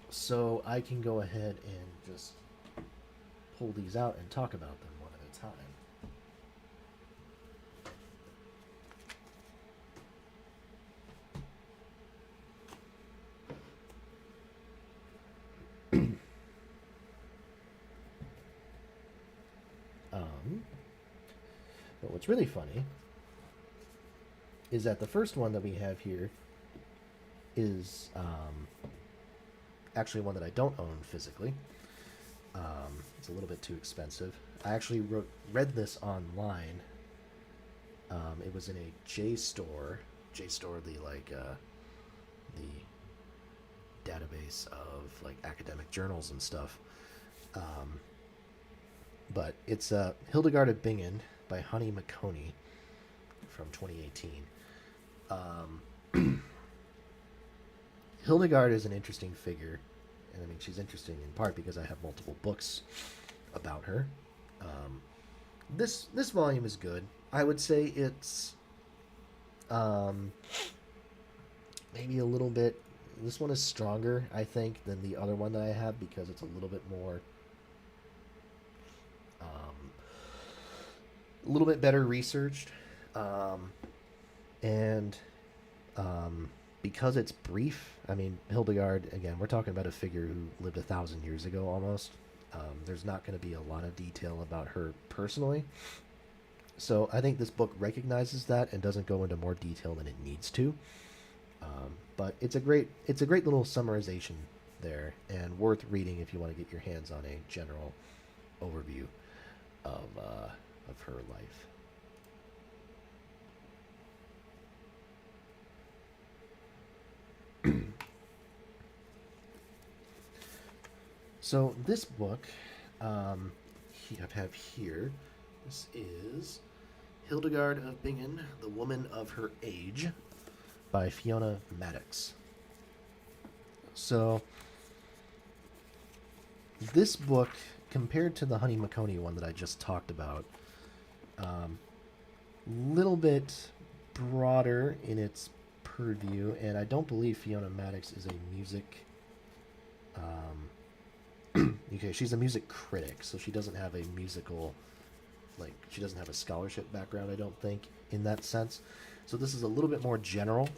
so I can go ahead and just pull these out and talk about them one at a time. But what's really funny is that the first one that we have here is actually one that I don't own physically. It's a little bit too expensive. I actually read this online. It was in a JSTOR, the the database of like academic journals and stuff. But it's Hildegard of Bingen by Honey McConey from 2018. Hildegard is an interesting figure, and I mean she's interesting in part because I have multiple books about her. This volume is good. I would say it's maybe a little bit. This one is stronger, I think, than the other one that I have because it's a little bit more, a little bit better researched, and because it's brief. I mean, Hildegard, again, we're talking about a figure who lived 1,000 years ago almost. There's not going to be a lot of detail about her personally, so I think this book recognizes that and doesn't go into more detail than it needs to. But it's a great little summarization there, and worth reading if you want to get your hands on a general overview of her life. So this book, I have here. This is Hildegard of Bingen, The Woman of Her Age, by Fiona Maddox. So this book, compared to the Honey McConey one that I just talked about, little bit broader in its purview, and I don't believe Fiona Maddox is a music. Okay, she's a music critic, so she doesn't have a musical, like she doesn't have a scholarship background, I don't think, in that sense. So this is a little bit more general,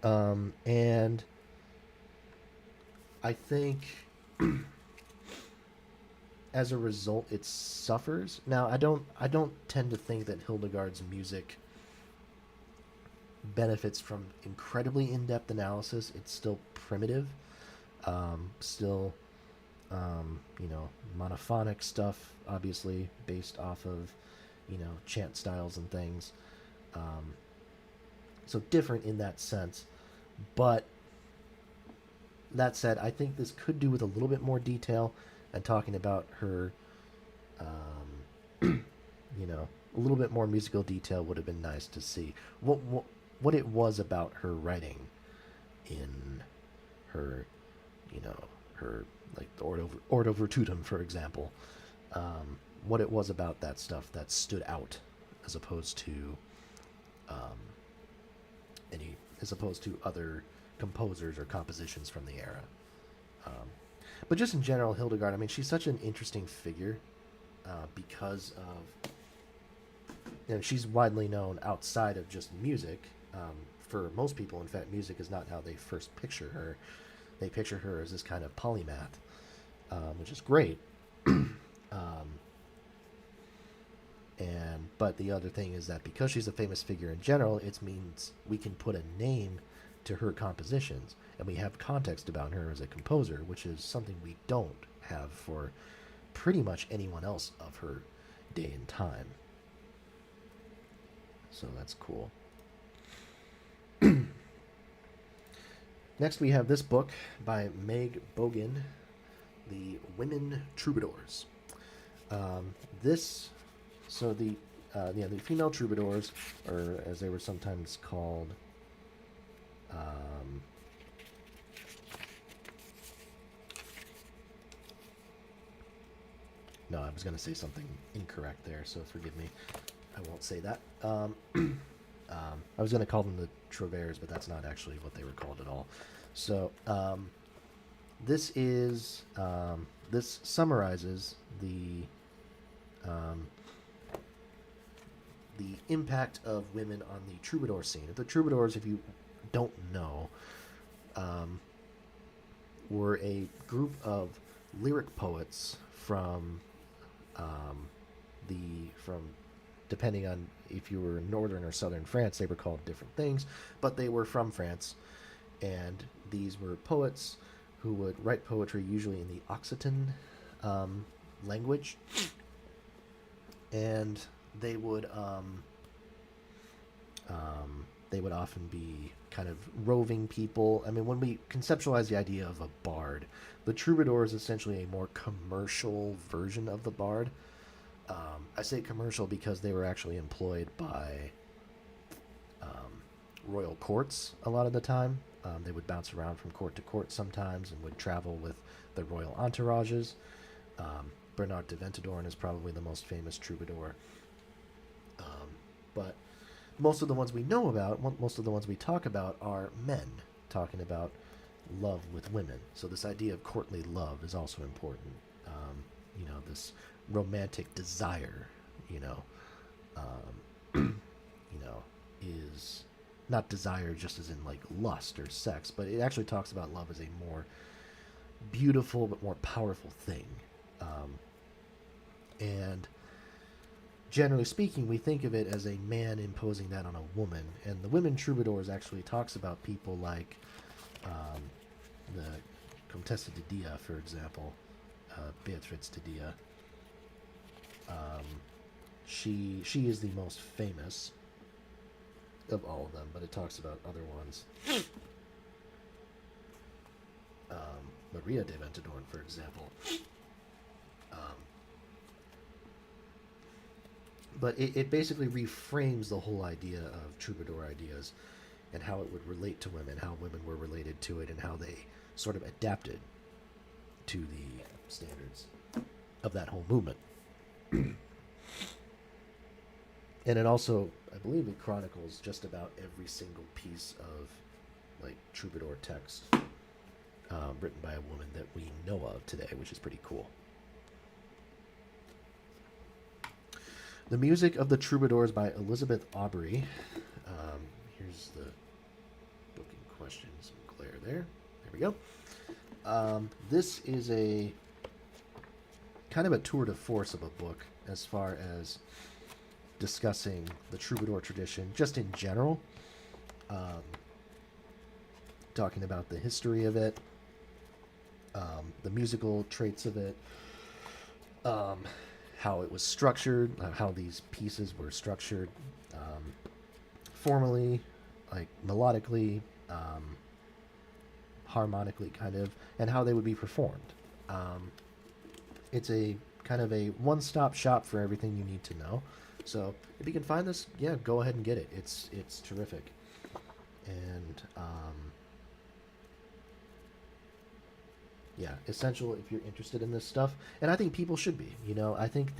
and I think as a result it suffers. Now I don't tend to think that Hildegard's music benefits from incredibly in-depth analysis. It's still primitive, still monophonic stuff, obviously based off of, chant styles and things. Um, so different in that sense. But that said, I think this could do with a little bit more detail and talking about her, a little bit more musical detail would have been nice to see. What it was about her writing in her, her like the Ordo Virtutum, for example. What it was about that stuff that stood out, as opposed to um, as opposed to other composers or compositions from the era. Um, but just in general, Hildegard, I mean, she's such an interesting figure because of, she's widely known outside of just music. For most people, in fact, music is not how they first picture her. They picture her as this kind of polymath, which is great. But the other thing is that because she's a famous figure in general, it means we can put a name to her compositions, and we have context about her as a composer, which is something we don't have for pretty much anyone else of her day and time. So that's cool. Next, we have this book by Meg Bogan, The Women Troubadours. The female troubadours, or as they were sometimes called, no, I was going to say something incorrect there, so forgive me. I won't say that. I was going to call them the Trouvères, but that's not actually what they were called at all. So this summarizes the impact of women on the troubadour scene. The troubadours, if you don't know, were a group of lyric poets from depending on if you were in northern or southern France, they were called different things, but they were from France, and these were poets who would write poetry usually in the Occitan language, and they would often be kind of roving people. I mean, when we conceptualize the idea of a bard, the troubadour is essentially a more commercial version of the bard. I say commercial because they were actually employed by royal courts a lot of the time. They would bounce around from court to court sometimes and would travel with the royal entourages. Bernard de Ventadorn is probably the most famous troubadour. But most of the ones we know about, most of the ones we talk about, are men talking about love with women. So this idea of courtly love is also important. This romantic desire, is not desire just as in like lust or sex, but it actually talks about love as a more beautiful but more powerful thing. And generally speaking, we think of it as a man imposing that on a woman. And the Women Troubadours actually talks about people like the Comtesse de Dia, for example, Beatrice de Dia. She is the most famous of all of them, but it talks about other ones. Maria de Ventadorn, for example. But it basically reframes the whole idea of troubadour ideas and how it would relate to women, how women were related to it, and how they sort of adapted to the standards of that whole movement. And it also, I believe it chronicles just about every single piece of like troubadour text written by a woman that we know of today, which is pretty cool. The Music of the Troubadours by Elizabeth Aubrey. Here's the book in question. Some glare there. There we go. This is a kind of a tour de force of a book as far as discussing the troubadour tradition, just in general. Talking about the history of it, the musical traits of it, um, how it was structured, how these pieces were structured formally, like melodically, um, harmonically, kind of, and how they would be performed. Um, it's a kind of a one-stop shop for everything you need to know. So if you can find this, yeah, go ahead and get it. It's terrific, and yeah, essential if you're interested in this stuff. And I think people should be. I think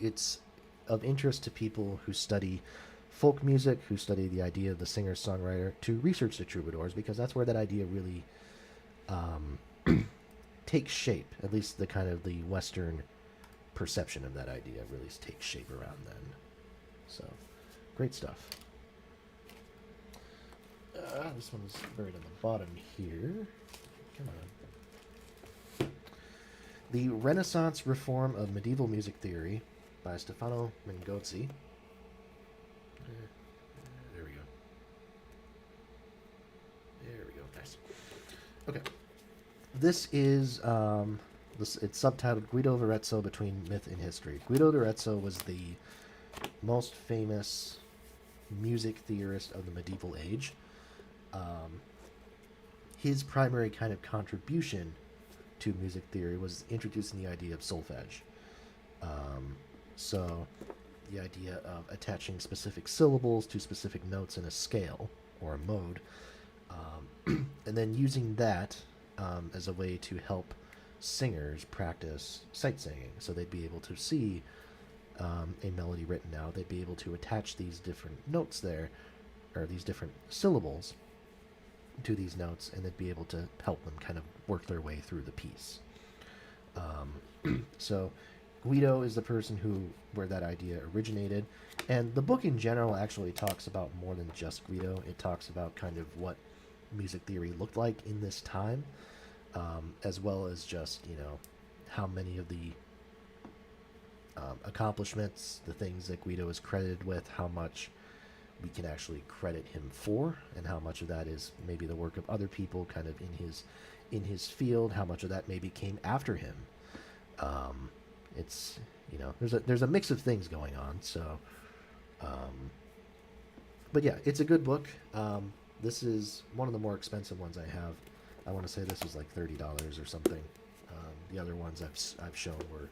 it's of interest to people who study folk music, who study the idea of the singer songwriter, to research the troubadours, because that's where that idea really um, takes shape. At least the kind of the Western perception of that idea really takes shape around then. So, great stuff. This one's buried on the bottom here. Come on. The Renaissance Reform of Medieval Music Theory by Stefano Mengozzi. There we go. There we go. Nice. Okay. This is it's subtitled Guido d'Arezzo Between Myth and History. Guido d'Arezzo was the most famous music theorist of the medieval age. His primary kind of contribution to music theory was introducing the idea of solfege. So, the idea of attaching specific syllables to specific notes in a scale or a mode, and then using that as a way to help singers practice sight singing. So they'd be able to see a melody written out, they'd be able to attach these different notes there, or these different syllables to these notes, and they'd be able to help them kind of work their way through the piece. So Guido is the person where that idea originated, and the book in general actually talks about more than just Guido. It talks about kind of what music theory looked like in this time, as well as just how many of the accomplishments, the things that Guido is credited with, how much we can actually credit him for, and how much of that is maybe the work of other people kind of in his field, how much of that maybe came after him. It's there's a mix of things going on. So but yeah, it's a good book. This is one of the more expensive ones I have. I want to say this was like $30 or something. The other ones I've shown were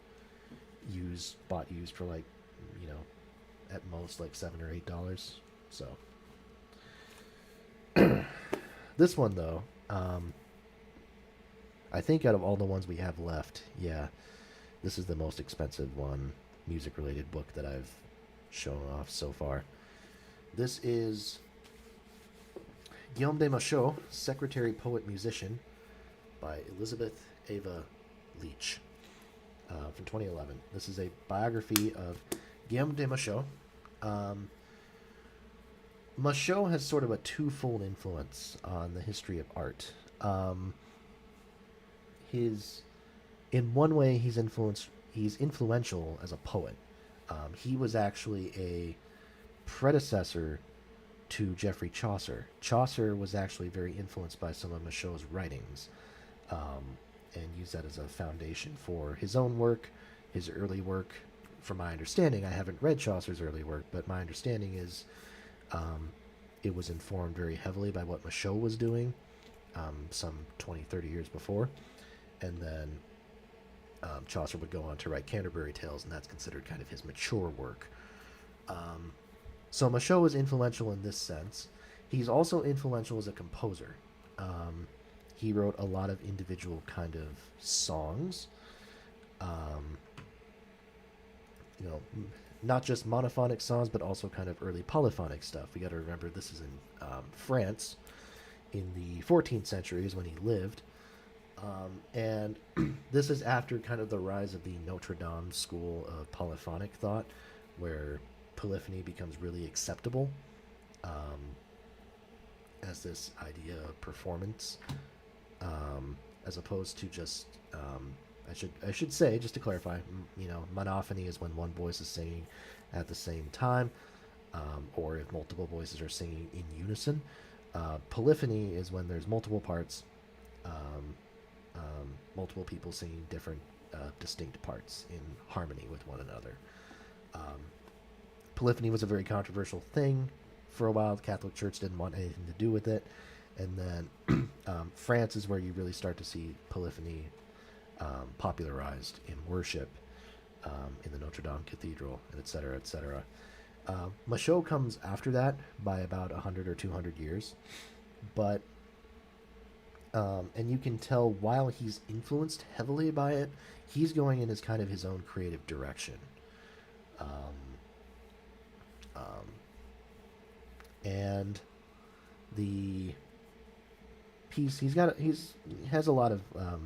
bought used for like, at most like $7 or $8. So this one though, I think out of all the ones we have left, yeah, this is the most expensive one, music related book that I've shown off so far. This is Guillaume de Machaut, Secretary, Poet, Musician, by Elizabeth Ava Leach, from 2011. This is a biography of Guillaume de Machaut. Machaut has sort of a twofold influence on the history of art. In one way, he's influential as a poet. He was actually a predecessor to Geoffrey Chaucer. Chaucer was actually very influenced by some of Machaut's writings, and used that as a foundation for his own work, his early work. From my understanding, I haven't read Chaucer's early work, but my understanding is it was informed very heavily by what Machaut was doing some 20, 30 years before. And then Chaucer would go on to write Canterbury Tales, and that's considered kind of his mature work. So Machaut was influential in this sense. He's also influential as a composer. He wrote a lot of individual kind of songs. Not just monophonic songs, but also kind of early polyphonic stuff. We got to remember this is in France in the 14th century is when he lived. And this is after kind of the rise of the Notre Dame school of polyphonic thought, where polyphony becomes really acceptable as this idea of performance, as opposed to just I should say, just to clarify, monophony is when one voice is singing at the same time, or if multiple voices are singing in unison. Polyphony is when there's multiple parts um, multiple people singing different distinct parts in harmony with one another. Um, Polyphony was a very controversial thing for a while. The Catholic Church didn't want anything to do with it. And then France is where you really start to see polyphony popularized in worship in the Notre Dame Cathedral, and et cetera, et cetera. Michaud comes after that by about 100 or 200 years. But, and you can tell while he's influenced heavily by it, he's going in as kind of his own creative direction. Um, and the piece he has a lot of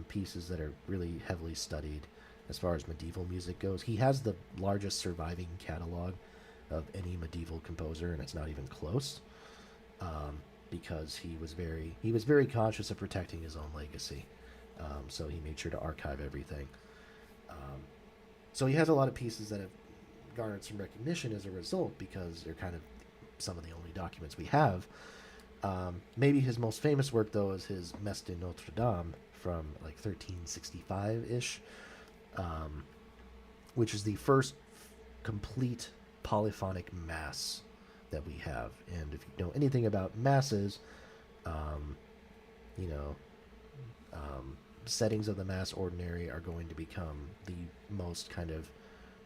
pieces that are really heavily studied as far as medieval music goes. He has the largest surviving catalog of any medieval composer, and it's not even close. Because he was very conscious of protecting his own legacy. So he made sure to archive everything. So he has a lot of pieces that have garnered some recognition as a result because they're kind of some of the only documents we have. Maybe his most famous work, though, is his Messe de Notre Dame from like 1365-ish, which is the first complete polyphonic mass that we have. And if you know anything about masses, you know, settings of the Mass Ordinary are going to become the most kind of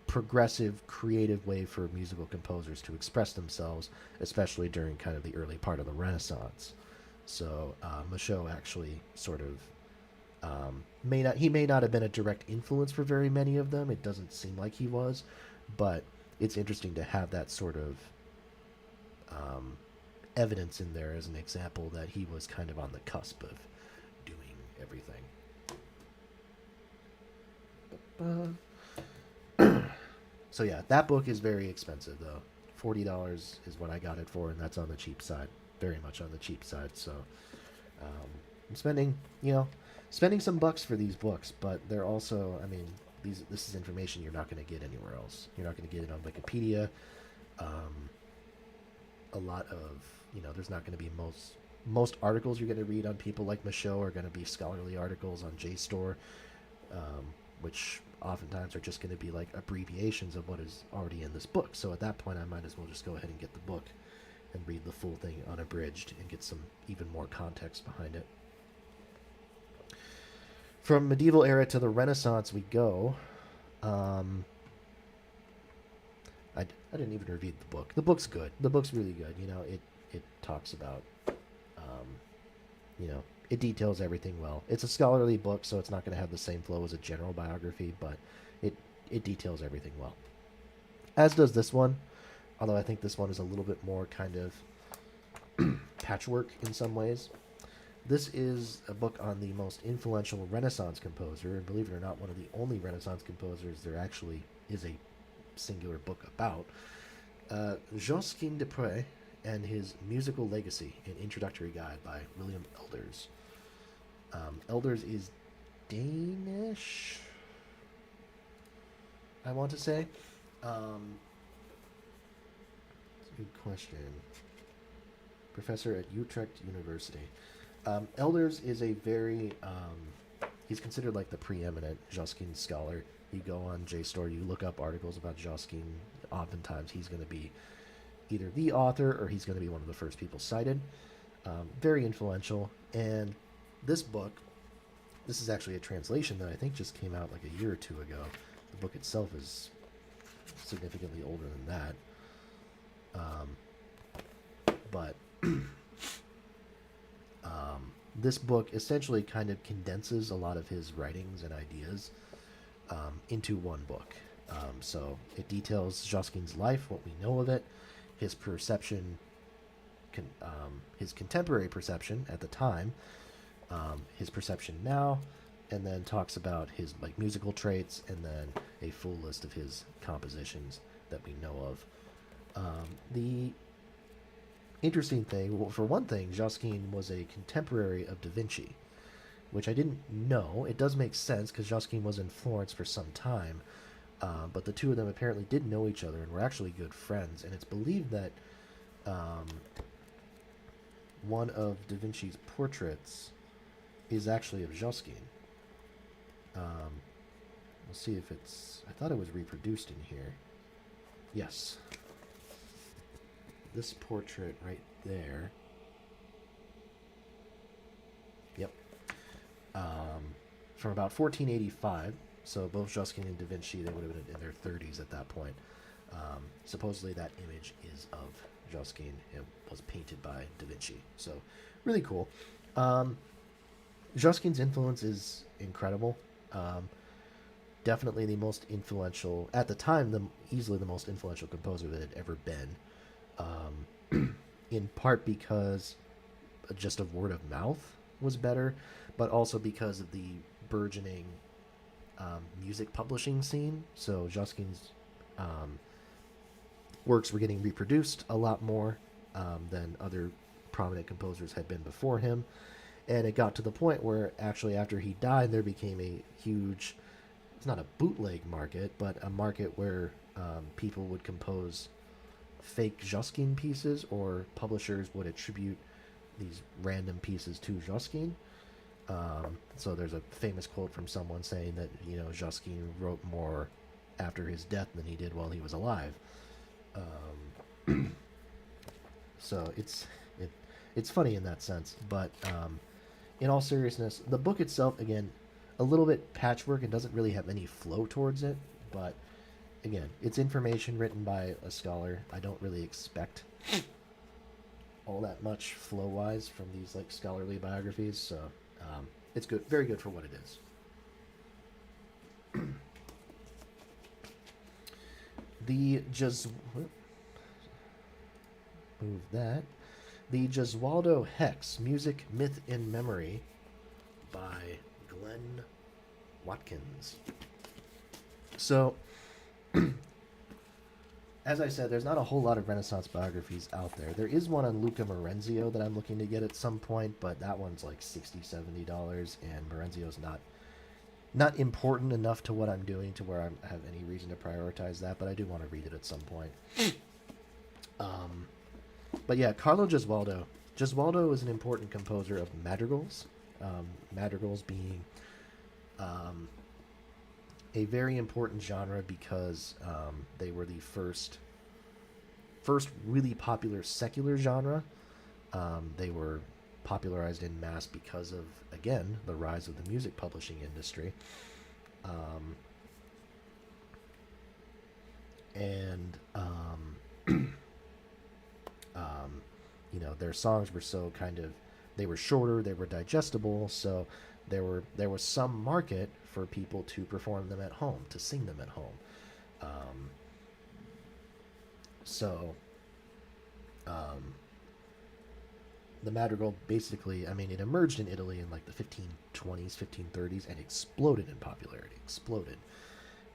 progressive, creative way for musical composers to express themselves, especially during kind of the early part of the Renaissance. So Michaud actually sort of may not have been a direct influence for very many of them. It doesn't seem like he was, but it's interesting to have that sort of evidence in there as an example that he was kind of on the cusp of doing everything. So yeah, that book is very expensive though. $40 is what I got it for, and that's on the cheap side. Very much on the cheap side. So I'm spending some bucks for these books, but they're also, I mean, this is information you're not going to get anywhere else. You're not going to get it on Wikipedia. A lot of, there's not going to be most articles you're going to read on people like Michaud are going to be scholarly articles on JSTOR, which oftentimes are just going to be like abbreviations of what is already in this book. So at that point, I might as well just go ahead and get the book and read the full thing unabridged and get some even more context behind it. From medieval era to the Renaissance we go. I didn't even review the book. The book's good. The book's really good. It talks about, it details everything well. It's a scholarly book, so it's not going to have the same flow as a general biography, but it details everything well. As does this one, although I think this one is a little bit more kind of patchwork in some ways. This is a book on the most influential Renaissance composer, and believe it or not, one of the only Renaissance composers there actually is a singular book about, Josquin des Prez and his Musical Legacy, an introductory guide by William Elders. Elders is Danish, I want to say. That's a good question. Professor at Utrecht University. Elders is a very, he's considered like the preeminent Josquin scholar. You go on JSTOR, you look up articles about Josquin. Oftentimes he's going to be either the author or he's going to be one of the first people cited. Very influential. And this book, this is actually a translation that I think just came out like a year or two ago. The book itself is significantly older than that. But this book essentially kind of condenses a lot of his writings and ideas into one book. So it details Josquin's life, what we know of it, his perception, his contemporary perception at the time, his perception now, and then talks about his musical traits, and then a full list of his compositions that we know of. The interesting thing, well, for one thing, Josquin was a contemporary of Da Vinci, which I didn't know. It does make sense because Josquin was in Florence for some time, but the two of them apparently did know each other and were actually good friends. And it's believed that one of Da Vinci's portraits is actually of Josquin. Um, we'll see if it's. I thought it was reproduced in here. Yes, this portrait right there. Yep. Um, from about 1485. So both Josquin and Da Vinci, they would have been in their 30s at that point. Supposedly that image is of Josquin. It was painted by Da Vinci. So really cool. Um, Josquin's influence is incredible. Um, Definitely the most influential at the time, easily the most influential composer that had ever been. In part because just of word of mouth was better, but also because of the burgeoning music publishing scene. So Josquin's um, works were getting reproduced a lot more than other prominent composers had been before him. And it got to the point where actually, after he died, there became a huge, it's not a bootleg market, but a market where people would compose fake Josquin pieces, or publishers would attribute these random pieces to Josquin. So there's a famous quote from someone saying that, Josquin wrote more after his death than he did while he was alive. So it's funny in that sense, but in all seriousness, the book itself, again, a little bit patchwork and doesn't really have any flow towards it, but again, it's information written by a scholar. I don't really expect all that much flow wise from these like scholarly biographies, so it's good, very good for what it is. The Jes move that. The Gesualdo Hex Music, Myth, and Memory by Glenn Watkins. So, as I said, there's not a whole lot of Renaissance biographies out there. There is one on Luca Marenzio that I'm looking to get at some point, but that one's like $60, $70, and Marenzio's not important enough to what I'm doing to where I have any reason to prioritize that, but I do want to read it at some point. But yeah, Carlo Gesualdo. Gesualdo is an important composer of madrigals. Madrigals being a very important genre because they were the first really popular secular genre. They were popularized in mass because of, again, the rise of the music publishing industry. And their songs were so they were shorter, they were digestible, so there was some market for people to perform them at home, to sing them at home. Um, so the madrigal basically, I mean, it emerged in Italy in like the 1520s, 1530s, and exploded in popularity. Exploded,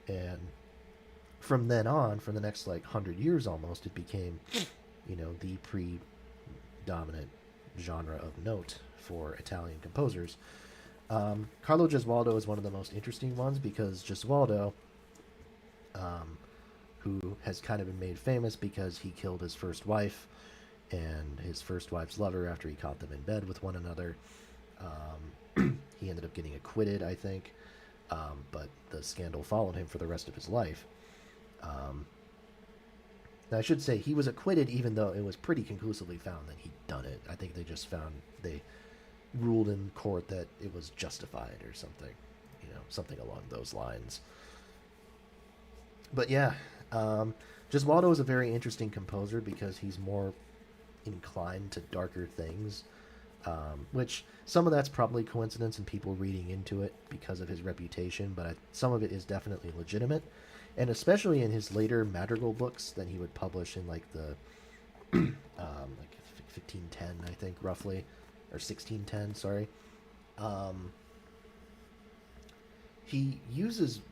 and from then on, for the next like 100 years almost, it became, the predominant genre of note for Italian composers. Carlo Gesualdo is one of the most interesting ones because Gesualdo, who has kind of been made famous because he killed his first wife and his first wife's lover after he caught them in bed with one another. He ended up getting acquitted, I think, but the scandal followed him for the rest of his life. Now, I should say he was acquitted even though it was pretty conclusively found that he'd done it. I think they ruled in court that it was justified or something, something along those lines. But yeah, Gesualdo is a very interesting composer because he's more inclined to darker things, which some of that's probably coincidence and people reading into it because of his reputation, but some of it is definitely legitimate. And especially in his later madrigal books that he would publish in like the like 1510, I think, roughly, or 1610, sorry. He uses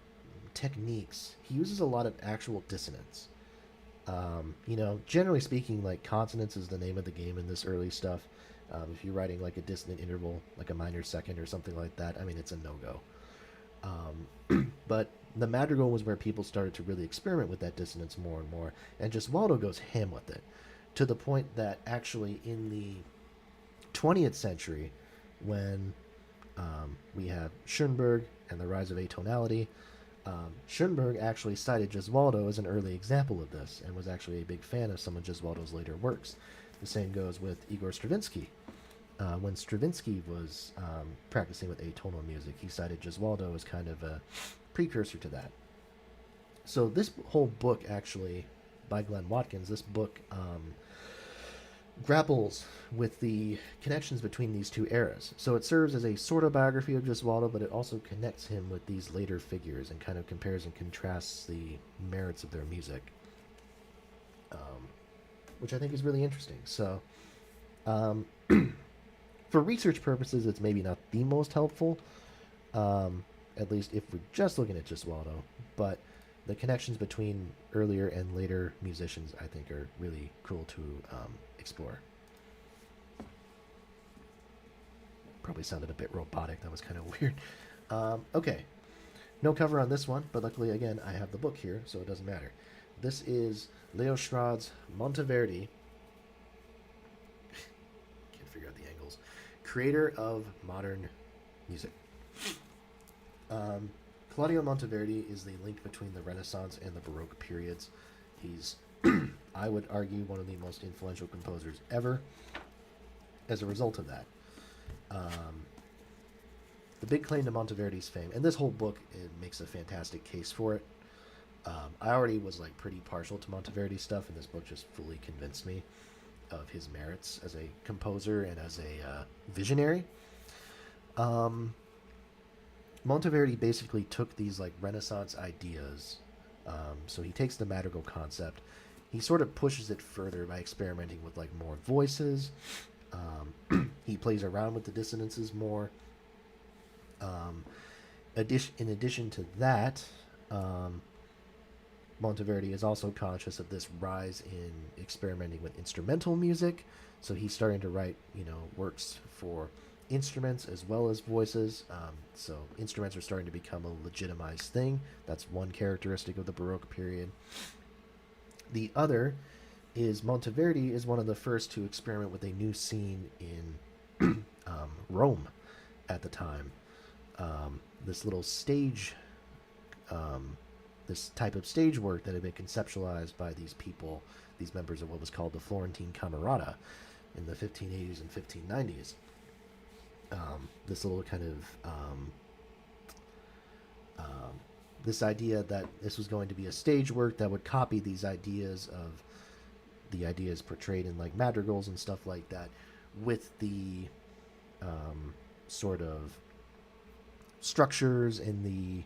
techniques. He uses a lot of actual dissonance. Generally speaking, like consonance is the name of the game in this early stuff. If you're writing like a dissonant interval, like a minor second or something like that, I mean, it's a no-go. But the madrigal was where people started to really experiment with that dissonance more and more, and Gesualdo goes ham with it, to the point that actually in the 20th century, when We have Schoenberg and the rise of atonality. Schoenberg actually cited Gesualdo as an early example of this and was actually a big fan of some of Gesualdo's later works. The same goes with Igor Stravinsky. When Stravinsky was practicing with atonal music, he cited Gesualdo as kind of a precursor to that. So this whole book, actually, by Glenn Watkins, this book grapples with the connections between these two eras. So it serves as a sort of biography of Gesualdo, but it also connects him with these later figures and kind of compares and contrasts the merits of their music, which I think is really interesting. So, for research purposes, it's maybe not the most helpful, at least if we're just looking at Gesualdo, but the connections between earlier and later musicians, I think, are really cool to explore. Probably sounded a bit robotic. That was kind of weird. Okay. No cover on this one, but luckily, again, I have the book here, so it doesn't matter. This is Leo Schrad's Monteverdi. Can't figure out the angles. Creator of modern music. Claudio Monteverdi is the link between the Renaissance and the Baroque periods. He's, I would argue, one of the most influential composers ever as a result of that. The big claim to Monteverdi's fame, and this whole book, it makes a fantastic case for it. I already was like pretty partial to Monteverdi stuff, and this book just fully convinced me of his merits as a composer and as a visionary. Monteverdi basically took these like Renaissance ideas. So he takes the madrigal concept, he sort of pushes it further by experimenting with like more voices. He plays around with the dissonances more. In addition to that, Monteverdi is also conscious of this rise in experimenting with instrumental music. So he's starting to write, works for instruments as well as voices. So instruments are starting to become a legitimized thing. That's one characteristic of the Baroque period. The other is Monteverdi is one of the first to experiment with a new scene in Rome at the time. This little stage, this type of stage work that had been conceptualized by these people, these members of what was called the Florentine Camerata in the 1580s and 1590s. This little kind of this idea that this was going to be a stage work that would copy these ideas of the ideas portrayed in like madrigals and stuff like that, with the sort of structures and the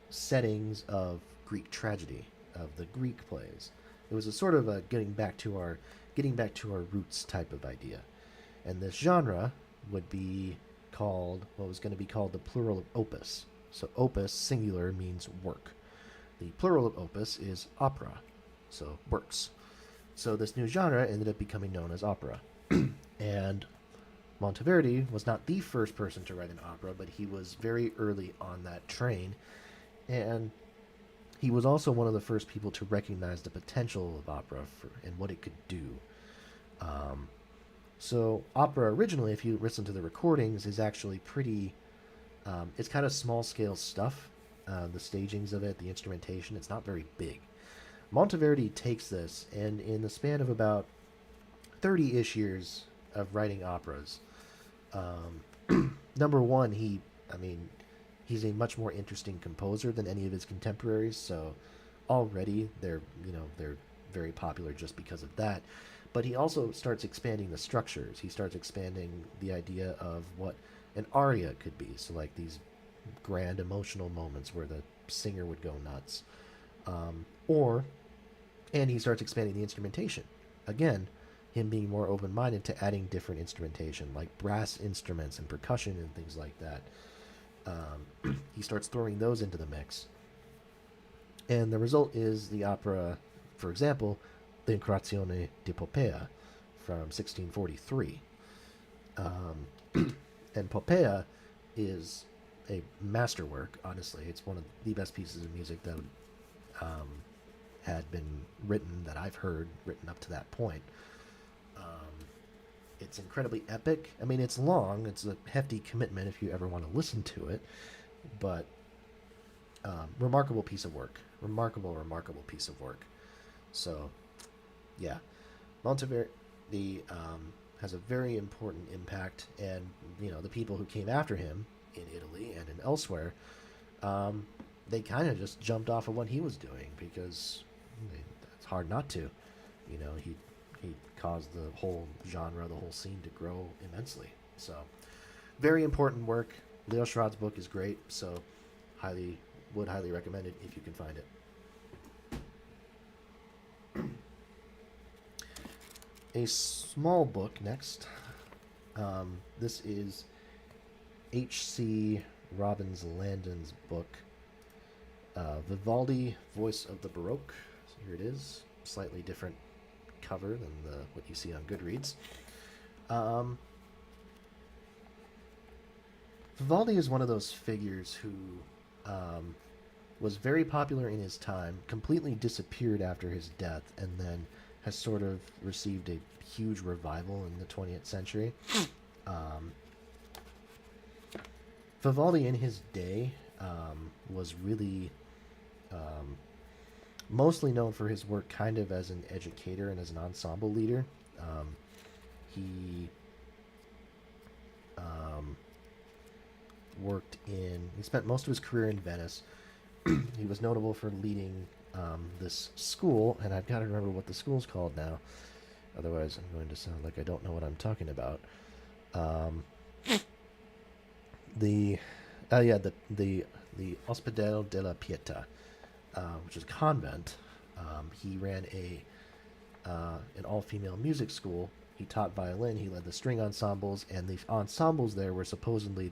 settings of Greek tragedy, of the Greek plays. It was a sort of a getting back to our roots type of idea, and this genre would be called what was going to be called the plural of opus. So opus, singular, means work. The plural of opus is opera, so works. So this new genre ended up becoming known as opera. And Monteverdi was not the first person to write an opera, but he was very early on that train. And he was also one of the first people to recognize the potential of opera and what it could do. So opera originally, if you listen to the recordings, is actually pretty... it's kind of small-scale stuff. The stagings of it, the instrumentation, it's not very big. Monteverdi takes this, and in the span of about 30-ish years of writing operas, number one, he's a much more interesting composer than any of his contemporaries, so already they're very popular just because of that. But he also starts expanding the structures. He starts expanding the idea of what an aria could be. So like these grand emotional moments where the singer would go nuts. And he starts expanding the instrumentation. Again, him being more open-minded to adding different instrumentation, like brass instruments and percussion and things like that. He starts throwing those into the mix. And the result is the opera, for example, the Incurazione di Poppea from 1643. And Poppea is a masterwork, honestly. It's one of the best pieces of music that had been written, that I've heard, written up to that point. It's incredibly epic. I mean, it's long. It's a hefty commitment if you ever want to listen to it, but remarkable piece of work. Remarkable piece of work. So, yeah, Monteverdi has a very important impact, and the people who came after him in Italy and in elsewhere, they kind of just jumped off of what he was doing because it's hard not to. He caused the whole genre, the whole scene to grow immensely. So, very important work. Leo Schrad's book is great, so would highly recommend it if you can find it. A small book next. This is H.C. Robbins Landon's book, Vivaldi, Voice of the Baroque. So here it is, slightly different cover than what you see on Goodreads. Vivaldi is one of those figures who was very popular in his time, completely disappeared after his death, and then has sort of received a huge revival in the 20th century. Vivaldi in his day was really mostly known for his work kind of as an educator and as an ensemble leader. He he spent most of his career in Venice. He was notable for leading this school, and I've got to remember what the school's called now. Otherwise, I'm going to sound like I don't know what I'm talking about. The Ospedale della Pietà, which is a convent. He ran an all-female music school. He taught violin. He led the string ensembles, and the ensembles there were supposedly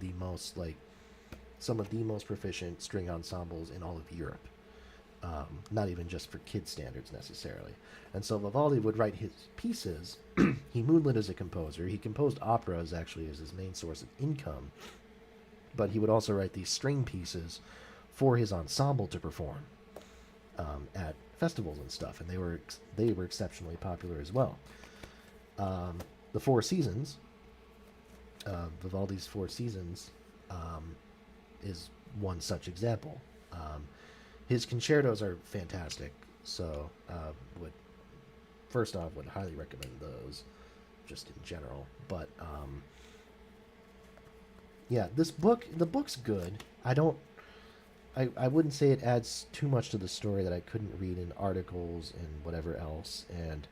some of the most proficient string ensembles in all of Europe. Not even just for kid standards necessarily. And so Vivaldi would write his pieces. He moonlit as a composer. He composed operas actually as his main source of income, but he would also write these string pieces for his ensemble to perform at festivals and stuff, and they were exceptionally popular as well. The Four Seasons, Vivaldi's Four Seasons, is one such example. His concertos are fantastic, so would highly recommend those, just in general. But yeah, the book's good. I wouldn't say it adds too much to the story that I couldn't read in articles and whatever else. And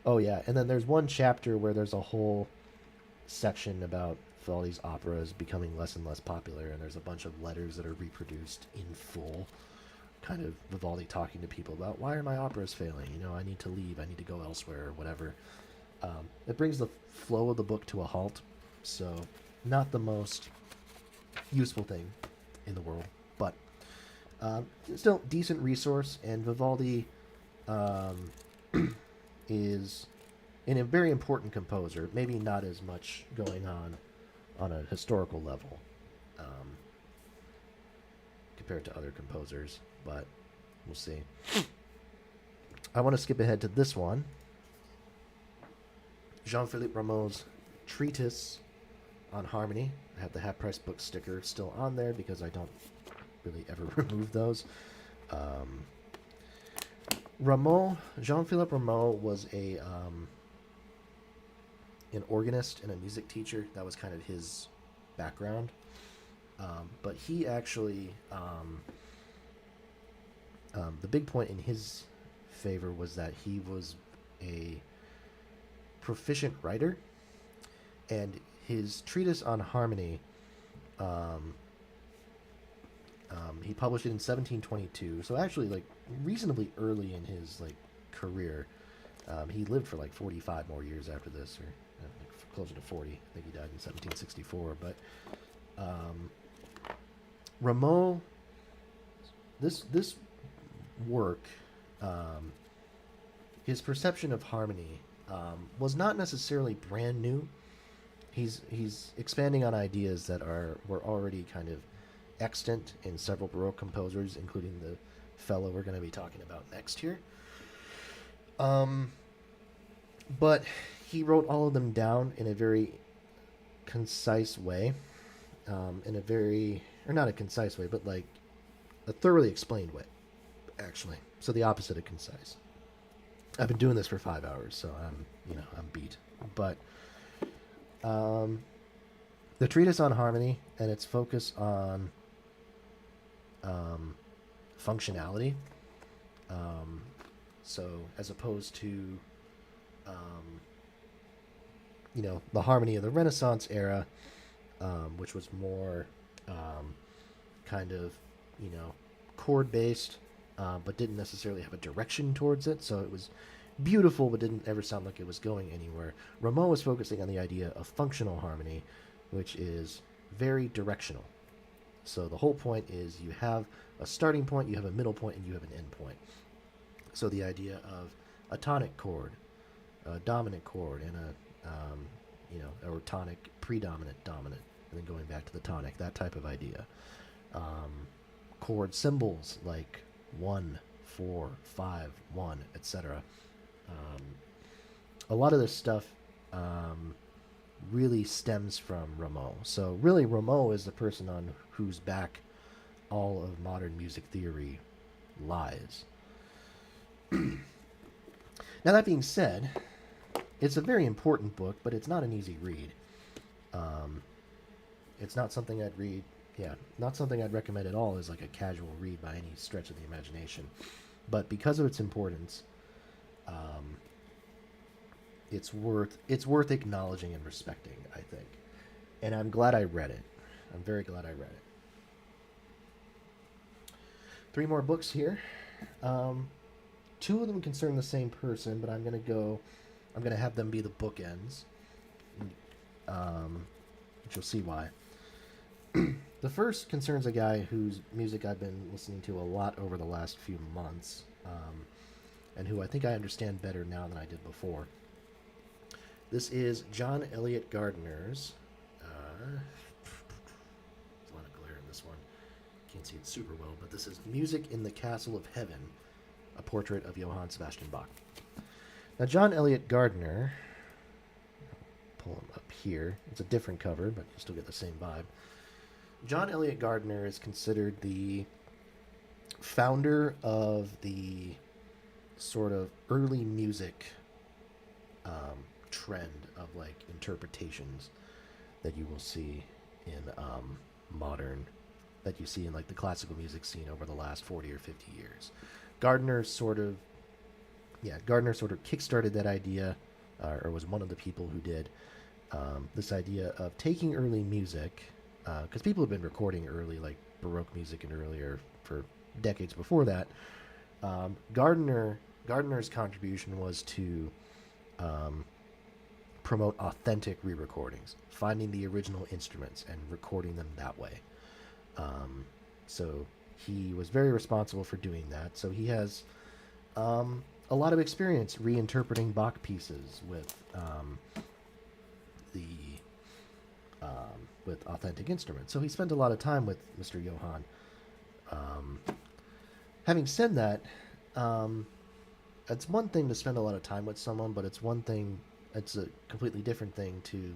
oh yeah, and then there's one chapter where there's a whole section about Vivaldi's operas becoming less and less popular, and there's a bunch of letters that are reproduced in full, kind of Vivaldi talking to people about, why are my operas failing? I need to leave, I need to go elsewhere, or whatever. It brings the flow of the book to a halt, so not the most useful thing in the world, but still decent resource. And Vivaldi is a very important composer, maybe not as much going on a historical level compared to other composers, but we'll see. I want to skip ahead to this one. Jean-Philippe Rameau's treatise on harmony. I have the half-price book sticker still on there because I don't really ever remove those. Jean-Philippe Rameau was an organist and a music teacher. That was kind of his background. But he actually, the big point in his favor was that he was a proficient writer, and his treatise on harmony, he published it in 1722. So actually, reasonably early in his career. He lived for 45 more years after this, or closer to 40. I think he died in 1764. But Rameau, this work, his perception of harmony was not necessarily brand new. He's expanding on ideas that were already kind of extant in several Baroque composers, including the fellow we're going to be talking about next here. But he wrote all of them down in a very concise way, in a very, or not a concise way, but like a thoroughly explained way, actually. So the opposite of concise. I've been doing this for 5 hours, so I'm beat. But um, the treatise on harmony and its focus on functionality. Um, so as opposed to, um, the harmony of the Renaissance era, which was more kind of, you know, chord based, but didn't necessarily have a direction towards it. So it was beautiful, but didn't ever sound like it was going anywhere. Rameau was focusing on the idea of functional harmony, which is very directional. So the whole point is you have a starting point, you have a middle point, and you have an end point. So the idea of a tonic chord, a dominant chord, and or tonic predominant dominant, and then going back to the tonic, that type of idea. Chord symbols like 1, 4, 5, 1, etc. A lot of this stuff really stems from Rameau. So really, Rameau is the person on whose back all of modern music theory lies. Now, that being said, it's a very important book, but it's not an easy read. It's not something I'd read. Yeah, not something I'd recommend at all as like a casual read by any stretch of the imagination. But because of its importance, it's worth acknowledging and respecting, I think. And I'm glad I read it. I'm very glad I read it. 3 more books here. 2 of them concern the same person, but I'm gonna have them be the bookends. Which you'll see why. The first concerns a guy whose music I've been listening to a lot over the last few months, and who I think I understand better now than I did before. This is John Elliott Gardner's. There's a lot of glare in this one. Can't see it super well, but this is Music in the Castle of Heaven, a portrait of Johann Sebastian Bach. Now, John Elliott Gardner, I'll pull him up here. It's a different cover, but you still get the same vibe. John Elliott Gardner is considered the founder of the sort of early music trend of like interpretations that you will see in modern, that you see in like the classical music scene over the last 40 or 50 years. Gardner sort of kickstarted that idea, or was one of the people who did this idea of taking early music, because people have been recording early, like Baroque music and earlier for decades before that. Gardner's contribution was to promote authentic re-recordings, finding the original instruments and recording them that way. So he was very responsible for doing that. So he has a lot of experience reinterpreting Bach pieces with with authentic instruments. So he spent a lot of time with Mr. Johann. Having said that, it's one thing to spend a lot of time with someone, but it's a completely different thing to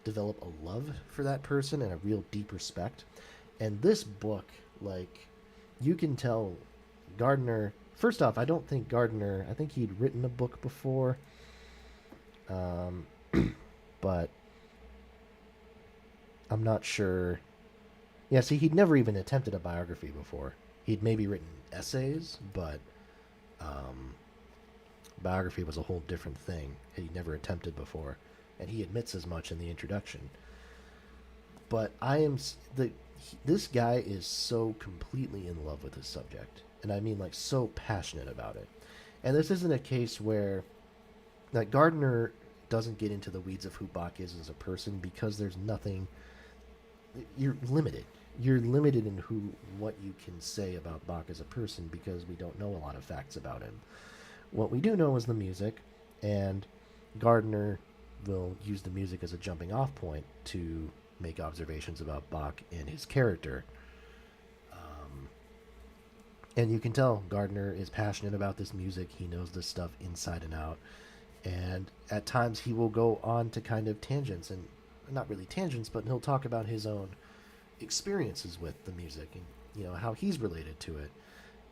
develop a love for that person and a real deep respect. And this book, like, you can tell Gardner. First off, I think he'd written a book before, but I'm not sure. Yeah, see, he'd never even attempted a biography before. He'd maybe written essays, but biography was a whole different thing he'd never attempted before, and he admits as much in the introduction. But this guy is so completely in love with his subject, and I mean like so passionate about it. And this isn't a case where, like, Gardner doesn't get into the weeds of who Bach is as a person, because there's nothing. You're limited. You're limited in what you can say about Bach as a person, because we don't know a lot of facts about him. What we do know is the music, and Gardner will use the music as a jumping off point to make observations about Bach and his character. And you can tell Gardner is passionate about this music. He knows this stuff inside and out. And at times he will go on to kind of tangents, and not really tangents, but he'll talk about his own experiences with the music and how he's related to it.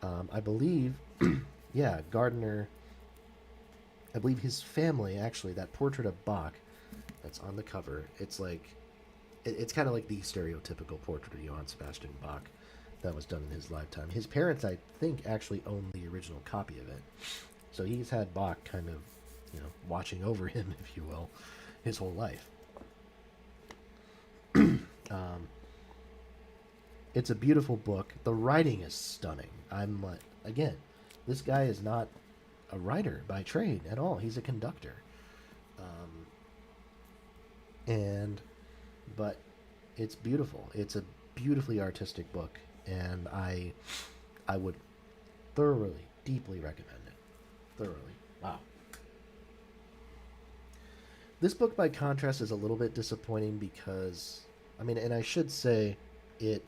I believe, yeah, Gardner. I believe his family actually that portrait of Bach that's on the cover. It's like it's kind of like the stereotypical portrait of Johann Sebastian Bach that was done in his lifetime. His parents, I think, actually own the original copy of it, so he's had Bach kind of, watching over him, if you will, his whole life. Um, it's a beautiful book. The writing is stunning. I'm like, again, this guy is not a writer by trade at all. He's a conductor, and but it's beautiful. It's a beautifully artistic book, and I would thoroughly, deeply recommend it. Thoroughly. Wow. This book, by contrast, is a little bit disappointing because, I mean, and I should say, it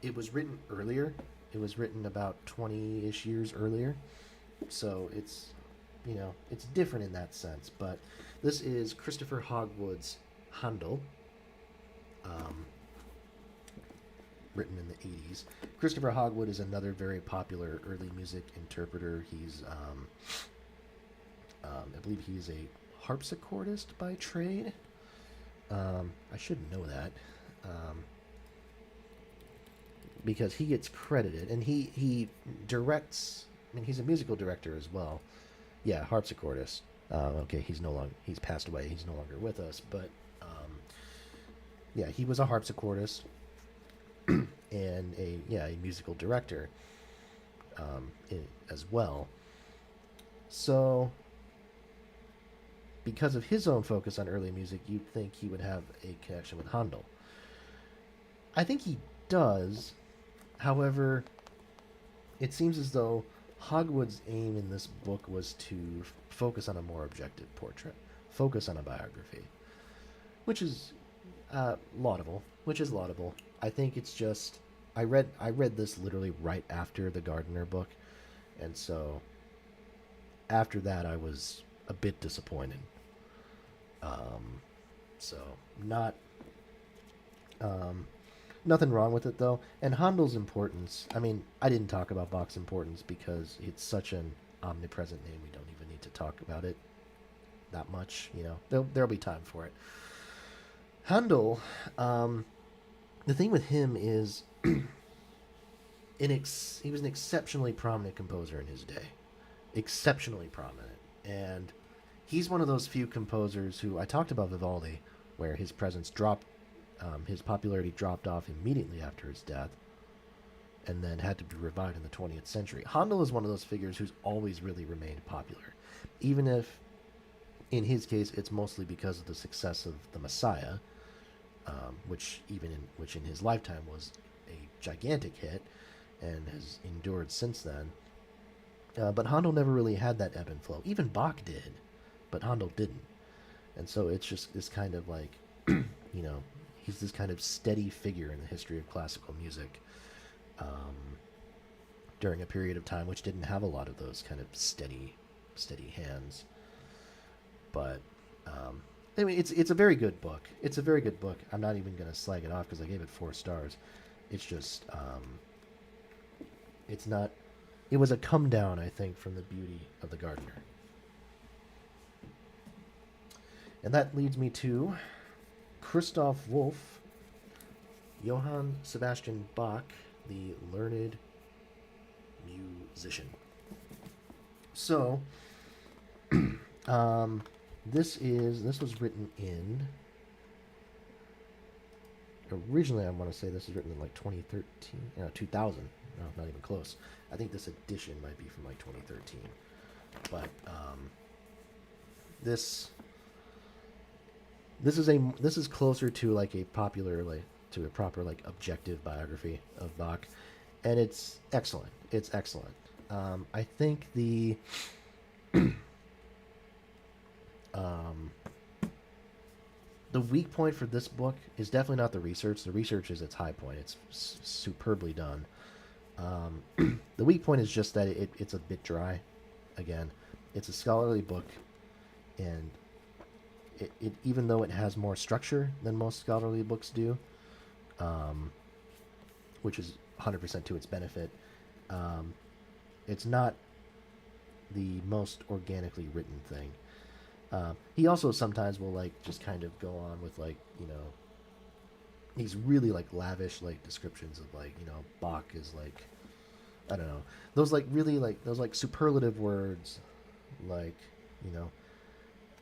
it was written earlier. It was written about 20-ish years earlier, so it's different in that sense. But this is Christopher Hogwood's Handel, um, written in the 80s. Christopher Hogwood is another very popular early music interpreter. He's I believe he's a harpsichordist by trade. I should know that, because he gets credited, and he directs. I mean, he's a musical director as well. Yeah, harpsichordist. Okay, he's passed away. He's no longer with us. But yeah, he was a harpsichordist and a musical director, as well. So, because of his own focus on early music, you'd think he would have a connection with Handel. I think he does. However, it seems as though Hogwood's aim in this book was to focus on a more objective portrait, focus on a biography, which is laudable. Which is laudable. I think it's just I read this literally right after the Gardner book, and so after that I was a bit disappointed. Um, so not nothing wrong with it though. And Handel's importance. I mean, I didn't talk about Bach's importance because it's such an omnipresent name. We don't even need to talk about it that much. There'll be time for it. Handel. The thing with him is, he was an exceptionally prominent composer in his day, exceptionally prominent, and he's one of those few composers who I talked about Vivaldi, where his popularity dropped off immediately after his death, and then had to be revived in the 20th century. Handel is one of those figures who's always really remained popular, even if, in his case, it's mostly because of the success of The Messiah, which in his lifetime was a gigantic hit, and has endured since then. But Handel never really had that ebb and flow. Even Bach did, but Handel didn't. And so it's just this kind of like, he's this kind of steady figure in the history of classical music, during a period of time which didn't have a lot of those kind of steady hands. But I mean, it's a very good book. It's a very good book. I'm not even gonna slag it off because I gave it 4 stars. It's just it's not. It was a come down, I think, from the beauty of the Gardner. And that leads me to Christoph Wolff, Johann Sebastian Bach, the learned musician. So, this was written in. Originally, I want to say this was written in like 2013, 2000. No, not even close. I think this edition might be from like 2013. But this is closer to like a popular, like, to a proper, like, objective biography of Bach, and it's excellent. It's excellent. I think the weak point for this book is definitely not the research. The research is its high point. It's superbly done. The weak point is just that it's a bit dry, again. It's a scholarly book, and it even though it has more structure than most scholarly books do, um, which is 100% to its benefit, um, it's not the most organically written thing. He also sometimes will like just kind of go on with like these really like lavish like descriptions of like Bach is like I don't know those like really like those like superlative words like you know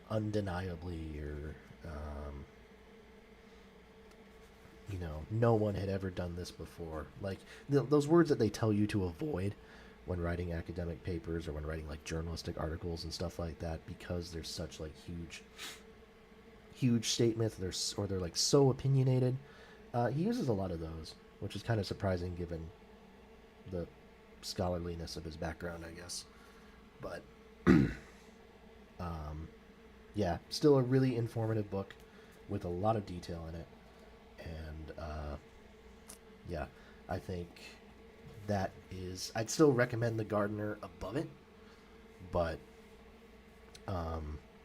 undeniably or no one had ever done this before. Like those words that they tell you to avoid when writing academic papers or when writing like journalistic articles and stuff like that because they're such like huge statements. They're like so opinionated. He uses a lot of those, which is kind of surprising given the scholarliness of his background, I guess. But um, yeah, still a really informative book with a lot of detail in it, and yeah, I think that is. I'd still recommend The Gardener above it, but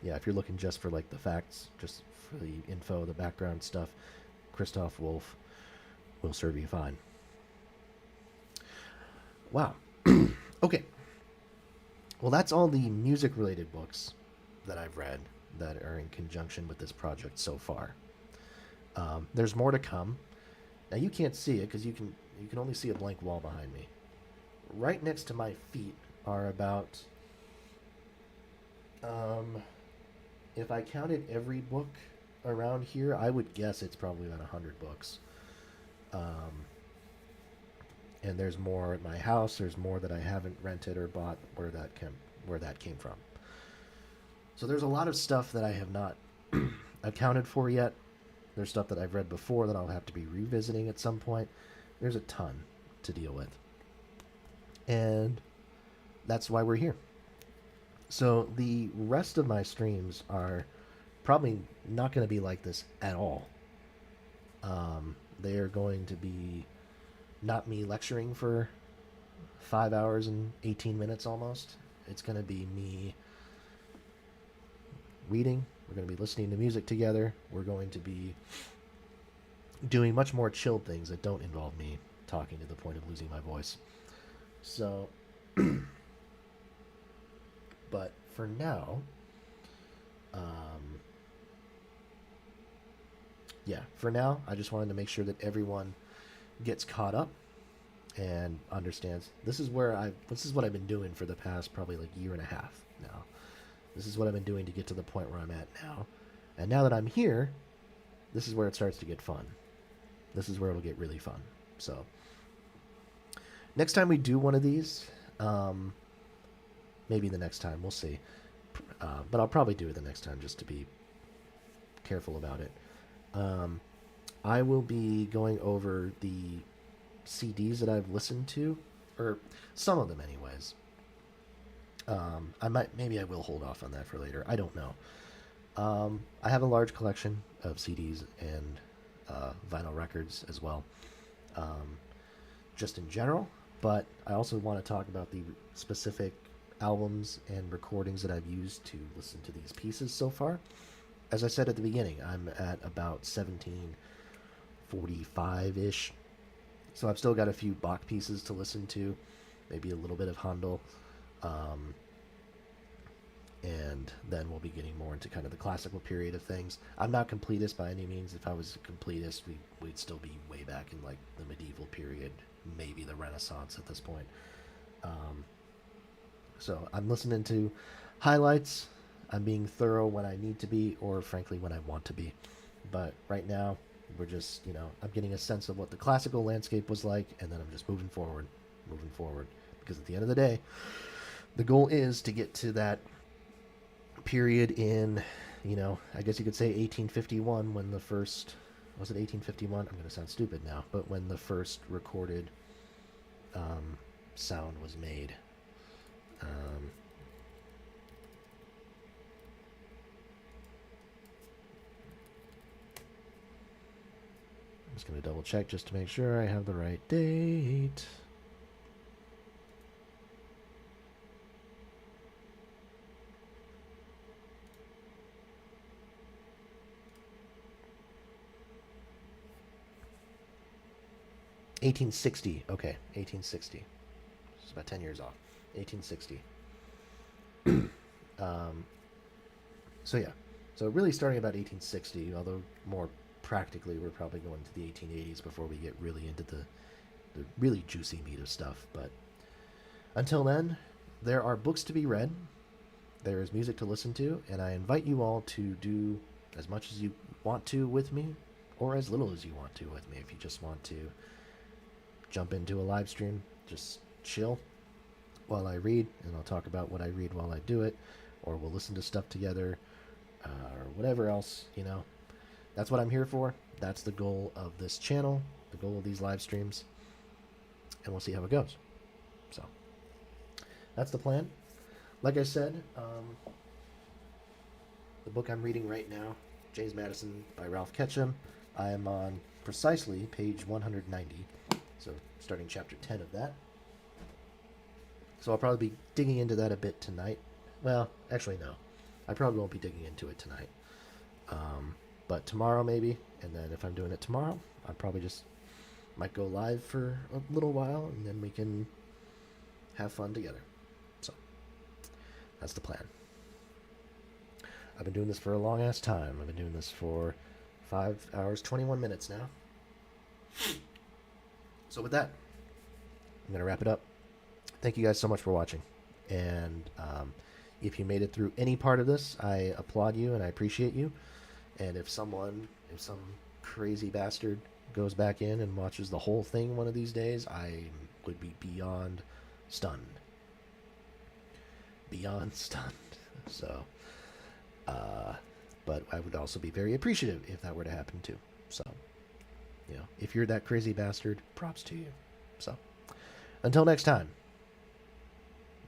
yeah, if you're looking just for like the facts, just for the info, the background stuff, Christoph Wolf will serve you fine. Wow. Okay. Well, that's all the music related books that I've read that are in conjunction with this project so far. There's more to come. Now you can't see it because you can only see a blank wall behind me. Right next to my feet are about if I counted every book around here, I would guess it's probably about 100 books. Um, and there's more at my house. There's more that I haven't rented or bought where that came from. So there's a lot of stuff that I have not accounted for yet. There's stuff that I've read before that I'll have to be revisiting at some point. There's a ton to deal with. And that's why we're here. So the rest of my streams are probably not going to be like this at all. They are going to be not me lecturing for 5 hours and 18 minutes almost. It's going to be me reading. We're going to be listening to music together. We're going to be doing much more chilled things that don't involve me talking to the point of losing my voice. So, but for now, yeah, for now, I just wanted to make sure that everyone gets caught up and understands this is what I've been doing for the past probably like year and a half now. This is what I've been doing to get to the point where I'm at now. And now that I'm here, this is where it starts to get fun. This is where it'll get really fun. So next time we do one of these, maybe the next time, we'll see. But I'll probably do it the next time just to be careful about it. I will be going over the CDs that I've listened to, or some of them anyways. Maybe I will hold off on that for later. I don't know. I have a large collection of CDs and vinyl records as well, just in general. But I also want to talk about the specific albums and recordings that I've used to listen to these pieces so far. As I said at the beginning, I'm at about 1745-ish. So I've still got a few Bach pieces to listen to, maybe a little bit of Handel. And then we'll be getting more into kind of the classical period of things. I'm not completist by any means. If I was a completist, we'd still be way back in like the medieval period, maybe the Renaissance at this point. So I'm listening to highlights. I'm being thorough when I need to be, or frankly when I want to be. But right now, we're just, I'm getting a sense of what the classical landscape was like, and then I'm just moving forward. Because at the end of the day, the goal is to get to that period in, I guess you could say 1851 when the first, was it 1851? I'm going to sound stupid now, but when the first recorded sound was made. I'm just going to double check just to make sure I have the right date. 1860. Okay, 1860. It's about 10 years off. 1860. Um, so yeah, so really starting about 1860, although more practically we're probably going to the 1880s before we get really into the really juicy meat of stuff. But until then, there are books to be read, there is music to listen to, and I invite you all to do as much as you want to with me, or as little as you want to with me. If you just want to jump into a live stream, just chill while I read, and I'll talk about what I read while I do it, or we'll listen to stuff together, or whatever else, you know. That's what I'm here for. That's the goal of this channel, the goal of these live streams, and we'll see how it goes. So, that's the plan. Like I said, the book I'm reading right now, James Madison by Ralph Ketchum, I am on precisely page 190, so starting chapter 10 of that. So I'll probably be digging into that a bit tonight. Well, actually, no. I probably won't be digging into it tonight. But tomorrow, maybe. And then if I'm doing it tomorrow, I probably just might go live for a little while, and then we can have fun together. So that's the plan. I've been doing this for a long-ass time. I've been doing this for 5 hours, 21 minutes now. So with that, I'm going to wrap it up. Thank you guys so much for watching. And if you made it through any part of this, I applaud you and I appreciate you. And if some crazy bastard goes back in and watches the whole thing one of these days, I would be beyond stunned. Beyond stunned. So, but I would also be very appreciative if that were to happen too. So, you know, if you're that crazy bastard, props to you. So, until next time.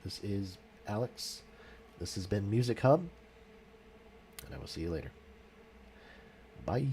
This is Alex. This has been Music Hub, and I will see you later. Bye.